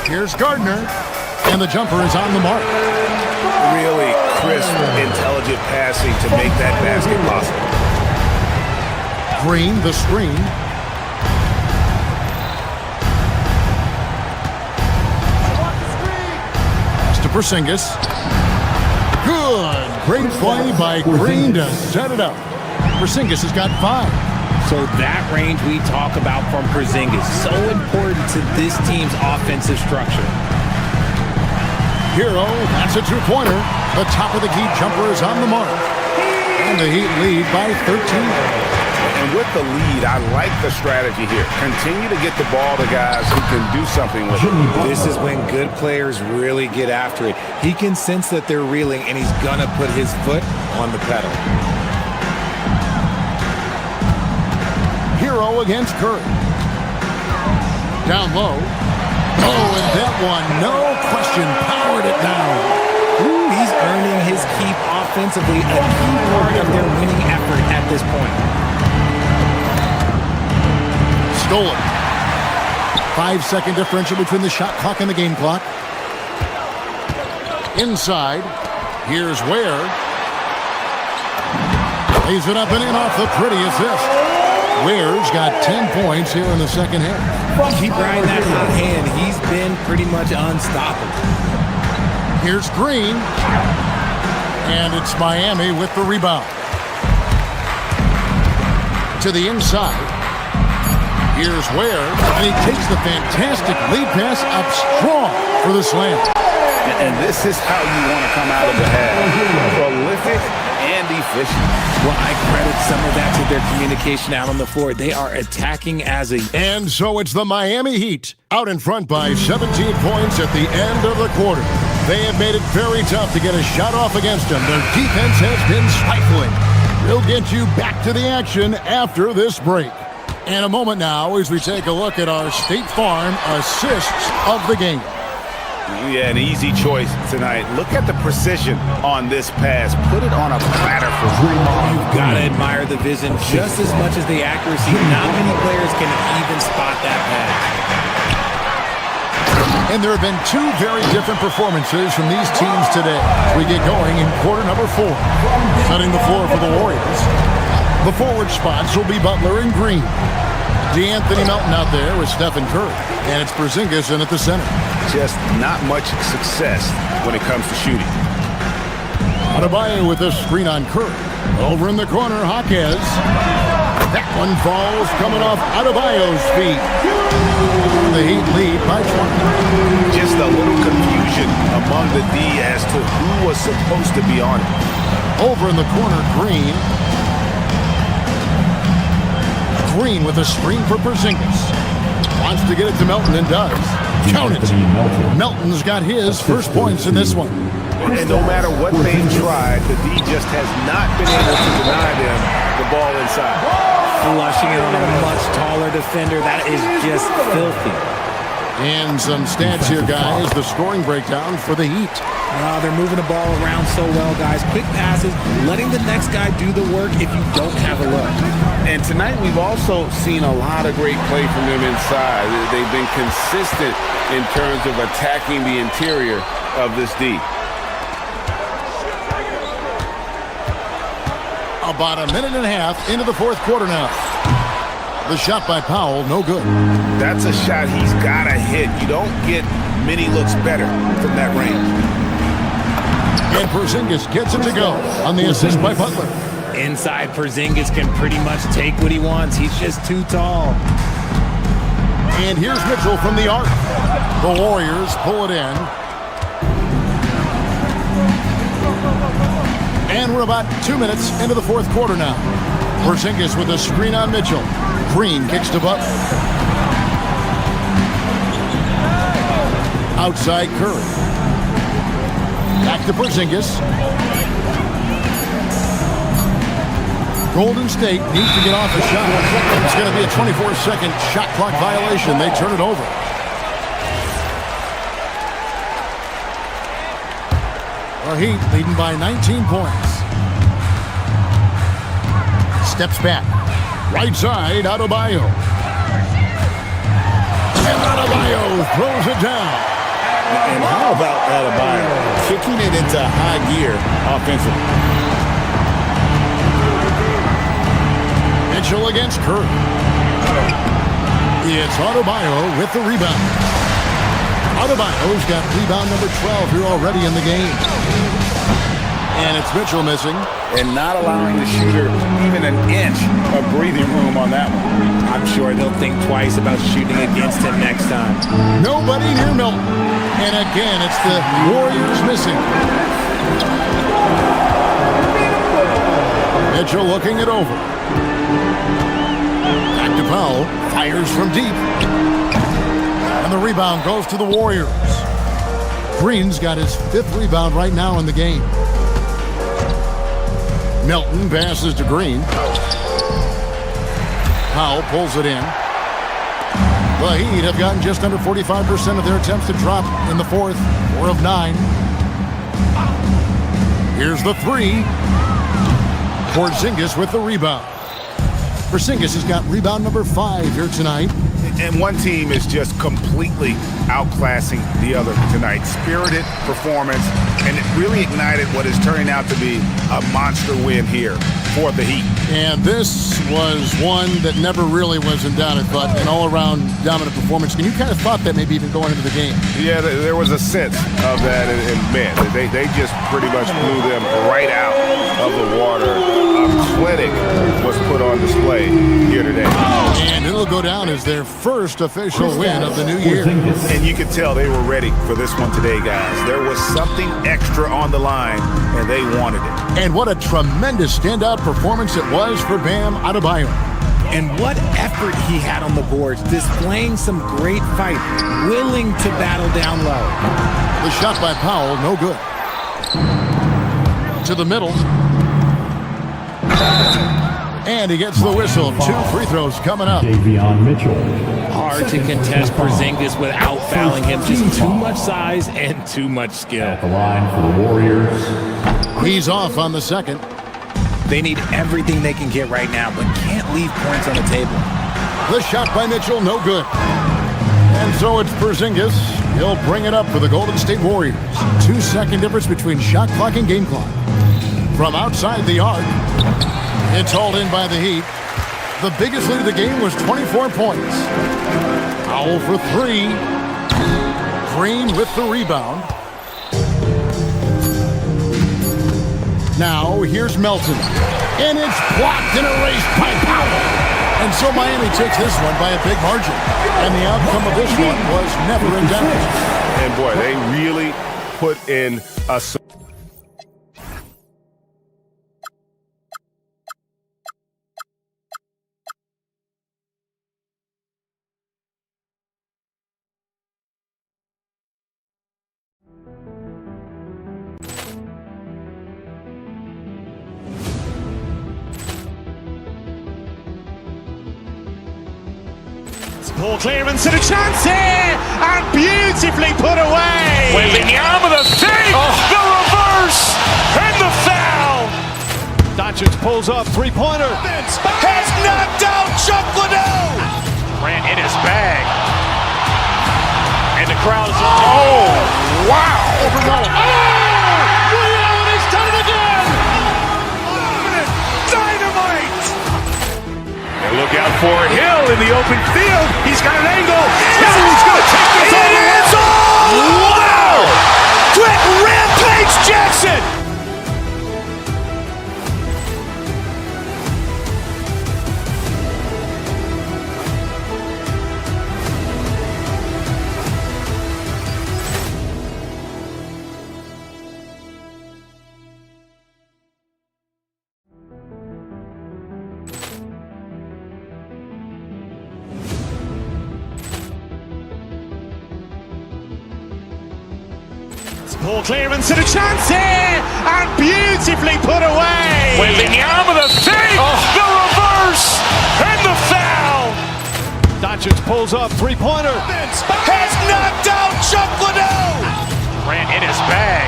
Here's Gardner. And the jumper is on the mark. Really crisp, intelligent passing to make that basket possible. Green, the screen. Pass to Porzingis. Good. Great play by Green to set it up. Porzingis has got 5. So that range we talk about from Porzingis, so important to this team's offensive structure. Hero, that's a two-pointer. The top of the key jumper is on the mark. And the Heat lead by 13. And with the lead, I like the strategy here. Continue to get the ball to guys who can do something with it. This is when good players really get after it. He can sense that they're reeling, and he's going to put his foot on the pedal. Hero against Curry. Down low. Oh, and that one, no question, powered it down. Ooh, he's earning his keep offensively, a key part of their winning effort at this point. Stolen. 5-second differential between the shot clock and the game clock. Inside. Here's Ware. Lays it up and in off the pretty assist. Ware's got 10 points here in the second half. Keep riding that hot hand. He's been pretty much unstoppable. Here's Green. And it's Miami with the rebound. To the inside. Here's Ware. And he takes the fantastic lead pass up strong for the slam. And this is how you want to come out of the half. Prolific and efficient. Well, I credit some of that to their communication out on the floor. They are attacking as a... And so it's the Miami Heat out in front by 17 points at the end of the quarter. They have made it very tough to get a shot off against them. Their defense has been stifling. We'll get you back to the action after this break. And a moment now as we take a look at our State Farm assists of the game. Yeah, an easy choice tonight. Look at the precision on this pass. Put it on a platter for Draymond. You've got to admire the vision just as much as the accuracy. Not many players can even spot that pass. And there have been 2 very different performances from these teams today. We get going in quarter number 4. Setting the floor for the Warriors. The forward spots will be Butler and Green. DeAnthony Melton out there with Stephen Curry. And it's Porzingis in at the center. Just not much success when it comes to shooting. Adebayo with a screen on Curry. Over in the corner, Jaquez. That one falls coming off Adebayo's feet. The Heat lead by 20. Just a little confusion among the D as to who was supposed to be on it. Over in the corner, Green. Green with a screen for Porzingis. Wants to get it to Melton and does. Count it. Melton's got his first points in this one. And no matter what they've tried, the D just has not been able to deny them the ball inside. Flushing it on a much taller defender. That is just filthy. And some stats here, guys. The scoring breakdown for the Heat. They're moving the ball around so well, guys. Quick passes, letting the next guy do the work if you don't have a look. And tonight we've also seen a lot of great play from them inside. They've been consistent in terms of attacking the interior of this D. About a minute and a half into the fourth quarter now. The shot by Powell, no good. That's a shot he's got to hit. You don't get many looks better from that range. And Porzingis gets it to go on the assist by Butler. Inside, Porzingis can pretty much take what he wants. He's just too tall. And here's Mitchell from the arc. The Warriors pull it in. And we're about 2 minutes into the fourth quarter now. Porzingis with a screen on Mitchell. Green kicks to Butler. Outside Curry. Back to Porzingis. Golden State needs to get off a shot. It's going to be a 24-second shot clock violation. They turn it over. The Heat leading by 19 points. Steps back. Right side, Adebayo. And Adebayo throws it down. And how about Adebayo kicking it into high gear offensively? Mitchell against Curry. It's Adebayo with the rebound. Adebayo's got rebound number 12 here already in the game. And it's Mitchell missing. And not allowing the shooter even an inch of breathing room on that one. I'm sure they'll think twice about shooting against him next time. Nobody near Milton. And again, it's the Warriors missing. Mitchell looking it over. Back to Powell. Fires from deep. And the rebound goes to the Warriors. Green's got his 5th rebound right now in the game. Melton passes to Green. Powell pulls it in. The Heat have gotten just under 45% of their attempts to drop in the fourth. 4 of 9. Here's the 3. Porzingis with the rebound. Porzingis has got rebound number 5 here tonight. And one team is just completely outclassing the other tonight. Spirited performance, and it really ignited what is turning out to be a monster win here for the Heat. And this was one that never really was in doubt, but an all-around dominant performance. And you kind of thought that maybe even going into the game. Yeah, there was a sense of that, and man, they just pretty much blew them right out of the water. A clinic was put on display here today. And it'll go down as their first official win of the new year. And you could tell they were ready for this one today, guys. There was something extra on the line, and they wanted it. And what a tremendous standout performance it was for Bam Adebayo. And what effort he had on the boards, displaying some great fight, willing to battle down low. The shot by Powell, no good. To the middle. And he gets the whistle. 2 free throws coming up. Davion Mitchell. Hard to contest Porzingis without fouling him. Just too much size and too much skill. At the line for the Warriors. He's off on the second. They need everything they can get right now, but can't leave points on the table. The shot by Mitchell, no good. And so it's Porzingis. He'll bring it up for the Golden State Warriors. 2-second difference between shot clock and game clock. From outside the arc, it's hauled in by the Heat. The biggest lead of the game was 24 points. Powell for 3. Green with the rebound. Now, here's Melton. And it's blocked and erased by Powell. And so Miami takes this one by a big margin. And the outcome of this one was never in doubt. And boy, they really put in a... Poor clearance and a chance here, and beautifully put away. Wembanyama the fake, the reverse, and the foul. Doncic pulls up, three-pointer. Has knocked out Chuck Liddell. Grant in his bag. And the crowd is... Oh, wow. Over Nolan. Liddell, and he's done it again. Dynamite. And look out for Hill in the open field. He's got an angle. He's going to take this all the way. Wow! Quick Rampage Jackson. Poor clearance and a chance here, and beautifully put away. Wembanyama the fake, the reverse, and the foul. Doncic pulls up, three-pointer. Has knocked out Chuck Liddell. Grant in his bag.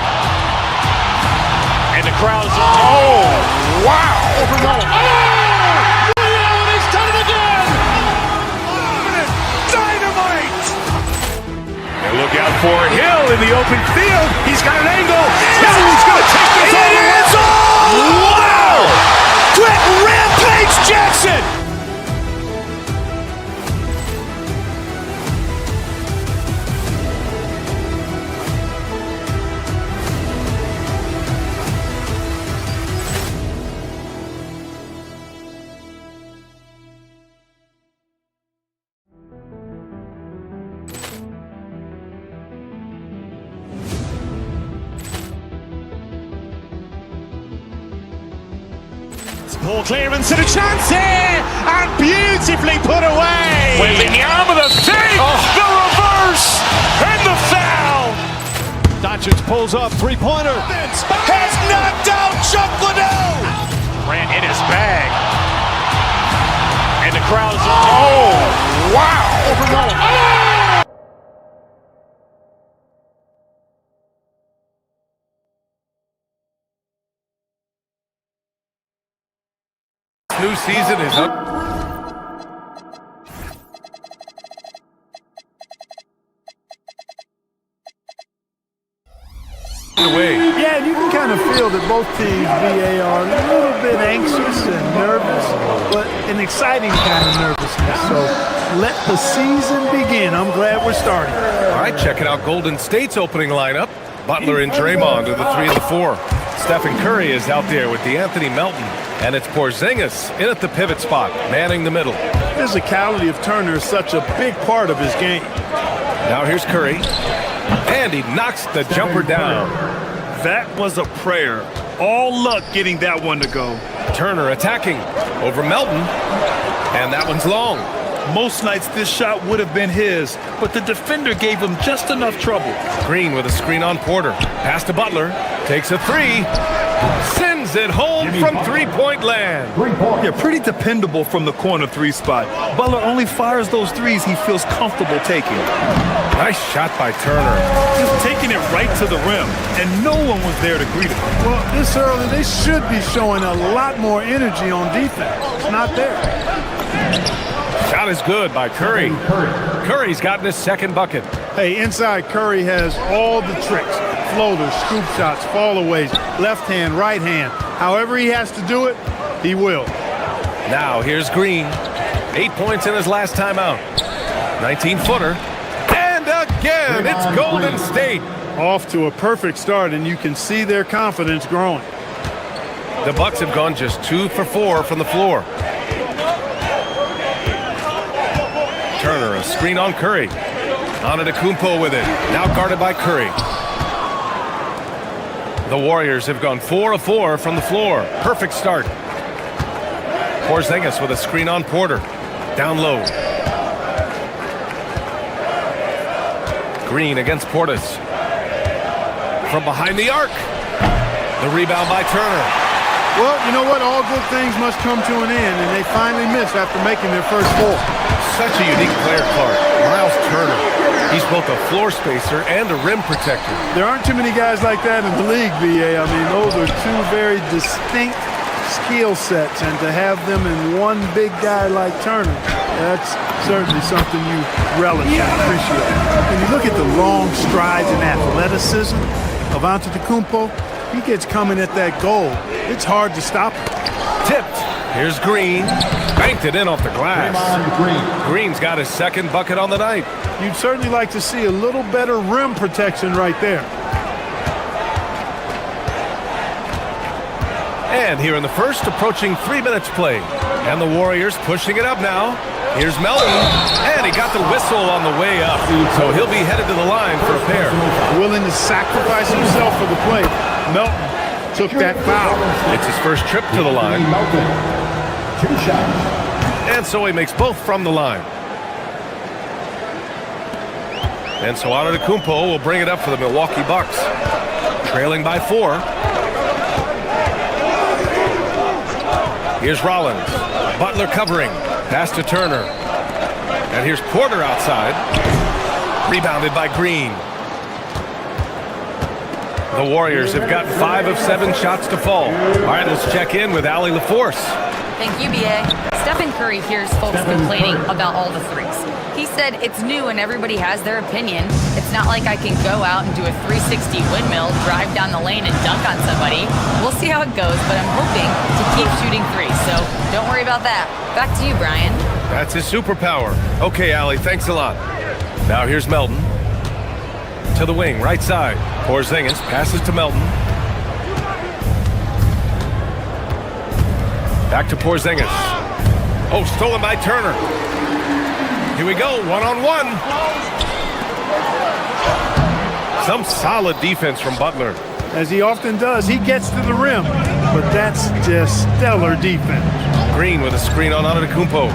And the crowd is... Oh, wow. Over Nolan. Liddell, and he's done it again. Dynamite. And look out for Hill in the open field. He's got an angle. He's going to take this all the way. Wow! Quick Rampage Jackson. Poor clearance and a chance here, and beautifully put away. Wembanyama the fake, the reverse, and the foul. Doncic pulls up, three-pointer. Has knocked out Chuck Liddell. Grant in his bag. And the crowd is... Oh, wow. Over Nolan. New season is up. Away. Yeah, and you can kind of feel that both teams, BA, are a little bit anxious and nervous, but an exciting kind of nervousness. So let the season begin. I'm glad we're starting. All right, checking out Golden State's opening lineup. Butler and Draymond are the 3 and the 4. Stephen Curry is out there with DeAnthony Melton. And it's Porzingis in at the pivot spot, manning the middle. Physicality of Turner is such a big part of his game. Now here's Curry. And he knocks the jumper down. That was a prayer. All luck getting that one to go. Turner attacking over Melton. And that one's long. Most nights this shot would have been his, but the defender gave him just enough trouble. Green with a screen on Porter. Pass to Butler. Takes a three. Sends it home from three-point land. Yeah, pretty dependable from the corner three spot. Butler only fires those threes he feels comfortable taking. Nice shot by Turner. Just taking it right to the rim, and no one was there to greet him. Well, this early, they should be showing a lot more energy on defense. It's not there. Shot is good by Curry. Curry's gotten his second bucket. Hey, inside Curry has all the tricks. Floaters, scoop shots, fallaways, left hand, right hand. However he has to do it, he will. Now here's Green. 8 points in his last time out. 19-footer. And again, it's Golden State. Off to a perfect start, and you can see their confidence growing. The Bucks have gone just 2 for 4 from the floor. Turner, a screen on Curry. Antetokounmpo with it. Now guarded by Curry. The Warriors have gone 4 of 4 from the floor. Perfect start. Porzingis with a screen on Porter. Down low. Green against Portis. From behind the arc. The rebound by Turner. Well, you know what? All good things must come to an end, and they finally missed after making their first 4. Such a unique player, Clark. Miles Turner. He's both a floor spacer and a rim protector. There aren't too many guys like that in the league, BA. I mean, those are two very distinct skill sets, and to have them in one big guy like Turner, that's certainly something you relish and appreciate. When you look at the long strides and athleticism of Antetokounmpo, he gets coming at that goal. It's hard to stop him. Tipped. Here's Green. Banked it in off the glass. Green's got his second bucket on the night. You'd certainly like to see a little better rim protection right there. And here in the first, approaching 3 minutes play. And the Warriors pushing it up now. Here's Melton. And he got the whistle on the way up. So he'll be headed to the line for a pair. Willing to sacrifice himself for the play. Melton took that foul. It's his first trip to the line. And so he makes both from the line. And so Antetokounmpo will bring it up for the Milwaukee Bucks. Trailing by 4. Here's Rollins. Butler covering. Pass to Turner. And here's Porter outside. Rebounded by Green. The Warriors have got 5 of 7 shots to fall. All right, let's check in with Allie LaForce. Thank you, BA. Stephen Curry hears folks complaining about all the threes. He said it's new and everybody has their opinion. It's not like I can go out and do a 360 windmill, drive down the lane, and dunk on somebody. We'll see how it goes, but I'm hoping to keep shooting threes, so don't worry about that. Back to you, Brian. That's his superpower. Okay, Allie, thanks a lot. Now here's Melton. To the wing, right side. Porzingis passes to Melton. Back to Porzingis. Oh, stolen by Turner. Here we go, one-on-one. Some solid defense from Butler. As he often does, he gets to the rim, but that's just stellar defense. Green with a screen on Antetokounmpo.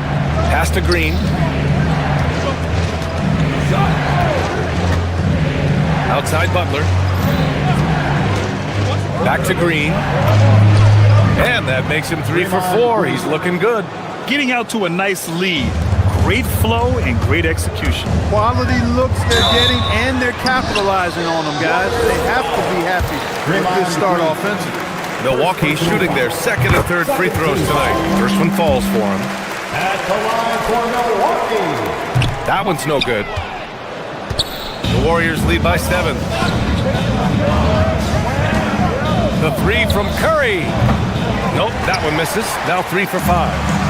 Pass to Green. Outside Butler. Back to Green. And that makes him 3 for 4. He's looking good. Getting out to a nice lead. Great flow and great execution. Quality looks they're getting, and they're capitalizing on them, guys. They have to be happy with this start offensively. Milwaukee shooting their second and third free throws tonight. First one falls for him. At the line for Milwaukee. That one's no good. The Warriors lead by 7. The 3 from Curry. Nope, that one misses. Now 3 for 5.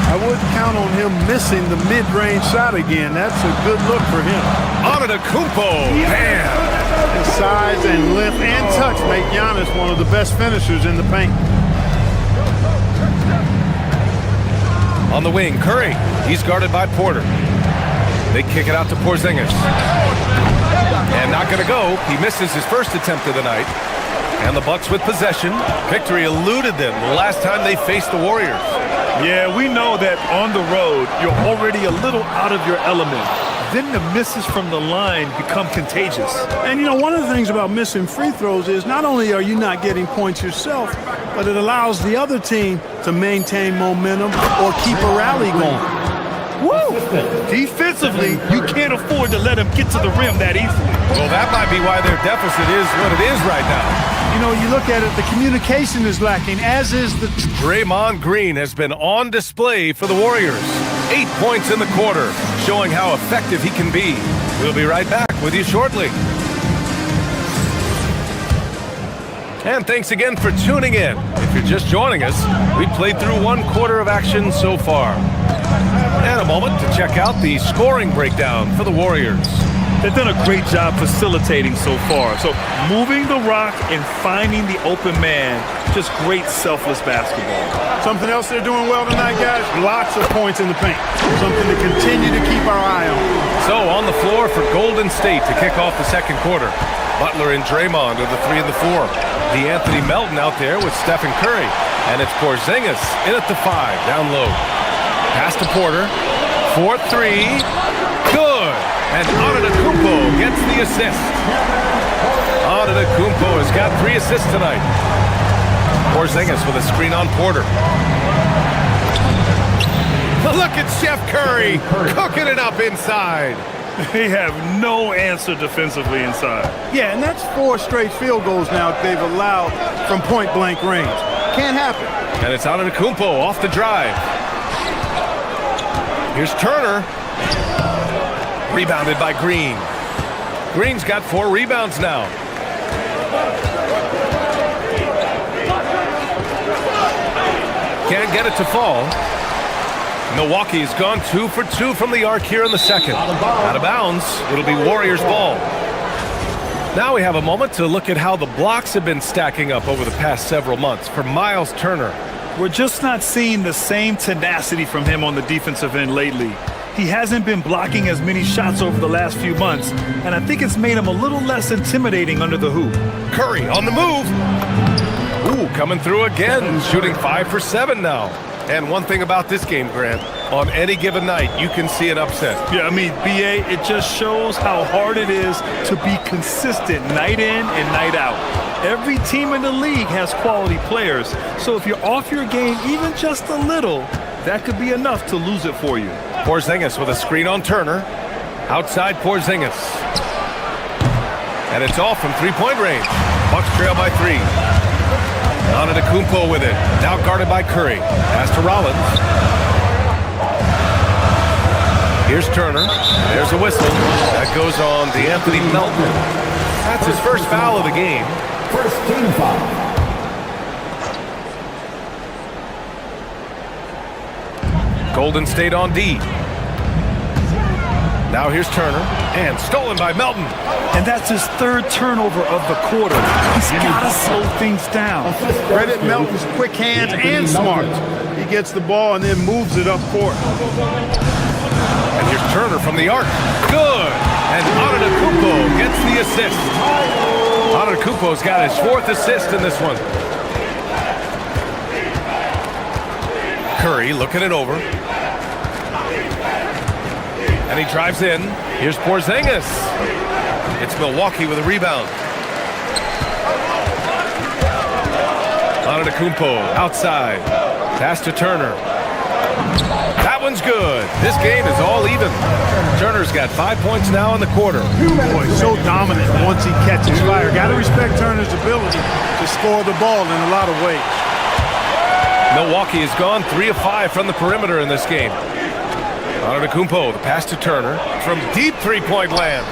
I wouldn't count on him missing the mid-range shot again. That's a good look for him. Antetokounmpo, bam! His size and length and touch make Giannis one of the best finishers in the paint. On the wing, Curry. He's guarded by Porter. They kick it out to Porzingis. And not going to go. He misses his first attempt of the night. And the Bucks with possession. Victory eluded them the last time they faced the Warriors. Yeah, we know that on the road, you're already a little out of your element. Then the misses from the line become contagious. And, you know, one of the things about missing free throws is not only are you not getting points yourself, but it allows the other team to maintain momentum or keep a rally going. Woo! Defensively, you can't afford to let him get to the rim that easily. Well, that might be why their deficit is what it is right now. You know, you look at it, the communication is lacking, as is the... Draymond Green has been on display for the Warriors. 8 points in the quarter, showing how effective he can be. We'll be right back with you shortly. And thanks again for tuning in. If you're just joining us, we've played through 1 quarter of action so far. And a moment to check out the scoring breakdown for the Warriors. They've done a great job facilitating so far. So moving the rock and finding the open man, just great selfless basketball. Something else they're doing well tonight, guys, lots of points in the paint. Something to continue to keep our eye on. So on the floor for Golden State to kick off the second quarter. Butler and Draymond are the 3 and the 4. D'Anthony Melton out there with Stephen Curry. And it's Porzingis in at the 5, down low. Pass to Porter. 4-3. Good. And Antetokounmpo gets the assist. Antetokounmpo has got 3 assists tonight. Porzingis with a screen on Porter. Look at Chef Curry cooking it up inside. They have no answer defensively inside. Yeah, and that's 4 straight field goals now they've allowed from point-blank range. Can't happen. And it's Antetokounmpo off the drive. Here's Turner. Rebounded by Green. Green's got 4 rebounds now. Can't get it to fall. Milwaukee's gone 2 for 2 from the arc here in the second. Out of bounds. It'll be Warriors ball. Now we have a moment to look at how the blocks have been stacking up over the past several months for Miles Turner. We're just not seeing the same tenacity from him on the defensive end lately. He hasn't been blocking as many shots over the last few months, and I think it's made him a little less intimidating under the hoop. Curry on the move. Ooh, coming through again, shooting 5 for 7 now. And one thing about this game, Grant, on any given night, you can see an upset. Yeah, I mean, BA, it just shows how hard it is to be consistent night in and night out. Every team in the league has quality players, so if you're off your game even just a little, that could be enough to lose it for you. Porzingis with a screen on Turner. Outside Porzingis. And it's off from 3-point range. Bucks trail by 3. Antetokounmpo with it. Now guarded by Curry. Pass to Rollins. Here's Turner. There's a whistle. That goes on D'Anthony Melton. That's his first foul of the game. First team foul. Golden State on D. Now here's Turner. And stolen by Melton. And that's his 3rd turnover of the quarter. He's got to slow things down. Credit Melton's quick hands and smart. He gets the ball and then moves it up court. And here's Turner from the arc. Good. And Antetokounmpo gets the assist. Antetokounmpo's got his 4th assist in this one. Curry looking it over. And he drives in. Here's Porzingis. It's Milwaukee with a rebound. Antetokounmpo outside. Pass to Turner. That one's good. This game is all even. Turner's got 5 points now in the quarter. Boy, so dominant once he catches fire. Got to respect Turner's ability to score the ball in a lot of ways. Milwaukee has gone 3 of 5 from the perimeter in this game. Antetokounmpo, the pass to Turner from deep 3-point land.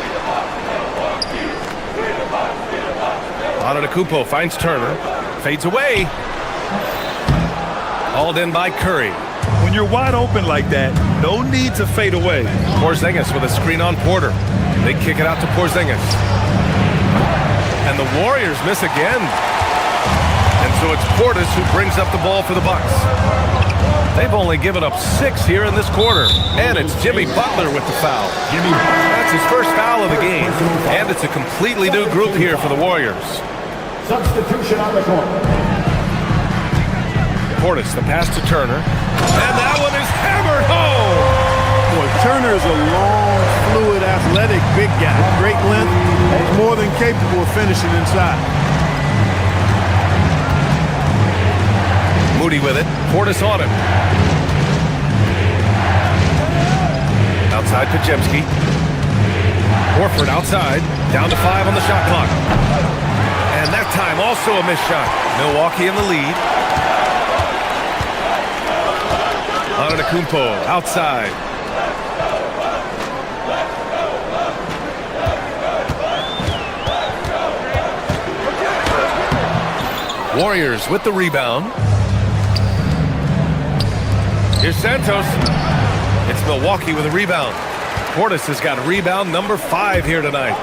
Antetokounmpo finds Turner, fades away. Hauled in by Curry. When you're wide open like that, no need to fade away. Porzingis with a screen on Porter. They kick it out to Porzingis. And the Warriors miss again. And so it's Portis who brings up the ball for the Bucks. They've only given up 6 here in this quarter. And it's Jimmy Butler with the foul. That's his first foul of the game. And it's a completely new group here for the Warriors. Substitution on the court. Portis, the pass to Turner. And that one is hammered home. Boy, Turner is a long, fluid, athletic, big guy. Great length. He's more than capable of finishing inside. Moody with it. Portis on him. Outside Podziemski. Horford outside. Down to 5 on the shot clock. And that time also a missed shot. Milwaukee in the lead. Antetokounmpo outside. Warriors with the rebound. Here's Santos. It's Milwaukee with a rebound. Portis has got rebound number 5 here tonight.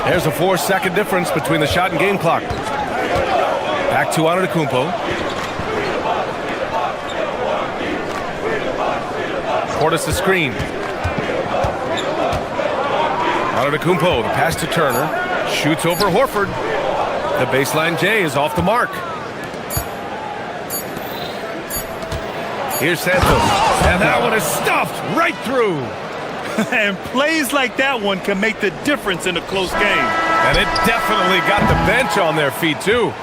There's a 4-second difference between the shot and game clock. Back to Antetokounmpo. Portis the screen. Antetokounmpo, the pass to Turner. Shoots over Horford. The baseline J is off the mark. Here's Santos. And that one is stuffed right through. And plays like that one can make the difference in a close game. And it definitely got the bench on their feet, too.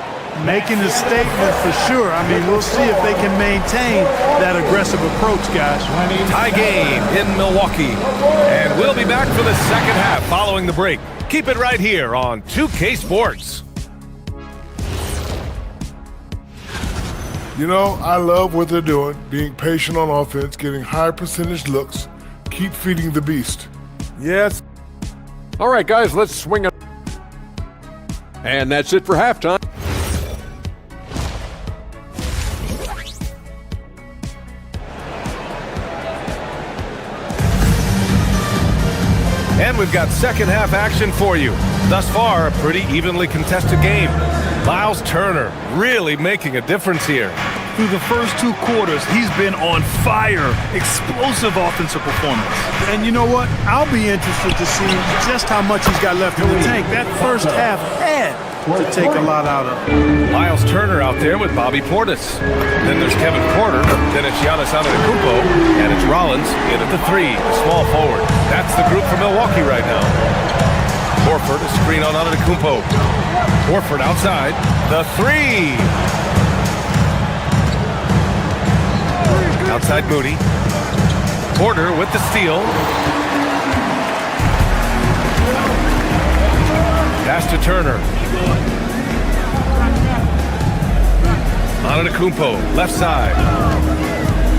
Making a statement for sure. I mean, we'll see if they can maintain that aggressive approach, guys. Tie game in Milwaukee. And we'll be back for the second half following the break. Keep it right here on 2K Sports. You know, I love what they're doing, being patient on offense, getting high percentage looks, keep feeding the beast. Yes. All right, guys, let's swing it. And that's it for halftime. And we've got second half action for you. Thus far, a pretty evenly contested game. Miles Turner really making a difference here. Through the first 2 quarters, he's been on fire. Explosive offensive performance. And you know what? I'll be interested to see just how much he's got left in the tank. That first half had to take a lot out of him. Miles Turner out there with Bobby Portis. Then there's Kevin Porter. Then it's Giannis Antetokounmpo. And it's Rollins in at the 3, the small forward. That's the group for Milwaukee right now. Horford, a screen on Antetokounmpo. Horford outside. The 3. Outside Moody. Porter with the steal. Pass to Turner. Antetokounmpo, left side.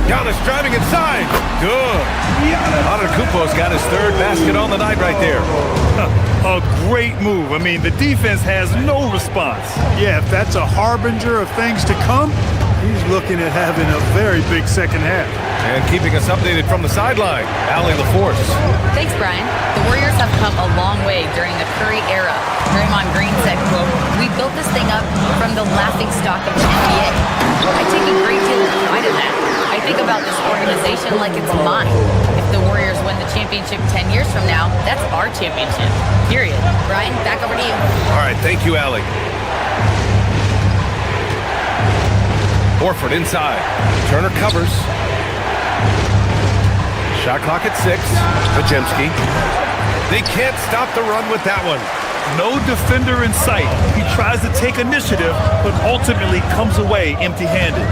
Giannis driving inside. Good. Antetokounmpo's got his 3rd basket on the night right there. A great move. I mean, the defense has no response. Yeah, if that's a harbinger of things to come, he's looking at having a very big second half. And keeping us updated from the sideline, Allie LaForce. Thanks, Brian. The Warriors have come a long way during the Curry era. Draymond Green said, quote, "We built this thing up from the laughing stock of the NBA. I take a great deal of pride in that. I think about this organization like it's mine. If the Warriors win the championship 10 years from now, that's our championship. Period." Brian, back over to you. All right, thank you, Allie. Horford inside. Turner covers. Shot clock at 6. Podziemski. They can't stop the run with that one. No defender in sight. He tries to take initiative, but ultimately comes away empty-handed.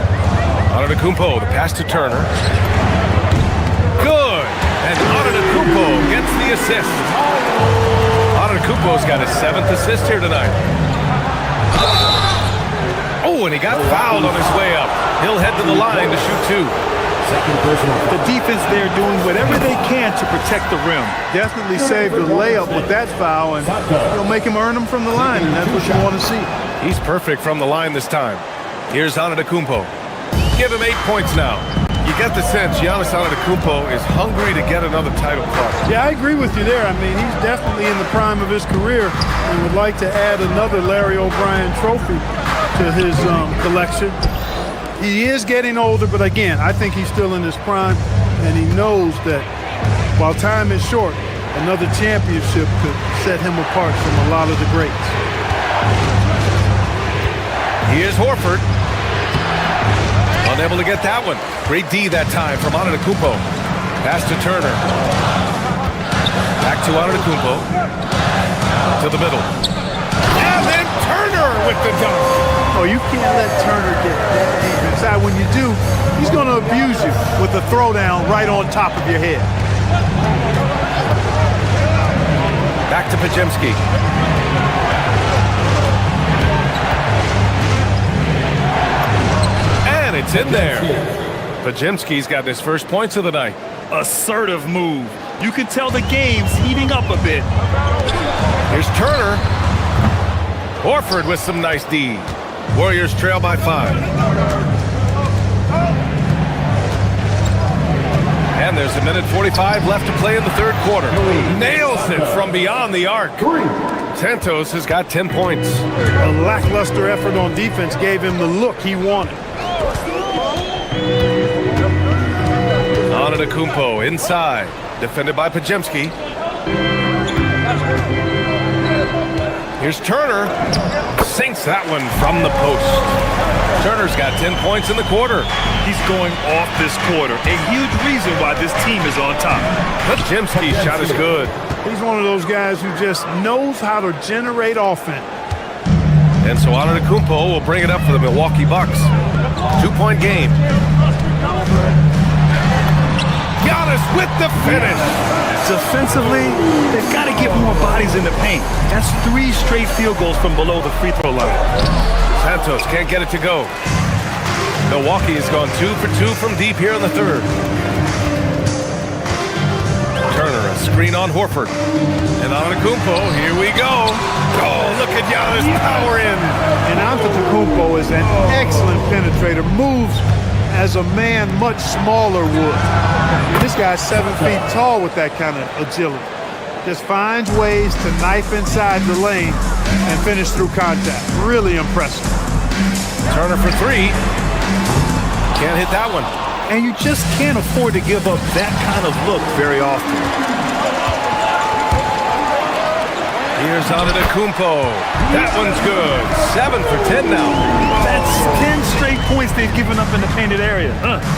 Antetokounmpo, the pass to Turner. Good! And Antetokounmpo gets the assist. Antetokounmpo's got his 7th assist here tonight. Oh, and he got fouled on his way up. He'll head to the line to shoot 2. The defense there doing whatever they can to protect the rim. Definitely saved the layup with that foul, and he'll make him earn them from the line, and that's what you want to see. He's perfect from the line this time. Here's Antetokounmpo. Give him 8 points now. You get the sense Giannis Antetokounmpo is hungry to get another title card. Yeah, I agree with you there. I mean, he's definitely in the prime of his career and would like to add another Larry O'Brien trophy to his collection. He is getting older, but again, I think he's still in his prime, and he knows that while time is short, another championship could set him apart from a lot of the greats. Here's Horford. Unable to get that one. Great D that time from Antetokounmpo. Pass to Turner. Back to Antetokounmpo. To the middle. And then Turner with the dunk. Oh, you can't let Turner get that deep inside. When you do, he's going to abuse you with a throwdown right on top of your head. Back to Podziemski. And it's in there. Podziemski's got his first points of the night. Assertive move. You can tell the game's heating up a bit. Here's Turner. Horford with some nice D. Warriors trail by 5. And there's There's a minute 45 left to play in the third quarter. Nails it from beyond the arc. Santos has got 10 points. A lackluster effort on defense gave him the look he wanted. Antetokounmpo inside, defended by Pajemski. Here's Turner, sinks that one from the post. Turner's got 10 points in the quarter. He's going off this quarter. A huge reason why this team is on top. Pajemski's shot is good. He's one of those guys who just knows how to generate offense. And so Antetokounmpo will bring it up for the Milwaukee Bucks. 2-point game. Giannis with the finish. Defensively, they've got to get more bodies in the paint. That's 3 straight field goals from below the free throw line. Santos can't get it to go. Milwaukee has gone 2 for 2 from deep here in the third. Turner, a screen on Horford. And Antetokounmpo, here we go. Oh, look at Giannis power in. And Antetokounmpo is an excellent penetrator. Moves as a man much smaller would. This guy's 7 feet tall with that kind of agility. Just finds ways to knife inside the lane and finish through contact. Really impressive. Turner for 3. Can't hit that one. And you just can't afford to give up that kind of look very often. Here's Antetokounmpo. That one's good. 7 for 10 now. That's 10 straight points they've given up in the painted area.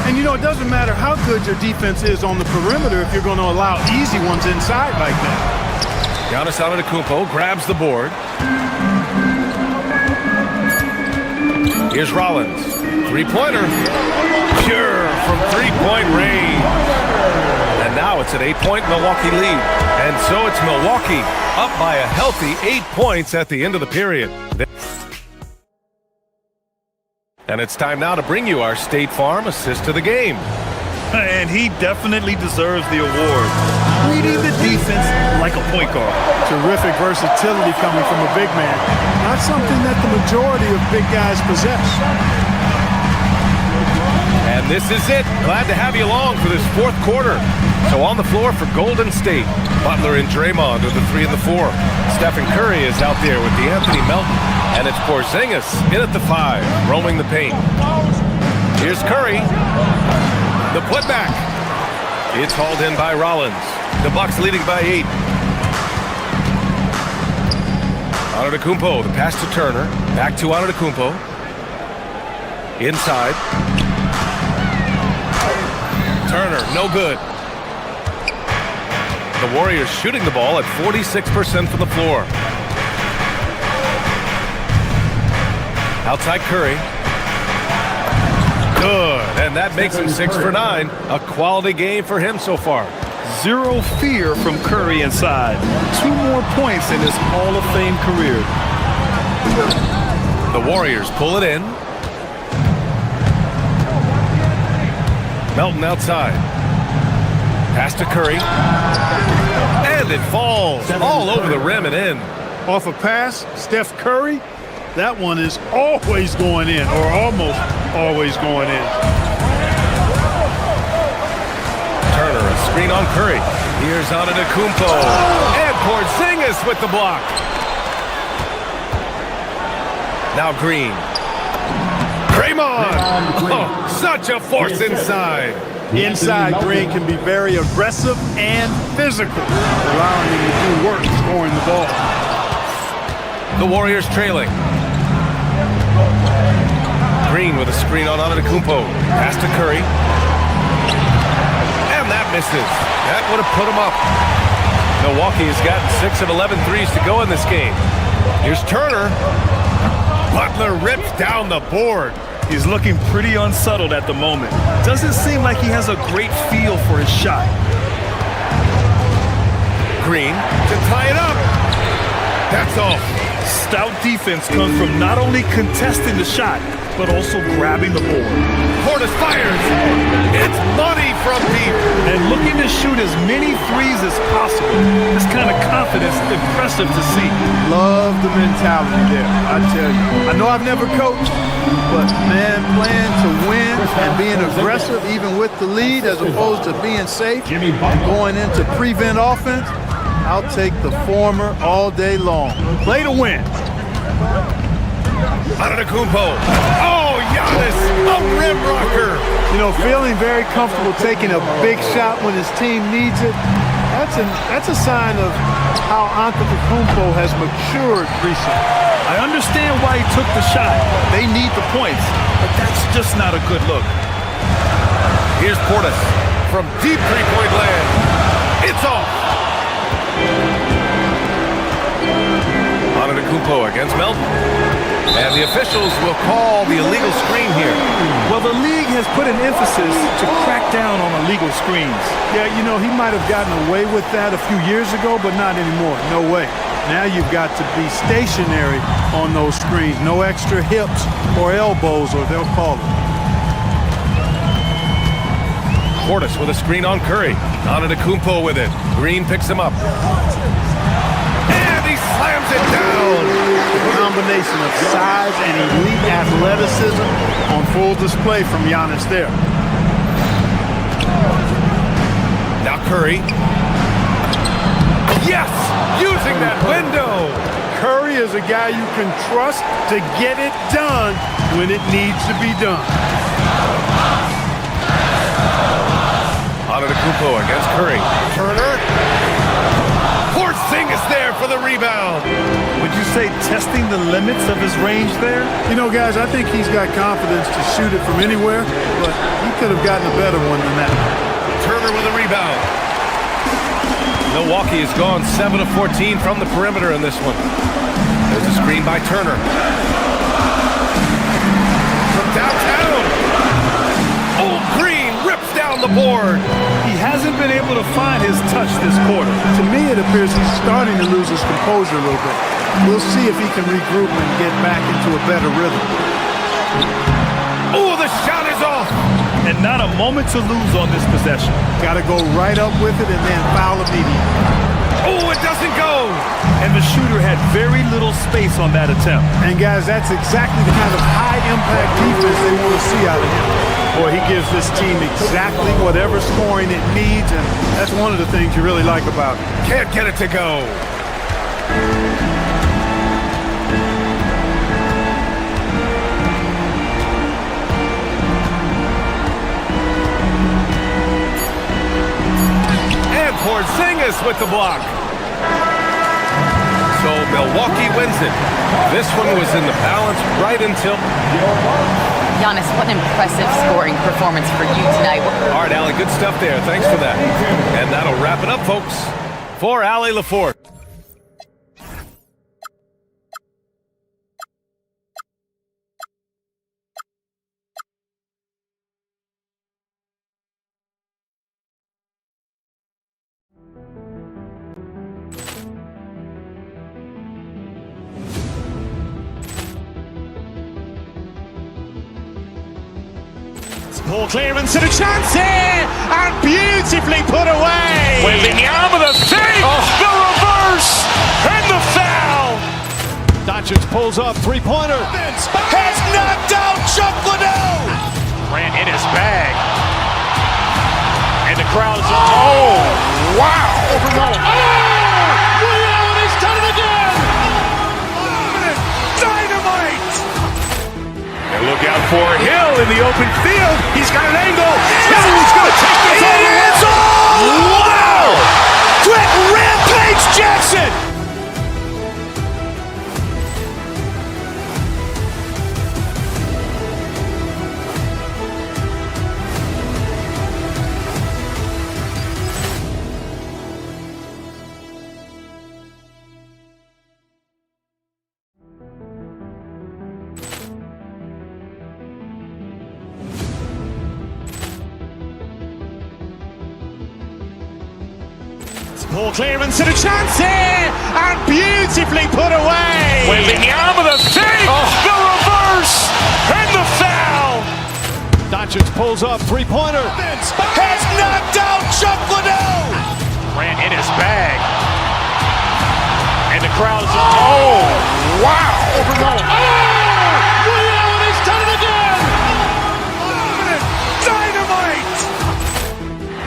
And you know, it doesn't matter how good your defense is on the perimeter if you're going to allow easy ones inside like that. Giannis Antetokounmpo grabs the board. Here's Rollins. 3-pointer. Pure from 3-point range. And now it's an 8-point Milwaukee lead. And so it's Milwaukee up by a healthy 8 points at the end of the period. And it's time now to bring you our State Farm assist to the game. And he definitely deserves the award. Reading the defense like a point guard. Terrific versatility coming from a big man. Not something that the majority of big guys possess. And this is it. Glad to have you along for this fourth quarter. So on the floor for Golden State, Butler and Draymond are the 3 and the 4. Stephen Curry is out there with DeAnthony Melton. And it's Porzingis in at the 5, roaming the paint. Here's Curry. The putback. It's hauled in by Rollins. The Bucks leading by 8. Antetokounmpo, the pass to Turner. Back to Antetokounmpo. Inside. Turner, no good. The Warriors shooting the ball at 46% from the floor. Outside Curry. Good, and that makes him 6 for 9. A quality game for him so far. Zero fear from Curry inside. 2 more points in his Hall of Fame career. The Warriors pull it in. Melton outside. Pass to Curry. And it falls all over the rim and in. Off a pass, Steph Curry. That one is always going in, or almost always going in. Turner, a screen on Curry. Here's Antetokounmpo. And Porzingis with the block. Now Green. Draymond. Oh, such a force inside. Inside, Green can be very aggressive and physical, allowing him to do work scoring the ball. The Warriors trailing. Green with a screen on Antetokounmpo. Pass to Curry. And that misses. That would have put him up. Milwaukee has gotten 6 of 11 threes to go in this game. Here's Turner. Butler rips down the board. He's looking pretty unsettled at the moment. Doesn't seem like he has a great feel for his shot. Green to tie it up. That's all. Stout defense comes from not only contesting the shot, but also grabbing the board. Portis fires. It's money from deep. And looking to shoot as many threes as possible. This kind of confidence, impressive to see. Love the mentality there, I tell you. I know I've never coached, but man, playing to win and being aggressive even with the lead as opposed to being safe and going into prevent offense, I'll take the former all day long. Play to win. Antetokounmpo. Oh, Giannis, a rim rocker. You know, feeling very comfortable taking a big shot when his team needs it. That's a sign of how Antetokounmpo has matured recently. I understand why he took the shot. They need the points, but that's just not a good look. Here's Portis from deep three-point land. It's off. Antetokounmpo against Melton. And the officials will call the illegal screen here. Well, the league has put an emphasis to crack down on illegal screens. Yeah, you know, he might have gotten away with that a few years ago, but not anymore. No way. Now you've got to be stationary on those screens. No extra hips or elbows, or they'll call it. Portis with a screen on Curry. Antetokounmpo with it. Green picks him up. And he slams it down. A combination of size and elite athleticism on full display from Giannis there. Now Curry. Yes! Using that window! Curry is a guy you can trust to get it done when it needs to be done. Antetokounmpo against Curry. Turner. Porzingis there for the rebound. Would you say testing the limits of his range there? You know, guys, I think he's got confidence to shoot it from anywhere, but he could have gotten a better one than that. Turner with a rebound. Milwaukee has gone 7 of 14 from the perimeter in this one. There's a screen by Turner. From downtown. Old Green rips down the board. He hasn't been able to find his touch this quarter. To me, it appears he's starting to lose his composure a little bit. We'll see if he can regroup and get back into a better rhythm. Oh, the shot is off. And not a moment to lose on this possession. Got to go right up with it and then foul immediately. Oh, it doesn't go. And the shooter had very little space on that attempt. And guys, that's exactly the kind of high-impact defense they want to see out of him. Boy, he gives this team exactly whatever scoring it needs, and that's one of the things you really like about him. Can't get it to go. And Porzingis with the block. So Milwaukee wins it. This one was in the balance right until... Giannis, what an impressive scoring performance for you tonight. All right, Allie, good stuff there. Thanks for that. And that'll wrap it up, folks, for Allie LaForce. Ball clearance and a chance here, and beautifully put away. Wembanyama the save, the reverse, and the foul. Doncic pulls up, three-pointer. Has knocked out Chuck Liddell. Ran in his bag. And the crowd is... Oh, wow. Allen has done it again. Dynamite. And look out for Hill in the open field. He's got an angle. He's going to take this all the way. It's all! Wow! Quick Rampage Jackson! Ball clearance and a chance here, and beautifully put away. Wembanyama the save, the reverse, and the foul. Doncic pulls up, three-pointer. Has knocked out Chuck Liddell. Grant in his bag. And the crowd is... Oh, wow. Oh, Ray Allen has done it again. Dynamite.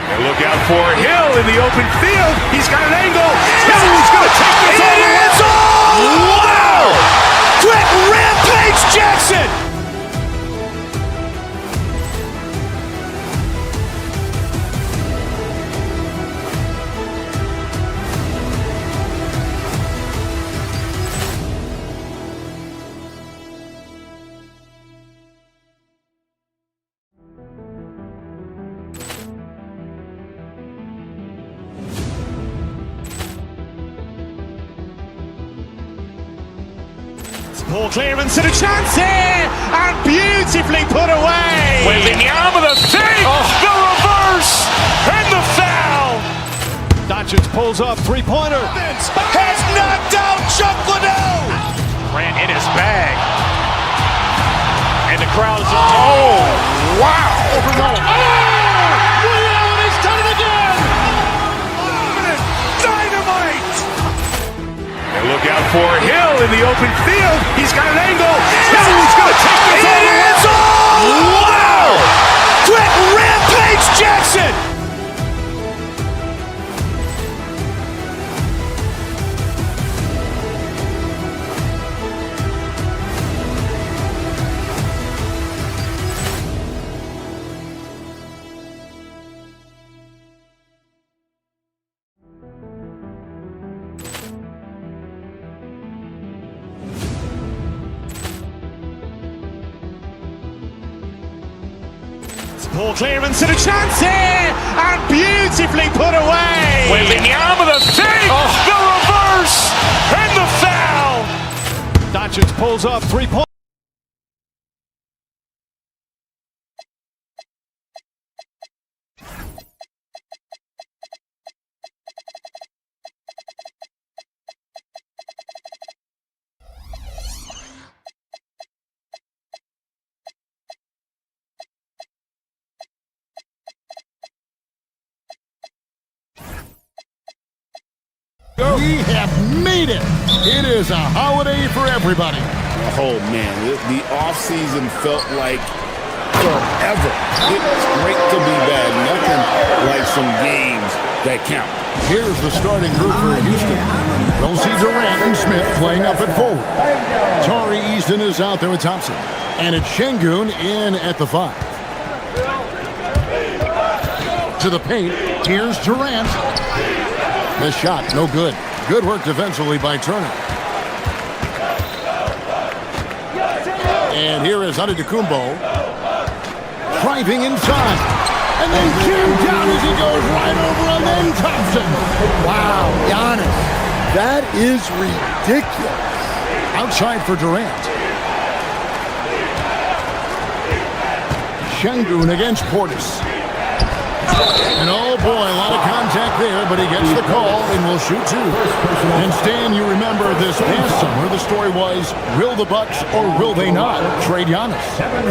And look out for Hill in the open field. He's got an angle. Hill's going to take this all the way. Wow. Grant Rampage Jackson. Ball clearance and a chance here, and beautifully put away. Wembanyama the fake, the reverse, and the foul. Doncic pulls up, three-pointer. Has knocked out Chuck Liddell. Grant in his bag. And the crowd is... Oh, wow. Ray Allen has done it again. Dynamite. And look out for Hill in the open field. He's got an angle. Hill's going to take this all the way. Wow! Grant Rampage Jackson. Ball clearance and a chance here, and beautifully put away. Wembanyama the fake, the reverse, and the foul. Doncic pulls up, three-point. We have made it. It is a holiday for everybody. Oh, man, the offseason felt like forever. It's great to be back. Nothing like some games that count. Here's the starting group for Houston. We'll see Durant and Smith playing up at forward. Tari Eason is out there with Thompson. And it's Şengün in at the 5. To the paint, here's Durant. This shot, no good. Good work defensively by Turner. And here is Antetokounmpo. Driving inside. And then jammed down as he goes right over on then Thompson. Wow, Giannis. That is ridiculous. Outside for Durant. Şengün against Portis. And oh boy, a lot of contact there, but he gets the call and will shoot two. And Stan, you remember this past summer, the story was, will the Bucks or will they not trade Giannis?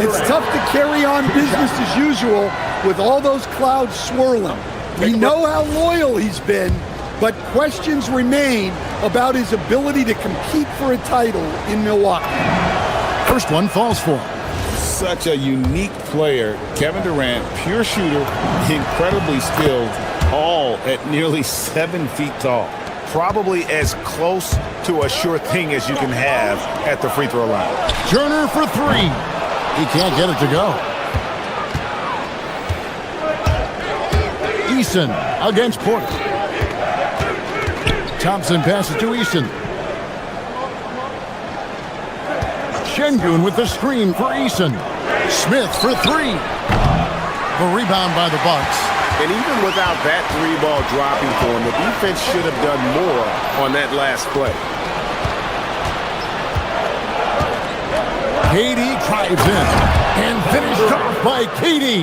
It's tough to carry on business as usual with all those clouds swirling. We know how loyal he's been, but questions remain about his ability to compete for a title in Milwaukee. First one falls for him. Such a unique player. Kevin Durant, pure shooter, incredibly skilled, all at nearly 7 feet tall. Probably as close to a sure thing as you can have at the free throw line. Turner for 3. He can't get it to go. Eason against Porter. Thompson passes to Eason. Şengün with the screen for Eason. Smith for 3. The rebound by the Bucks. And even without that 3-ball dropping for him, the defense should have done more on that last play. KD drives in and finished off by KD.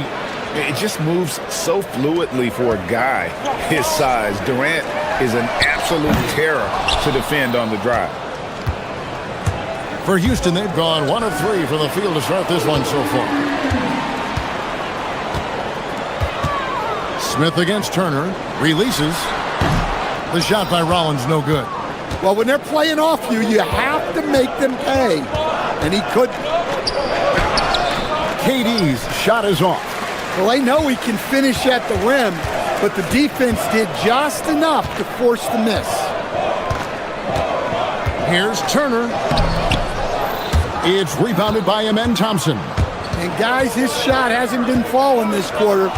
It just moves so fluidly for a guy his size. Durant is an absolute terror to defend on the drive. For Houston, they've gone 1 of 3 from the field to start this one so far. Smith against Turner. Releases. The shot by Rollins, no good. Well, when they're playing off you, you have to make them pay. And he couldn't. KD's shot is off. Well, they know he can finish at the rim, but the defense did just enough to force the miss. Here's Turner. It's rebounded by Amen Thompson. And guys, his shot hasn't been falling this quarter.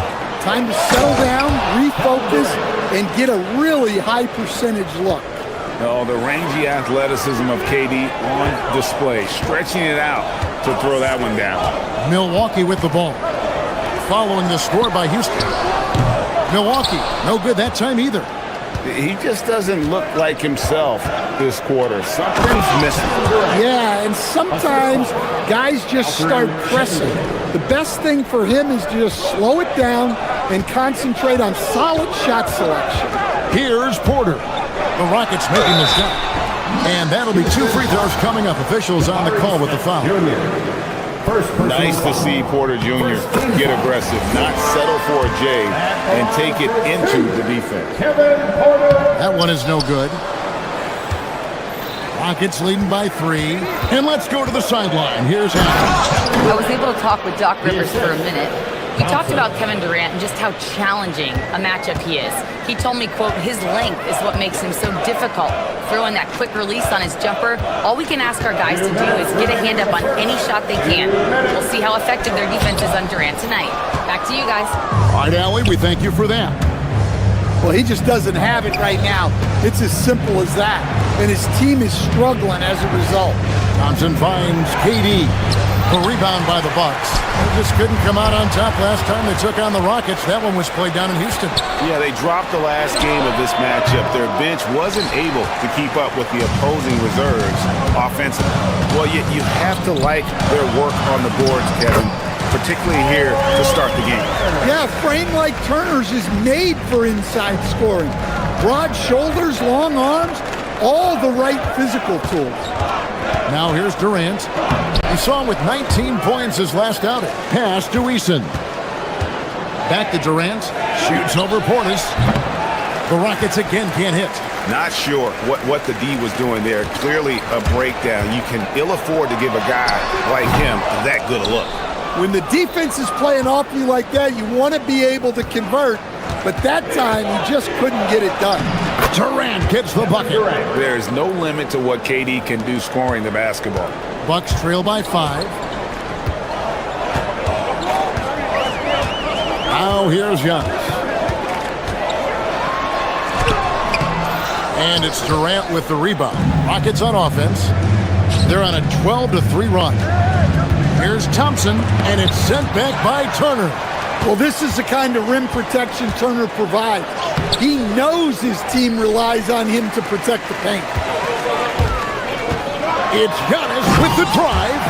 Time to settle down, refocus, and get a really high percentage look. No, the rangy athleticism of KD on display, stretching it out to throw that one down. Milwaukee with the ball. Following the score by Houston. Milwaukee, no good that time either. He just doesn't look like himself this quarter. Something's missing. Yeah, and sometimes guys just start pressing. The best thing for him is to just slow it down and concentrate on solid shot selection. Here's Porter. The Rockets making the shot. And that'll be 2 free throws coming up. Officials on the call with the foul. Nice to see Porter Jr. get aggressive, not settle for a J, and take it into the defense. That one is no good. Rockets leading by 3. And let's go to the sideline. Here's Allen. I was able to talk with Doc Rivers for a minute. We talked about Kevin Durant and just how challenging a matchup he is. He told me, quote, his length is what makes him so difficult. Throwing that quick release on his jumper, all we can ask our guys to do is get a hand up on any shot they can. We'll see how effective their defense is on Durant tonight. Back to you guys. All right, Allie, we thank you for that. Well, he just doesn't have it right now. It's as simple as that. And his team is struggling as a result. Thompson finds KD. The rebound by the Bucks. They just couldn't come out on top last time they took on the Rockets. That one was played down in Houston. Yeah, they dropped the last game of this matchup. Their bench wasn't able to keep up with the opposing reserves offensively. Well, you have to like their work on the boards, Kevin, particularly here to start the game. Yeah, a frame like Turner's is made for inside scoring. Broad shoulders, long arms, all the right physical tools. Now here's Durant. We saw him with 19 points his last outing. Pass to Eason. Back to Durant. Shoots over Portis. The Rockets again can't hit. Not sure what the D was doing there. Clearly a breakdown. You can ill afford to give a guy like him that good a look. When the defense is playing off you like that, you want to be able to convert. But that time, he just couldn't get it done. Durant gets the bucket. There's no limit to what KD can do scoring the basketball. Bucks trail by 5. Now here's Giannis. And it's Durant with the rebound. Rockets on offense. They're on a 12-3 run. Here's Thompson, and it's sent back by Turner. Well, this is the kind of rim protection Turner provides. He knows his team relies on him to protect the paint. It's Giannis with the drive.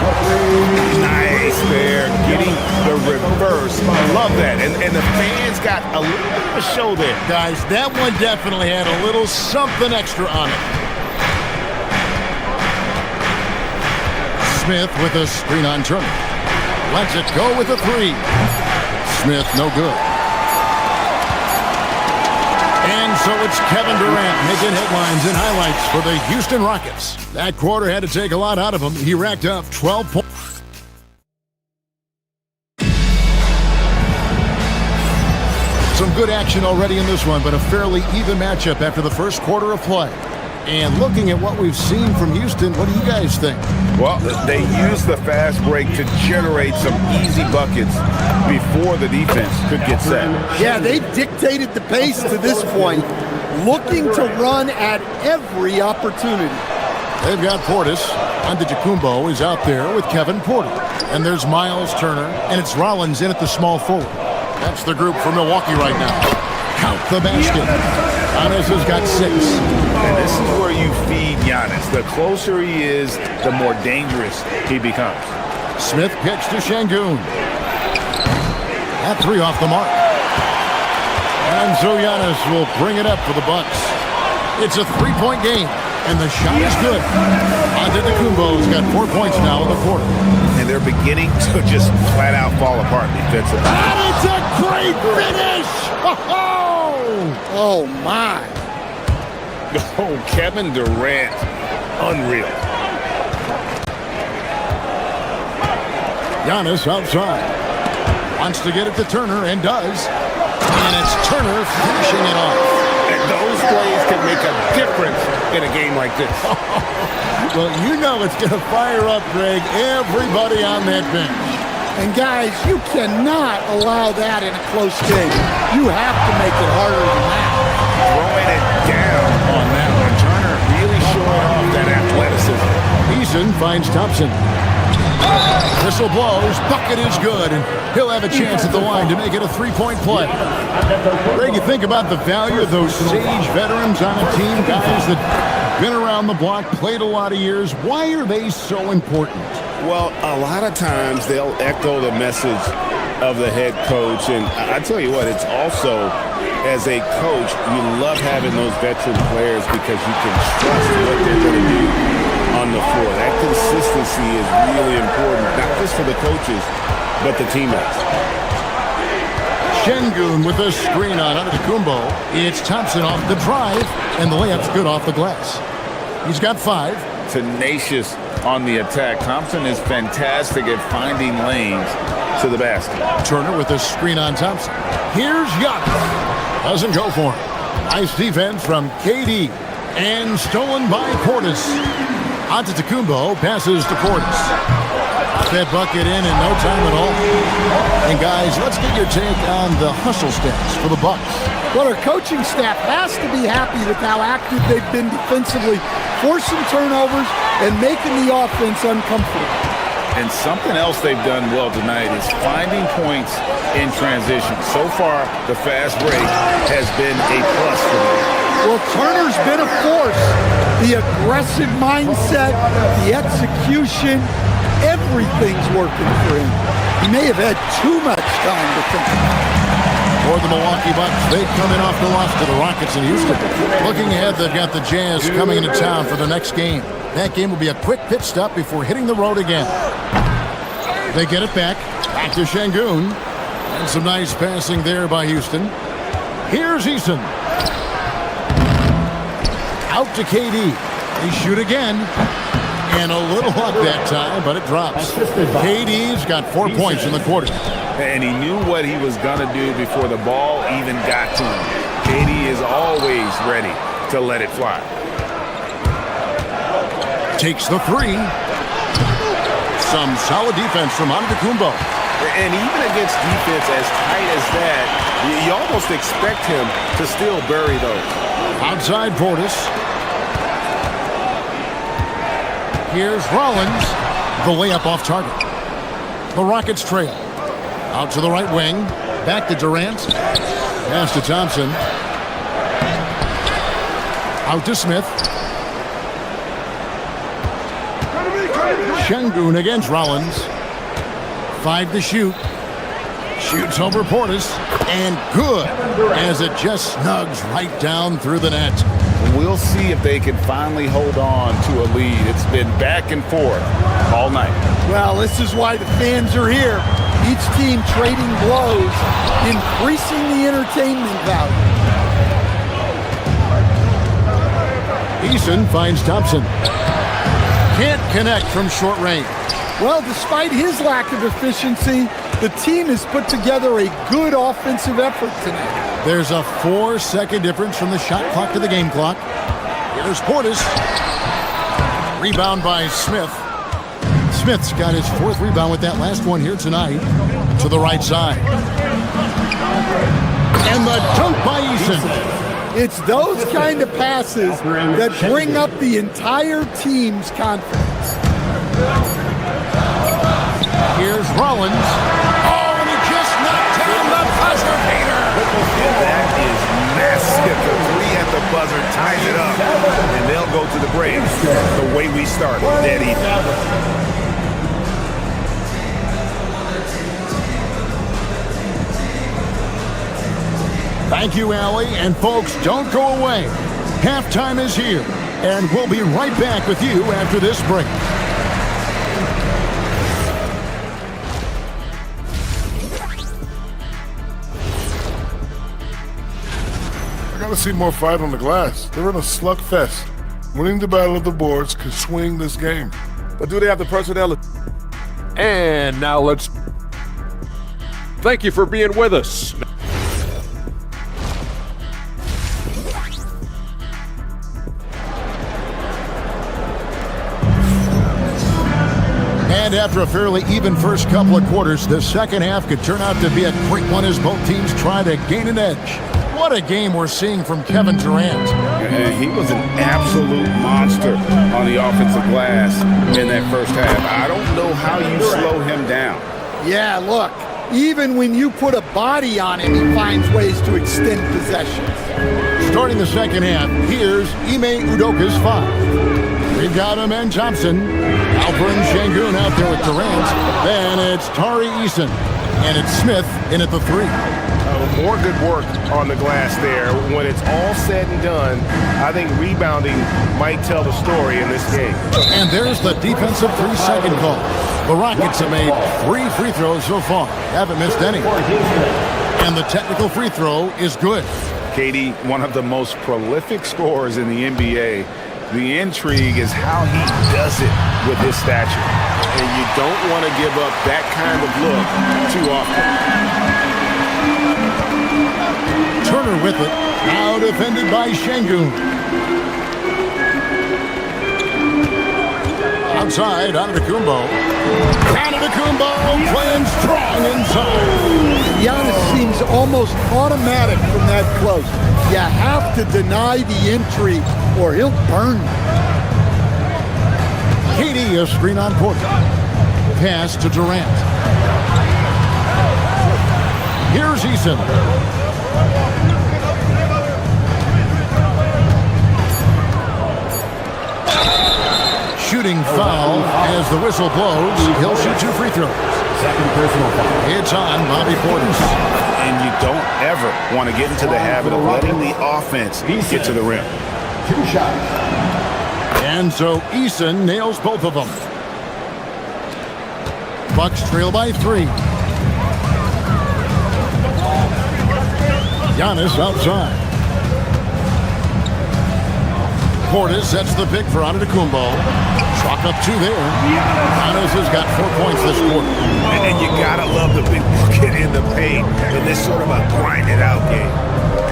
Nice there, getting the reverse. Love that. And the fans got a little bit of a show there. Guys, that one definitely had a little something extra on it. Smith with a screen on Turner. Lets it go with a 3. Smith, no good. And so it's Kevin Durant making headlines and highlights for the Houston Rockets. That quarter had to take a lot out of him. He racked up 12 points. Some good action already in this one, but a fairly even matchup after the first quarter of play. And looking at what we've seen from Houston, what do you guys think? Well, they used the fast break to generate some easy buckets before the defense could get set. Yeah, they dictated the pace to this point, looking to run at every opportunity. They've got Portis. Antetokounmpo is out there with Kevin Porter. And there's Miles Turner, and it's Rollins in at the small forward. That's the group for Milwaukee right now. Count the basket. Giannis has got 6. And this is where you feed Giannis. The closer he is, the more dangerous he becomes. Smith pitch to Şengün. That 3 off the mark. And so Giannis will bring it up for the Bucks. It's a 3-point game, and the shot is good. Antetokounmpo's got 4 points now in the quarter. And they're beginning to just flat out fall apart defensively. And it's a great finish! Oh, my. Oh, Kevin Durant. Unreal. Giannis outside. Wants to get it to Turner and does. And it's Turner finishing it off. And those plays can make a difference in a game like this. Well, you know it's going to fire up, Greg, everybody on that bench. And guys, you cannot allow that in a close game. You have to make it harder than that. Throwing it down on that one. Turner really showing off that athleticism. Eason finds Thompson. Whistle blows, bucket is good, and he'll have a chance at the line to make it a three-point play. Greg, you think about the value of those sage veterans on a team, guys that been around the block, played a lot of years. Why are they so important? Well, a lot of times they'll echo the message of the head coach, and I tell you what, it's also, as a coach, you love having those veteran players because you can trust what they're going to do on the floor. That consistency is really important, not just for the coaches, but the teammates. Şengün with a screen on Antetokounmpo. It's Thompson off the drive, and the layup's good off the glass. He's got 5. Tenacious on the attack. Thompson is fantastic at finding lanes to the basket. Turner with a screen on Thompson. Here's Giannis. Doesn't go for him. Nice defense from KD. And stolen by Portis. Antetokounmpo passes to Portis. Got that bucket in no time at all. And guys, let's get your take on the hustle stats for the Bucks. Well, our coaching staff has to be happy with how active they've been defensively, forcing turnovers and making the offense uncomfortable. And something else they've done well tonight is finding points in transition. So far, the fast break has been a plus for them. Well, Turner's been a force. The aggressive mindset, the execution, everything's working for him. He may have had too much time to think. For the Milwaukee Bucks, they come in off the loss to the Rockets in Houston. Looking ahead, they've got the Jazz coming into town for the next game. That game will be a quick pit stop before hitting the road again. They get it back to Şengün. And some nice passing there by Houston. Here's Eason. Out to KD. They shoot again. And a little luck that time, but it drops. KD's got 4 points in the quarter. And he knew what he was going to do before the ball even got to him. KD is always ready to let it fly. Takes the 3. Some solid defense from Antetokounmpo. And even against defense as tight as that, you almost expect him to still bury those. Outside Portis. Here's Rollins. The layup off target. The Rockets trail. Out to the right wing. Back to Durant. Pass to Thompson. Out to Smith. Şengün against Rollins. 5 to shoot. Shoots over Portis. And good as it just snugs right down through the net. We'll see if they can finally hold on to a lead. It's been back and forth all night. Well, this is why the fans are here. Each team trading blows, increasing the entertainment value. Eason finds Thompson. Can't connect from short range. Well, despite his lack of efficiency, the team has put together a good offensive effort tonight. There's a 4-second difference from the shot clock to the game clock. Here's Portis. Rebound by Smith. Smith's got his 4th rebound with that last one here tonight. To the right side. And the dunk by Eason. It's those kind of passes that bring up the entire team's confidence. Here's Rollins. Oh, and he just knocked down the buzzer beater. That is massive. The 3 at the buzzer ties it up. And they'll go to the break the way we started that evening. Thank you, Allie. And folks, don't go away. Halftime is here, and we'll be right back with you after this break. Gotta see more fight on the glass. They're in a slugfest. Winning the battle of the boards could swing this game. But do they have the personnel? And now let's thank you for being with us. And after a fairly even first couple of quarters, the second half could turn out to be a great one as both teams try to gain an edge. What a game we're seeing from Kevin Durant. And he was an absolute monster on the offensive glass in that first half. I don't know how you slow him down. Yeah, look, even when you put a body on him, he finds ways to extend possessions. Starting the second half, here's Ime Udoka's 5. We've got Amen Thompson, Alperen Şengün out there with Durant. Then it's Tari Eason, and it's Smith in at the 3. More good work on the glass there. When it's all said and done, I think rebounding might tell the story in this game. And there's the defensive 3-second call. The Rockets have made 3 free throws so far. Haven't missed any. And the technical free throw is good. KD, one of the most prolific scorers in the NBA. The intrigue is how he does it with his stature. And you don't want to give up that kind of look too often. Turner with it. Now defended by Şengün. Outside, Antetokounmpo. Antetokounmpo playing strong inside. Giannis seems almost automatic from that close. You have to deny the entry or he'll burn you. KD, a screen on Porter. Pass to Durant. Here's Eason. Shooting foul as the whistle blows. He'll shoot 2 free throws. Second personal foul. It's on Bobby Portis. And you don't ever want to get into the habit of letting the offense get to the rim. 2 shots. And so Eason nails both of them. Bucks trail by 3. Giannis outside. Portis sets the pick for Antetokounmpo. Chalk up 2 there. Giannis has got 4 points this quarter. And you gotta love the big bucket in the paint in this sort of a grinded-out game.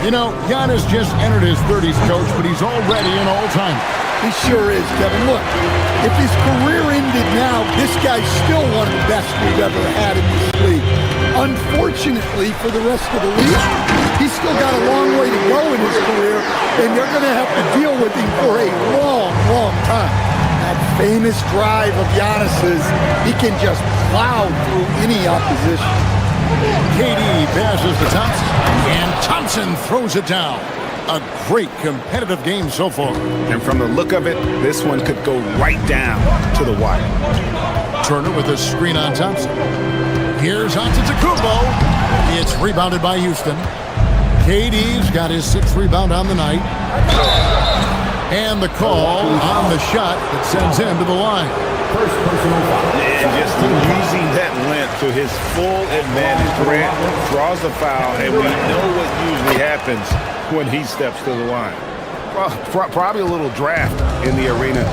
You know, Giannis just entered his 30s, Coach, but he's already an all-time. He sure is, Kevin. Look, if his career ended now, this guy's still one of the best we've ever had in this league. Unfortunately for the rest of the league, he's still got a long way to go in his career, and they're going to have to deal with him for a long, long time. That famous drive of Giannis's, he can just plow through any opposition. KD passes to Thompson, and Thompson throws it down. A great competitive game so far. And from the look of it, this one could go right down to the wire. Turner with a screen on Thompson. Here's Antetokounmpo. It's rebounded by Houston. KD's got his 6th rebound on the night. And the call on the shot that sends him to the line. First personal foul. And just using that length to his full advantage. Durant draws the foul, and we know what usually happens when he steps to the line. Well, probably a little draft in the arena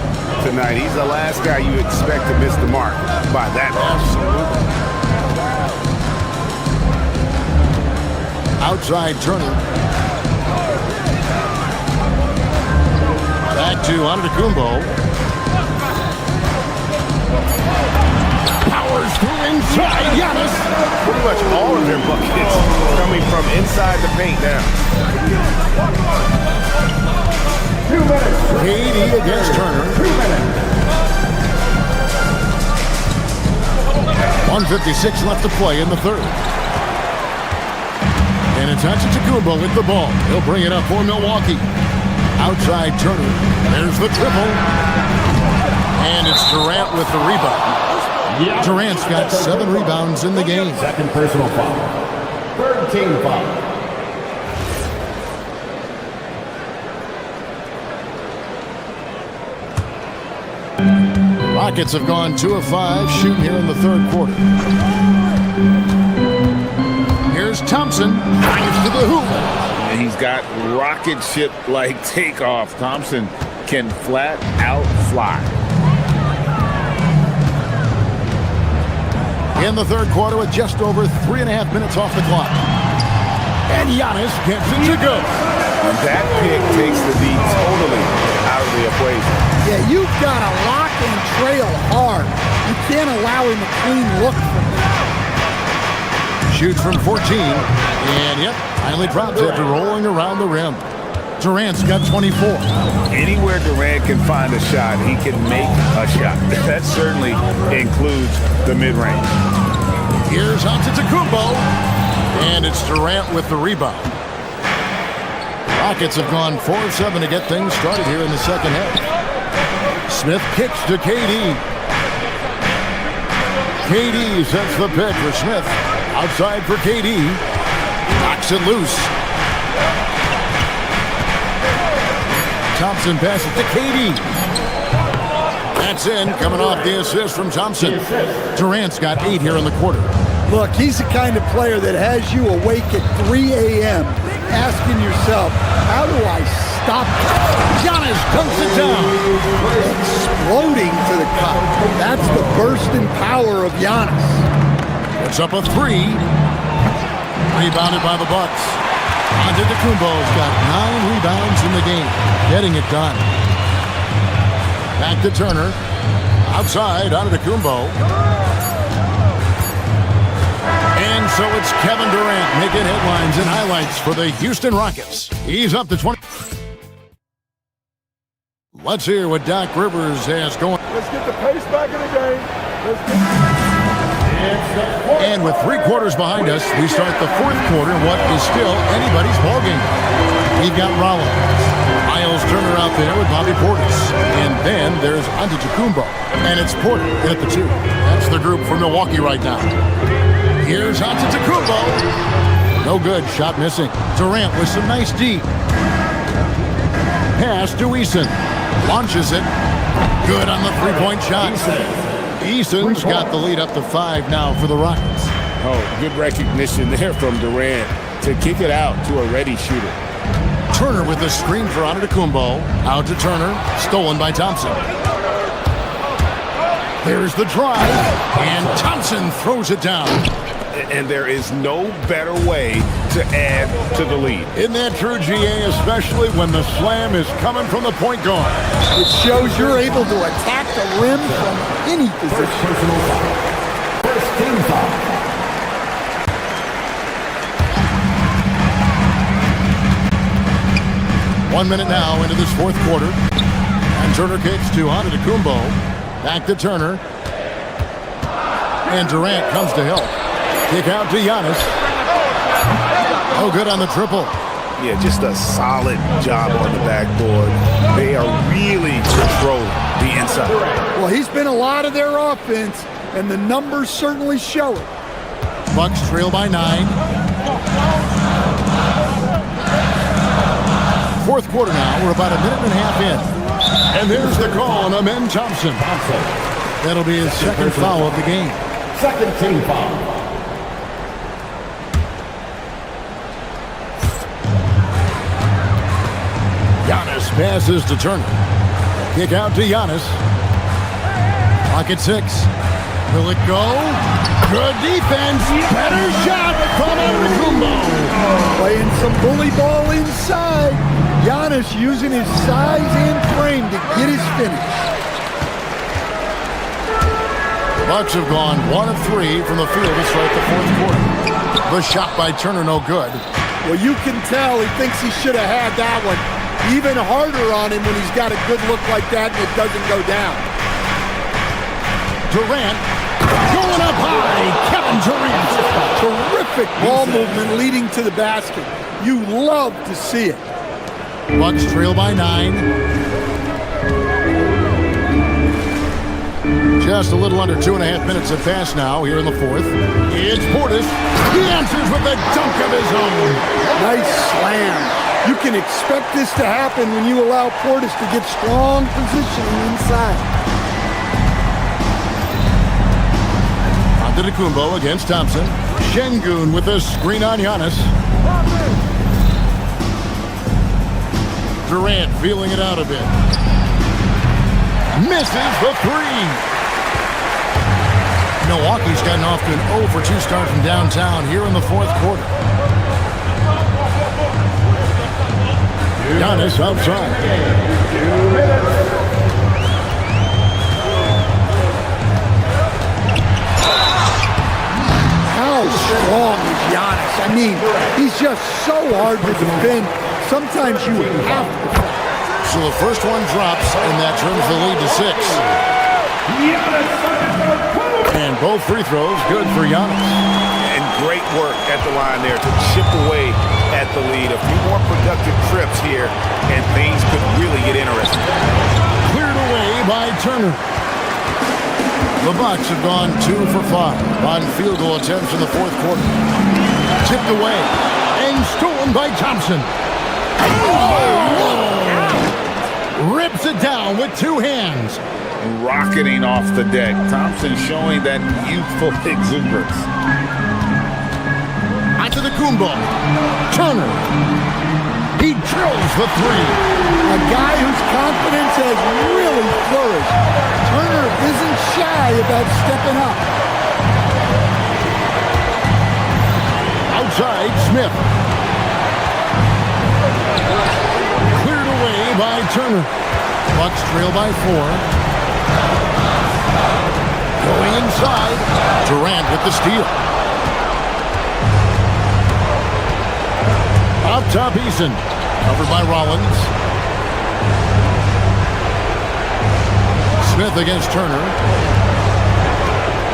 tonight. He's the last guy you expect to miss the mark by that much. Outside Turner. Back to Antetokounmpo. Powers through inside. Giannis. Pretty much all of their buckets coming from inside the paint now. 2 minutes. KD against Turner. 2 minutes. 1:56 left to play in the 3rd. And it's Antetokounmpo with the ball. He'll bring it up for Milwaukee. Outside Turner. There's the triple. And it's Durant with the rebound. Durant's got 7 rebounds in the game. Second personal foul. 3rd team foul. Rockets have gone 2 of 5 shooting here in the 3rd quarter. Here's Thompson. Drives to the hoop. And he's got rocket ship-like takeoff. Thompson can flat out fly. In the third quarter with just over 3.5 minutes off the clock. And Giannis gets it to go. And that pick takes the D totally out of the equation. Yeah, you've got to lock and trail hard. You can't allow him a clean look from there. Shoots from 14. And yep, finally drops after rolling around the rim. Durant's got 24. Anywhere Durant can find a shot, he can make a shot. That certainly includes the mid-range. Here's Antetokounmpo. And it's Durant with the rebound. Rockets have gone 4 of 7 to get things started here in the second half. Smith kicks to KD. KD sets the pick for Smith. Outside for KD. Knocks it loose. Thompson passes to KD. That's in, coming off the assist from Thompson. Durant's got 8 here in the quarter. Look, he's the kind of player that has you awake at 3 a.m. asking yourself, how do I stop him? Giannis dunks it down. Exploding to the cup. That's the bursting power of Giannis. Puts up a 3. Rebounded by the Bucks. Antetokounmpo's got 9 rebounds in the game. Getting it done. Back to Turner. Outside, Antetokounmpo. And so it's Kevin Durant making headlines and highlights for the Houston Rockets. He's up to 20. Let's hear what Doc Rivers has going. Let's get the pace back in the game. And with 3 quarters behind us, we start the fourth quarter, what is still anybody's ballgame. We've got Rollins, Miles Turner out there with Bobby Portis. And then there's Antetokounmpo. And it's Porter at the 2. That's the group for Milwaukee right now. Here's Antetokounmpo. No good, shot missing. Durant with some nice D. Pass to Eason. Launches it. Good on the 3-point shot. Eason's got the lead up to 5 now for the Rockets. Oh, good recognition there from Durant to kick it out to a ready shooter. Turner with the screen for Antetokounmpo. Out to Turner. Stolen by Thompson. There's the drive. And Thompson throws it down. And there is no better way to add to the lead. Isn't that true, GA, especially when the slam is coming from the point guard? It shows you're able to attack the rim from any position. First team foul. One minute now into this fourth quarter. And Turner kicks to Antetokounmpo. Back to Turner. And Durant comes to help. Kick out to Giannis. Oh, good on the triple. Yeah, just a solid job on the backboard. They are really controlling the inside. Well, he's been a lot of their offense, and the numbers certainly show it. Bucks trail by 9. Fourth quarter now. We're about a minute and a half in. And there's the call on Amen Thompson. That'll be his second foul of the game. Second team foul. Giannis passes to Turner. Kick out to Giannis. Clock at 6. Will it go? Good defense. Better shot from Antetokounmpo. Playing some bully ball inside. Giannis using his size and frame to get his finish. The Bucks have gone 1 of 3 from the field to start the fourth quarter. The shot by Turner no good. Well, you can tell he thinks he should have had that one. Even harder on him when he's got a good look like that and it doesn't go down. Durant going up high. Kevin Durant. Terrific ball movement leading to the basket. You love to see it. Bucks trail by 9. Just a little under 2.5 minutes have passed now here in the fourth. It's Portis. He answers with a dunk of his own. Nice slam. You can expect this to happen when you allow Portis to get strong positioning inside. Antetokounmpo against Thompson. Şengün with a screen on Giannis. Durant feeling it out a bit. Misses the three. Milwaukee's gotten off to an 0 for 2 start from downtown here in the fourth quarter. Giannis outside. How strong is Giannis? I mean, he's just so hard to defend. Sometimes you have to. So the first one drops, and that turns the lead to 6. And both free throws good for Giannis. And great work at the line there to chip away at the lead. A few more productive trips here, and things could really get interesting. Cleared away by Turner. The Bucks have gone 2 for 5 on field goal attempts in the fourth quarter. Tipped away and stolen by Thompson. Rips it down with 2 hands. Rocketing off the deck. Thompson showing that youthful exuberance. Onto the Kumbo. Turner. He drills the 3. A guy whose confidence has really flourished. Turner isn't shy about stepping up. Outside, Smith. Cleared away by Turner. Bucks trail by 4. Going inside, Durant with the steal. Up top, Eason. Covered by Rollins. Smith against Turner.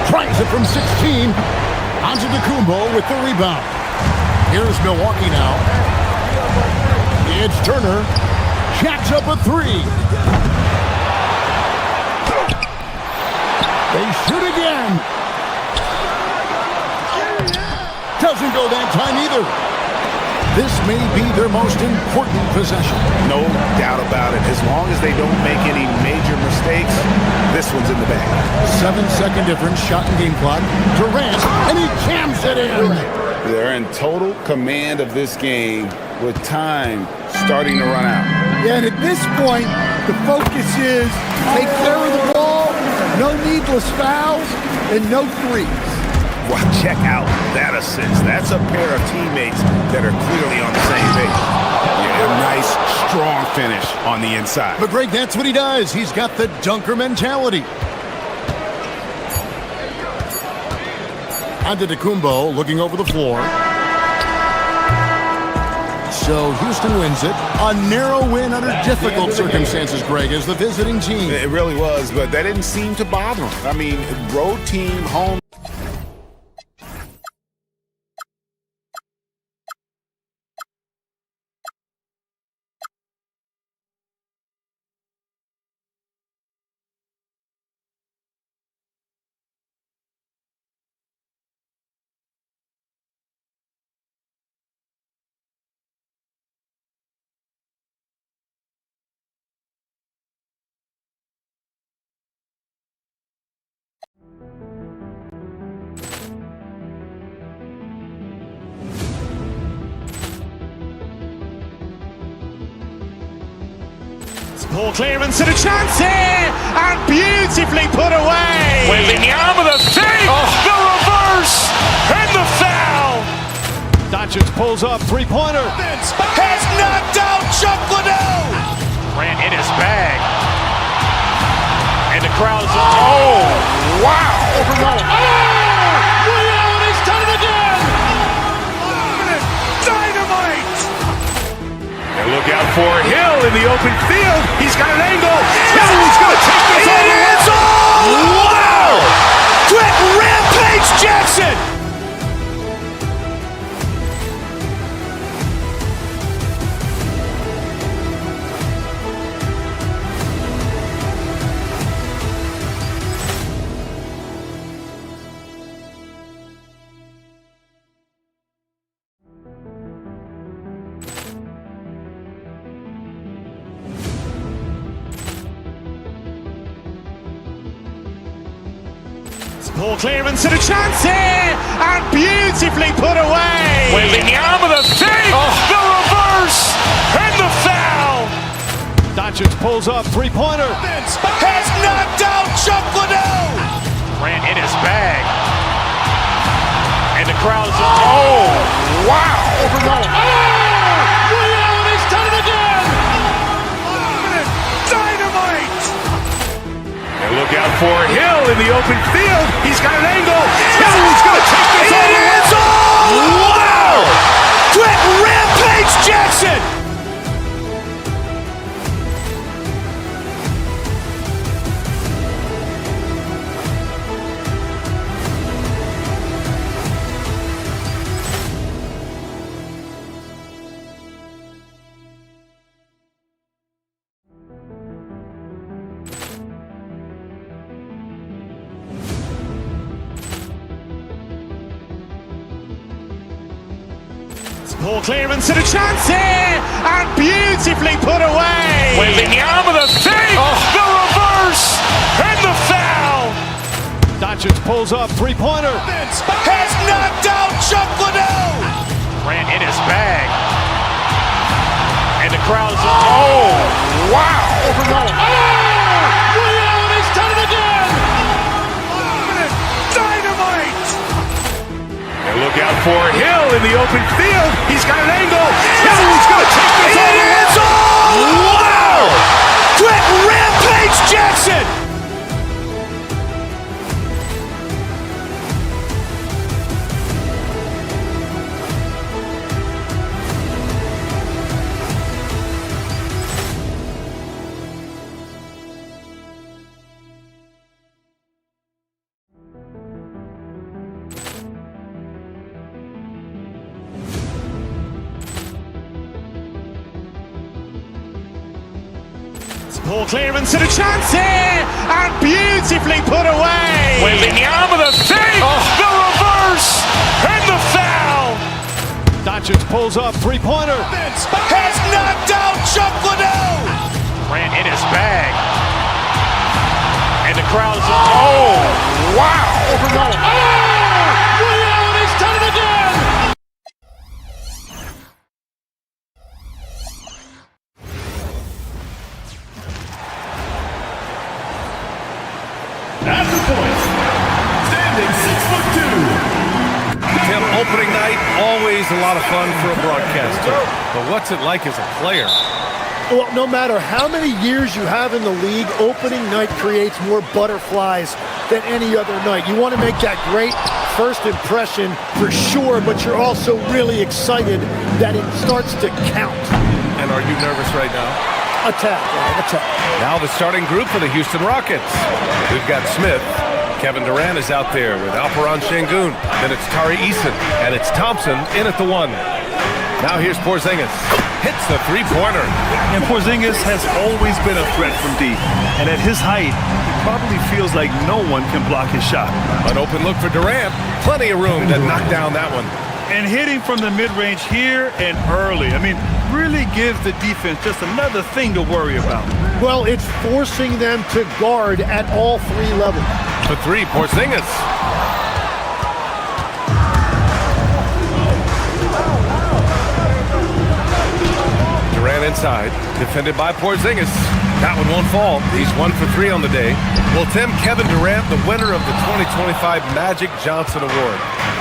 Tries it from 16. Onto the Kumbo with the rebound. Here's Milwaukee now. It's Turner. Jacks up a 3. They shoot again. Doesn't go that time either. This may be their most important possession. No doubt about it. As long as they don't make any major mistakes, this one's in the bag. 7-second difference, shot and game clock. Durant, and he jams it in. They're in total command of this game with time starting to run out. Yeah, and at this point, the focus is take care of the ball, no needless fouls, and no threes. Well, check out that assist. That's a pair of teammates that are clearly on the same page. Yeah, a nice, strong finish on the inside. But Greg, that's what he does. He's got the dunker mentality. Antetokounmpo looking over the floor. So Houston wins it. A narrow win under difficult circumstances, Greg, as the visiting team. It really was, but that didn't seem to bother him. I mean, road team, home. Poor clearance and a chance here, and beautifully put away. Wembanyama the fake, the reverse, and the foul. Doncic pulls up, 3-pointer. Has knocked out Chuck Liddell. Ran in his bag. And the crowd is, oh, wow. He's done it again. Dynamite. And look out for Hill in the open field. He's got an angle. He's going to take this all the way. It's all. Wow. Quick Rampage Jackson. Poor clearance and a chance here, and beautifully put away. Wembanyama the fake, the reverse, and the foul. Doncic pulls up, three-pointer. Vince has knocked out Chuck Liddell. Grant in his bag. And the crowd is... Oh, wow. Ray Allen has done it again. Dynamite. And look out for Hill in the open field. He's got an angle. Hill's going to take this all the way. Wow! Quick Rampage Jackson. Poor clearance and a chance here, and beautifully put away. Wembanyama the fake, the reverse, and the foul. Doncic pulls up, three-pointer. Vince has knocked out Chuck Liddell. Grant in his bag. And the crowd is... Oh, wow. Ray Allen has done it again. Dynamite. And look out for Hill in the open field. He's got an angle. Hill's going to take this all the way. Wow! Quick Rampage Jackson. Poor clearance and a chance here, and beautifully put away. Wembanyama the fake, the reverse, and the foul. Doncic pulls up, three-pointer. Vince has knocked out Chuck Liddell. Grant in his bag. And the crowd is... Oh, wow. Ray Allen has done it again. At the point, standing 6'2". Tim, opening night, always a lot of fun for a broadcaster. But what's it like as a player? Well, no matter how many years you have in the league, opening night creates more butterflies than any other night. You want to make that great first impression for sure, but you're also really excited that it starts to count. And are you nervous right now? Attack. Now the starting group for the Houston Rockets. We've got Smith. Kevin Durant is out there with Alperen Şengün. Then it's Tari Eason. And it's Thompson in at the one. Now here's Porzingis. Hits the three-pointer. And Porzingis has always been a threat from deep. And at his height, he probably feels like no one can block his shot. An open look for Durant. Plenty of room to knock down that one. And hitting from the mid-range here and early. I mean, really gives the defense just another thing to worry about. Well, it's forcing them to guard at all three levels. For three, Porzingis. Durant inside, defended by Porzingis. That one won't fall. He's 1 for 3 on the day. Well, Tim, Kevin Durant, the winner of the 2025 Magic Johnson Award,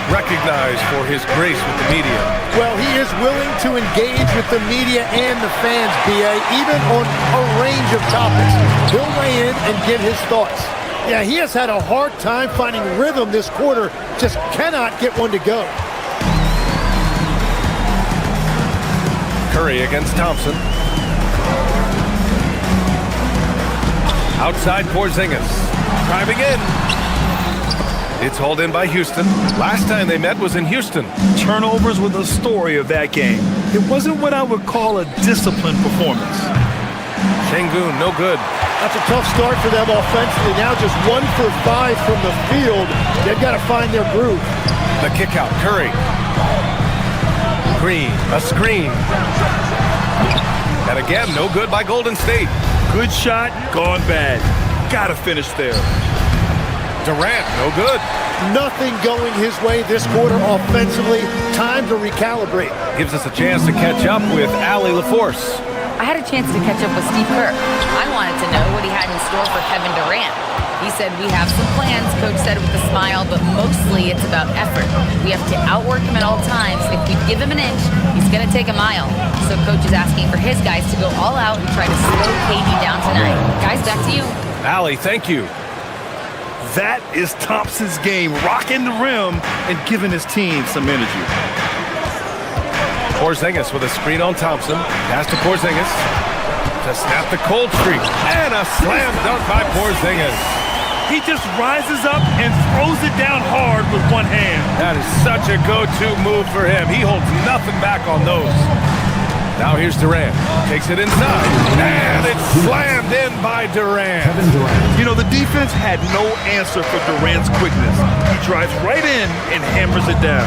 recognized for his grace with the media. Well, he is willing to engage with the media and the fans, BA, even on a range of topics. He'll weigh in and give his thoughts. Yeah, he has had a hard time finding rhythm this quarter, just cannot get one to go. Curry against Thompson. Outside Porzingis. Driving in. It's hauled in by Houston. Last time they met was in Houston. Turnovers were the story of that game. It wasn't what I would call a disciplined performance. Şengün, no good. That's a tough start for them offensively. Now just 1 for 5 from the field. They've got to find their groove. The kick out, Curry. Green, a screen. And again, no good by Golden State. Good shot, gone bad. Gotta finish there. Durant, no good. Nothing going his way this quarter offensively. Time to recalibrate. Gives us a chance to catch up with Allie LaForce. I had a chance to catch up with Steve Kerr. I wanted to know what he had in store for Kevin Durant. He said, we have some plans, Coach said with a smile, but mostly it's about effort. We have to outwork him at all times. If we give him an inch, he's going to take a mile. So Coach is asking for his guys to go all out and try to slow KD down tonight. Guys, back to you. Allie, thank you. That is Thompson's game, rocking the rim and giving his team some energy. Porzingis with a screen on Thompson. Pass to Porzingis to snap the cold streak. And a slam dunk by Porzingis. He just rises up and throws it down hard with one hand. That is such a go-to move for him. He holds nothing back on those. Now here's Durant. Takes it inside. And it's slammed in by Durant. You know, the defense had no answer for Durant's quickness. He drives right in and hammers it down.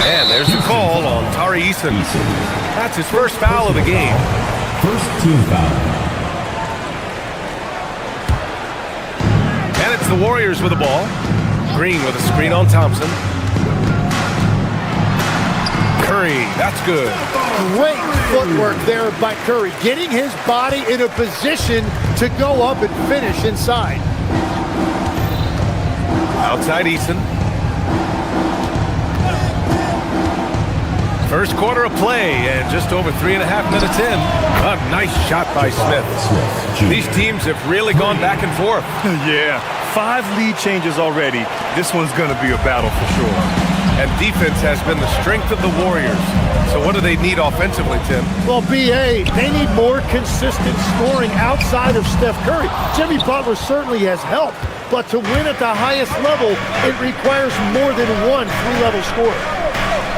And there's the call on Tari Eason. That's his first foul of the game. First team foul. And it's the Warriors with the ball. Green with a screen on Thompson. Curry, that's good. Great footwork there by Curry, getting his body in a position to go up and finish inside. Outside Eason. First quarter of play and just over 3.5 minutes in. A nice shot by Smith. These teams have really gone back and forth. Yeah, 5 lead changes already. This one's going to be a battle for sure. And defense has been the strength of the Warriors. So what do they need offensively, Tim? Well, BA, they need more consistent scoring outside of Steph Curry. Jimmy Butler certainly has helped, but to win at the highest level, it requires more than one three-level scorer.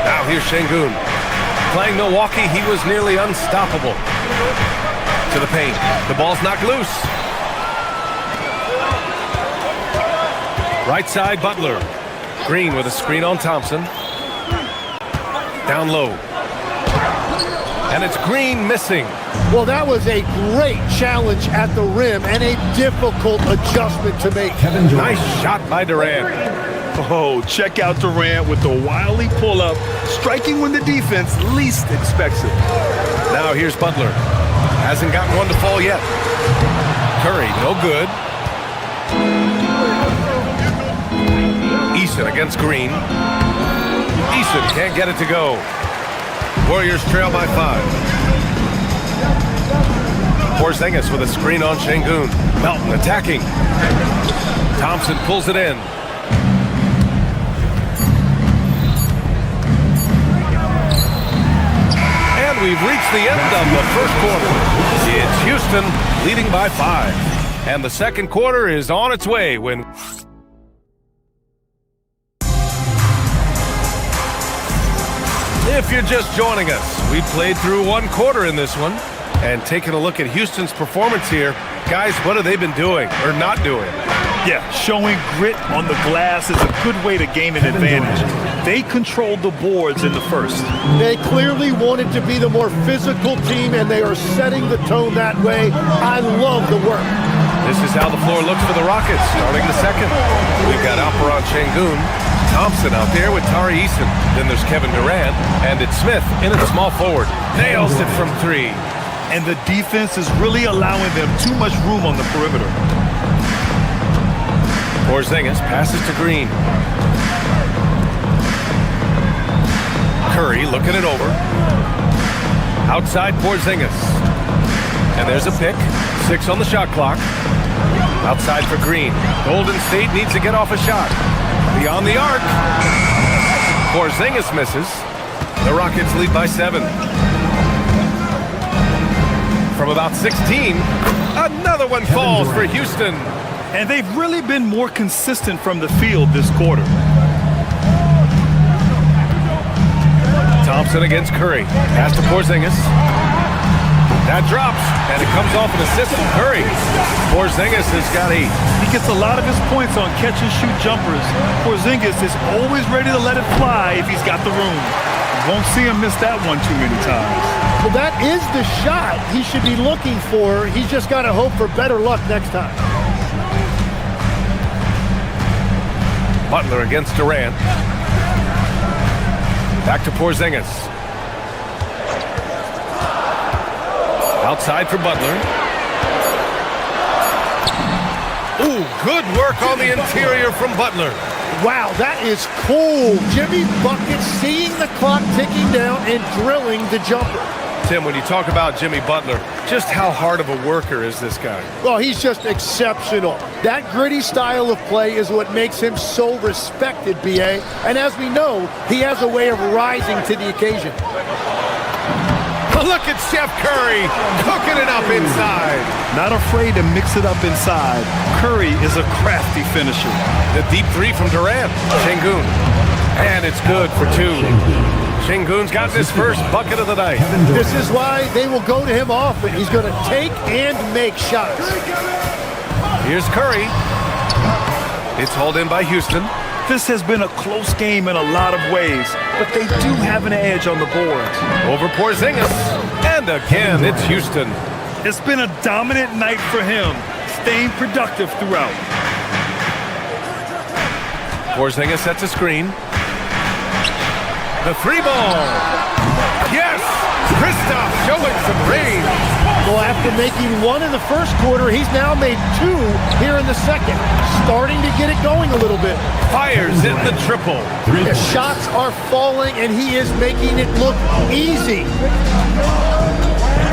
Now here's Şengün. Playing Milwaukee, he was nearly unstoppable. To the paint. The ball's knocked loose. Right side, Butler. Green with a screen on Thompson. Down low. And it's Green missing. Well, that was a great challenge at the rim and a difficult adjustment to make. Nice shot by Durant. Oh, check out Durant with the wily pull-up, striking when the defense least expects it. Now here's Butler. Hasn't gotten one to fall yet. Curry, no good. Eason against Green. Eason can't get it to go. Warriors trail by 5. Porzingis with a screen on Şengün. Melton attacking. Thompson pulls it in. And we've reached the end of the first quarter. It's Houston leading by 5. And the second quarter is on its way when... If you're just joining us, we played through one quarter in this one. And taking a look at Houston's performance here, guys, what have they been doing or not doing? Yeah, showing grit on the glass is a good way to gain an advantage. They controlled the boards in the first. They clearly wanted to be the more physical team, and they are setting the tone that way. I love the work. This is how the floor looks for the Rockets starting the second. We've got Alperen Şengün, Thompson out there with Tari Eason. Then there's Kevin Durant, and it's Smith in at small forward. Nails it from 3. And the defense is really allowing them too much room on the perimeter. Porzingis passes to Green. Curry looking it over. Outside Porzingis. And there's a pick. 6 on the shot clock. Outside for Green. Golden State needs to get off a shot. Beyond the arc. Porzingis misses. The Rockets lead by 7. From about 16, another one falls for Houston. And they've really been more consistent from the field this quarter. Thompson against Curry. Pass to Porzingis. That drops, and it comes off an assist from Curry. Porzingis has got 8. He gets a lot of his points on catch-and-shoot jumpers. Porzingis is always ready to let it fly if he's got the room. Won't see him miss that one too many times. Well, that is the shot he should be looking for. He's just got to hope for better luck next time. Butler against Durant. Back to Porzingis. Outside for Butler. Ooh, good work on the interior from Butler. Wow, that is cool. Jimmy Bucket seeing the clock ticking down and drilling the jumper. Tim, when you talk about Jimmy Butler, just how hard of a worker is this guy? Well, he's just exceptional. That gritty style of play is what makes him so respected, B.A. And as we know, he has a way of rising to the occasion. Look at Steph Curry cooking it up inside. Not afraid to mix it up inside. Curry is a crafty finisher. The deep three from Durant. Şengün. And it's good for two. Şengün's got his first bucket of the night. This is why they will go to him often. He's going to take and make shots. Here's Curry. It's hauled in by Houston. This has been a close game in a lot of ways, but they do have an edge on the boards. Over Porzingis. And again, it's Houston. It's been a dominant night for him, staying productive throughout. Porzingis sets a screen. The three ball. Yes! Kristaps showing some range. Well, after making one in the first quarter, he's now made two here in the second. Starting to get it going a little bit. Fires in the triple. The shots are falling, and he is making it look easy.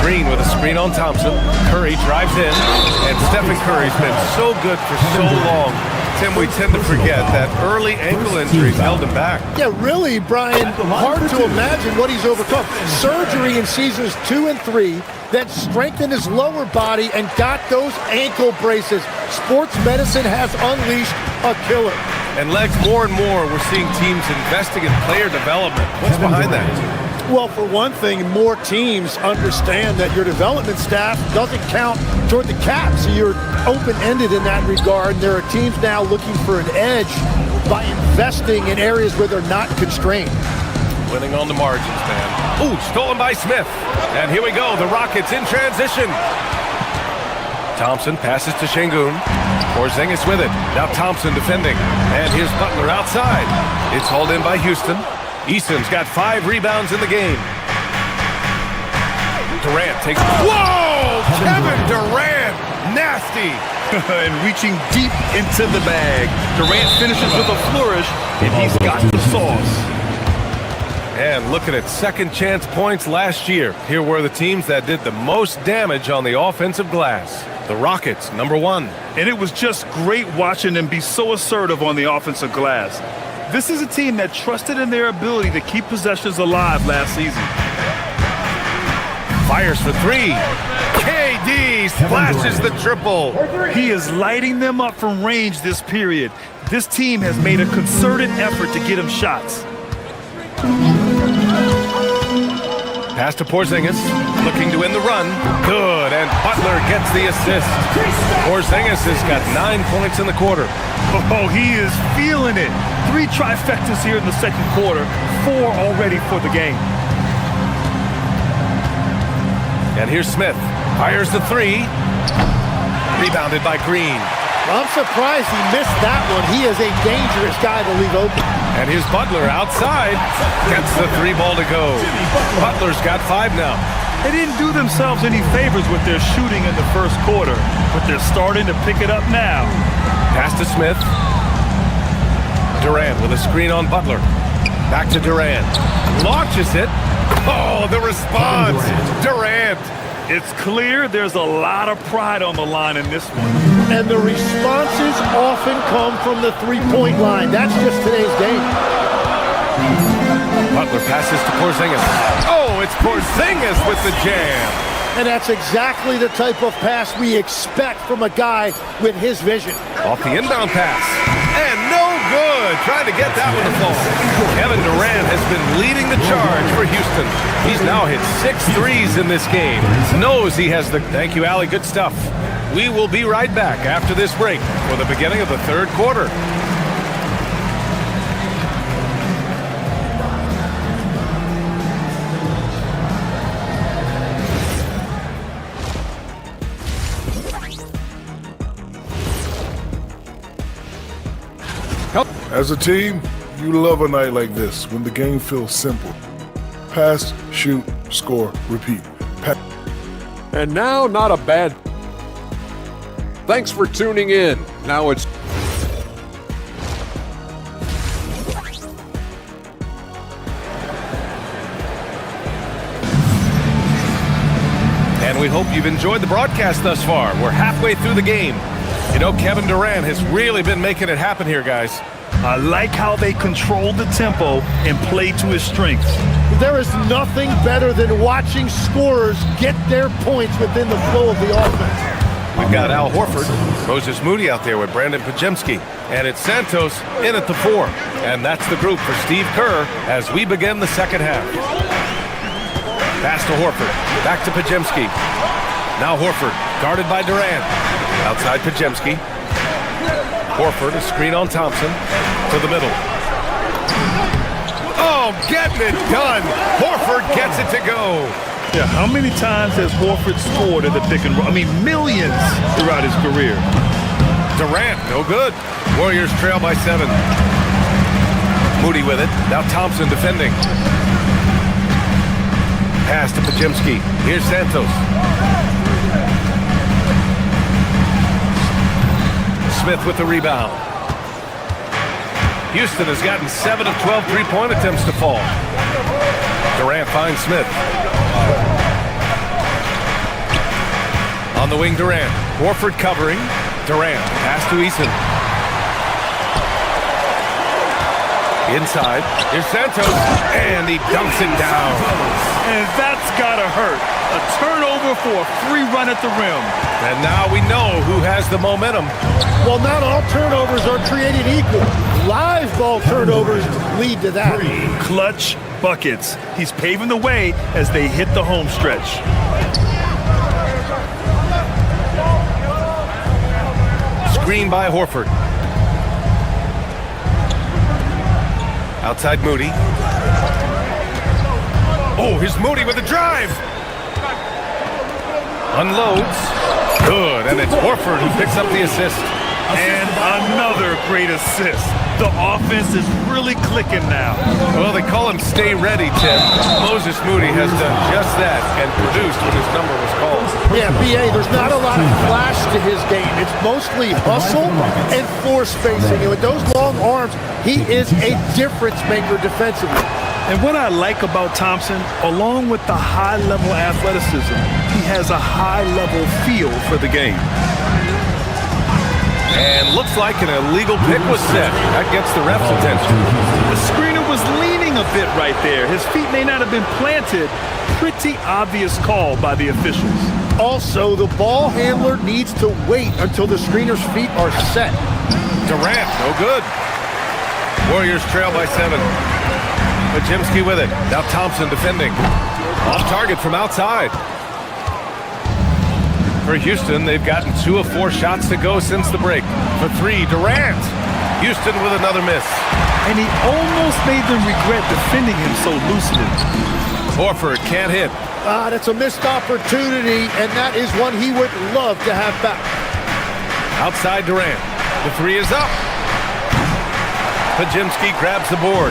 Green with a screen on Thompson. Curry drives in, and Stephen Curry's been so good for so long. Tim, we tend to forget that early ankle injuries held him back. Yeah, really, Brian, hard to imagine what he's overcome. Surgery in seasons 2 and 3 that strengthened his lower body and got those ankle braces. Sports medicine has unleashed a killer. And Legs, more and more, we're seeing teams investing in player development. What's behind that? Well, for one thing, more teams understand that your development staff doesn't count toward the cap, so you're open-ended in that regard. There are teams now looking for an edge by investing in areas where they're not constrained. Winning on the margins, man. Ooh, stolen by Smith. And here we go, the Rockets in transition. Thompson passes to Şengün. Porzingis with it. Now Thompson defending. And here's Butler outside. It's hauled in by Houston. Easton's got 5 rebounds in the game. Durant takes... Whoa! Kevin Durant! Nasty! And reaching deep into the bag. Durant finishes with a flourish, and he's got the sauce. And look at it, second chance points last year. Here were the teams that did the most damage on the offensive glass. The Rockets, number 1. And it was just great watching them be so assertive on the offensive glass. This is a team that trusted in their ability to keep possessions alive last season. Fires for 3. KD splashes the triple. He is lighting them up from range this period. This team has made a concerted effort to get him shots. Pass to Porzingis, looking to win the run. Good, and Butler gets the assist. Porzingis has got 9 points in the quarter. Oh, he is feeling it. 3 trifectas here in the second quarter, 4 already for the game. And here's Smith, fires the 3. Rebounded by Green. I'm surprised he missed that one. He is a dangerous guy to leave open. And here's Butler outside. Gets the 3 ball to go. Butler's got 5 now. They didn't do themselves any favors with their shooting in the first quarter, but they're starting to pick it up now. Pass to Smith. Durant with a screen on Butler. Back to Durant. Launches it. Oh, the response. Durant. It's clear there's a lot of pride on the line in this one. And the responses often come from the three-point line. That's just today's game. Butler passes to Porzingis. Oh, it's Porzingis with the jam. And that's exactly the type of pass we expect from a guy with his vision. Off the inbound pass. And no good. Trying to get that one to fall. Kevin Durant has been leading the charge for Houston. He's now hit 6 threes in this game. Knows he has the... Thank you, Allie. Good stuff. We will be right back after this break for the beginning of the third quarter. As a team, you love a night like this when the game feels simple. Pass, shoot, score, repeat. And now, not a bad... Thanks for tuning in. Now it's... And we hope you've enjoyed the broadcast thus far. We're halfway through the game. You know, Kevin Durant has really been making it happen here, guys. I like how they control the tempo and play to his strengths. There is nothing better than watching scorers get their points within the flow of the offense. We've got Al Horford, Moses Moody out there with Brandon Pajemski, and it's Santos in at the 4. And that's the group for Steve Kerr as we begin the second half. Pass to Horford, back to Pajemski. Now Horford, guarded by Durant. Outside Pajemski. Horford, a screen on Thompson, to the middle. Oh, getting it done. Horford gets it to go. Yeah, how many times has Horford scored at the pick and roll? I mean, millions throughout his career. Durant, no good. Warriors trail by 7. Moody with it. Now Thompson defending. Pass to Pajemski. Here's Santos. Smith with the rebound. Houston has gotten 7 of 12 three-point attempts to fall. Durant finds Smith. On the wing, Durant. Horford covering. Durant. Pass to Eason. Inside. Here's Santos. And he dunks it down. And that's gotta hurt. A turnover for a free run at the rim. And now we know who has the momentum. Well, not all turnovers are created equal. Live ball turnovers lead to that. Clutch buckets. He's paving the way as they hit the home stretch. Screen by Horford. Outside Moody. Oh, here's Moody with a drive. Unloads. Good, and it's Horford who picks up the assist. And another great assist. The offense is really clicking now. Well, they call him Stay Ready, Tim. Moses Moody has done just that and produced when his number was called. Yeah, B.A., there's not a lot of flash to his game. It's mostly hustle and floor spacing. And with those long arms, he is a difference maker defensively. And what I like about Thompson, along with the high-level athleticism, he has a high-level feel for the game. And looks like an illegal pick was set. That gets the ref's attention. The screener was leaning a bit right there. His feet may not have been planted. Pretty obvious call by the officials. Also, the ball handler needs to wait until the screener's feet are set. Durant, no good. Warriors trail by 7. Pajemski with it. Now Thompson defending. Off target from outside. For Houston, they've gotten 2 of 4 shots to go since the break. For 3, Durant. Houston with another miss. And he almost made them regret defending him so loosely. Horford can't hit. That's a missed opportunity, and that is one he would love to have back. Outside Durant. The 3 is up. Pajemski grabs the board.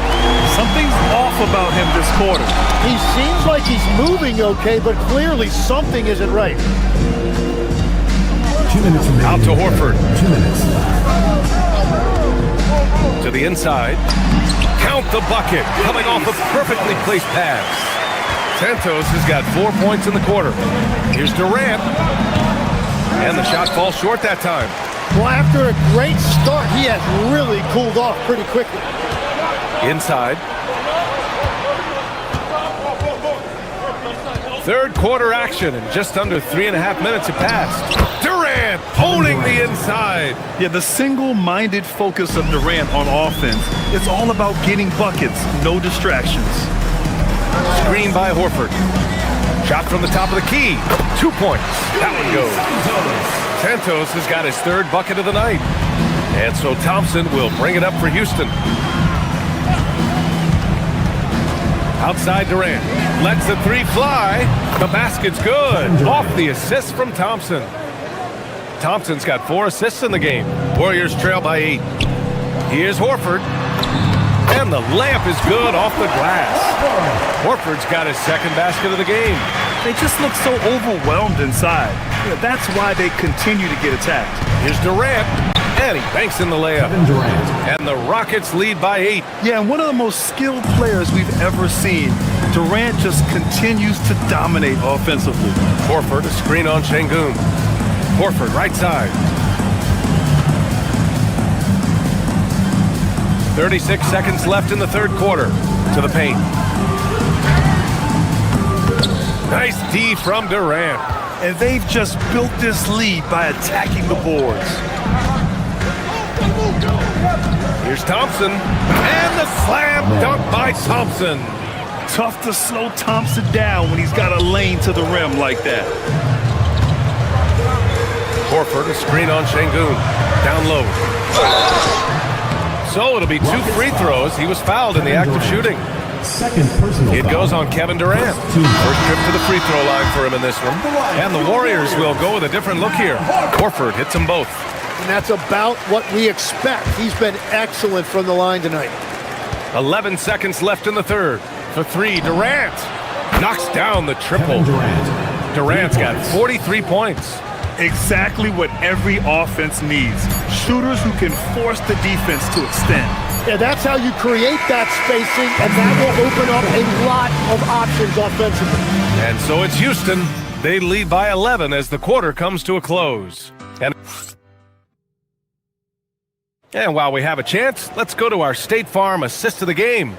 Something's off about him this quarter. He seems like he's moving okay, but clearly something isn't right. 2 minutes remaining. Out to Horford. 2 minutes. To the inside. Count the bucket. Coming off a perfectly placed pass. Santos has got 4 points in the quarter. Here's Durant. And the shot falls short that time. Well, after a great start, he has really cooled off pretty quickly. Inside. Third quarter action, and just under 3.5 minutes have passed. Durant owning the inside. Yeah, the single-minded focus of Durant on offense is all about getting buckets, no distractions. Screen by Horford. Shot from the top of the key. 2 points. That one goes. Santos has got his 3rd bucket of the night. And so Thompson will bring it up for Houston. Outside Durant. Lets the 3 fly. The basket's good. Off the assist from Thompson. Thompson's got 4 assists in the game. Warriors trail by 8. Here's Horford. And the layup is good off the glass. Horford's got his 2nd basket of the game. they just look so overwhelmed inside. That's why they continue to get attacked. Here's Durant, and he banks in the layup. And the Rockets lead by 8. Yeah, and one of the most skilled players we've ever seen. Durant just continues to dominate offensively. Horford, a screen on Şengün. Horford, right side. 36 seconds left in the third quarter. To the paint. Nice D from Durant. And they've just built this lead by attacking the boards. Here's Thompson. And the slam dunk by Thompson. Tough to slow Thompson down when he's got a lane to the rim like that. Horford, a screen on Şengün. Down low. So it'll be 2 free throws. He was fouled in the act of shooting. Second personal It goes on Kevin Durant. First trip to the free throw line for him in this one. And the Warriors will go with a different look here. Horford hits them both. And that's about what we expect. He's been excellent from the line tonight. 11 seconds left in the third. For 3, Durant knocks down the triple. Durant's got 43 points. Exactly what every offense needs. Shooters who can force the defense to extend. Yeah, that's how you create that spacing, and that will open up a lot of options offensively. And so it's Houston. They lead by 11 as the quarter comes to a close. And while we have a chance, let's go to our State Farm assist of the game.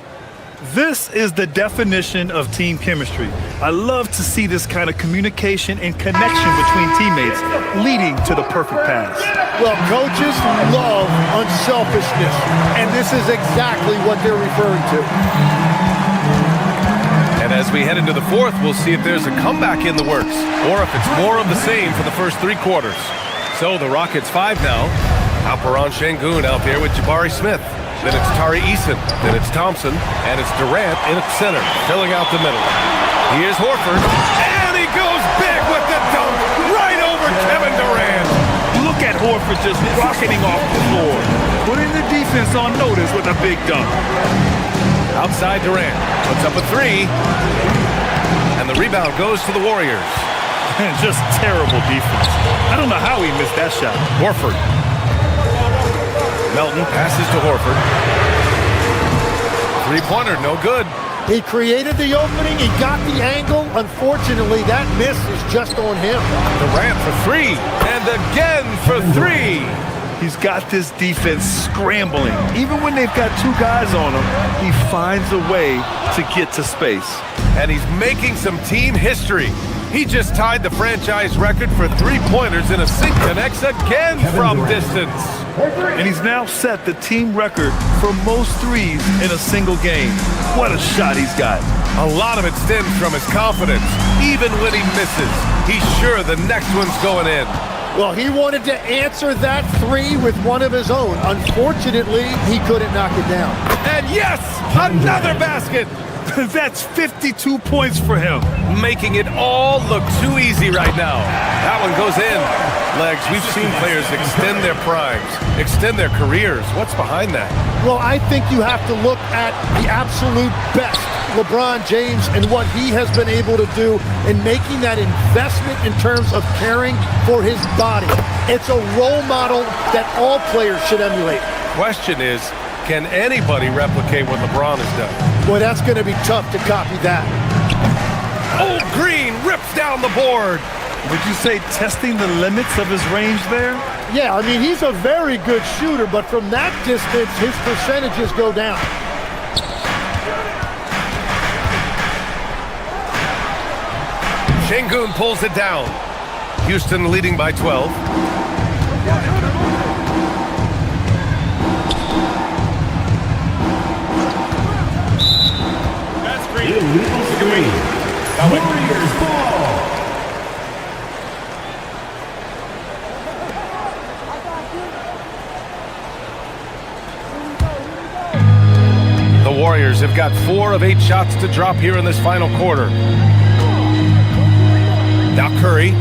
This is the definition of team chemistry. I love to see this kind of communication and connection between teammates leading to the perfect pass. Well, coaches love unselfishness, and this is exactly what they're referring to. And as we head into the fourth, we'll see if there's a comeback in the works or if it's more of the same for the first 3 quarters. So the Rockets 5 now. Alperen Şengün out there with Jabari Smith. Then it's Tari Eason. Then it's Thompson. And it's Durant in at center, filling out the middle. Here's Horford. And he goes big with the dunk right over Kevin Durant. Look at Horford just rocketing off the floor. Putting the defense on notice with a big dunk. Outside Durant. Puts up a 3. And the rebound goes to the Warriors. Just terrible defense. I don't know how he missed that shot. Horford. Melton passes to Horford. 3-pointer, no good. He created the opening. He got the angle. Unfortunately, that miss is just on him. Durant for 3. And again for 3. He's got this defense scrambling. Even when they've got 2 guys on him, he finds a way to get to space. And he's making some team history. He just tied the franchise record for 3-pointers in a sync connects again from distance. And he's now set the team record for most threes in a single game. What a shot he's got. A lot of it stems from his confidence. Even when he misses, he's sure the next one's going in. Well, he wanted to answer that 3 with one of his own. Unfortunately, he couldn't knock it down. And yes, another basket. That's 52 points for him. Making it all look too easy right now. That one goes in. Legs, we've seen players extend their primes, extend their careers. What's behind that? Well, I think you have to look at the absolute best, LeBron James, and what he has been able to do in making that investment in terms of caring for his body. It's a role model that all players should emulate. Question is, can anybody replicate what LeBron has done? Boy, that's going to be tough to copy that. Old Green rips down the board. Would you say testing the limits of his range there? Yeah, I mean, he's a very good shooter, but from that distance, his percentages go down. Şengün pulls it down. Houston leading by 12. Illegal screen. Warriors ball. The Warriors have got 4 of 8 shots to drop here in this final quarter. Now Curry.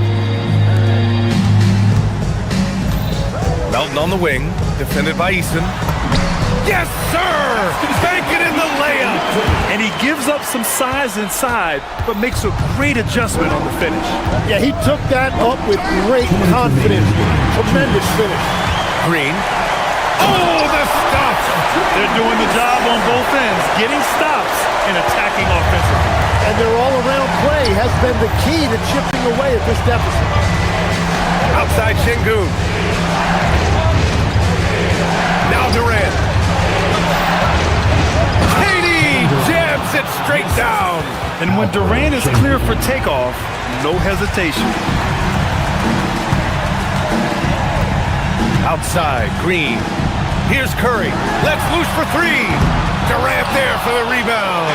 Melton on the wing, defended by Eason. Yes, sir! Banking in the layup. And he gives up some size inside, but makes a great adjustment on the finish. Yeah, he took that up with great confidence. Tremendous finish. Green. Oh, the stop! They're doing the job on both ends, getting stops and attacking offensively. And their all-around play has been the key to chipping away at this deficit. Outside Şengün. Now Durant. KD jams it straight down. And when Durant is clear for takeoff, no hesitation. Outside, Green. Here's Curry. Let's loose for three. Durant there for the rebound.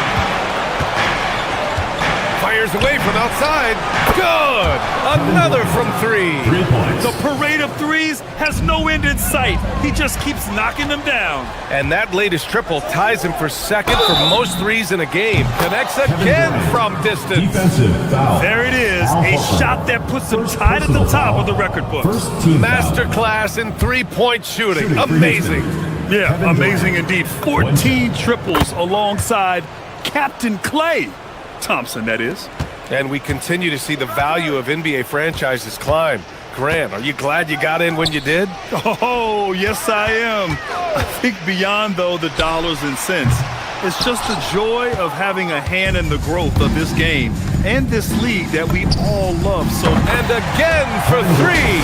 Fires away from outside. Good. Another from three. 3 points. The parade of threes has no end in sight. He just keeps knocking them down. And that latest triple ties him for second for most threes in a game. Connects again from distance. Defensive foul. There it is. A shot that puts him tied at the top of the record book. First team Masterclass in three-point shooting. Amazing. Yeah, amazing indeed. 14 triples alongside Captain Klay Thompson, that is. And we continue to see the value of NBA franchises climb. Grant, are you glad you got in when you did? Oh, yes I am. I think beyond, though, the dollars and cents, it's just the joy of having a hand in the growth of this game and this league that we all love so much. And again for three.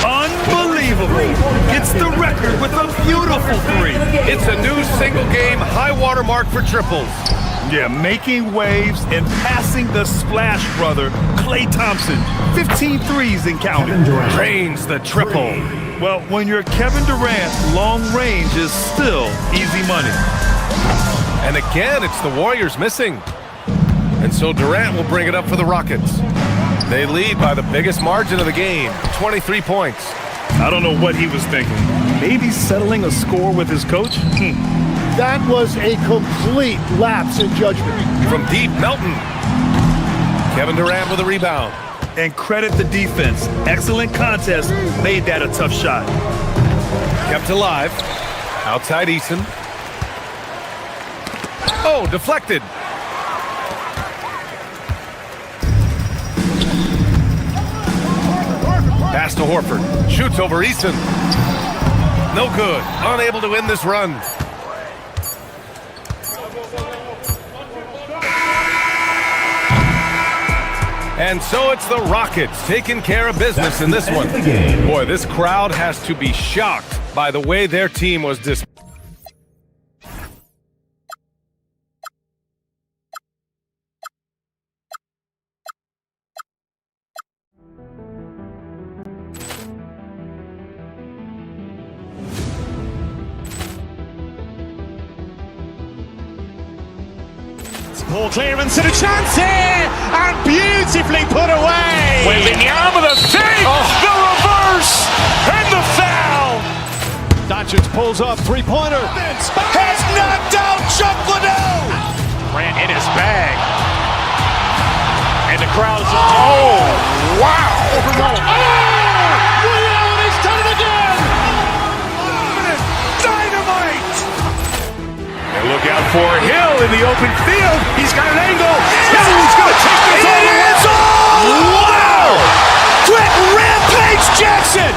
Unbelievable. Gets the record with a beautiful three. It's a new single-game high-water mark for triples. Yeah, making waves and passing the splash brother, Klay Thompson. 15 threes and counting. Drains the triple. Well, when you're Kevin Durant, long range is still easy money. And again, it's the Warriors missing. And so Durant will bring it up for the Rockets. They lead by the biggest margin of the game, 23 points. I don't know what he was thinking. Maybe settling a score with his coach? That was a complete lapse in judgment. From deep, Melton. Kevin Durant with a rebound. And credit the defense. Excellent contest. Made that a tough shot. Kept alive. Outside Eason. Oh, deflected. Pass to Horford. Shoots over Eason. No good. Unable to win this run. And so it's the Rockets taking care of business in this one. Boy, this crowd has to be shocked by the way their team was displayed. Ball clearance and a chance here, and beautifully put away. Wembanyama with a save, the reverse, and the foul. Doncic pulls up, three-pointer. Has knocked out Chuck Liddell. Grant in his bag. And the crowd is... Oh, wow. He's done it again. Dynamite. And look out for Hill in the open field. He's got an angle. He's going to take this all the way. Wow. Quick Rampage Jackson.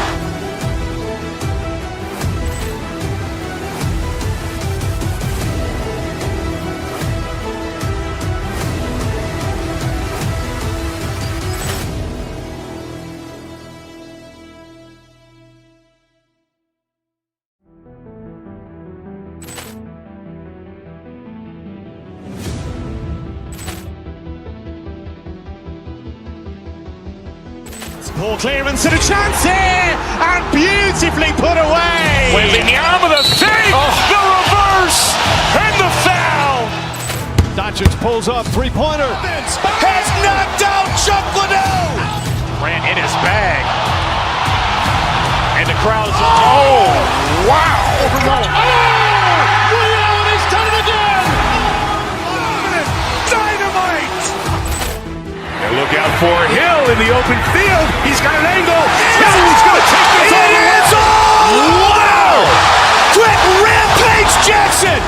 Ball clearance and a chance here, and beautifully put away. Wembanyama with a save, the reverse, and the foul. Doncic pulls up, three-pointer. Has knocked out Chuck Liddell. Grant in his bag. And the crowd is... Oh, wow. He's done it again. Dynamite. And look out for Hill in the open field. He's got an angle. He's going to take this all the way. Wow. Quick Rampage Rampage Jackson!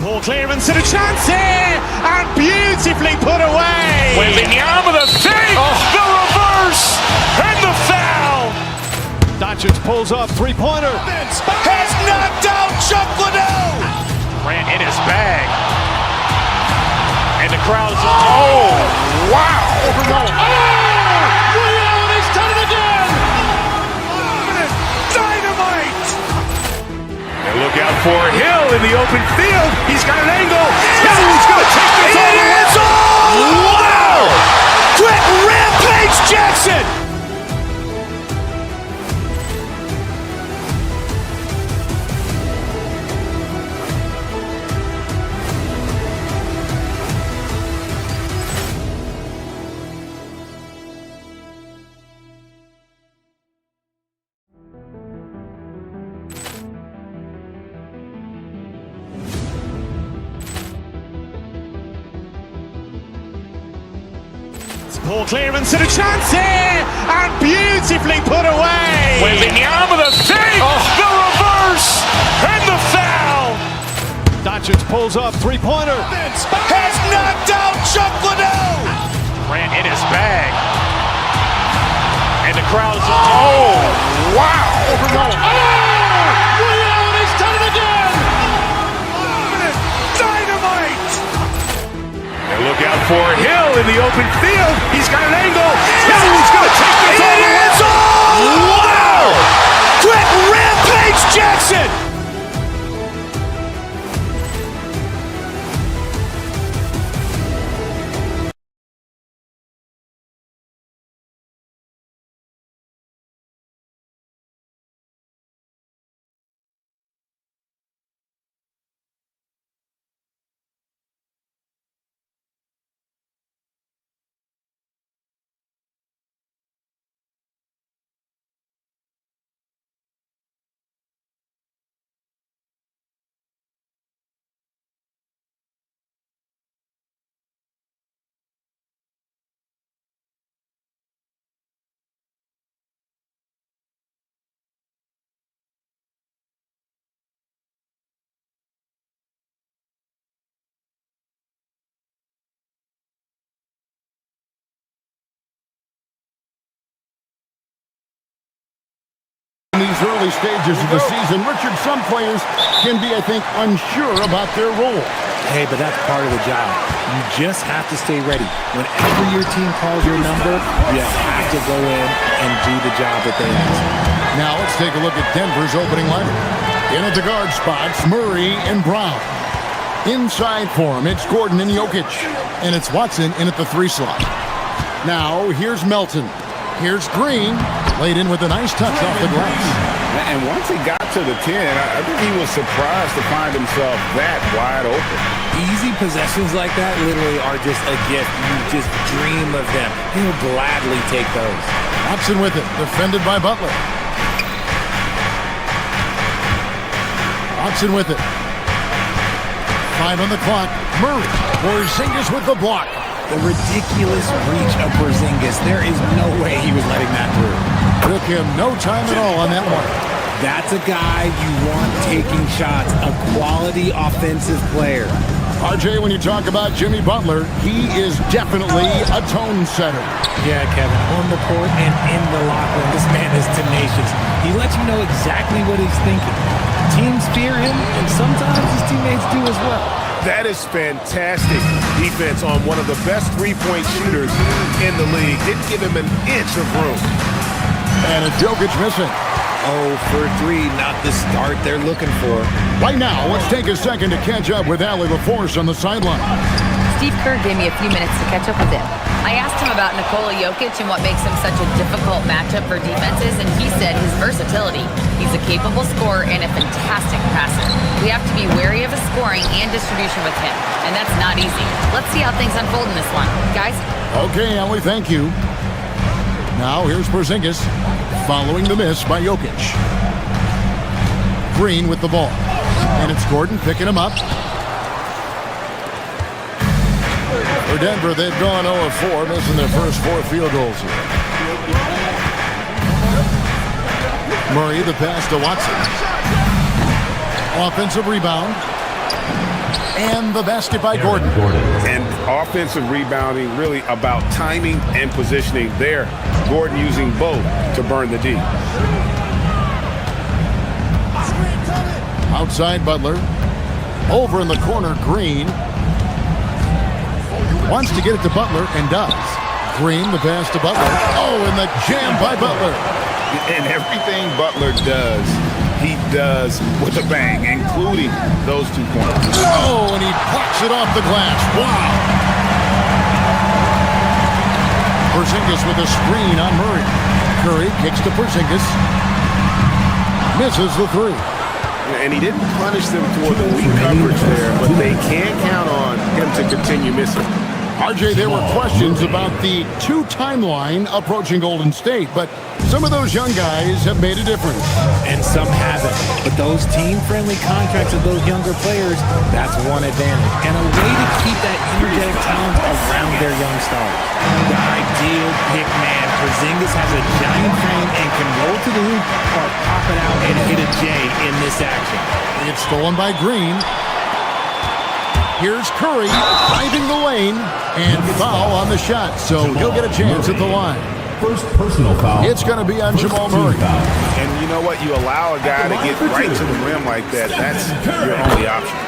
Poor clearance and a chance here, and beautifully put away. Wembanyama the fake, the reverse, and the foul. Doncic pulls up, three-pointer. Has knocked out Chuck Liddell. Grant in his bag. And the crowd is... Oh, wow. He's done it again. Dynamite. And look out for Hill in the open field. He's got an angle. Hill's going to take this all the way. Wow. Quick Rampage Jackson. Poor clearance and a chance here, and beautifully put away. Wembanyama the fake, the reverse, and the foul. Doncic pulls up, three-pointer. Has knocked out Chuck Liddell. Grant in his bag. And the crowd is... Oh, wow. He's done it again. Dynamite. And look out for Hill in the open field. He's got an angle. Hill's going to take this all the way. Wow. Quick Rampage Jackson. In these early stages of the season, Richard, some players can be, I think, unsure about their role. Hey, but that's part of the job. You just have to stay ready. Whenever your team calls your number, you have to go in and do the job that they ask. Now let's take a look at Denver's opening lineup. In at the guard spots, Murray and Brown. Inside for him, it's Gordon and Jokic. And it's Watson in at the 3 slot. Now, here's Melton. Here's Green, laid in with a nice touch off the glass. And once he got to the 10, I think he was surprised to find himself that wide open. Easy possessions like that literally are just a gift. You just dream of them. He'll gladly take those. Watson with it, defended by Butler. Watson with it. 5 on the clock. Murray. Porzingis with the block. The ridiculous reach of Porzingis. There is no way he was letting that through. Took him no time at all on that one. That's a guy you want taking shots, a quality offensive player. RJ, when you talk about Jimmy Butler, he is definitely a tone setter. Yeah, Kevin, on the court and in the locker room, this man is tenacious. He lets you know exactly what he's thinking. Teams fear him, and sometimes his teammates do as well. That is fantastic defense on one of the best three-point shooters in the league. Didn't give him an inch of room. And a Jokic missing. 0 for 3, not the start they're looking for. Right now, let's take a second to catch up with Allie LaForce on the sideline. Steve Kerr gave me a few minutes to catch up with him. I asked him about Nikola Jokic and what makes him such a difficult matchup for defenses, and he said his versatility. He's a capable scorer and a fantastic passer. We have to be wary of his scoring and distribution with him, and that's not easy. Let's see how things unfold in this one. Guys? Okay, Ellie, thank you. Now here's Porzingis following the miss by Jokic. Green with the ball. And it's Gordon picking him up. For Denver, they've gone 0 of 4, missing their first 4 field goals here. Murray, the pass to Watson. Offensive rebound. And the basket by Gordon. And offensive rebounding really about timing and positioning there. Gordon using both to burn the D. Outside Butler. Over in the corner, Green. Wants to get it to Butler and does. Green, the pass to Butler. Oh, and the jam by Butler. And everything Butler does, he does with a bang, including those 2 points. Oh, and he plucks it off the glass. Wow. Porzingis with a screen on Murray. Curry kicks to Porzingis. Misses the 3. And he didn't punish them for the weak coverage there, but they can't count on him to continue missing. RJ, there were questions about the 2 timeline approaching Golden State, but some of those young guys have made a difference. And some haven't. But those team-friendly contracts of those younger players, that's one advantage. And a way to keep that energetic talent around their young stars. The ideal pick man. Porzingis has a giant frame and can roll to the hoop or pop it out and hit a J in this action. It's stolen by Green. Here's Curry driving the lane and foul on the shot, so he'll get a chance at the line. First personal foul. It's going to be on Jamal Murray. And you know what? You allow a guy to get right to the rim like that, that's your only option.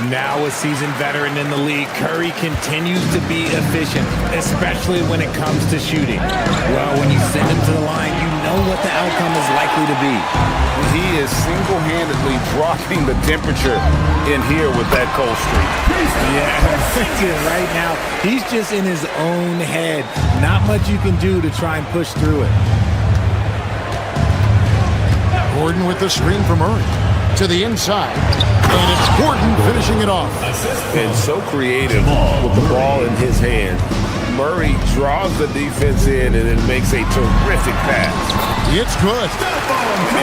Now a seasoned veteran in the league, Curry continues to be efficient, especially when it comes to shooting. Well, when you send him to the line, you know what the outcome is likely to be. He is single-handedly dropping the temperature in here with that cold streak. Yeah, right now, he's just in his own head. Not much you can do to try and push through it. Gordon with the screen for Murray. To the inside. And it's Gordon finishing it off. And so creative with the ball in his hand. Murray draws the defense in and then makes a terrific pass. It's good.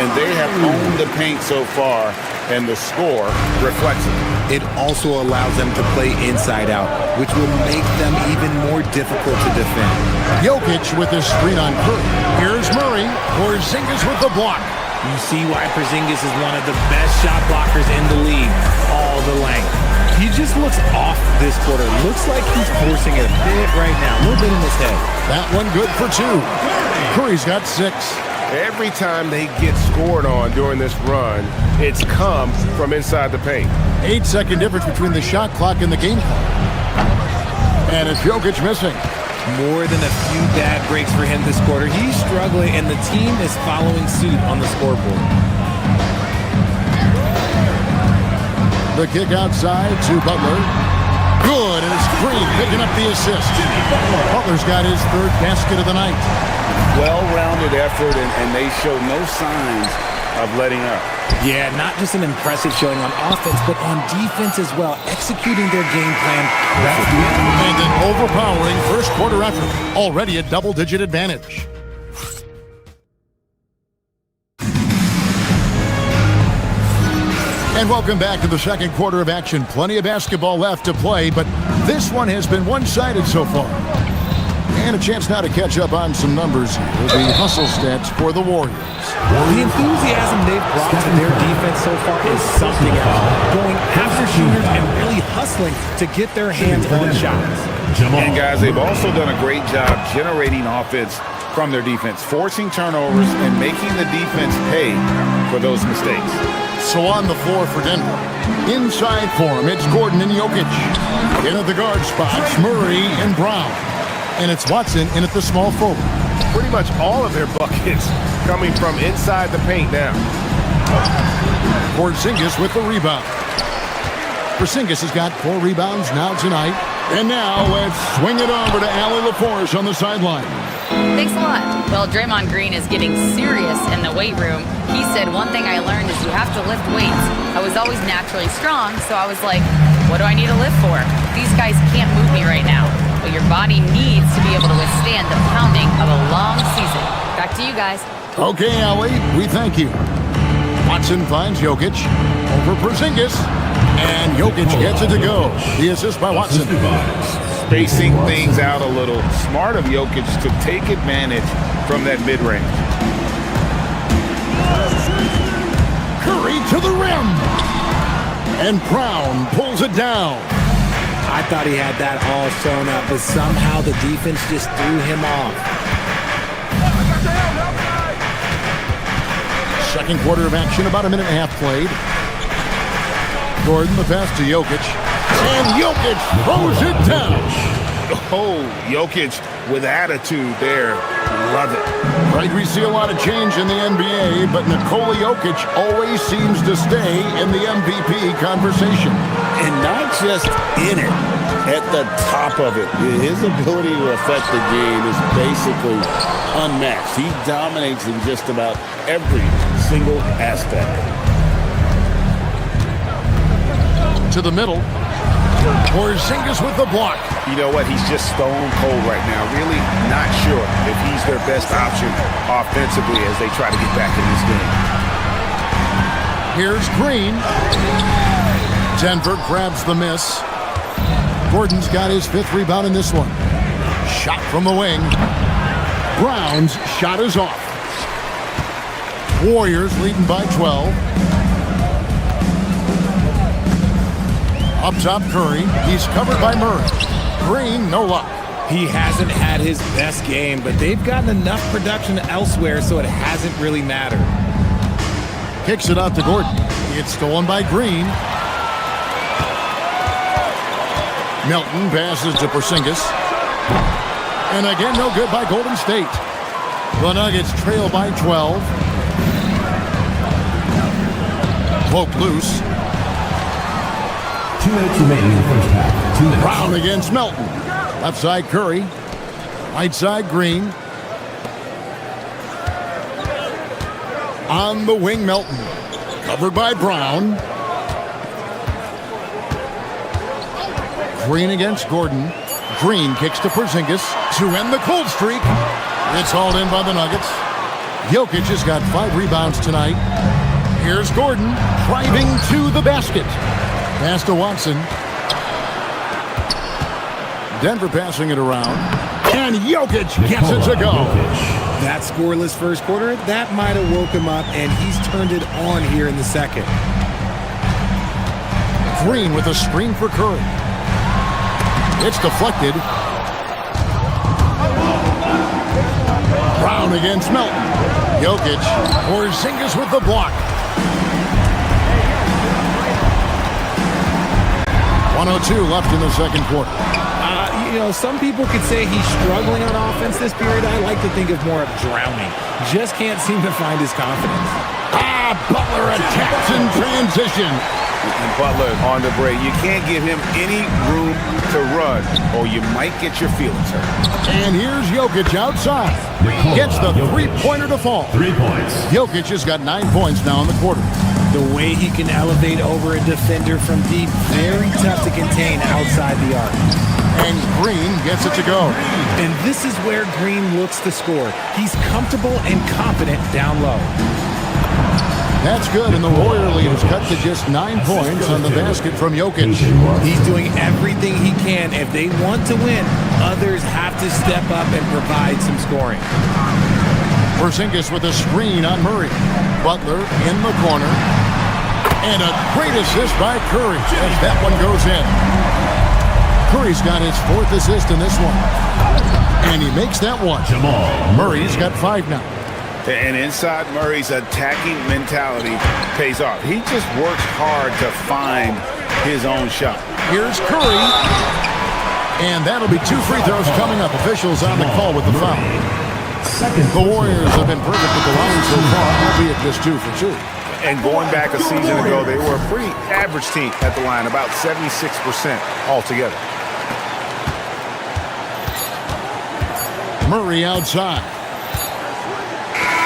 And they have owned the paint so far, and the score reflects it. It also allows them to play inside out, which will make them even more difficult to defend. Jokic with his screen on Curry. Here's Murray. Porzingis with the block. You see why Porzingis is one of the best shot blockers in the league. All the length. He just looks off this quarter. Looks like he's forcing it a bit right now. A little bit in his head. That one good for 2. Curry's got 6. Every time they get scored on during this run, it's come from inside the paint. 8-second difference between the shot clock and the game clock. And it's Jokic missing. More than a few bad breaks for him this quarter. He's struggling, and the team is following suit on the scoreboard. The kick outside to Butler. Good, and it's Green picking up the assist. Butler's got his 3rd basket of the night. Well-rounded effort, and they show no signs of letting up. Yeah, not just an impressive showing on offense, but on defense as well, executing their game plan. And an overpowering first quarter effort, already a double-digit advantage. And welcome back to the second quarter of action. Plenty of basketball left to play, but this one has been one-sided so far. And a chance now to catch up on some numbers here. The hustle stats for the Warriors. The enthusiasm they've brought to their defense so far is something else. Going after shooters and really hustling to get their hands on shots. And guys, they've also done a great job generating offense from their defense, forcing turnovers and making the defense pay for those mistakes. So on the floor for Denver. Inside for him, it's Gordon and Jokic. In at the guard spots, Murray and Brown. And it's Watson in at the small forward. Pretty much all of their buckets coming from inside the paint now. Porzingis with the rebound. Porzingis has got 4 rebounds now tonight. And now let's swing it over to Allie LaForce on the sideline. Thanks a lot. Well, Draymond Green is getting serious in the weight room. He said, one thing I learned is you have to lift weights. I was always naturally strong, so I was like, what do I need to lift for? These guys can't move me right now. But your body needs to be able to withstand the pounding of a long season. Back to you guys. Okay, Allie, we thank you. Watson finds Jokic over Porzingis, and Jokic gets it to go. The assist by Watson. Spacing things out a little. Smart of Jokic to take advantage from that mid-range. Curry to the rim. And Brown pulls it down. I thought he had that all sewn up, but somehow the defense just threw him off. Second quarter of action, about a minute and a half played. Gordon, the pass to Jokic. And Jokic throws it down. Oh, Jokic with attitude there. Love it. Right, we see a lot of change in the NBA, but Nikola Jokic always seems to stay in the MVP conversation. And not just in it, at the top of it. His ability to affect the game is basically unmatched. He dominates in just about every single aspect. To the middle. Porzingis with the block. You know what? He's just stone cold right now. Really not sure if he's their best option offensively as they try to get back in this game. Here's Green. Denver grabs the miss. Gordon's got his 5th rebound in this one. Shot from the wing. Brown's shot is off. Warriors leading by 12. Up top, Curry. He's covered by Murray. Green, no luck. He hasn't had his best game, but they've gotten enough production elsewhere, so it hasn't really mattered. Kicks it out to Gordon. It's stolen by Green. Melton passes to Porzingis. And again, no good by Golden State. The Nuggets trail by 12. Poke loose. 2 minutes remaining in the first half. 2 minutes. Brown against Melton. Left side Curry. Right side Green. On the wing Melton. Covered by Brown. Green against Gordon. Green kicks to Porzingis to end the cold streak. It's hauled in by the Nuggets. Jokic has got 5 rebounds tonight. Here's Gordon driving to the basket. Pass to Watson. Denver passing it around. And Jokic gets it to go. That scoreless first quarter, that might have woke him up, and he's turned it on here in the second. Green with a screen for Curry. It's deflected. Brown against Melton. Jokic. Porzingis with the block. 1:02 left in the second quarter. Some people could say he's struggling on offense this period. I like to think of more of drowning. Just can't seem to find his confidence. Butler attacks in transition. And Butler on the break. You can't give him any room to run, or you might get your feelings hurt. And here's Jokic outside. Gets the three-pointer to fall. 3 points. Jokic has got 9 points now in the quarter. The way he can elevate over a defender from deep, very tough to contain outside the arc. And Green gets it to go. And this is where Green looks to score. He's comfortable and confident down low. That's good, and the Warrior lead is cut to just 9 points on the basket from Jokic. He's doing everything he can. If they want to win, others have to step up and provide some scoring. Porzingis with a screen on Murray. Butler in the corner. And a great assist by Curry as that one goes in. Curry's got his 4th assist in this one. And he makes that one. Murray's got 5 now. And inside Murray's attacking mentality pays off. He just works hard to find his own shot. Here's Curry. And that'll be 2 free throws coming up. Officials on the call with the foul. The Warriors have been perfect at the line so far, albeit just 2 for 2. And going back a season ago, they were a pretty average team at the line, about 76% altogether. Murray outside.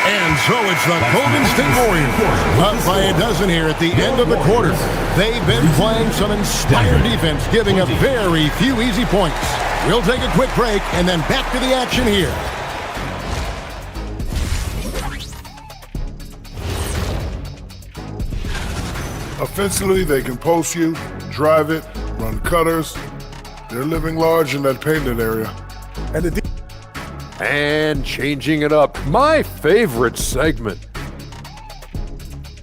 And so it's the Golden State Warriors up by a dozen here at the end of the quarter. They've been playing some inspired defense, giving up very few easy points. We'll take a quick break and then back to the action here. Offensively, they can post you, drive it, run cutters. They're living large in that painted area. And changing it up, my favorite segment.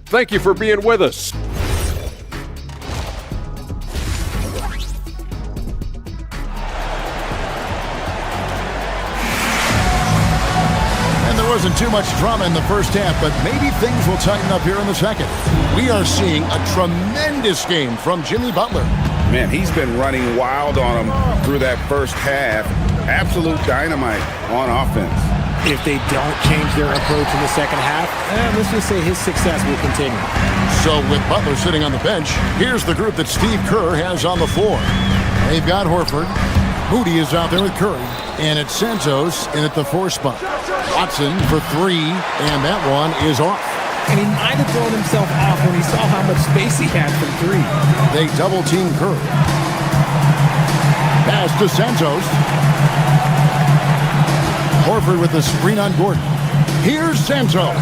Thank you for being with us. There wasn't too much drama in the first half, but maybe things will tighten up here in the second. We are seeing a tremendous game from Jimmy Butler. Man, he's been running wild on them through that first half. Absolute dynamite on offense. If they don't change their approach in the second half, let's just say his success will continue. So with Butler sitting on the bench, here's the group that Steve Kerr has on the floor. They've got Horford. Moody is out there with Curry. And it's Santos in at the 4 spot. Watson for 3, and that one is off. And he might have thrown himself off when he saw how much space he had from 3. They double-team Curry. Pass to Santos. Horford with the screen on Gordon. Here's Santos.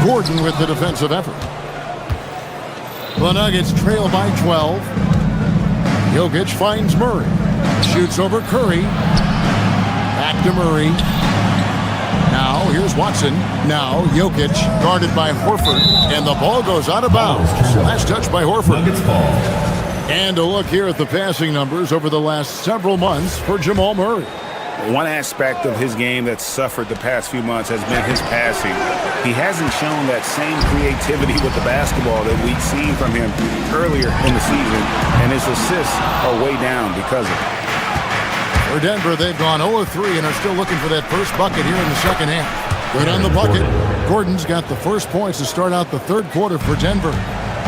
Gordon with the defensive effort. The Nuggets trail by 12. Jokic finds Murray. Shoots over Curry. Back to Murray. Now, here's Watson. Now, Jokic, guarded by Horford. And the ball goes out of bounds. Last touch by Horford. And a look here at the passing numbers over the last several months for Jamal Murray. One aspect of his game that's suffered the past few months has been his passing. He hasn't shown that same creativity with the basketball that we'd seen from him earlier in the season, and his assists are way down because of it. For Denver, they've gone 0-3 and are still looking for that first bucket here in the second half. Good on the bucket. Gordon's got the first points to start out the third quarter for Denver.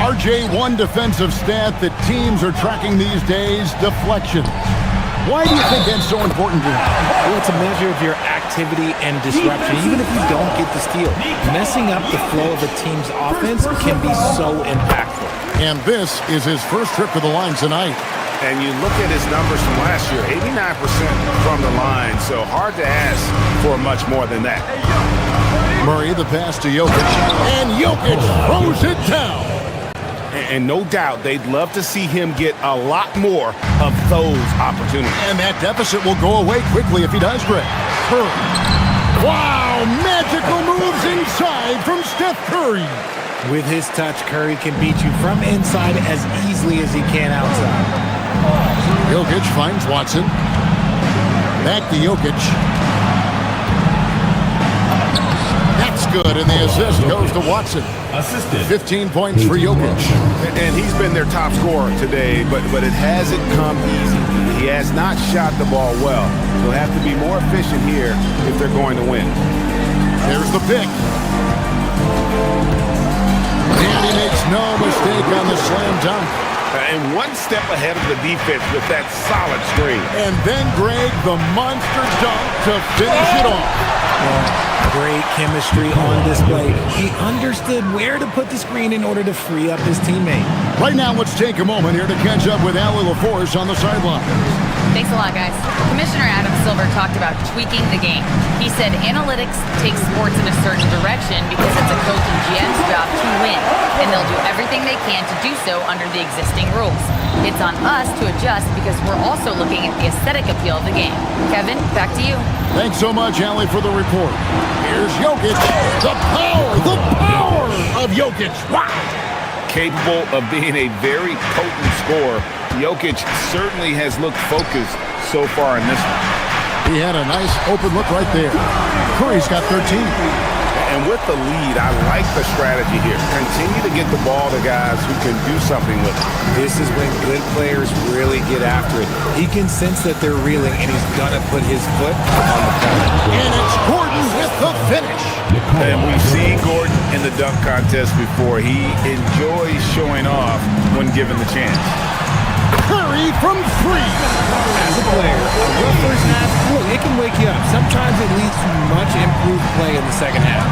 RJ, one defensive stat that teams are tracking these days, deflections. Why do you think that's so important to him? Well, it's a measure of your activity and disruption, even if you don't get the steal. Messing up the flow of a team's offense can be so impactful. And this is his first trip to the line tonight. And you look at his numbers from last year, 89% from the line, so hard to ask for much more than that. Murray, the pass to Jokic, and Jokic throws it down. And no doubt they'd love to see him get a lot more of those opportunities. And that deficit will go away quickly if he does, Greg. Curry. Wow, magical moves inside from Steph Curry. With his touch, Curry can beat you from inside as easily as he can outside. Jokic finds Watson. Back to Jokic. That's good, and the assist goes to Watson. 15 points for Jokic. And he's been their top scorer today, but it hasn't come easy. He has not shot the ball well. They'll have to be more efficient here if they're going to win. There's the pick. And he makes no mistake on the slam dunk. And one step ahead of the defense with that solid screen. And then Greg, the monster dunk to finish it off. Great chemistry on display. He understood where to put the screen in order to free up his teammate. Right now, let's take a moment here to catch up with Allie LaForce on the sideline. Thanks a lot, guys. Commissioner Adam Silver talked about tweaking the game. He said analytics take sports in a certain direction because it's a coach and GM's job to win, and they'll do everything they can to do so under the existing rules. It's on us to adjust because we're also looking at the aesthetic appeal of the game. Kevin, back to you. Thanks so much, Allie, for the report. Here's Jokic. The power of Jokic. Wow! Capable of being a very potent scorer, Jokic certainly has looked focused so far in this one. He had a nice open look right there. Curry's got 13. And with the lead, I like the strategy here. Continue to get the ball to guys who can do something with it. This is when good players really get after it. He can sense that they're reeling, and he's going to put his foot on the pedal. And it's Gordon with the finish. And we've seen Gordon in the dunk contest before. He enjoys showing off when given the chance. Curry from 3. As a player, a rough first half, look, it can wake you up. Sometimes it leads to much improved play in the second half.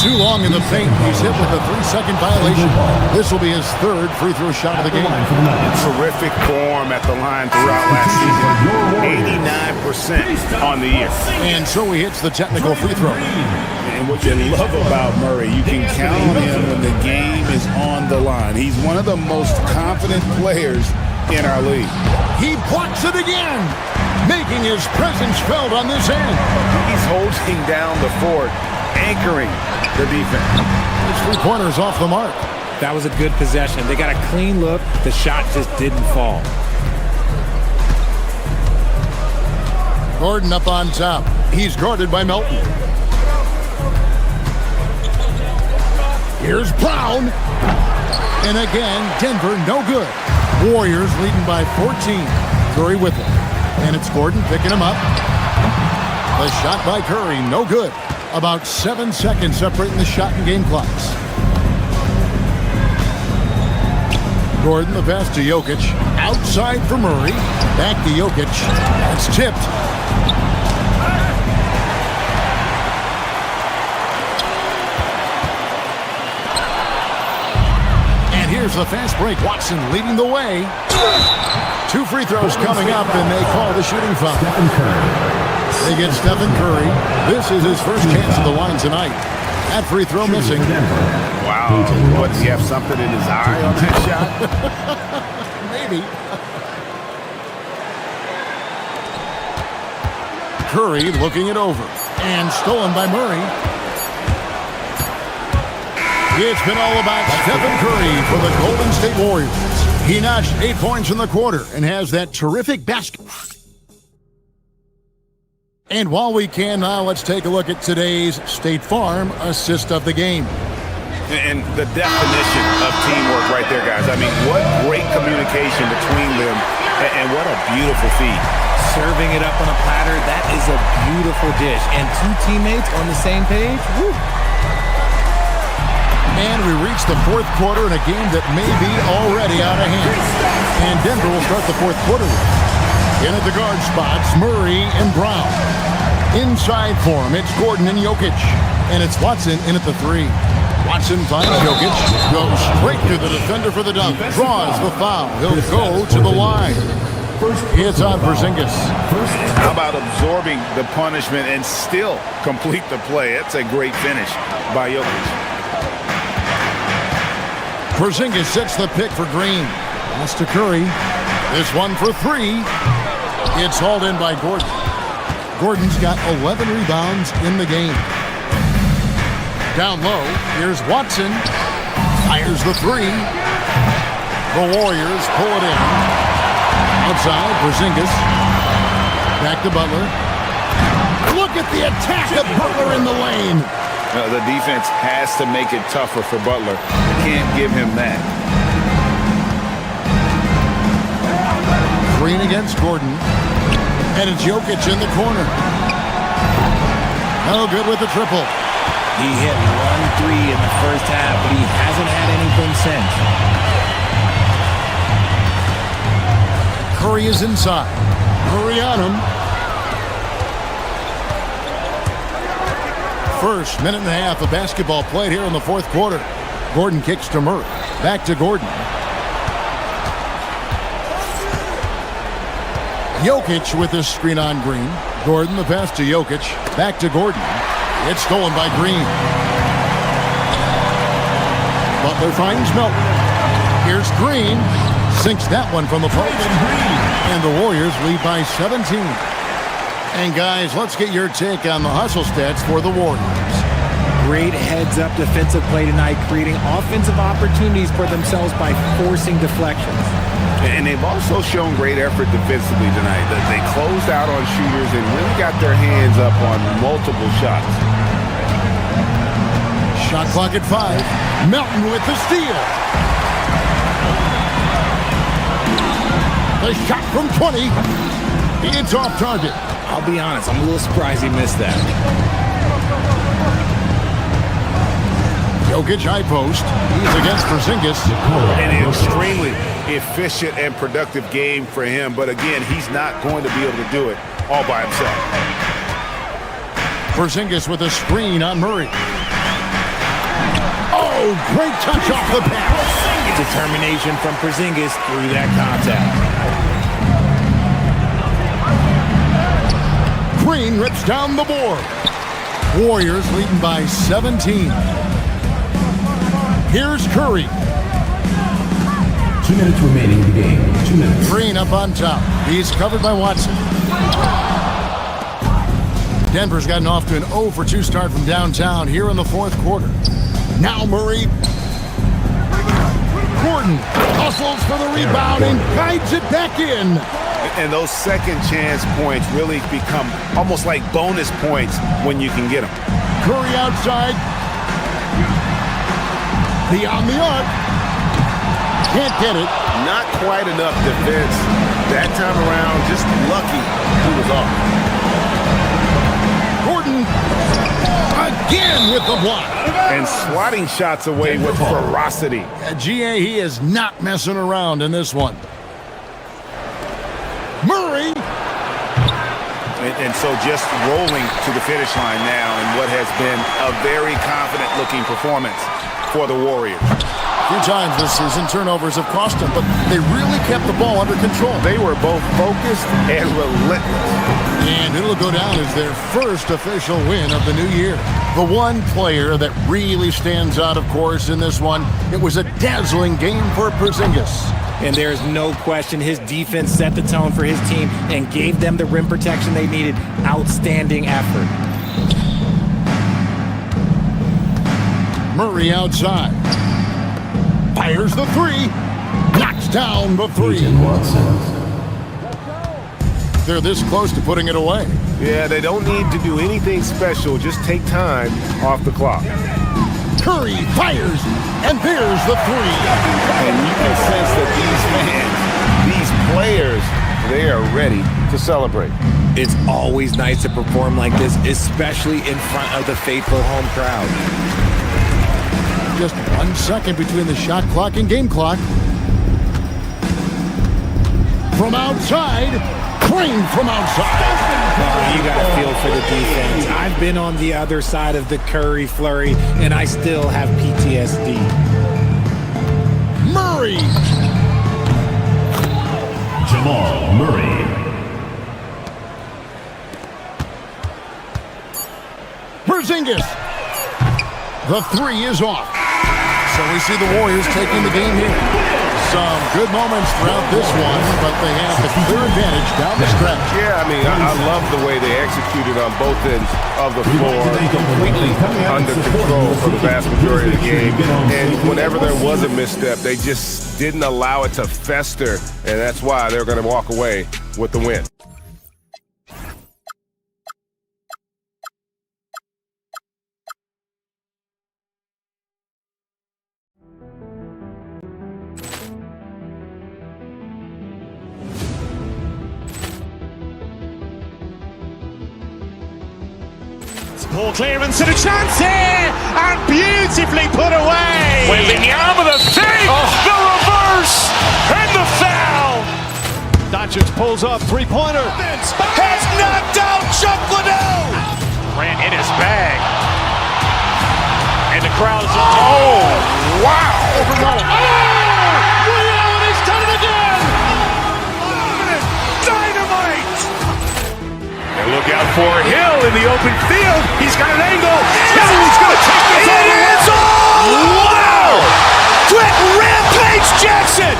Too long in the paint. He's hit with a 3-second violation. This will be his 3rd free throw shot of the game. Terrific form at the line throughout last season. 89% on the year. And so he hits the technical free throw. And what you love about Murray, you can count on him when the game is on the line. He's one of the most confident players in our league. He blocks it again, making his presence felt on this end. He's holding down the fort, anchoring the defense. His 3-pointer's off the mark. That was a good possession. They got a clean look. The shot just didn't fall. Gordon up on top. He's guarded by Melton. Here's Brown. And again, Denver no good. Warriors leading by 14. Curry with it. And it's Gordon picking him up. The shot by Curry, no good. About 7 seconds separating the shot and game clocks. Gordon, the pass to Jokic. Outside for Murray. Back to Jokic. It's tipped. And here's the fast break. Watson leading the way. 2 free throws coming up, and they call the shooting foul. They get Stephen Curry. This is his first chance at the line tonight. That free throw missing. Wow. What, does he have something in his eye on that shot? Maybe. Curry looking it over. And stolen by Murray. It's been all about Stephen Curry for the Golden State Warriors. He notched 8 points in the quarter and has that terrific basket. And while we can now, let's take a look at today's State Farm assist of the game. And the definition of teamwork right there, guys. I mean, what great communication between them, and what a beautiful feed. Serving it up on a platter, that is a beautiful dish. And 2 teammates on the same page, woo. And we reach the 4th quarter in a game that may be already out of hand. And Denver will start the 4th quarter with. In at the guard spots, Murray and Brown. Inside for him, it's Gordon and Jokic. And it's Watson in at the 3. Watson finds Jokic, goes straight to the defender for the dunk, draws the foul. He'll go to the line. It's on Porzingis. How about absorbing the punishment and still complete the play? That's a great finish by Jokic. Porzingis sets the pick for Green. Pass to Curry. This one for 3. It's hauled in by Gordon. Gordon's got 11 rebounds in the game. Down low, here's Watson. Fires the 3. The Warriors pull it in. Outside, Porzingis. Back to Butler. Look at the attack of Butler in the lane. The defense has to make it tougher for Butler. Can't give him that. Green against Gordon. And it's Jokic in the corner. No good with the triple. He hit 1 3 in the first half, but he hasn't had anything since. Curry is inside. Curry on him. First minute and a half of basketball played here in the 4th quarter. Gordon kicks to Murray. Back to Gordon. Jokic with this screen on Green. Gordon, the pass to Jokic. Back to Gordon. It's stolen by Green. Butler finds Melton. Here's Green. Sinks that one from the post. And the Warriors lead by 17. And guys, let's get your take on the hustle stats for the Warriors. Great heads-up defensive play tonight, creating offensive opportunities for themselves by forcing deflections. And they've also shown great effort defensively tonight. They closed out on shooters and really got their hands up on multiple shots. Shot clock at 5. Melton with the steal. The shot from 20. It's off target. I'll be honest, I'm a little surprised he missed that. Jokic, high post. He's against Porzingis. An extremely efficient and productive game for him. But again, he's not going to be able to do it all by himself. Porzingis with a screen on Murray. Oh, great touch off the pass. Determination from Porzingis through that contact. Green rips down the board. Warriors leading by 17. Here's Curry. 2 minutes remaining in the game. 2 minutes. Green up on top. He's covered by Watson. Denver's gotten off to an 0 for 2 start from downtown here in the fourth quarter. Now Murray. Gordon hustles for the rebound and guides it back in. And those second chance points really become almost like bonus points when you can get them. Curry outside. Beyond the arc. Can't get it. Not quite enough defense that time around. Just lucky he was off. Gordon again with the block. And swatting shots away with ferocity. GA, he is not messing around in this one. Murray. And so just rolling to the finish line now in what has been a very confident-looking performance for the Warriors. A few times this season, turnovers have cost them, but they really kept the ball under control. They were both focused and relentless. And it'll go down as their first official win of the new year. The one player that really stands out, of course, in this one, it was a dazzling game for Porzingis. And there's no question his defense set the tone for his team and gave them the rim protection they needed. Outstanding effort. Murray outside. Fires the three. Knocks down the three. They're this close to putting it away. Yeah, they don't need to do anything special. Just take time off the clock. Curry fires, and there's the three. And you can sense that these players, they are ready to celebrate. It's always nice to perform like this, especially in front of the faithful home crowd. Just 1 second between the shot clock and game clock. From outside, Green from outside. You got to feel for the defense. I've been on the other side of the Curry flurry, and I still have PTSD. Murray. Jamal Murray. Porzingis. The three is off. So we see the Warriors taking the game here. Some good moments throughout this one, but they have the clear advantage down the stretch. Yeah, I mean, I love the way they executed on both ends of the floor, completely under control for the vast majority of the game. And whenever there was a misstep, they just didn't allow it to fester, and that's why they're going to walk away with the win. Ball clearance and a chance here, and beautifully put away. Wembanyama the save, the reverse, and the foul. Doncic pulls up, three-pointer. Has knocked out Chuck Liddell. Ran in his bag. And the crowd is... Oh, wow. Reality's done it again. Dynamite. And look out for Hill in the open field. He's got an angle. He's going to take this all the way. Wow! Quick Rampage Jackson.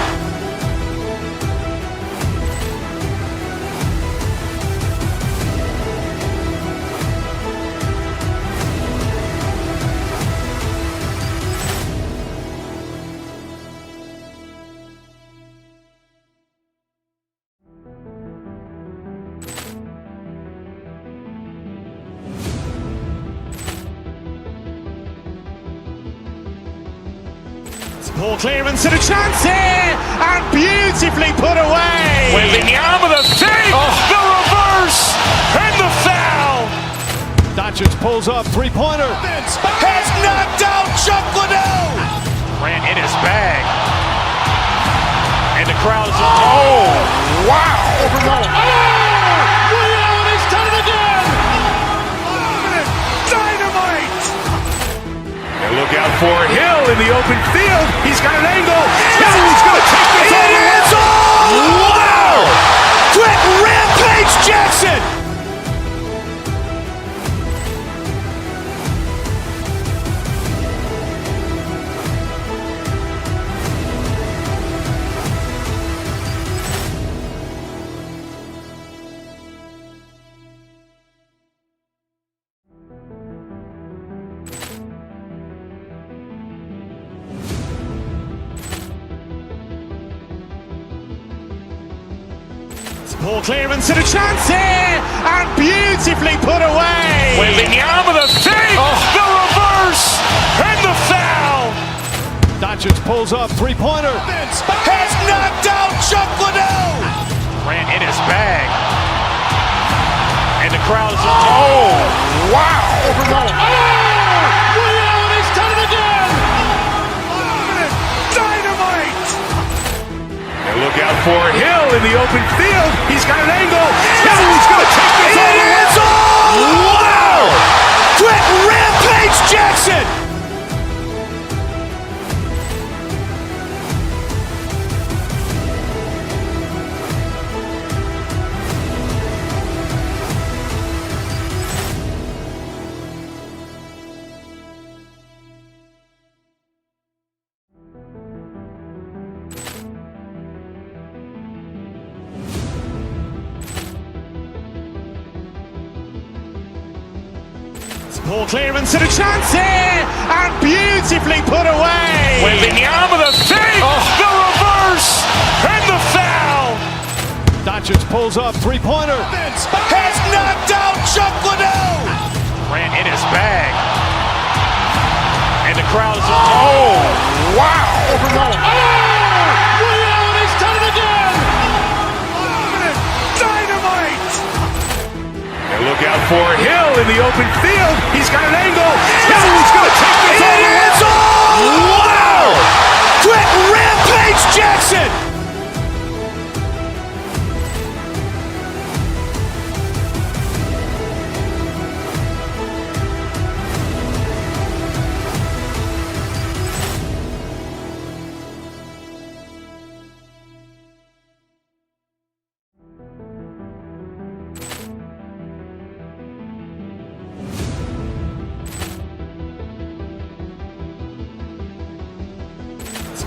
Ball clearance and a chance here, and beautifully put away. Wembanyama the save, the reverse, and the foul. Doncic pulls up, three-pointer. Vince has knocked out Chuck Liddell. Grant in his bag. And the crowd is... Oh, wow. Overrun. Ray Allen has done it again. Dynamite. And look out for Hill in the open field. He's got an angle. He's going to take this all the way. Wow. Quick Rampage Jackson. Poor clearance and a chance here, and beautifully put away. Wembanyama the fake, the reverse, and the foul. Doncic pulls up, three-pointer. Vince has knocked out Chuck Liddell. Grant in his bag, and the crowd is... Oh, wow. Overrun. Ray Allen has done it again. Dynamite. And look out for Hill in the open field. He's got an angle. He's going to take this all the way. Wow! Quick Rampage Jackson. Poor clearance and a chance here, and beautifully put away. Wembanyama the fake, the reverse, and the foul. Doncic pulls up, three-pointer. Vince has knocked out Chuck Liddell. Grant in his bag, and the crowd is... Oh, wow. Overrun. Ray Allen has done it again. Dynamite. And look out for Hill in the open field. He's got an angle. He's going to take this all the way. Wow! Quick Rampage Jackson.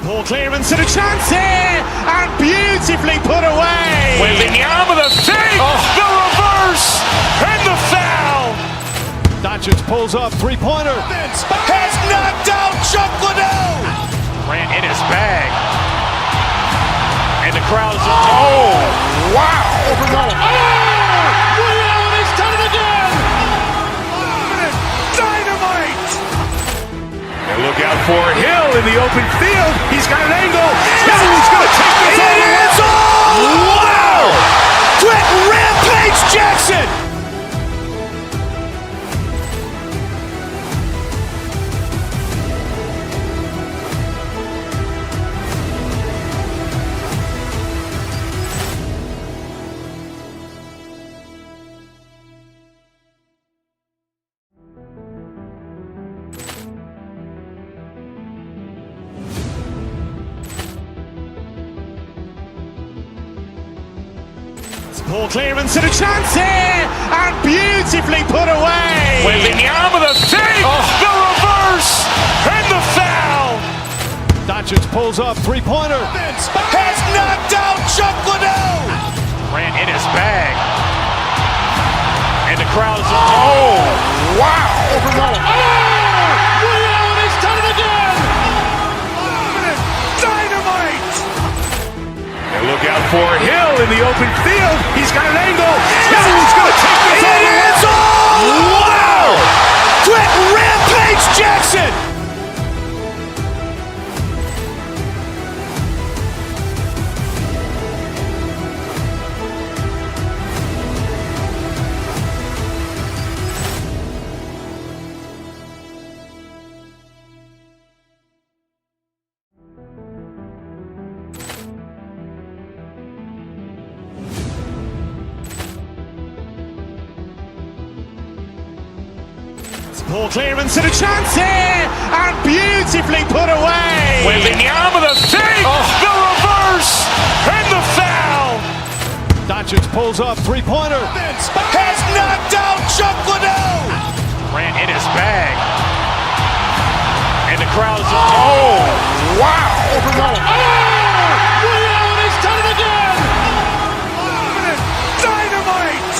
Poor clearance and a chance here, and beautifully put away. Wembanyama the fake, the reverse, and the foul. Doncic pulls up, three-pointer. Vince has knocked out Chuck Liddell. Grant in his bag, and the crowd is... Oh, wow. Overrun. Ray Allen has done it again. Dynamite. And look out for Hill in the open field. He's got an angle. He's going to take this all the way. Wow! Quick Rampage Jackson. Poor clearance and a chance here, and beautifully put away. Wembanyama the fake, the reverse, and the foul. Doncic pulls up, three-pointer. Vince has knocked out Chuck Liddell. Grant in his bag, and the crowd is... Oh, wow. Overrun. Ray Allen has done it again. Dynamite. And look out for Hill in the open field. He's got an angle. He's going to take this all the way. Wow! Quick Rampage Jackson. Poor clearance and a chance here, and beautifully put away. Wembanyama the fake, the reverse, and the foul. Doncic pulls up, three-pointer. Has knocked out Chuck Liddell. Ran in his bag. And the crowd is... Oh, wow. Ray Allen has done it again. Dynamite.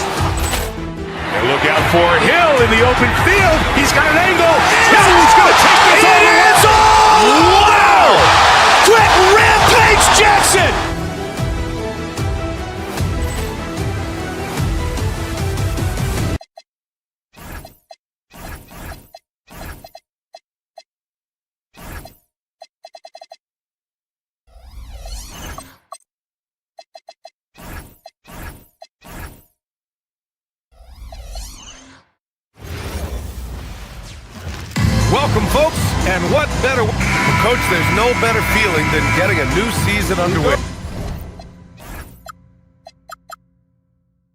And look out for Hill in the open field. He's got an angle. He's going to take this all the way. It's all wow. Quick Rampage Jackson. Welcome, folks, and what better... Coach, there's no better feeling than getting a new season underway.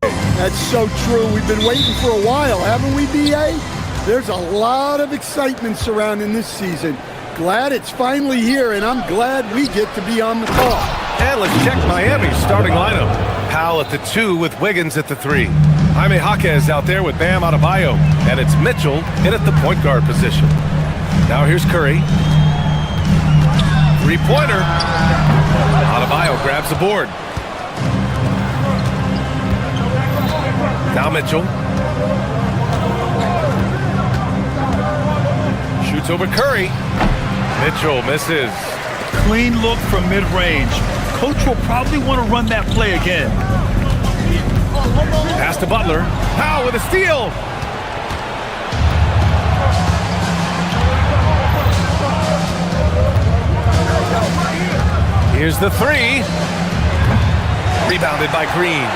That's so true. We've been waiting for a while, haven't we, B.A.? There's a lot of excitement surrounding this season. Glad it's finally here, and I'm glad we get to be on the call. And let's check Miami's starting lineup. Powell at the 2 with Wiggins at the 3. Jaime Jaquez out there with Bam Adebayo. And it's Mitchell in at the point guard position. Now here's Curry. Three-pointer. Adebayo grabs the board. Now Mitchell. Shoots over Curry. Mitchell misses. Clean look from mid-range. Coach will probably want to run that play again. Pass to Butler. Powell with a steal. Here's the 3. Rebounded by Green.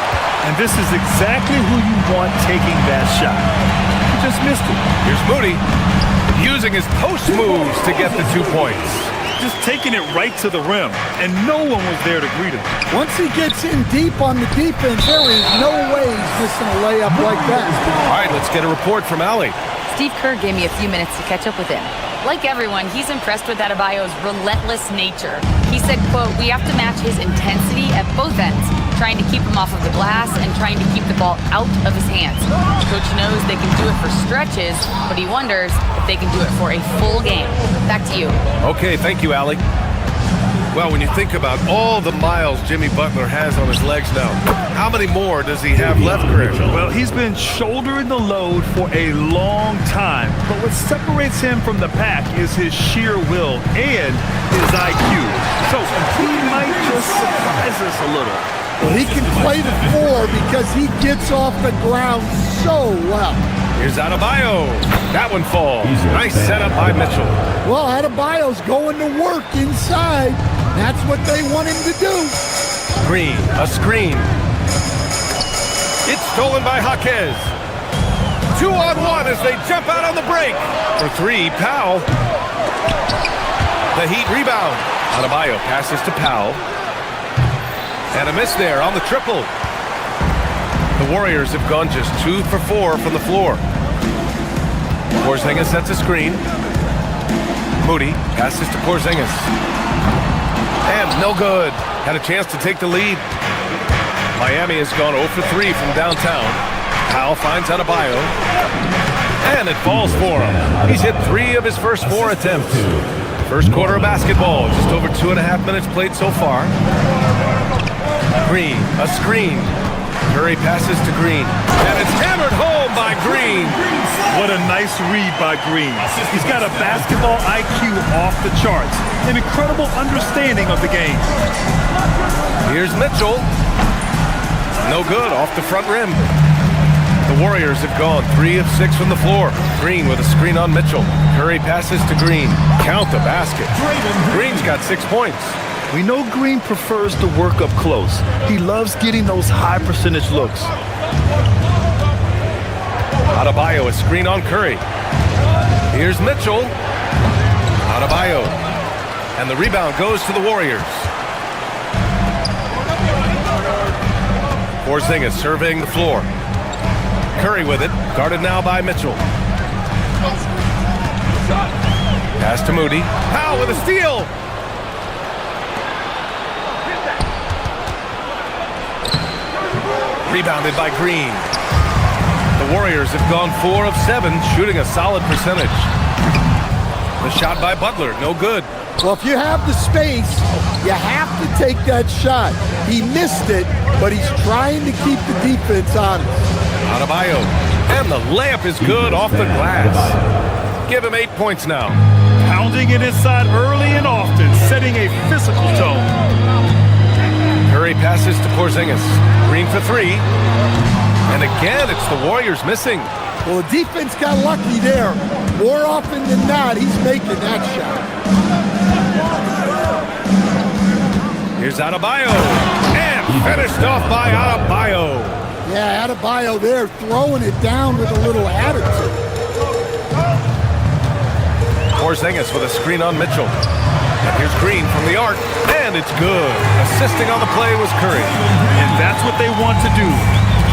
And this is exactly who you want taking that shot. He just missed it. Here's Moody using his post moves to get the 2 points. Just taking it right to the rim, and no one was there to greet him. Once he gets in deep on the defense, there is no way he's missing a layup like that. All right, let's get a report from Allie. Steve Kerr gave me a few minutes to catch up with him. Like everyone, he's impressed with Adebayo's relentless nature. He said, quote, "We have to match his intensity at both ends, trying to keep him off of the glass and trying to keep the ball out of his hands. Coach knows they can do it for stretches, but he wonders if they can do it for a full game." Back to you. Okay, thank you, Allie. Well, when you think about all the miles Jimmy Butler has on his legs now, how many more does he have left, Chris? Well, he's been shouldering the load for a long time, but what separates him from the pack is his sheer will and his IQ. So he might just surprise us a little. Well, he can play the 4 because he gets off the ground so well. Here's Adebayo. That one falls. Nice setup by Mitchell. Well, Adebayo's going to work inside. That's what they want him to do. Green, a screen. It's stolen by Jaquez. 2-on-1 as they jump out on the break. For 3, Powell. The Heat rebound. Adebayo passes to Powell. And a miss there on the triple. The Warriors have gone just 2 for 4 from the floor. Porzingis sets a screen. Moody passes to Porzingis. And no good. Had a chance to take the lead. Miami has gone 0 for 3 from downtown. Powell finds Adebayo. And it falls for him. He's hit 3 of his first 4 attempts. First quarter of basketball. Just over 2.5 minutes played so far. Green, a screen. Curry passes to Green. And it's hammered home by Green. What a nice read by Green. He's got a basketball IQ off the charts. An incredible understanding of the game. Here's Mitchell. No good, off the front rim. The Warriors have gone 3 of 6 from the floor. Green with a screen on Mitchell. Curry passes to Green. Count the basket. Green's got 6 points. We know Green prefers to work up close. He loves getting those high percentage looks. Adebayo, a screen on Curry. Here's Mitchell. Adebayo. And the rebound goes to the Warriors. Porzingis surveying the floor. Curry with it, guarded now by Mitchell. Pass to Moody. Powell with a steal. Rebounded by Green. The Warriors have gone 4 of 7, shooting a solid percentage. The shot by Butler, no good. Well, if you have the space, you have to take that shot. He missed it, but he's trying to keep the defense honest. Adebayo, and the layup is good off the glass. Give him 8 points now. Pounding it inside early and often, setting a physical tone. Curry passes to Porzingis. Green for 3. And again, it's the Warriors missing. Well, the defense got lucky there. More often than not, he's making that shot. Here's Adebayo. And finished off by Adebayo. Yeah, Adebayo there throwing it down with a little attitude. Porzingis with a screen on Mitchell. And here's Green from the arc. And it's good. Assisting on the play was Curry. And that's what they want to do.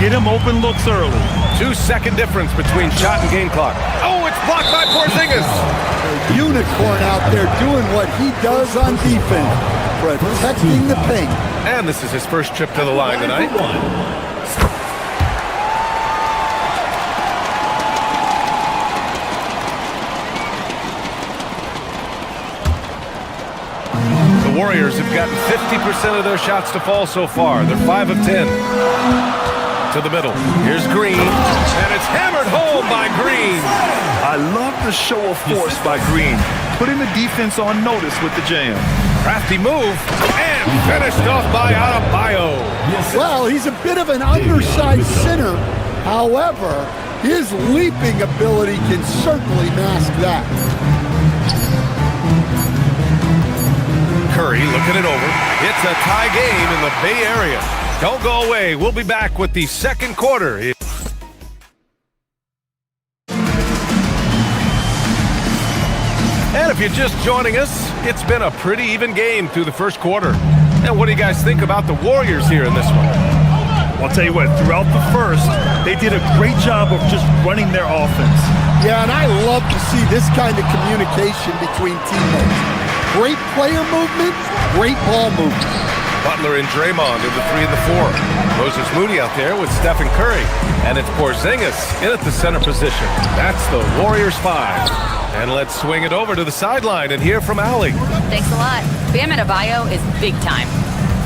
Get him open looks early. 2-second difference between shot and game clock. Oh, it's blocked by Porzingis. A unicorn out there doing what he does on defense, protecting the paint. And this is his first trip to the line tonight. The Warriors have gotten 50% of their shots to fall so far. They're 5 of 10. To the middle. Here's Green, and it's hammered home by Green. I love the show of force by Green, putting the defense on notice with the jam. Crafty move, and finished off by Adebayo. Well, he's a bit of an undersized center. However, his leaping ability can certainly mask that. Curry looking it over. It's a tie game in the Bay Area. Don't go away. We'll be back with the second quarter. And if you're just joining us, it's been a pretty even game through the first quarter. And what do you guys think about the Warriors here in this one? I'll tell you what, throughout the first, they did a great job of just running their offense. Yeah, and I love to see this kind of communication between teammates. Great player movement, great ball movement. Butler and Draymond in the 3 and the 4. Moses Moody out there with Stephen Curry. And it's Porzingis in at the center position. That's the Warriors 5. And let's swing it over to the sideline and hear from Allie. Thanks a lot. Bam Adebayo is big time.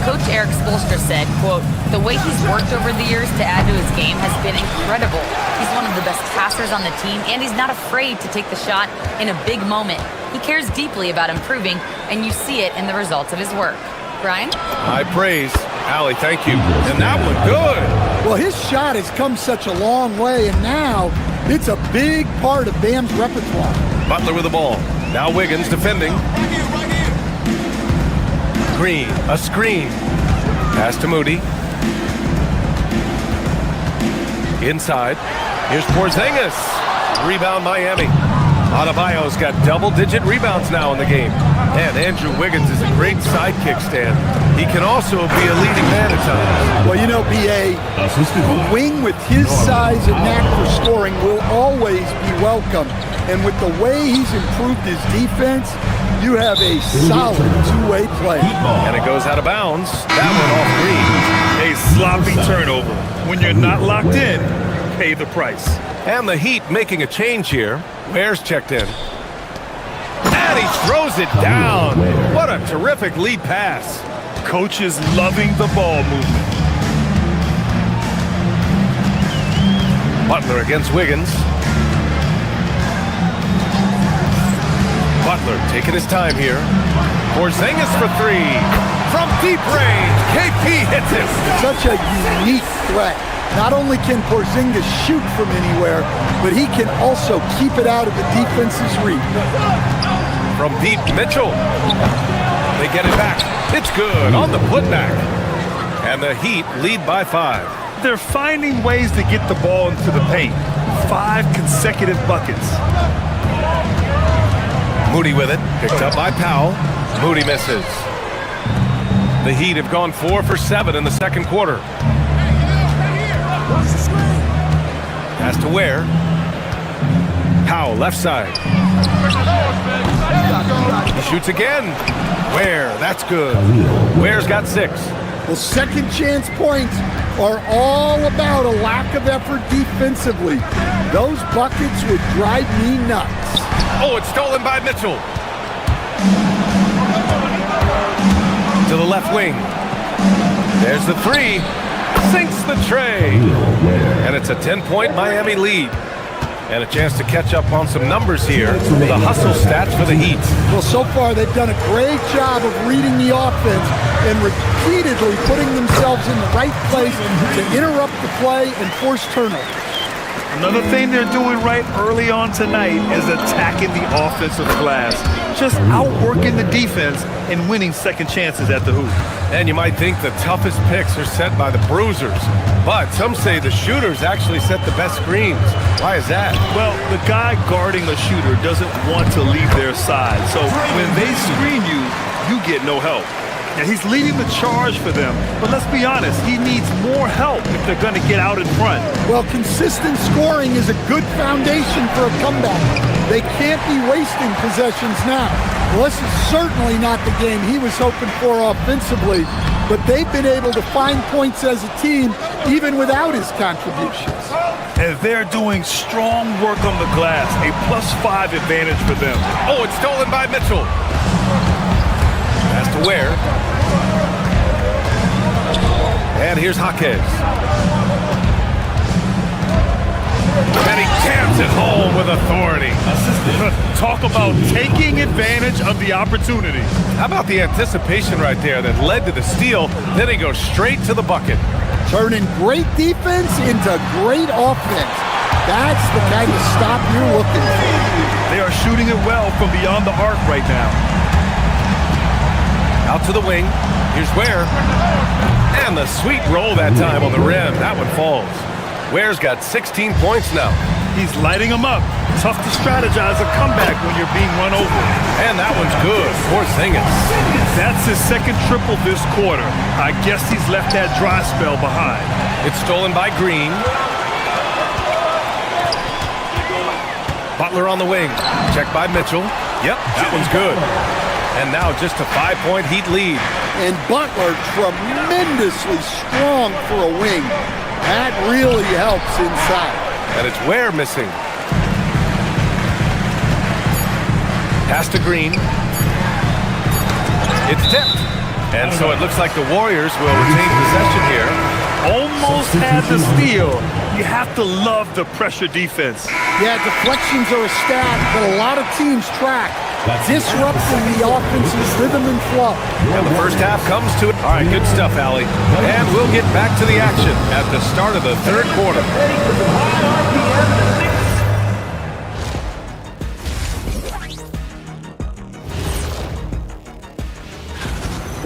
Coach Eric Spoelstra said, quote, "The way he's worked over the years to add to his game has been incredible. He's one of the best passers on the team, and he's not afraid to take the shot in a big moment. He cares deeply about improving, and you see it in the results of his work." Brian? High praise. Allie, thank you. And that looked good. Well, his shot has come such a long way, and now it's a big part of Bam's repertoire. Butler with the ball. Now Wiggins defending. Green, a screen. Pass to Moody. Inside. Here's Porzingis. Rebound Miami. Adebayo's got double-digit rebounds now in the game. And Andrew Wiggins is a great sidekick stand. He can also be a leading man at times. Well, you know, B.A., a wing with his size and knack for scoring will always be welcome. And with the way he's improved his defense, you have a solid two-way play. And it goes out of bounds. That one off Green. A sloppy turnover. When you're not locked in, pay the price. And the Heat making a change here. Ware's checked in. And he throws it down. What a terrific lead pass. Coach is loving the ball movement. Butler against Wiggins. Butler taking his time here. Porzingis for 3. From deep range, KP hits him. Such a unique threat. Not only can Porzingis shoot from anywhere, but he can also keep it out of the defense's reach. From deep, Mitchell. They get it back. It's good on the putback. And the Heat lead by 5. They're finding ways to get the ball into the paint. 5 consecutive buckets. Moody with it. Picked up by Powell. Moody misses. The Heat have gone 4 for 7 in the second quarter. Pass to Ware. Powell, left side. He shoots again. Ware, that's good. Ware's got 6. Well, second chance points are all about a lack of effort defensively. Those buckets would drive me nuts. Oh, it's stolen by Mitchell. To the left wing. There's the 3. Sinks the tray. And it's a 10-point Miami lead. And a chance to catch up on some numbers here. The hustle stats for the Heat. Well, so far they've done a great job of reading the offense and repeatedly putting themselves in the right place to interrupt the play and force turnovers. Another thing they're doing right early on tonight is attacking the offensive glass. Just outworking the defense and winning second chances at the hoop. And you might think the toughest picks are set by the bruisers. But some say the shooters actually set the best screens. Why is that? Well, the guy guarding a shooter doesn't want to leave their side. So when they screen you, you get no help. Now, he's leading the charge for them, but let's be honest, he needs more help if they're going to get out in front. Well, consistent scoring is a good foundation for a comeback. They can't be wasting possessions now. Well, this is certainly not the game he was hoping for offensively, but they've been able to find points as a team even without his contributions. And they're doing strong work on the glass, a +5 advantage for them. Oh, it's stolen by Mitchell. Pass to Ware. And here's Jaquez. And he jams it home with authority. Talk about taking advantage of the opportunity. How about the anticipation right there that led to the steal? Then he goes straight to the bucket. Turning great defense into great offense. That's the kind of stop you're looking for. They are shooting it well from beyond the arc right now. Out to the wing. Here's Ware. And the sweet roll that time on the rim. That one falls. Ware's got 16 points now. He's lighting them up. Tough to strategize a comeback when you're being run over. And that one's good. Porzingis. That's his second triple this quarter. I guess he's left that dry spell behind. It's stolen by Green. Butler on the wing. Checked by Mitchell. Yep, that one's good. And now just a 5-point Heat lead. And Butler tremendously strong for a wing. That really helps inside. And it's Ware missing. Pass to Green. It's tipped. And so it looks like the Warriors will retain possession here. Almost had the steal. You have to love the pressure defense. Yeah, deflections are a stat that a lot of teams track. Disrupting the offense's rhythm and flow. And the first half comes to it. All right, good stuff, Allie. And we'll get back to the action at the start of the third quarter.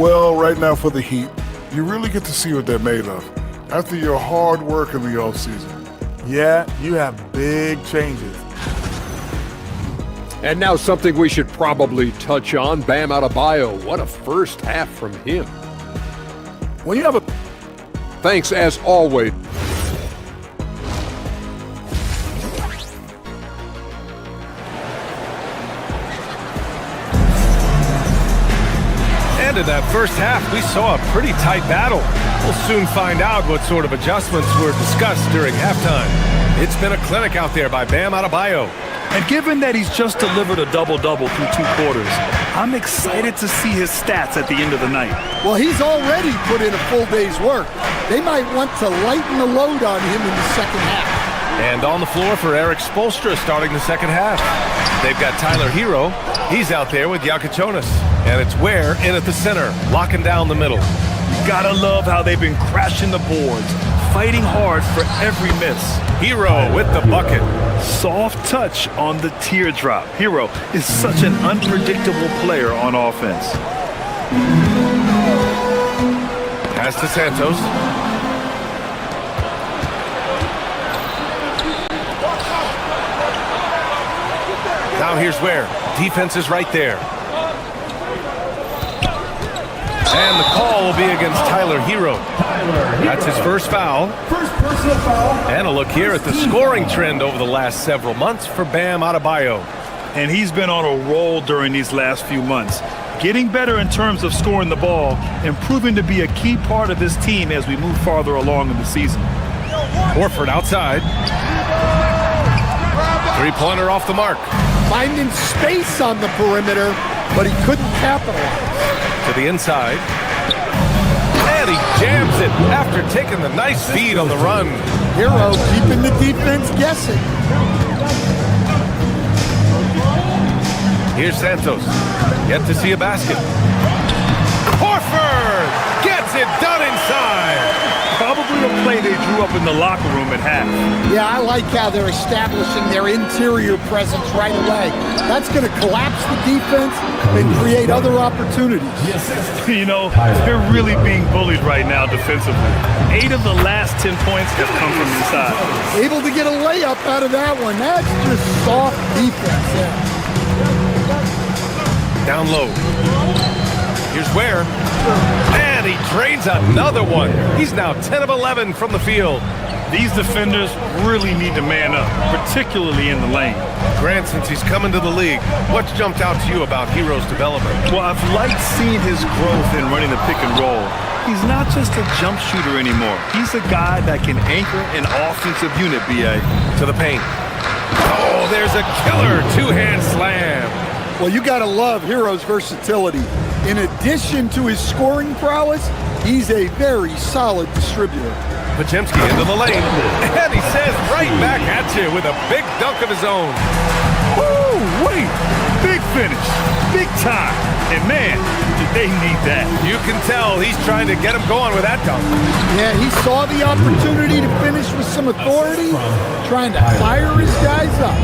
Well, right now for the Heat, you really get to see what they're made of after your hard work in the offseason. Yeah, you have big changes. And now something we should probably touch on, Bam Adebayo. What a first half from him. When you have a... Thanks as always. And in that first half, we saw a pretty tight battle. We'll soon find out what sort of adjustments were discussed during halftime. It's been a clinic out there by Bam Adebayo. And given that he's just delivered a double-double through 2 quarters, I'm excited to see his stats at the end of the night. Well, he's already put in a full day's work. They might want to lighten the load on him in the second half. And on the floor for Eric Spoelstra starting the second half. They've got Tyler Hero. He's out there with Jonas. And it's Ware in at the center, locking down the middle. You gotta love how they've been crashing the boards, fighting hard for every miss. Hero with the bucket. Soft touch on the teardrop. Hero is such an unpredictable player on offense. Pass to Santos. Now here's Ware. Defense is right there. And the call will be against Tyler Hero. That's his first foul. First personal foul. And a look here at the scoring trend over the last several months for Bam Adebayo. And he's been on a roll during these last few months. Getting better in terms of scoring the ball and proving to be a key part of this team as we move farther along in the season. Horford outside. Three-pointer off the mark. Finding space on the perimeter, but he couldn't capitalize. To the inside. And he jams it after taking the nice feed on the run. Hero keeping the defense guessing. Here's Santos. Yet to see a basket. Horford gets it done inside. Probably a play they drew up in the locker room at half. Yeah, I like how they're establishing their interior presence right away. That's going to collapse the defense and create other opportunities. You know, they're really being bullied right now defensively. 8 of the last 10 points have come from inside. Able to get a layup out of that one. That's just soft defense there. Down low. Here's Ware. And he drains another one. He's now 10 of 11 from the field. These defenders really need to man up, particularly in the lane. Grant, since he's come into the league, what's jumped out to you about Hero's development? Well, I've liked seeing his growth in running the pick and roll. He's not just a jump shooter anymore. He's a guy that can anchor an offensive unit, B.A. To the paint. Oh, there's a killer two-hand slam. Well, you got to love Hero's versatility. In addition to his scoring prowess, he's a very solid distributor. Podziemski into the lane, and he says right back at you with a big dunk of his own. Woo, wait, big finish, big time, and man, did they need that. You can tell he's trying to get him going with that dunk. Yeah, he saw the opportunity to finish with some authority, trying to fire his guys up.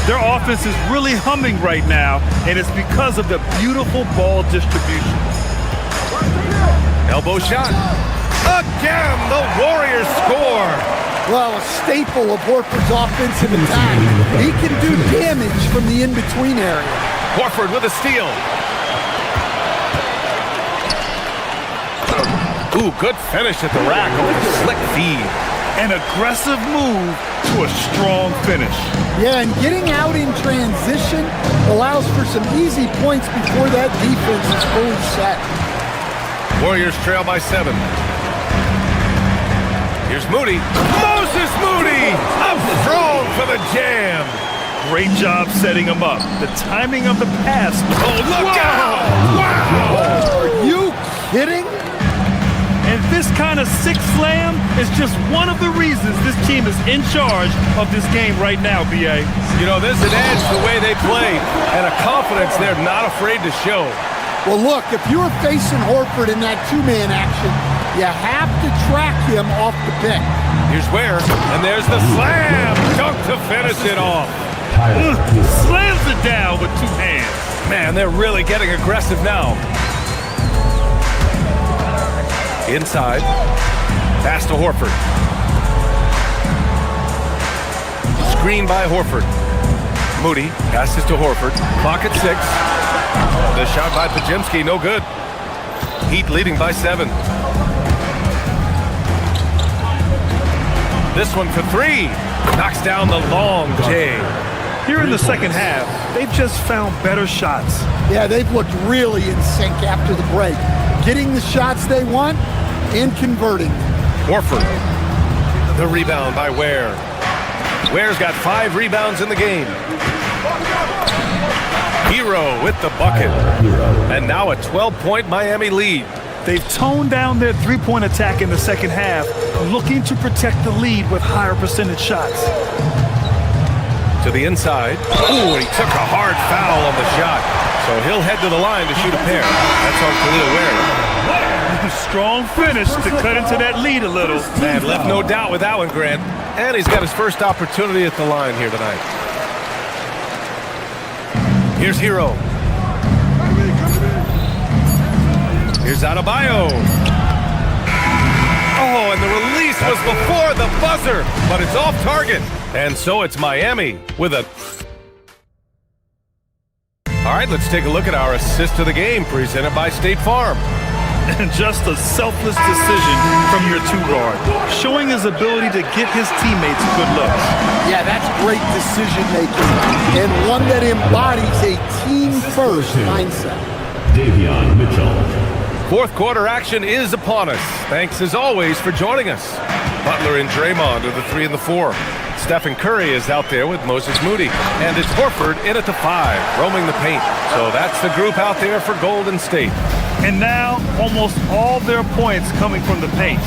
Their offense is really humming right now, and it's because of the beautiful ball distribution. Elbow shot. Again, the Warriors score. Well, a staple of Horford's offensive attack. He can do damage from the in-between area. Horford with a steal. Ooh, good finish at the rack with a slick feed. An aggressive move to a strong finish. Yeah, and getting out in transition allows for some easy points before that defense is fully set. Warriors trail by 7. Here's Moody. Moses Moody! Up strong for the jam. Great job setting him up. The timing of the pass. Oh, look out! Wow! Are you kidding? And this kind of sick slam is just one of the reasons this team is in charge of this game right now, B.A. You know, there's an edge the way they play and a confidence they're not afraid to show. Well, look, if you're facing Horford in that two-man action, you have to track him off the pick. Here's Ware, and there's the slam! Dunk to finish it off. Slams it down with 2 hands. Man, they're really getting aggressive now. Inside. Pass to Horford. Screen by Horford. Moody passes to Horford. Clock at 6. The shot by Podziemski, no good. Heat leading by 7. This one for 3. Knocks down the long J. Here in the second half, they've just found better shots. Yeah, they've looked really in sync after the break. Getting the shots they want and converting. Horford. The rebound by Ware. Ware's got 5 rebounds in the game. Hero with the bucket. And now a 12-point Miami lead. They've toned down their three-point attack in the second half, looking to protect the lead with higher percentage shots. To the inside. Ooh, he took a hard foul on the shot. So he'll head to the line to shoot a pair. That's on Khalil Ware. Strong finish to cut into that lead a little. Man, left no doubt with that one, Grant. And he's got his first opportunity at the line here tonight. Here's Hero. Here's Adebayo. Oh, and the release was before the buzzer, but it's off target. And so it's Miami with a... All right, let's take a look at our assist of the game presented by State Farm. And just a selfless decision from your two-guard, showing his ability to get his teammates good looks. Yeah, that's great decision-making, and one that embodies a team-first mindset. Davion Mitchell. Fourth quarter action is upon us. Thanks as always for joining us. Butler and Draymond are the 3 and the 4. Stephen Curry is out there with Moses Moody. And it's Horford in at the 5, roaming the paint. So that's the group out there for Golden State. And now, almost all their points coming from the paint.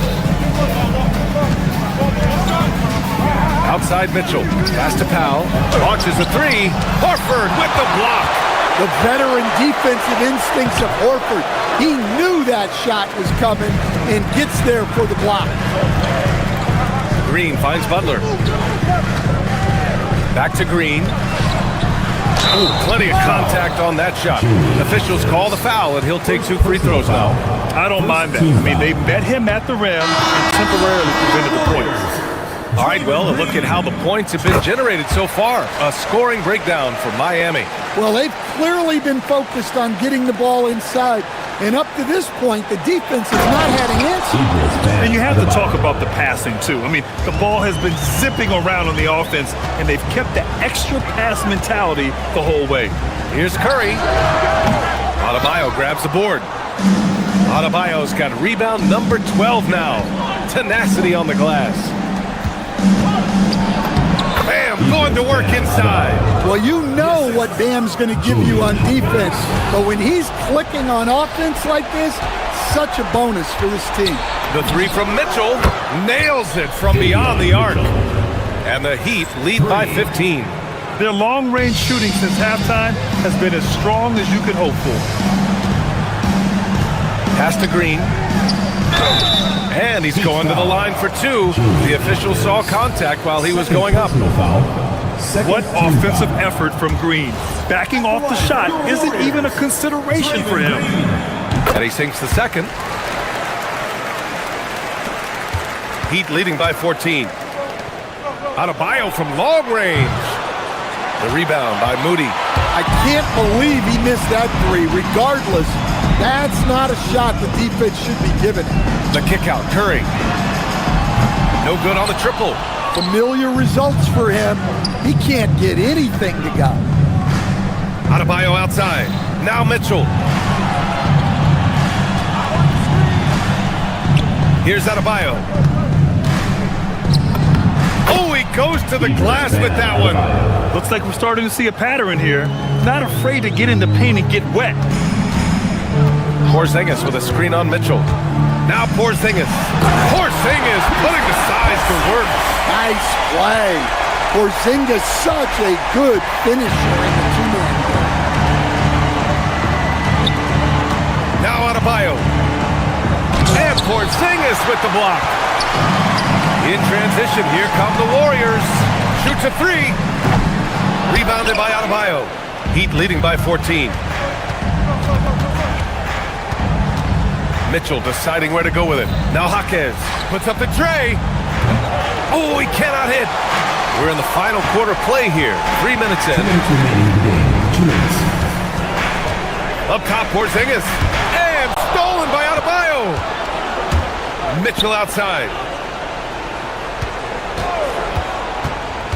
Outside Mitchell, pass to Powell, launches a 3. Horford with the block. The veteran defensive instincts of Horford. He knew that shot was coming and gets there for the block. Green finds Butler. Back to Green. Ooh, plenty of contact on that shot. Officials call the foul, and he'll take 2 free throws now. I don't mind that. I mean, they met him at the rim and temporarily prevented the points. All right, well, a look at how the points have been generated so far. A scoring breakdown for Miami. Well, they've clearly been focused on getting the ball inside. And up to this point, the defense has not had an answer. And you have to talk about the passing, too. I mean, the ball has been zipping around on the offense, and they've kept the extra pass mentality the whole way. Here's Curry. Adebayo grabs the board. Adebayo's got rebound number 12 now. Tenacity on the glass. Bam, going to work inside. Well, you know what Bam's going to give you on defense, but when he's clicking on offense like this, such a bonus for this team. The 3 from Mitchell nails it from beyond the arc. And the Heat lead by 15. Their long-range shooting since halftime has been as strong as you could hope for. Pass to Green. And he's going to the line for 2. The official saw contact while he was going up. What offensive effort from Green. Backing off the shot isn't even a consideration for him. And he sinks the second. Heat leading by 14. Adebayo from long range. The rebound by Moody. I can't believe he missed that 3. Regardless, that's not a shot the defense should be giving him. The kick out, Curry. No good on the triple. Familiar results for him. He can't get anything to go. Adebayo outside. Now Mitchell. Here's Adebayo. Oh, he goes to the glass with that one. Looks like we're starting to see a pattern here. Not afraid to get in the paint and get wet. Porzingis with a screen on Mitchell. Now Porzingis. Porzingis putting the size to work. Nice play. Porzingis such a good finisher in the 2-man game. Now Adebayo. And Porzingis with the block. In transition, here come the Warriors. Shoots a 3. Rebounded by Adebayo. Heat leading by 14. Mitchell deciding where to go with it. Now Jaquez puts up the tray. Oh, he cannot hit. We're in the final quarter play here. 3 minutes in. Up top, Porzingis. And stolen by Adebayo. Mitchell outside.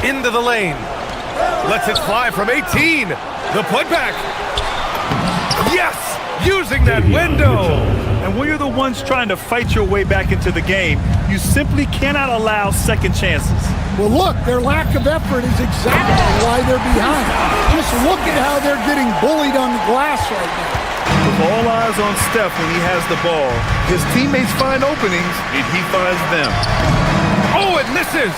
Into the lane. Lets it fly from 18. The putback. Yes! Using that window. And when you're the ones trying to fight your way back into the game, you simply cannot allow second chances. Well, look, their lack of effort is exactly why they're behind. Just look at how they're getting bullied on the glass right now. With all eyes on Steph when he has the ball, his teammates find openings, and he finds them. Oh, it misses!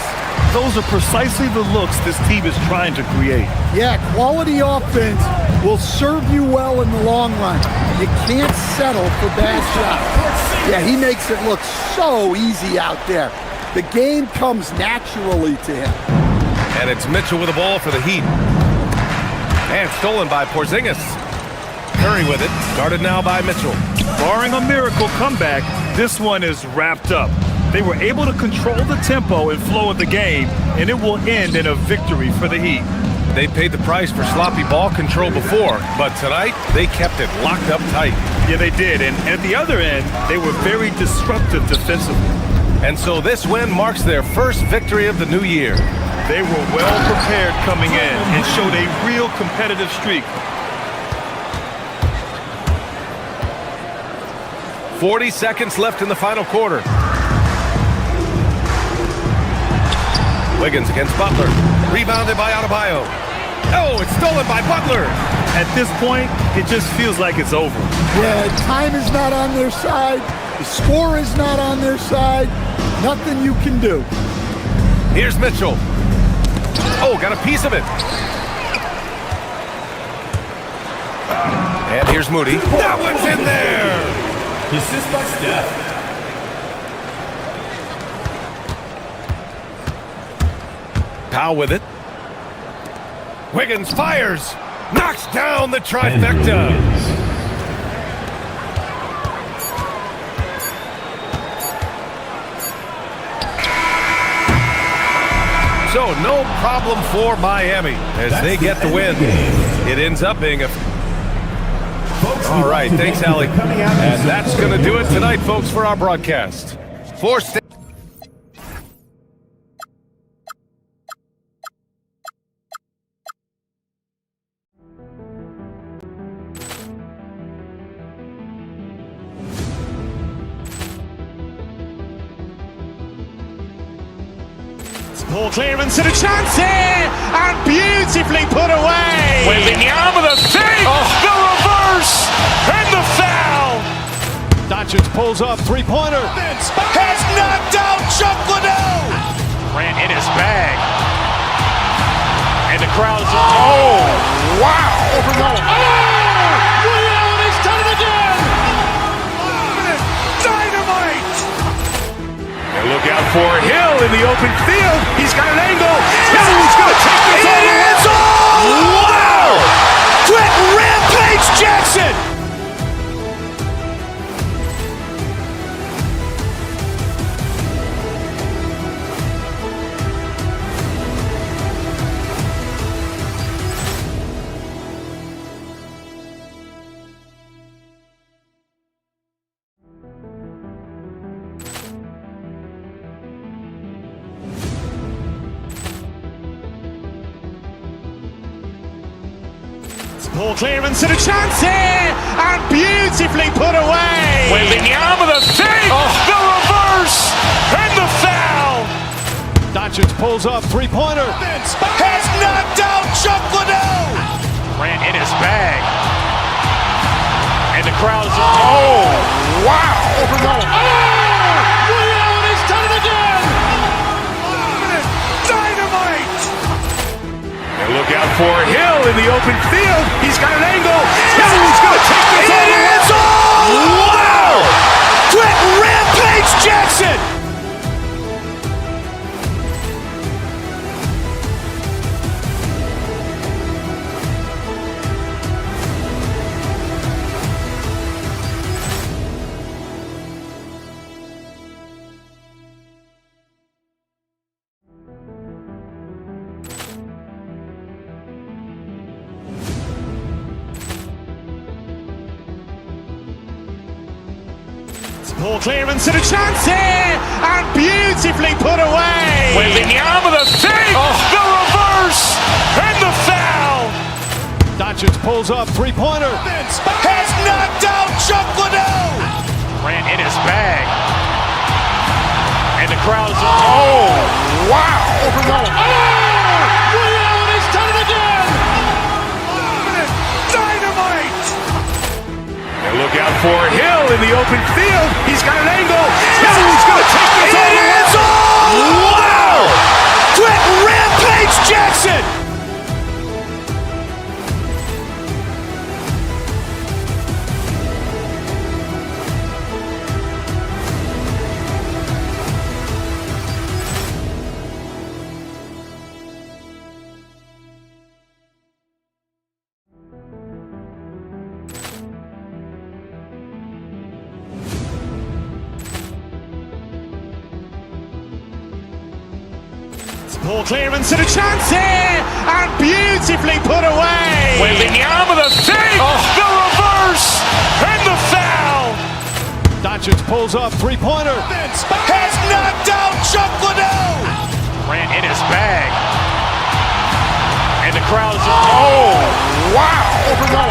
Those are precisely the looks this team is trying to create. Yeah, quality offense will serve you well in the long run. You can't settle for bad shots. Yeah, he makes it look so easy out there. The game comes naturally to him. And it's Mitchell with the ball for the Heat. And stolen by Porzingis. Curry with it. Guarded now by Mitchell. Barring a miracle comeback, this one is wrapped up. They were able to control the tempo and flow of the game, and it will end in a victory for the Heat. They paid the price for sloppy ball control before, but tonight they kept it locked up tight. Yeah, they did. And at the other end, they were very disruptive defensively. And so this win marks their first victory of the new year. They were well prepared coming in and showed a real competitive streak. 40 seconds left in the final quarter. Wiggins against Butler. Rebounded by Adebayo. Oh, it's stolen by Butler. At this point, it just feels like it's over. Yeah, time is not on their side. The score is not on their side. Nothing you can do. Here's Mitchell. Oh, got a piece of it. And here's Moody. That one's in there. Assist by Steph. Powell with it. Wiggins fires. Knocks down the trifecta. So no problem for Miami as they get the win. It ends up being a... All right, thanks, Allie. And that's going to do it tonight, folks, for our broadcast. Ball clearance and a chance here, and beautifully put away. Wembanyama the save, the reverse, and the foul. Doncic pulls up, three-pointer. Has knocked out Chuck Liddell. Grant in his bag. And the crowd is... Oh, wow. Ray Allen has done it again. Dynamite. And look out for Hill in the open field. He's got an angle. He's going to take this all the way. Wow! Brett Rampage Jackson. Ball clearance and a chance here, and beautifully put away. Wembanyama the save, the reverse, and the foul. Doncic pulls up, three-pointer. Has knocked out Chuck Liddell. Grant in his bag. And the crowd is... Oh, wow. Ray Allen has done it again. Dynamite. And look out for Hill in the open field. He's got an angle. He's going to take this all the way. Wow! Brett Rampage Jackson. Ball clearance and a chance here, and beautifully put away. Wembanyama the save, the reverse, and the foul. Doncic pulls up, three-pointer. Has knocked out Chuck Liddell. Grant in his bag. And the crowd is... Oh, wow. Ray Allen has done it again. Dynamite. And look out for Hill in the open field. He's got an angle. He's going to take this all the way. Wow! Brett Rampage Jackson. Poor clearance and a chance here, and beautifully put away. Wembanyama the save, the reverse, and the foul. Doncic pulls up, three-pointer. Has knocked out Chuck Liddell. Ran in his bag. And the crowd is... Oh, wow. Liddell,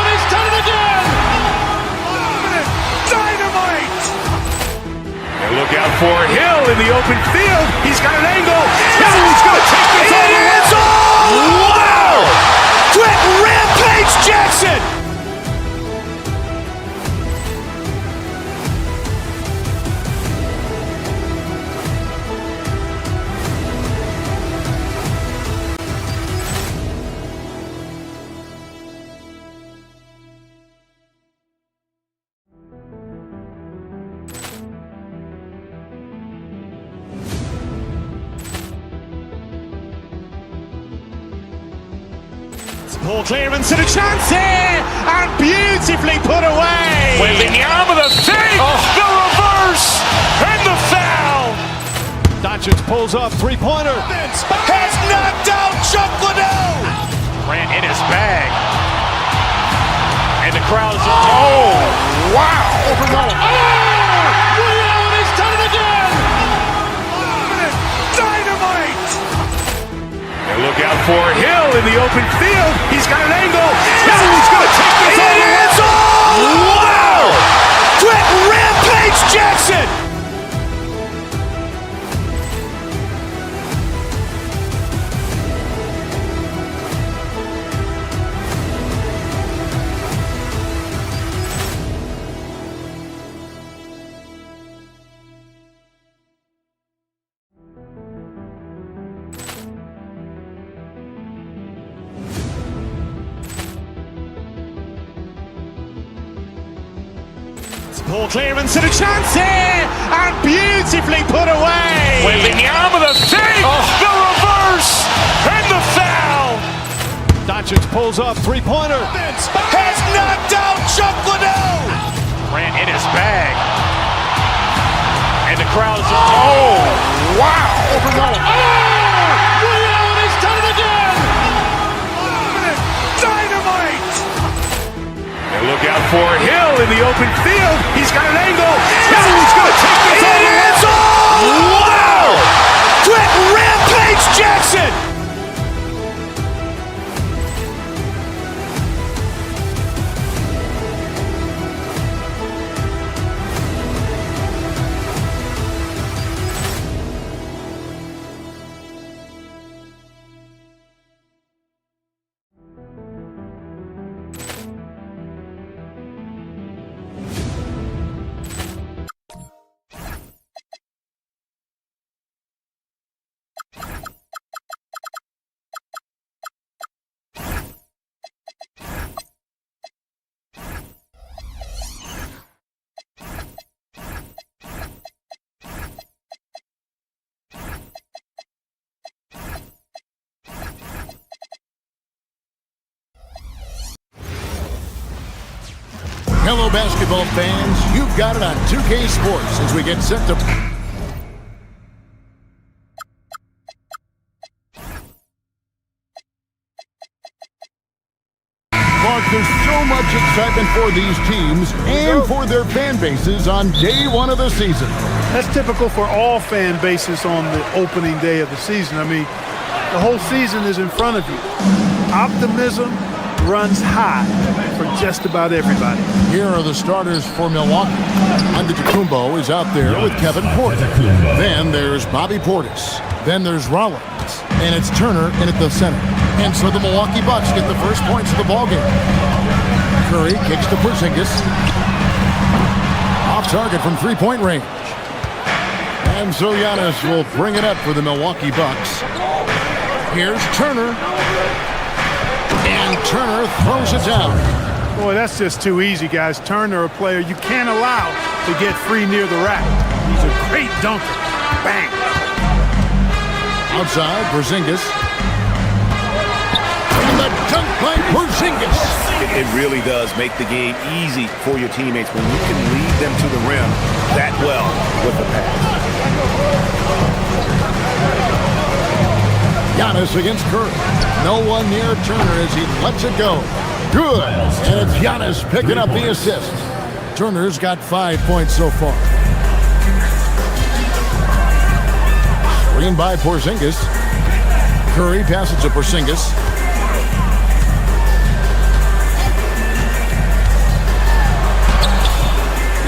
he's done it again. Dynamite. And look out for Hill in the open field. He's got an angle. He's going to take this all the way. Wow! Quick Rampage Jackson. Poor clearance and a chance here, and beautifully put away. Wembanyama the save, the reverse, and the foul. Doncic pulls up, three-pointer. Has knocked out Chuck Liddell. Ran in his bag. And the crowd is... Oh, wow. Liddell, he's done it again. Dynamite. And look out for Hill in the open field. He's got an angle. He's going to take this all the way. Wow! Quick Rampage Jackson. Poor clearance and a chance here, and beautifully put away. Wembanyama the save, the reverse, and the foul. Doncic pulls up, three-pointer. Has knocked out Chuck Liddell. Ran in his bag. And the crowd is... Oh, wow. Liddell, he's done it again. Dynamite. And look out for Hill in the open field. He's got an angle. He's going to take this all the way. Wow! Quick Rampage Jackson. Hello, basketball fans. You've got it on 2K Sports as we get set to... Mark, there's so much excitement for these teams and for their fan bases on day one of the season. That's typical for all fan bases on the opening day of the season. I mean, the whole season is in front of you. Optimism runs high for just about everybody. Here are the starters for Milwaukee. Antetokounmpo is out there with Kevin Porter. Then there's Bobby Portis. Then there's Rollins. And it's Turner in at the center. And so the Milwaukee Bucks get the first points of the ballgame. Curry kicks to Porzingis. Off target from three-point range. And so Giannis will bring it up for the Milwaukee Bucks. Here's Turner. And Turner throws it down. Boy, that's just too easy, guys. Turner, a player you can't allow to get free near the rack. He's a great dunker. Bang. Outside, Porzingis. And the dunk by Porzingis. It really does make the game easy for your teammates when you can lead them to the rim that well with the pass. Giannis against Curry. No one near Turner as he lets it go. Good. And it's Giannis picking up the assist. Turner's got 5 points so far. Screen by Porzingis. Curry passes to Porzingis.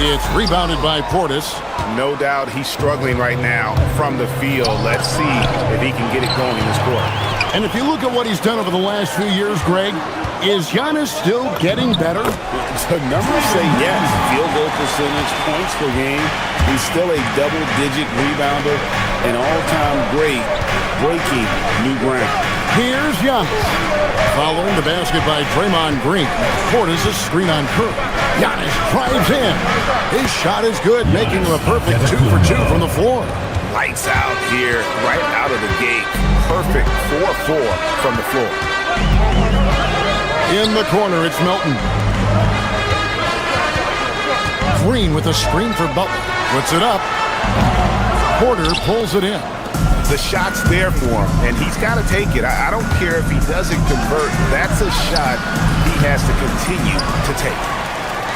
It's rebounded by Portis. No doubt he's struggling right now from the field. Let's see if he can get it going this quarter. And if you look at what he's done over the last few years, Greg, is Giannis still getting better? The numbers say yes. Field goal percentage, points per game. He's still a double-digit rebounder, an all-time great, breaking new ground. Here's Giannis. Following the basket by Draymond Green. Portis a screen on Curry. Giannis drives in. His shot is good, making him a perfect 2 for 2 from the floor. Lights out here, right out of the gate. Perfect 4-4 from the floor. In the corner, it's Melton. Green with a screen for Butler. Puts it up. Porter pulls it in. The shot's there for him, and he's got to take it. I don't care if he doesn't convert. That's a shot he has to continue to take.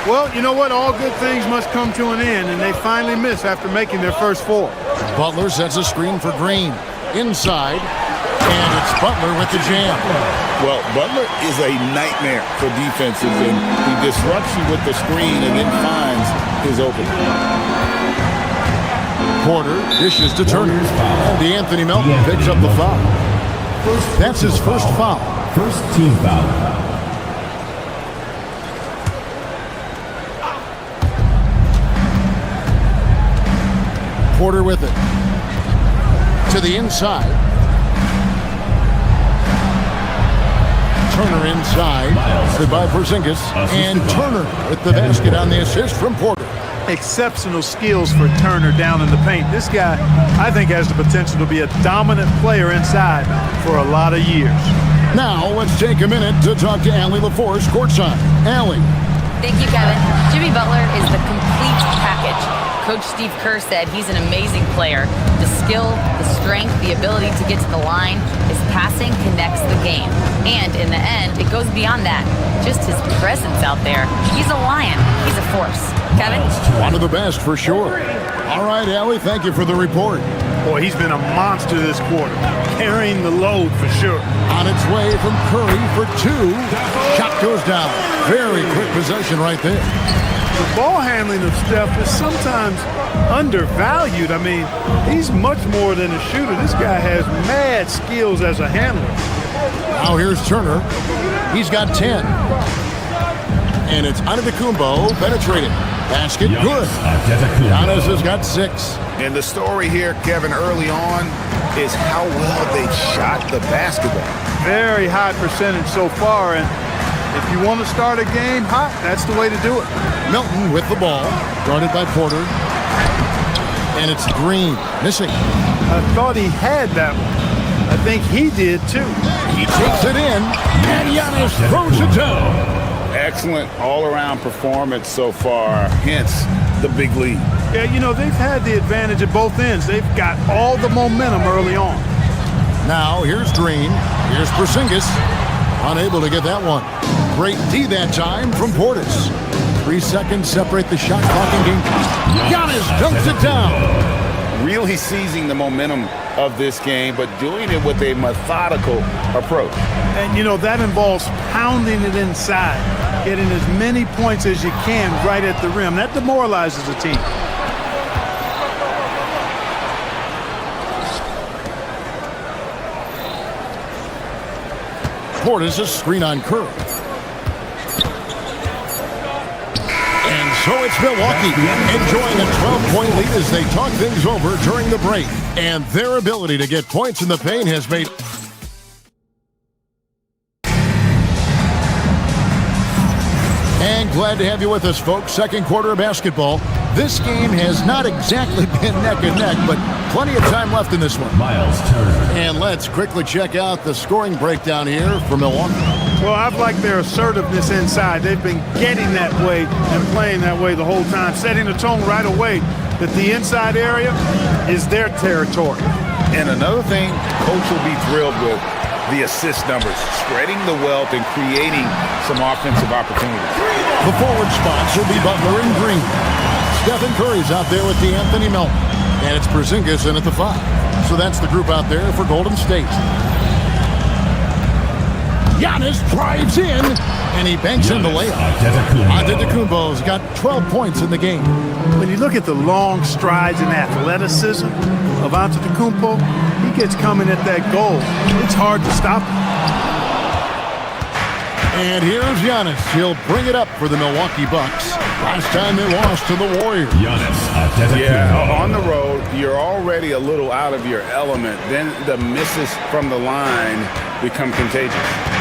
Well, you know what? All good things must come to an end, and they finally miss after making their first 4. Butler sets a screen for Green. Inside, and it's Butler with the jam. Well, Butler is a nightmare for defenses, and he disrupts you with the screen and then finds his opening. Porter dishes to Turner. DeAnthony Melton picks up the foul. That's his first foul. First team foul. Porter with it. To the inside. Turner inside. By Porzingis. And Turner with the basket on the assist from Porter. Exceptional skills for Turner down in the paint. This guy, I think, has the potential to be a dominant player inside for a lot of years. Now, let's take a minute to talk to Allie LaForce courtside. Allie. Thank you, Kevin. Jimmy Butler is the complete package. Coach Steve Kerr said he's an amazing player. The skill, the strength, the ability to get to the line, his passing connects the game. And in the end, it goes beyond that. Just his presence out there. He's a lion. He's a force. Kevin? One of the best for sure. All right, Allie, thank you for the report. Boy, he's been a monster this quarter, carrying the load for sure. On its way from Curry for 2. Shot goes down. Very quick possession right there. The ball handling of Steph is sometimes undervalued. I mean, he's much more than a shooter. This guy has mad skills as a handler. Now here's Turner. He's got 10. And it's Antetokounmpo penetrating. Basket good. Giannis has got 6. And the story here, Kevin, early on is how well they shot the basketball. Very high percentage so far, and if you want to start a game hot, that's the way to do it. Melton with the ball, guarded by Porter. And it's Green, missing. I thought he had that one. I think he did too. He takes it in, and Giannis throws it down. Excellent all-around performance so far, hence the big lead. Yeah, you know, they've had the advantage at both ends. They've got all the momentum early on. Now, here's Green. Here's Porzingis. Unable to get that one. Great D that time from Portis. 3 seconds separate the shot clock and game. Giannis dunks it down. Really seizing the momentum of this game, but doing it with a methodical approach. And, you know, that involves pounding it inside, getting as many points as you can right at the rim. That demoralizes a team. Portis a screen on Curry. And so it's Milwaukee enjoying a 12-point lead as they talk things over during the break. And their ability to get points in the paint has made... And glad to have you with us, folks. Second quarter of basketball. This game has not exactly been neck and neck, but plenty of time left in this one. Miles Turner. And let's quickly check out the scoring breakdown here for Milwaukee. Well, I've liked their assertiveness inside. They've been getting that way and playing that way the whole time, setting the tone right away that the inside area is their territory. And another thing Coach will be thrilled with, the assist numbers, spreading the wealth and creating some offensive opportunities. The forward spots will be Butler and Green. Stephen Curry's out there with D'Anthony Melton. And it's Porzingis in at the 5. So that's the group out there for Golden State. Giannis drives in, and he banks in the layup. Antetokounmpo's got 12 points in the game. When you look at the long strides and athleticism of Antetokounmpo, he gets coming at that goal. It's hard to stop him. And here's Giannis. He'll bring it up for the Milwaukee Bucks. Last time they lost to the Warriors. Yeah, on the road, you're already a little out of your element. Then the misses from the line become contagious.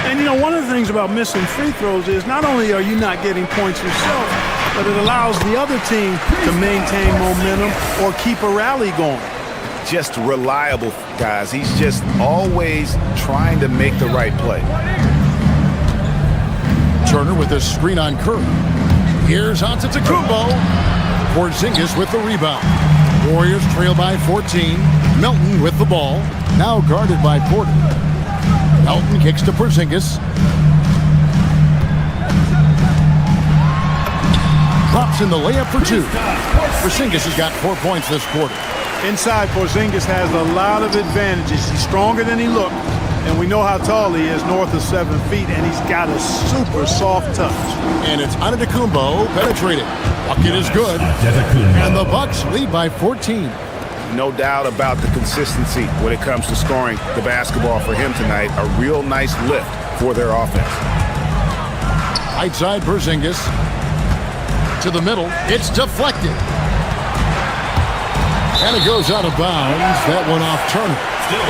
And, you know, one of the things about missing free throws is not only are you not getting points yourself, but it allows the other team to maintain momentum or keep a rally going. Just reliable, guys. He's just always trying to make the right play. Turner with a screen on Curry. Here's Antetokounmpo. Porzingis with the rebound. Warriors trail by 14. Melton with the ball. Now guarded by Porter. Melton kicks to Porzingis. Drops in the layup for 2. Porzingis has got 4 points this quarter. Inside, Porzingis has a lot of advantages. He's stronger than he looked, and we know how tall he is, north of 7 feet, and he's got a super soft touch. And it's Antetokounmpo penetrating. Bucket is good. And the Bucks lead by 14. No doubt about the consistency when it comes to scoring the basketball for him tonight. A real nice lift for their offense. Right side, Porzingis. To the middle. It's deflected. And it goes out of bounds. That one off Turner.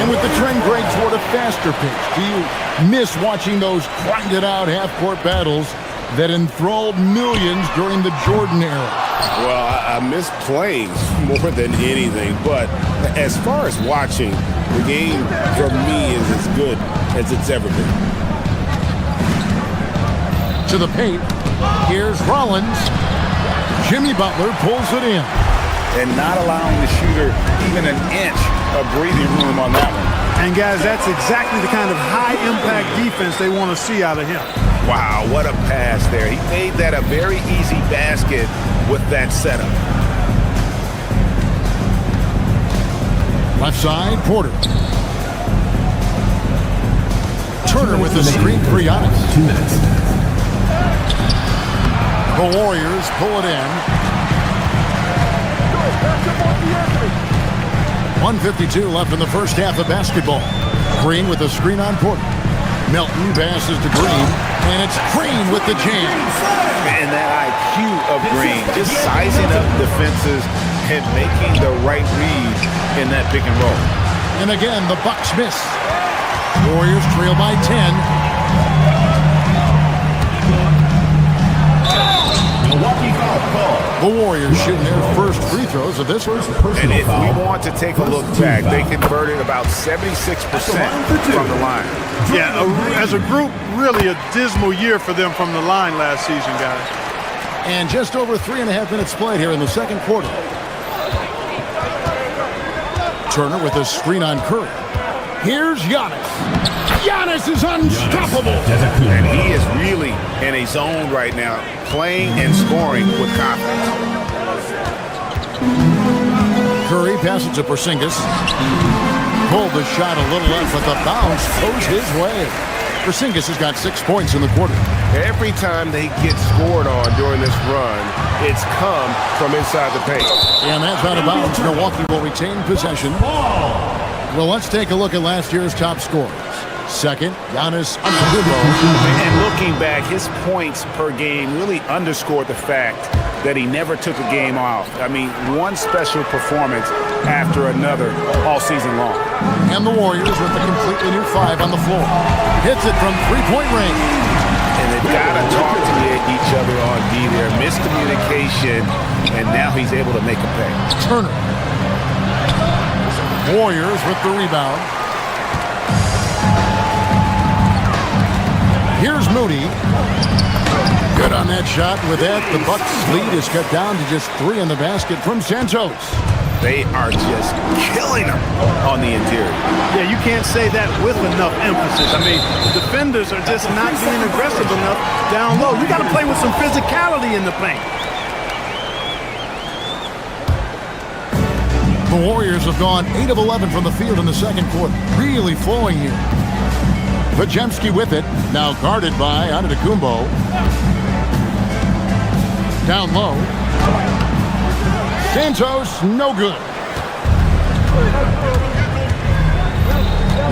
And with the trend going toward a faster pace, do you miss watching those grinded-out half-court battles that enthralled millions during the Jordan era? Well, I miss playing more than anything, but as far as watching, the game for me is as good as it's ever been. To the paint, here's Rollins. Jimmy Butler pulls it in. And not allowing the shooter even an inch of breathing room on that one. And guys, that's exactly the kind of high-impact defense they want to see out of him. Wow, what a pass there. He made that a very easy basket with that setup. Left side, Porter. Turner with the screen for Giannis. 2 minutes. The Warriors pull it in. 1:52 left in the first half of basketball. Green with the screen on Porter. Melton passes to Green, and it's Green with the jam. And that IQ of Green, just sizing up defenses and making the right read in that pick and roll. And again, the Bucks miss. Warriors trail by 10. The Warriors shooting their first free throws of this one. And if we want to take a look back, they converted about 76% from the line. Yeah, as a group, really a dismal year for them from the line last season, guys. And just over 3.5 minutes played here in the second quarter. Turner with a screen on Curry. Here's Giannis. Giannis is unstoppable. And he is really in a zone right now, playing and scoring with confidence. Curry passes to Porzingis. Pulled the shot a little left, but the bounce goes his way. Porzingis has got 6 points in the quarter. Every time they get scored on during this run, it's come from inside the paint. And that's out of bounds. Milwaukee will retain possession. Well, let's take a look at last year's top scorers. Second, Giannis Antetokounmpo. And looking back, his points per game really underscored the fact that he never took a game off. I mean, one special performance after another all season long. And the Warriors with a completely new 5 on the floor. Hits it from three-point range. And they've got to talk to each other on D there. Miscommunication, and now he's able to make a pay. Turner. Warriors with the rebound. Here's Moody. Good on that shot. With that, the Bucks' lead is cut down to just 3 in the basket from Santos. They are just killing them on the interior. Yeah, you can't say that with enough emphasis. I mean, defenders are just not being aggressive enough down low. You got to play with some physicality in the paint. The Warriors have gone 8 of 11 from the field in the second quarter. Really flowing here. Podziemski with it. Now guarded by Antetokounmpo. Down low. Santos, no good.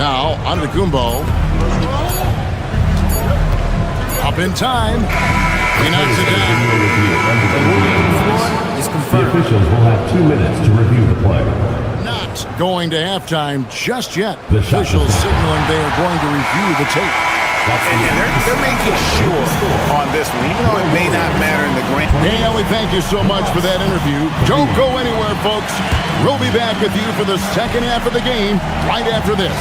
Now Antetokounmpo. Up in time. He knocks it down. Is confirmed. The officials will have 2 minutes to review the play. Not going to halftime just yet. The officials signaling they are going to review the tape. And they're making sure on this one, even though it may not matter in the grand. Hey, Ellie, thank you so much for that interview. Don't go anywhere, folks. We'll be back with you for the second half of the game right after this.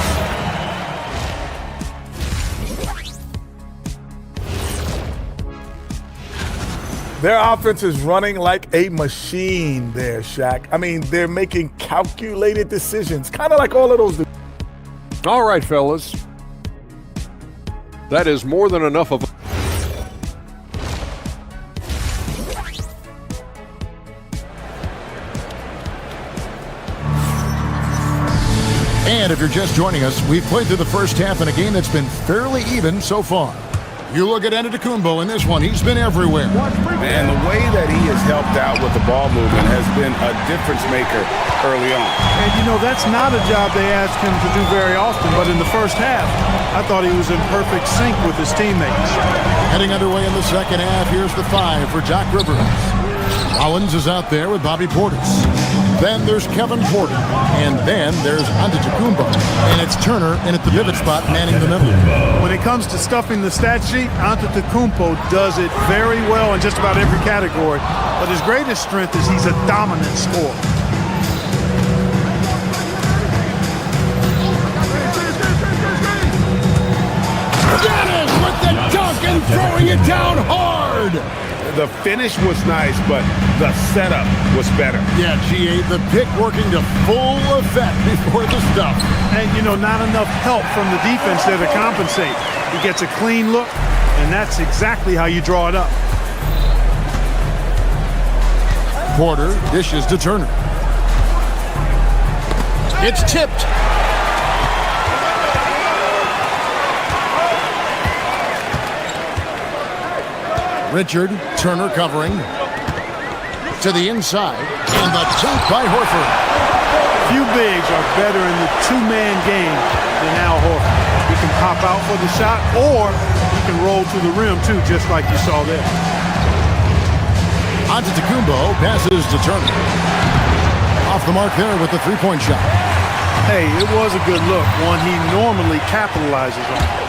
Their offense is running like a machine there, Shaq. I mean, they're making calculated decisions, kind of like all of those. All right, fellas. That is more than enough of. And if you're just joining us, we've played through the first half in a game that's been fairly even so far. You look at Antetokounmpo in this one, he's been everywhere. And the way that he has helped out with the ball movement has been a difference maker early on. And you know, that's not a job they ask him to do very often, but in the first half, I thought he was in perfect sync with his teammates. Heading underway in the second half, here's the 5 for Doc Rivers. Rollins is out there with Bobby Portis. Then there's Kevin Porter. And then there's Antetokounmpo. And it's Turner in at the pivot spot, manning the middle. When it comes to stuffing the stat sheet, Antetokounmpo does it very well in just about every category. But his greatest strength is he's a dominant scorer. Dennis with the dunk and throwing it down hard. The finish was nice, but the setup was better. Yeah, GA, the pick working to full effect before the stuff. And, you know, not enough help from the defense there to compensate. He gets a clean look, and that's exactly how you draw it up. Porter dishes to Turner. It's tipped. Richard, Turner covering. To the inside. And the dunk by Horford. Few bigs are better in the two-man game than Al Horford. He can pop out for the shot, or he can roll to the rim, too, just like you saw there. Antetokounmpo passes to Turner. Off the mark there with the three-point shot. Hey, it was a good look, one he normally capitalizes on.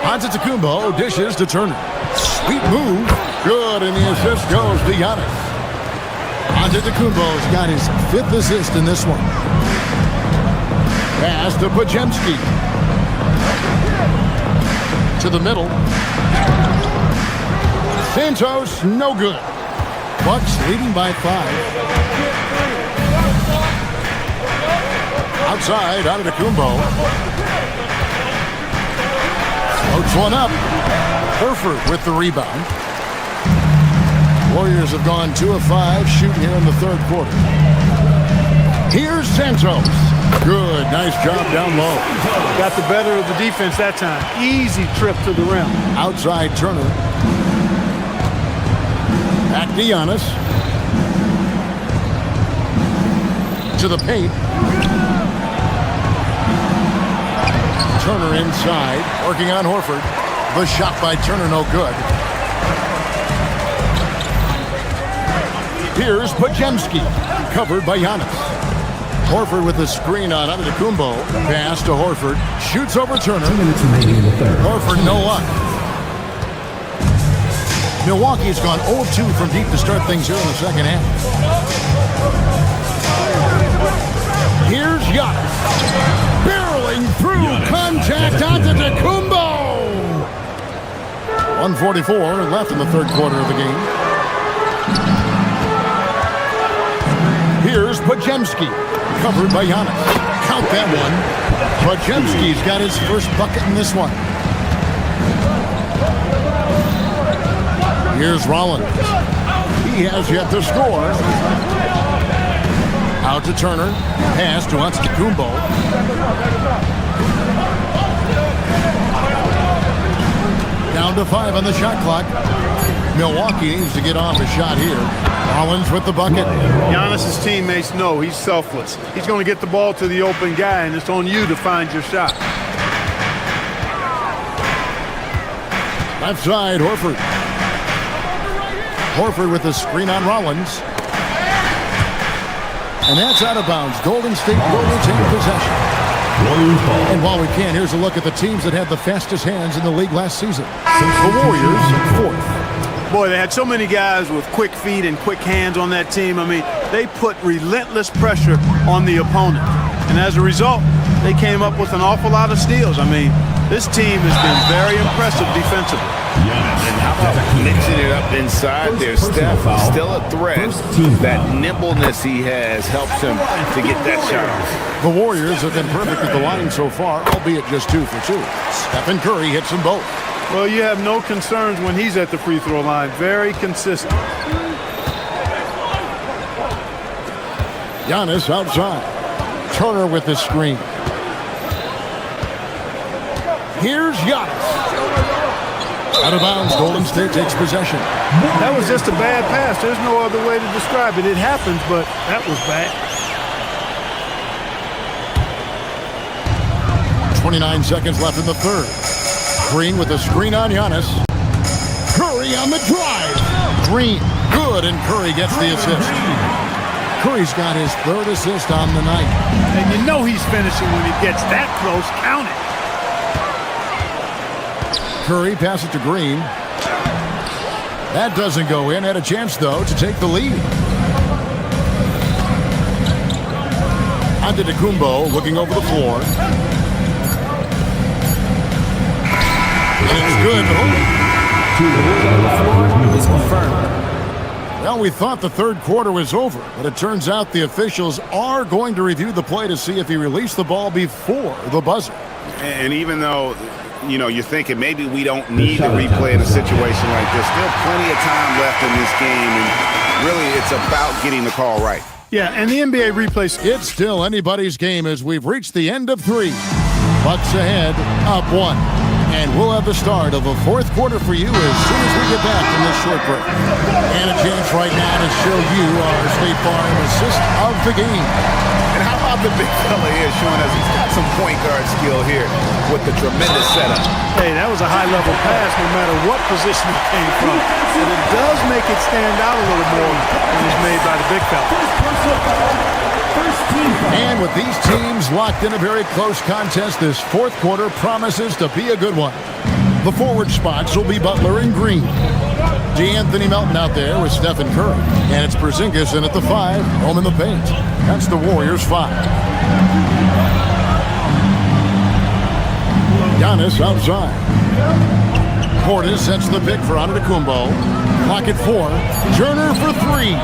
Antetokounmpo dishes to Turner. Sweet move. Good, and the assist goes to Giannis. Antetokounmpo's got his 5th assist in this one. Pass to Podziemski. To the middle. Santos, no good. Bucks leading by 5. Outside, Antetokounmpo. Floats one up. Horford with the rebound. Warriors have gone 2 of 5 shooting here in the third quarter. Here's Santos. Good, nice job down low. Got the better of the defense that time. Easy trip to the rim. Outside Turner. Back to Giannis. To the paint. Turner inside, working on Horford. The shot by Turner, no good. Here's Podziemski, covered by Giannis. Horford with the screen on Antetokounmpo. Pass to Horford, shoots over Turner. 2 minutes remaining in the third. Horford, no luck. Milwaukee's gone 0-2 from deep to start things here in the second half. Here's Giannis. Barreling through contact Antetokounmpo. 1:44 left in the third quarter of the game. Here's Podziemski, covered by Giannis. Count that one. Podziemski's got his first bucket in this one. Here's Rollins. He has yet to score. Out to Turner. Pass to Antetokounmpo. Down to 5 on the shot clock. Milwaukee needs to get off a shot here. Rollins with the bucket. Giannis' teammates know he's selfless. He's going to get the ball to the open guy, and it's on you to find your shot. Left side, Horford. Horford with the screen on Rollins. And that's out of bounds. Golden State will retain possession. And while we can, here's a look at the teams that had the fastest hands in the league last season. The Warriors, 4th. Boy, they had so many guys with quick feet and quick hands on that team. I mean, they put relentless pressure on the opponent. And as a result, they came up with an awful lot of steals. I mean, this team has been very impressive defensively. And how about mixing it up inside there? Steph, still a threat. That nimbleness he has helps him to get that shot off. The Warriors have been perfect at the line so far, albeit just 2 for 2. Stephen Curry hits them both. Well, you have no concerns when he's at the free throw line. Very consistent. Giannis outside. Turner with the screen. Here's Giannis. Out of bounds, Golden State takes possession. That was just a bad pass. There's no other way to describe it. It happens, but that was bad. 29 seconds left in the third. Green with the screen on Giannis. Curry on the drive. Green, good, and Curry gets the assist. Curry's got his 3rd assist on the night. And you know he's finishing when he gets that close. Count it. Curry passes to Green. That doesn't go in. Had a chance, though, to take the lead. Antetokounmpo looking over the floor. And it's good. Is confirmed. Well, we thought the third quarter was over, but it turns out the officials are going to review the play to see if he released the ball before the buzzer. And even though, you know, you're thinking maybe we don't need a replay in a situation like this, still plenty of time left in this game, and really it's about getting the call right. Yeah, and the NBA replay. It's still anybody's game as we've reached the end of 3. Bucks ahead, up 1. And we'll have the start of a 4th quarter for you as soon as we get back from this short break. And a chance right now to show you our State Farm assist of the game. And how about the big fella here showing us he's got some point guard skill here with the tremendous setup. Hey, that was a high-level pass no matter what position it came from. And it does make it stand out a little more when it's made by the big fella. And with these teams locked in a very close contest, this 4th quarter promises to be a good one. The forward spots will be Butler and Green. DeAnthony Melton out there with Stephen Curry. And it's Porzingis in at the 5, home in the paint. That's the Warriors' 5. Giannis outside. Portis sets the pick for Antetokounmpo. Clock at 4. Turner for 3.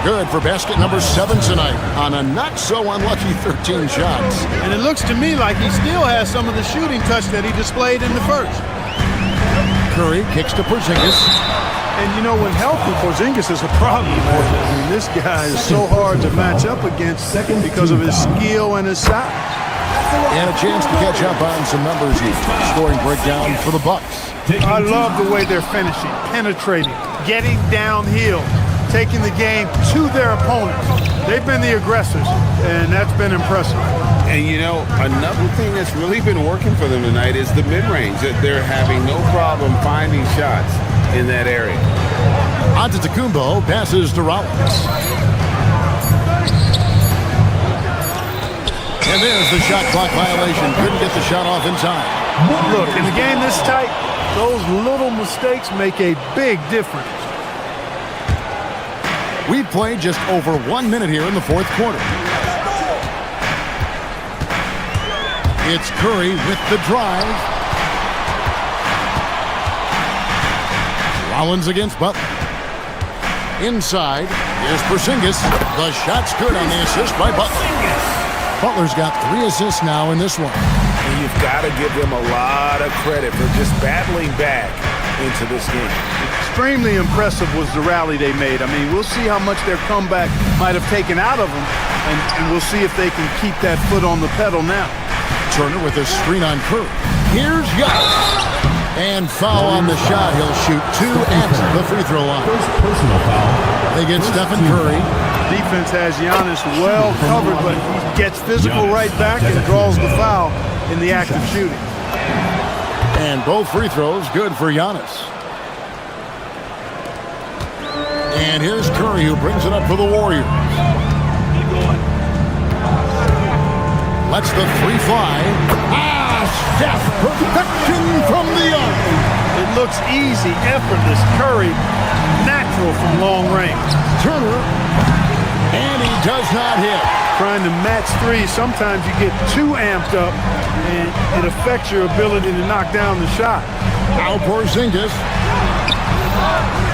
Good for basket number 7 tonight on a not-so-unlucky 13 shots. And it looks to me like he still has some of the shooting touch that he displayed in the first. Curry kicks to Porzingis. And, you know, when healthy, Porzingis is a problem. I mean, this guy is so hard to match up against because of his skill and his size. And a chance to catch up on some numbers here. Scoring breakdown for the Bucks. I love the way they're finishing, penetrating, getting downhill, taking the game to their opponents. They've been the aggressors, and that's been impressive. And, you know, another thing that's really been working for them tonight is the mid-range. They're having no problem finding shots in that area. Antetokounmpo passes to Rollins. And there's the shot clock violation. Couldn't get the shot off in time. Look, in a game this tight, those little mistakes make a big difference. We've played just over 1 minute here in the 4th quarter. It's Curry with the drive. Rollins against Butler. Inside, Here's Porzingis. The shot's good on the assist by Butler. Butler's got 3 assists now in this one. And you've got to give them a lot of credit for just battling back into this game. Extremely impressive was the rally they made. I mean, we'll see how much their comeback might have taken out of them, and we'll see if they can keep that foot on the pedal now. Turner with a screen on Curry. Here's Giannis. And foul on the shot. He'll shoot 2 at the free throw line. Personal foul. They get Stephen Curry. Defense has Giannis well covered, but he gets physical right back and draws the foul in the act of shooting. And both free throws good for Giannis. And here's Curry, who brings it up for the Warriors. Lets the 3 fly. Steph, perfection from the arc. It looks easy, effortless. Curry, natural from long range. Turner, and he does not hit. Trying to match 3, sometimes you get too amped up, and it affects your ability to knock down the shot. Now Porzingis.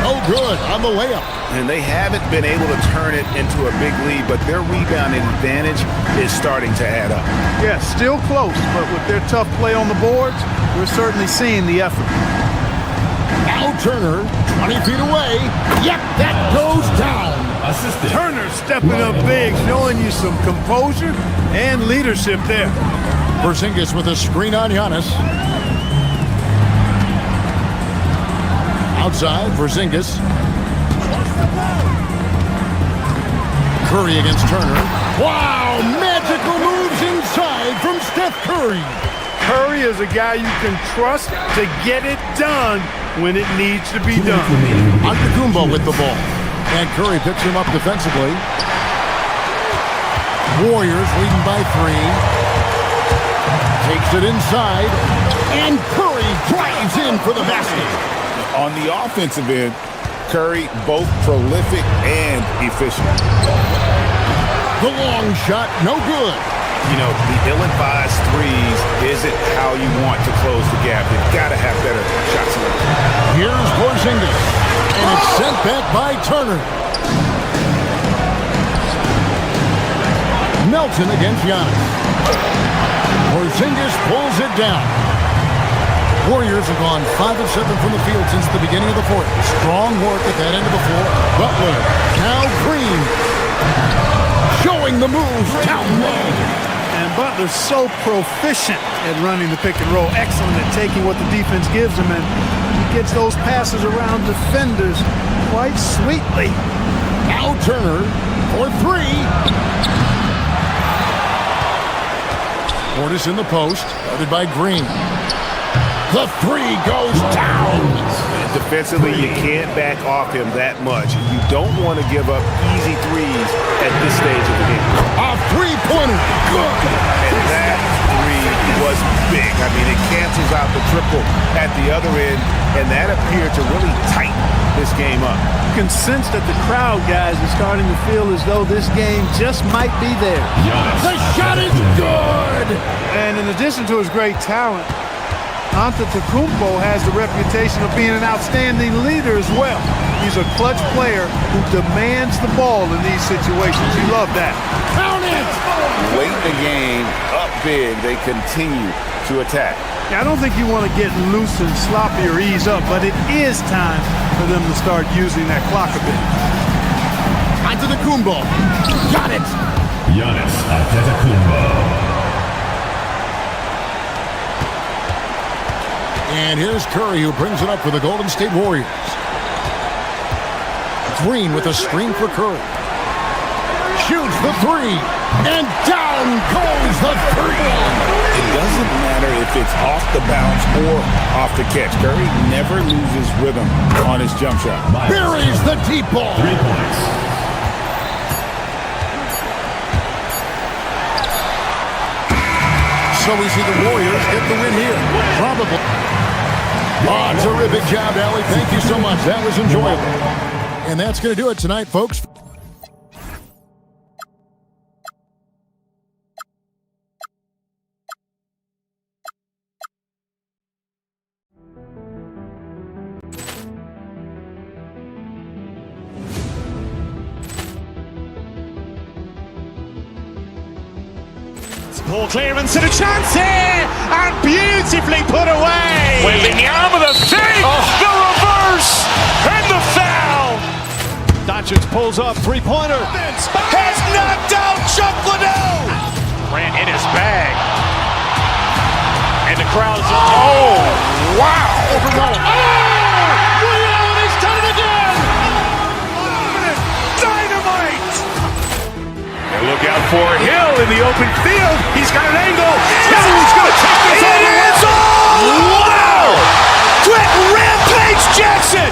Oh, good on the layup. And they haven't been able to turn it into a big lead, but their rebounding advantage is starting to add up. Yeah, still close, but with their tough play on the boards, we're certainly seeing the effort. Now Turner, 20 feet away. Yep, that goes down. Assistant. Turner stepping up big, showing you some composure and leadership there. Porzingis with a screen on Giannis. Outside, Porzingis. Curry against Turner. Wow, magical moves inside from Steph Curry. Curry is a guy you can trust to get it done when it needs to be done. Antetokounmpo with the ball. And Curry picks him up defensively. Warriors leading by 3. Takes it inside. And Curry drives in for the basket. On the offensive end, Curry both prolific and efficient. The long shot, no good. You know, the ill-advised threes isn't how you want to close the gap. You've got to have better shot selection. Here's Porzingis, and it's sent back by Turner. Melton against Giannis. Porzingis pulls it down. Warriors have gone 5 of 7 from the field since the beginning of the 4th. Strong work at that end of the floor. Butler, now Green, showing the moves down low. And Butler's so proficient at running the pick and roll. Excellent at taking what the defense gives him, and he gets those passes around defenders quite sweetly. Now Turner for 3. Portis in the post, guarded by Green. The 3 goes down. Defensively, you can't back off him that much. You don't want to give up easy threes at this stage of the game. A 3-pointer. Good. And that 3 was big. I mean, it cancels out the triple at the other end, and that appeared to really tighten this game up. You can sense that the crowd, guys, is starting to feel as though this game just might be there. The shot is good. And in addition to his great talent, Antetokounmpo has the reputation of being an outstanding leader as well. He's a clutch player who demands the ball in these situations. You love that. Count it! Late in the game, up big, they continue to attack. Yeah, I don't think you want to get loose and sloppy or ease up, but it is time for them to start using that clock a bit. Antetokounmpo. Got it! Giannis Antetokounmpo. And here's Curry, who brings it up for the Golden State Warriors. Green with a screen for Curry. Shoots the 3. And down goes the 3. It doesn't matter if it's off the bounce or off the catch. Curry never loses rhythm on his jump shot. Buries the deep ball. 3 points. So we see the Warriors get the win here. Probably. Oh, terrific job, Allie. Thank you so much. That was enjoyable. And that's going to do it tonight, folks. Poor clearance and a chance here, and beautifully put away. Wembanyama the fake, the reverse, and the foul. Doncic pulls up, three-pointer. Has knocked out Chuck Liddell. Ran in his bag. And the crowd's wow. Overrun. He's done it again. Dynamite. And look out for Hill in the open field. He's got an angle. He's going to take this all the way. Wow. Quick Rampage Jackson.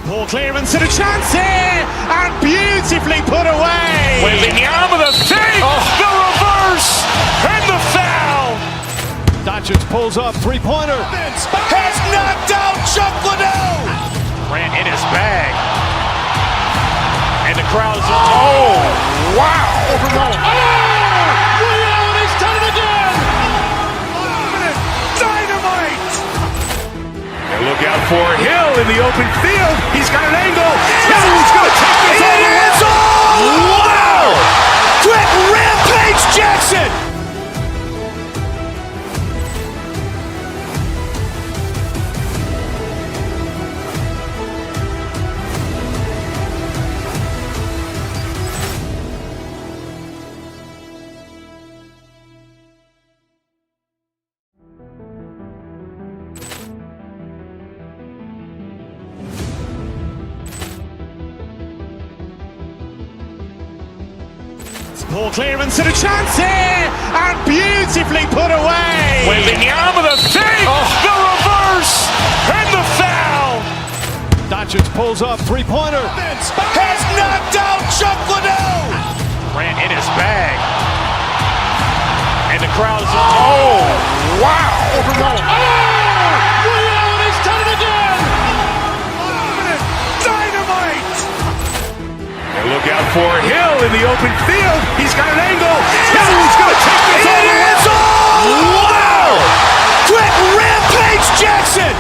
Poor clearance and a chance here, and beautifully put away. Wembanyama the fake, the reverse, and the foul. Doncic pulls up, three-pointer. Has knocked out Chuck Liddell. Ran in his bag. And the crowd's wow. Overrun. He's done it again. Dynamite. And look out for Hill in the open field. He's got an angle. He's going to take this all the way. Wow. Quick Rampage Jackson. Poor clearance and a chance here, and beautifully put away. Wembanyama the fake, the reverse, and the foul. Doncic pulls up, three-pointer. Has knocked out Chuck Liddell. Ran in his bag. And the crowd's wow. Overrun. He's done it again. Dynamite. And look out for Hill in the open field. He's got an angle. He's going to take this all the way. Wow. Quick Rampage Jackson.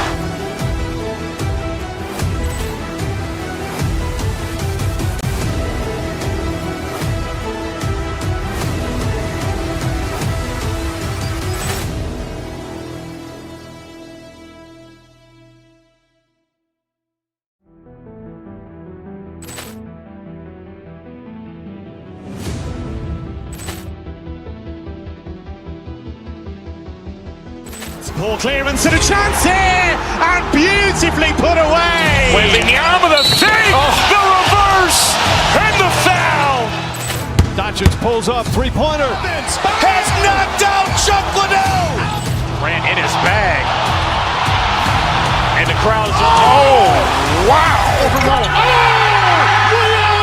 Poor clearance and a chance here, and beautifully put away. Wembanyama the fake, the reverse, and the foul. Doncic pulls up, three-pointer. Has knocked out Chuck Liddell. Ran in his bag. And the crowd's wow. Overrun.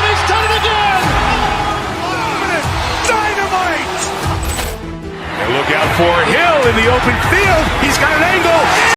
He's done it again. Dynamite. And look out for Hill in the open field. He's got an angle.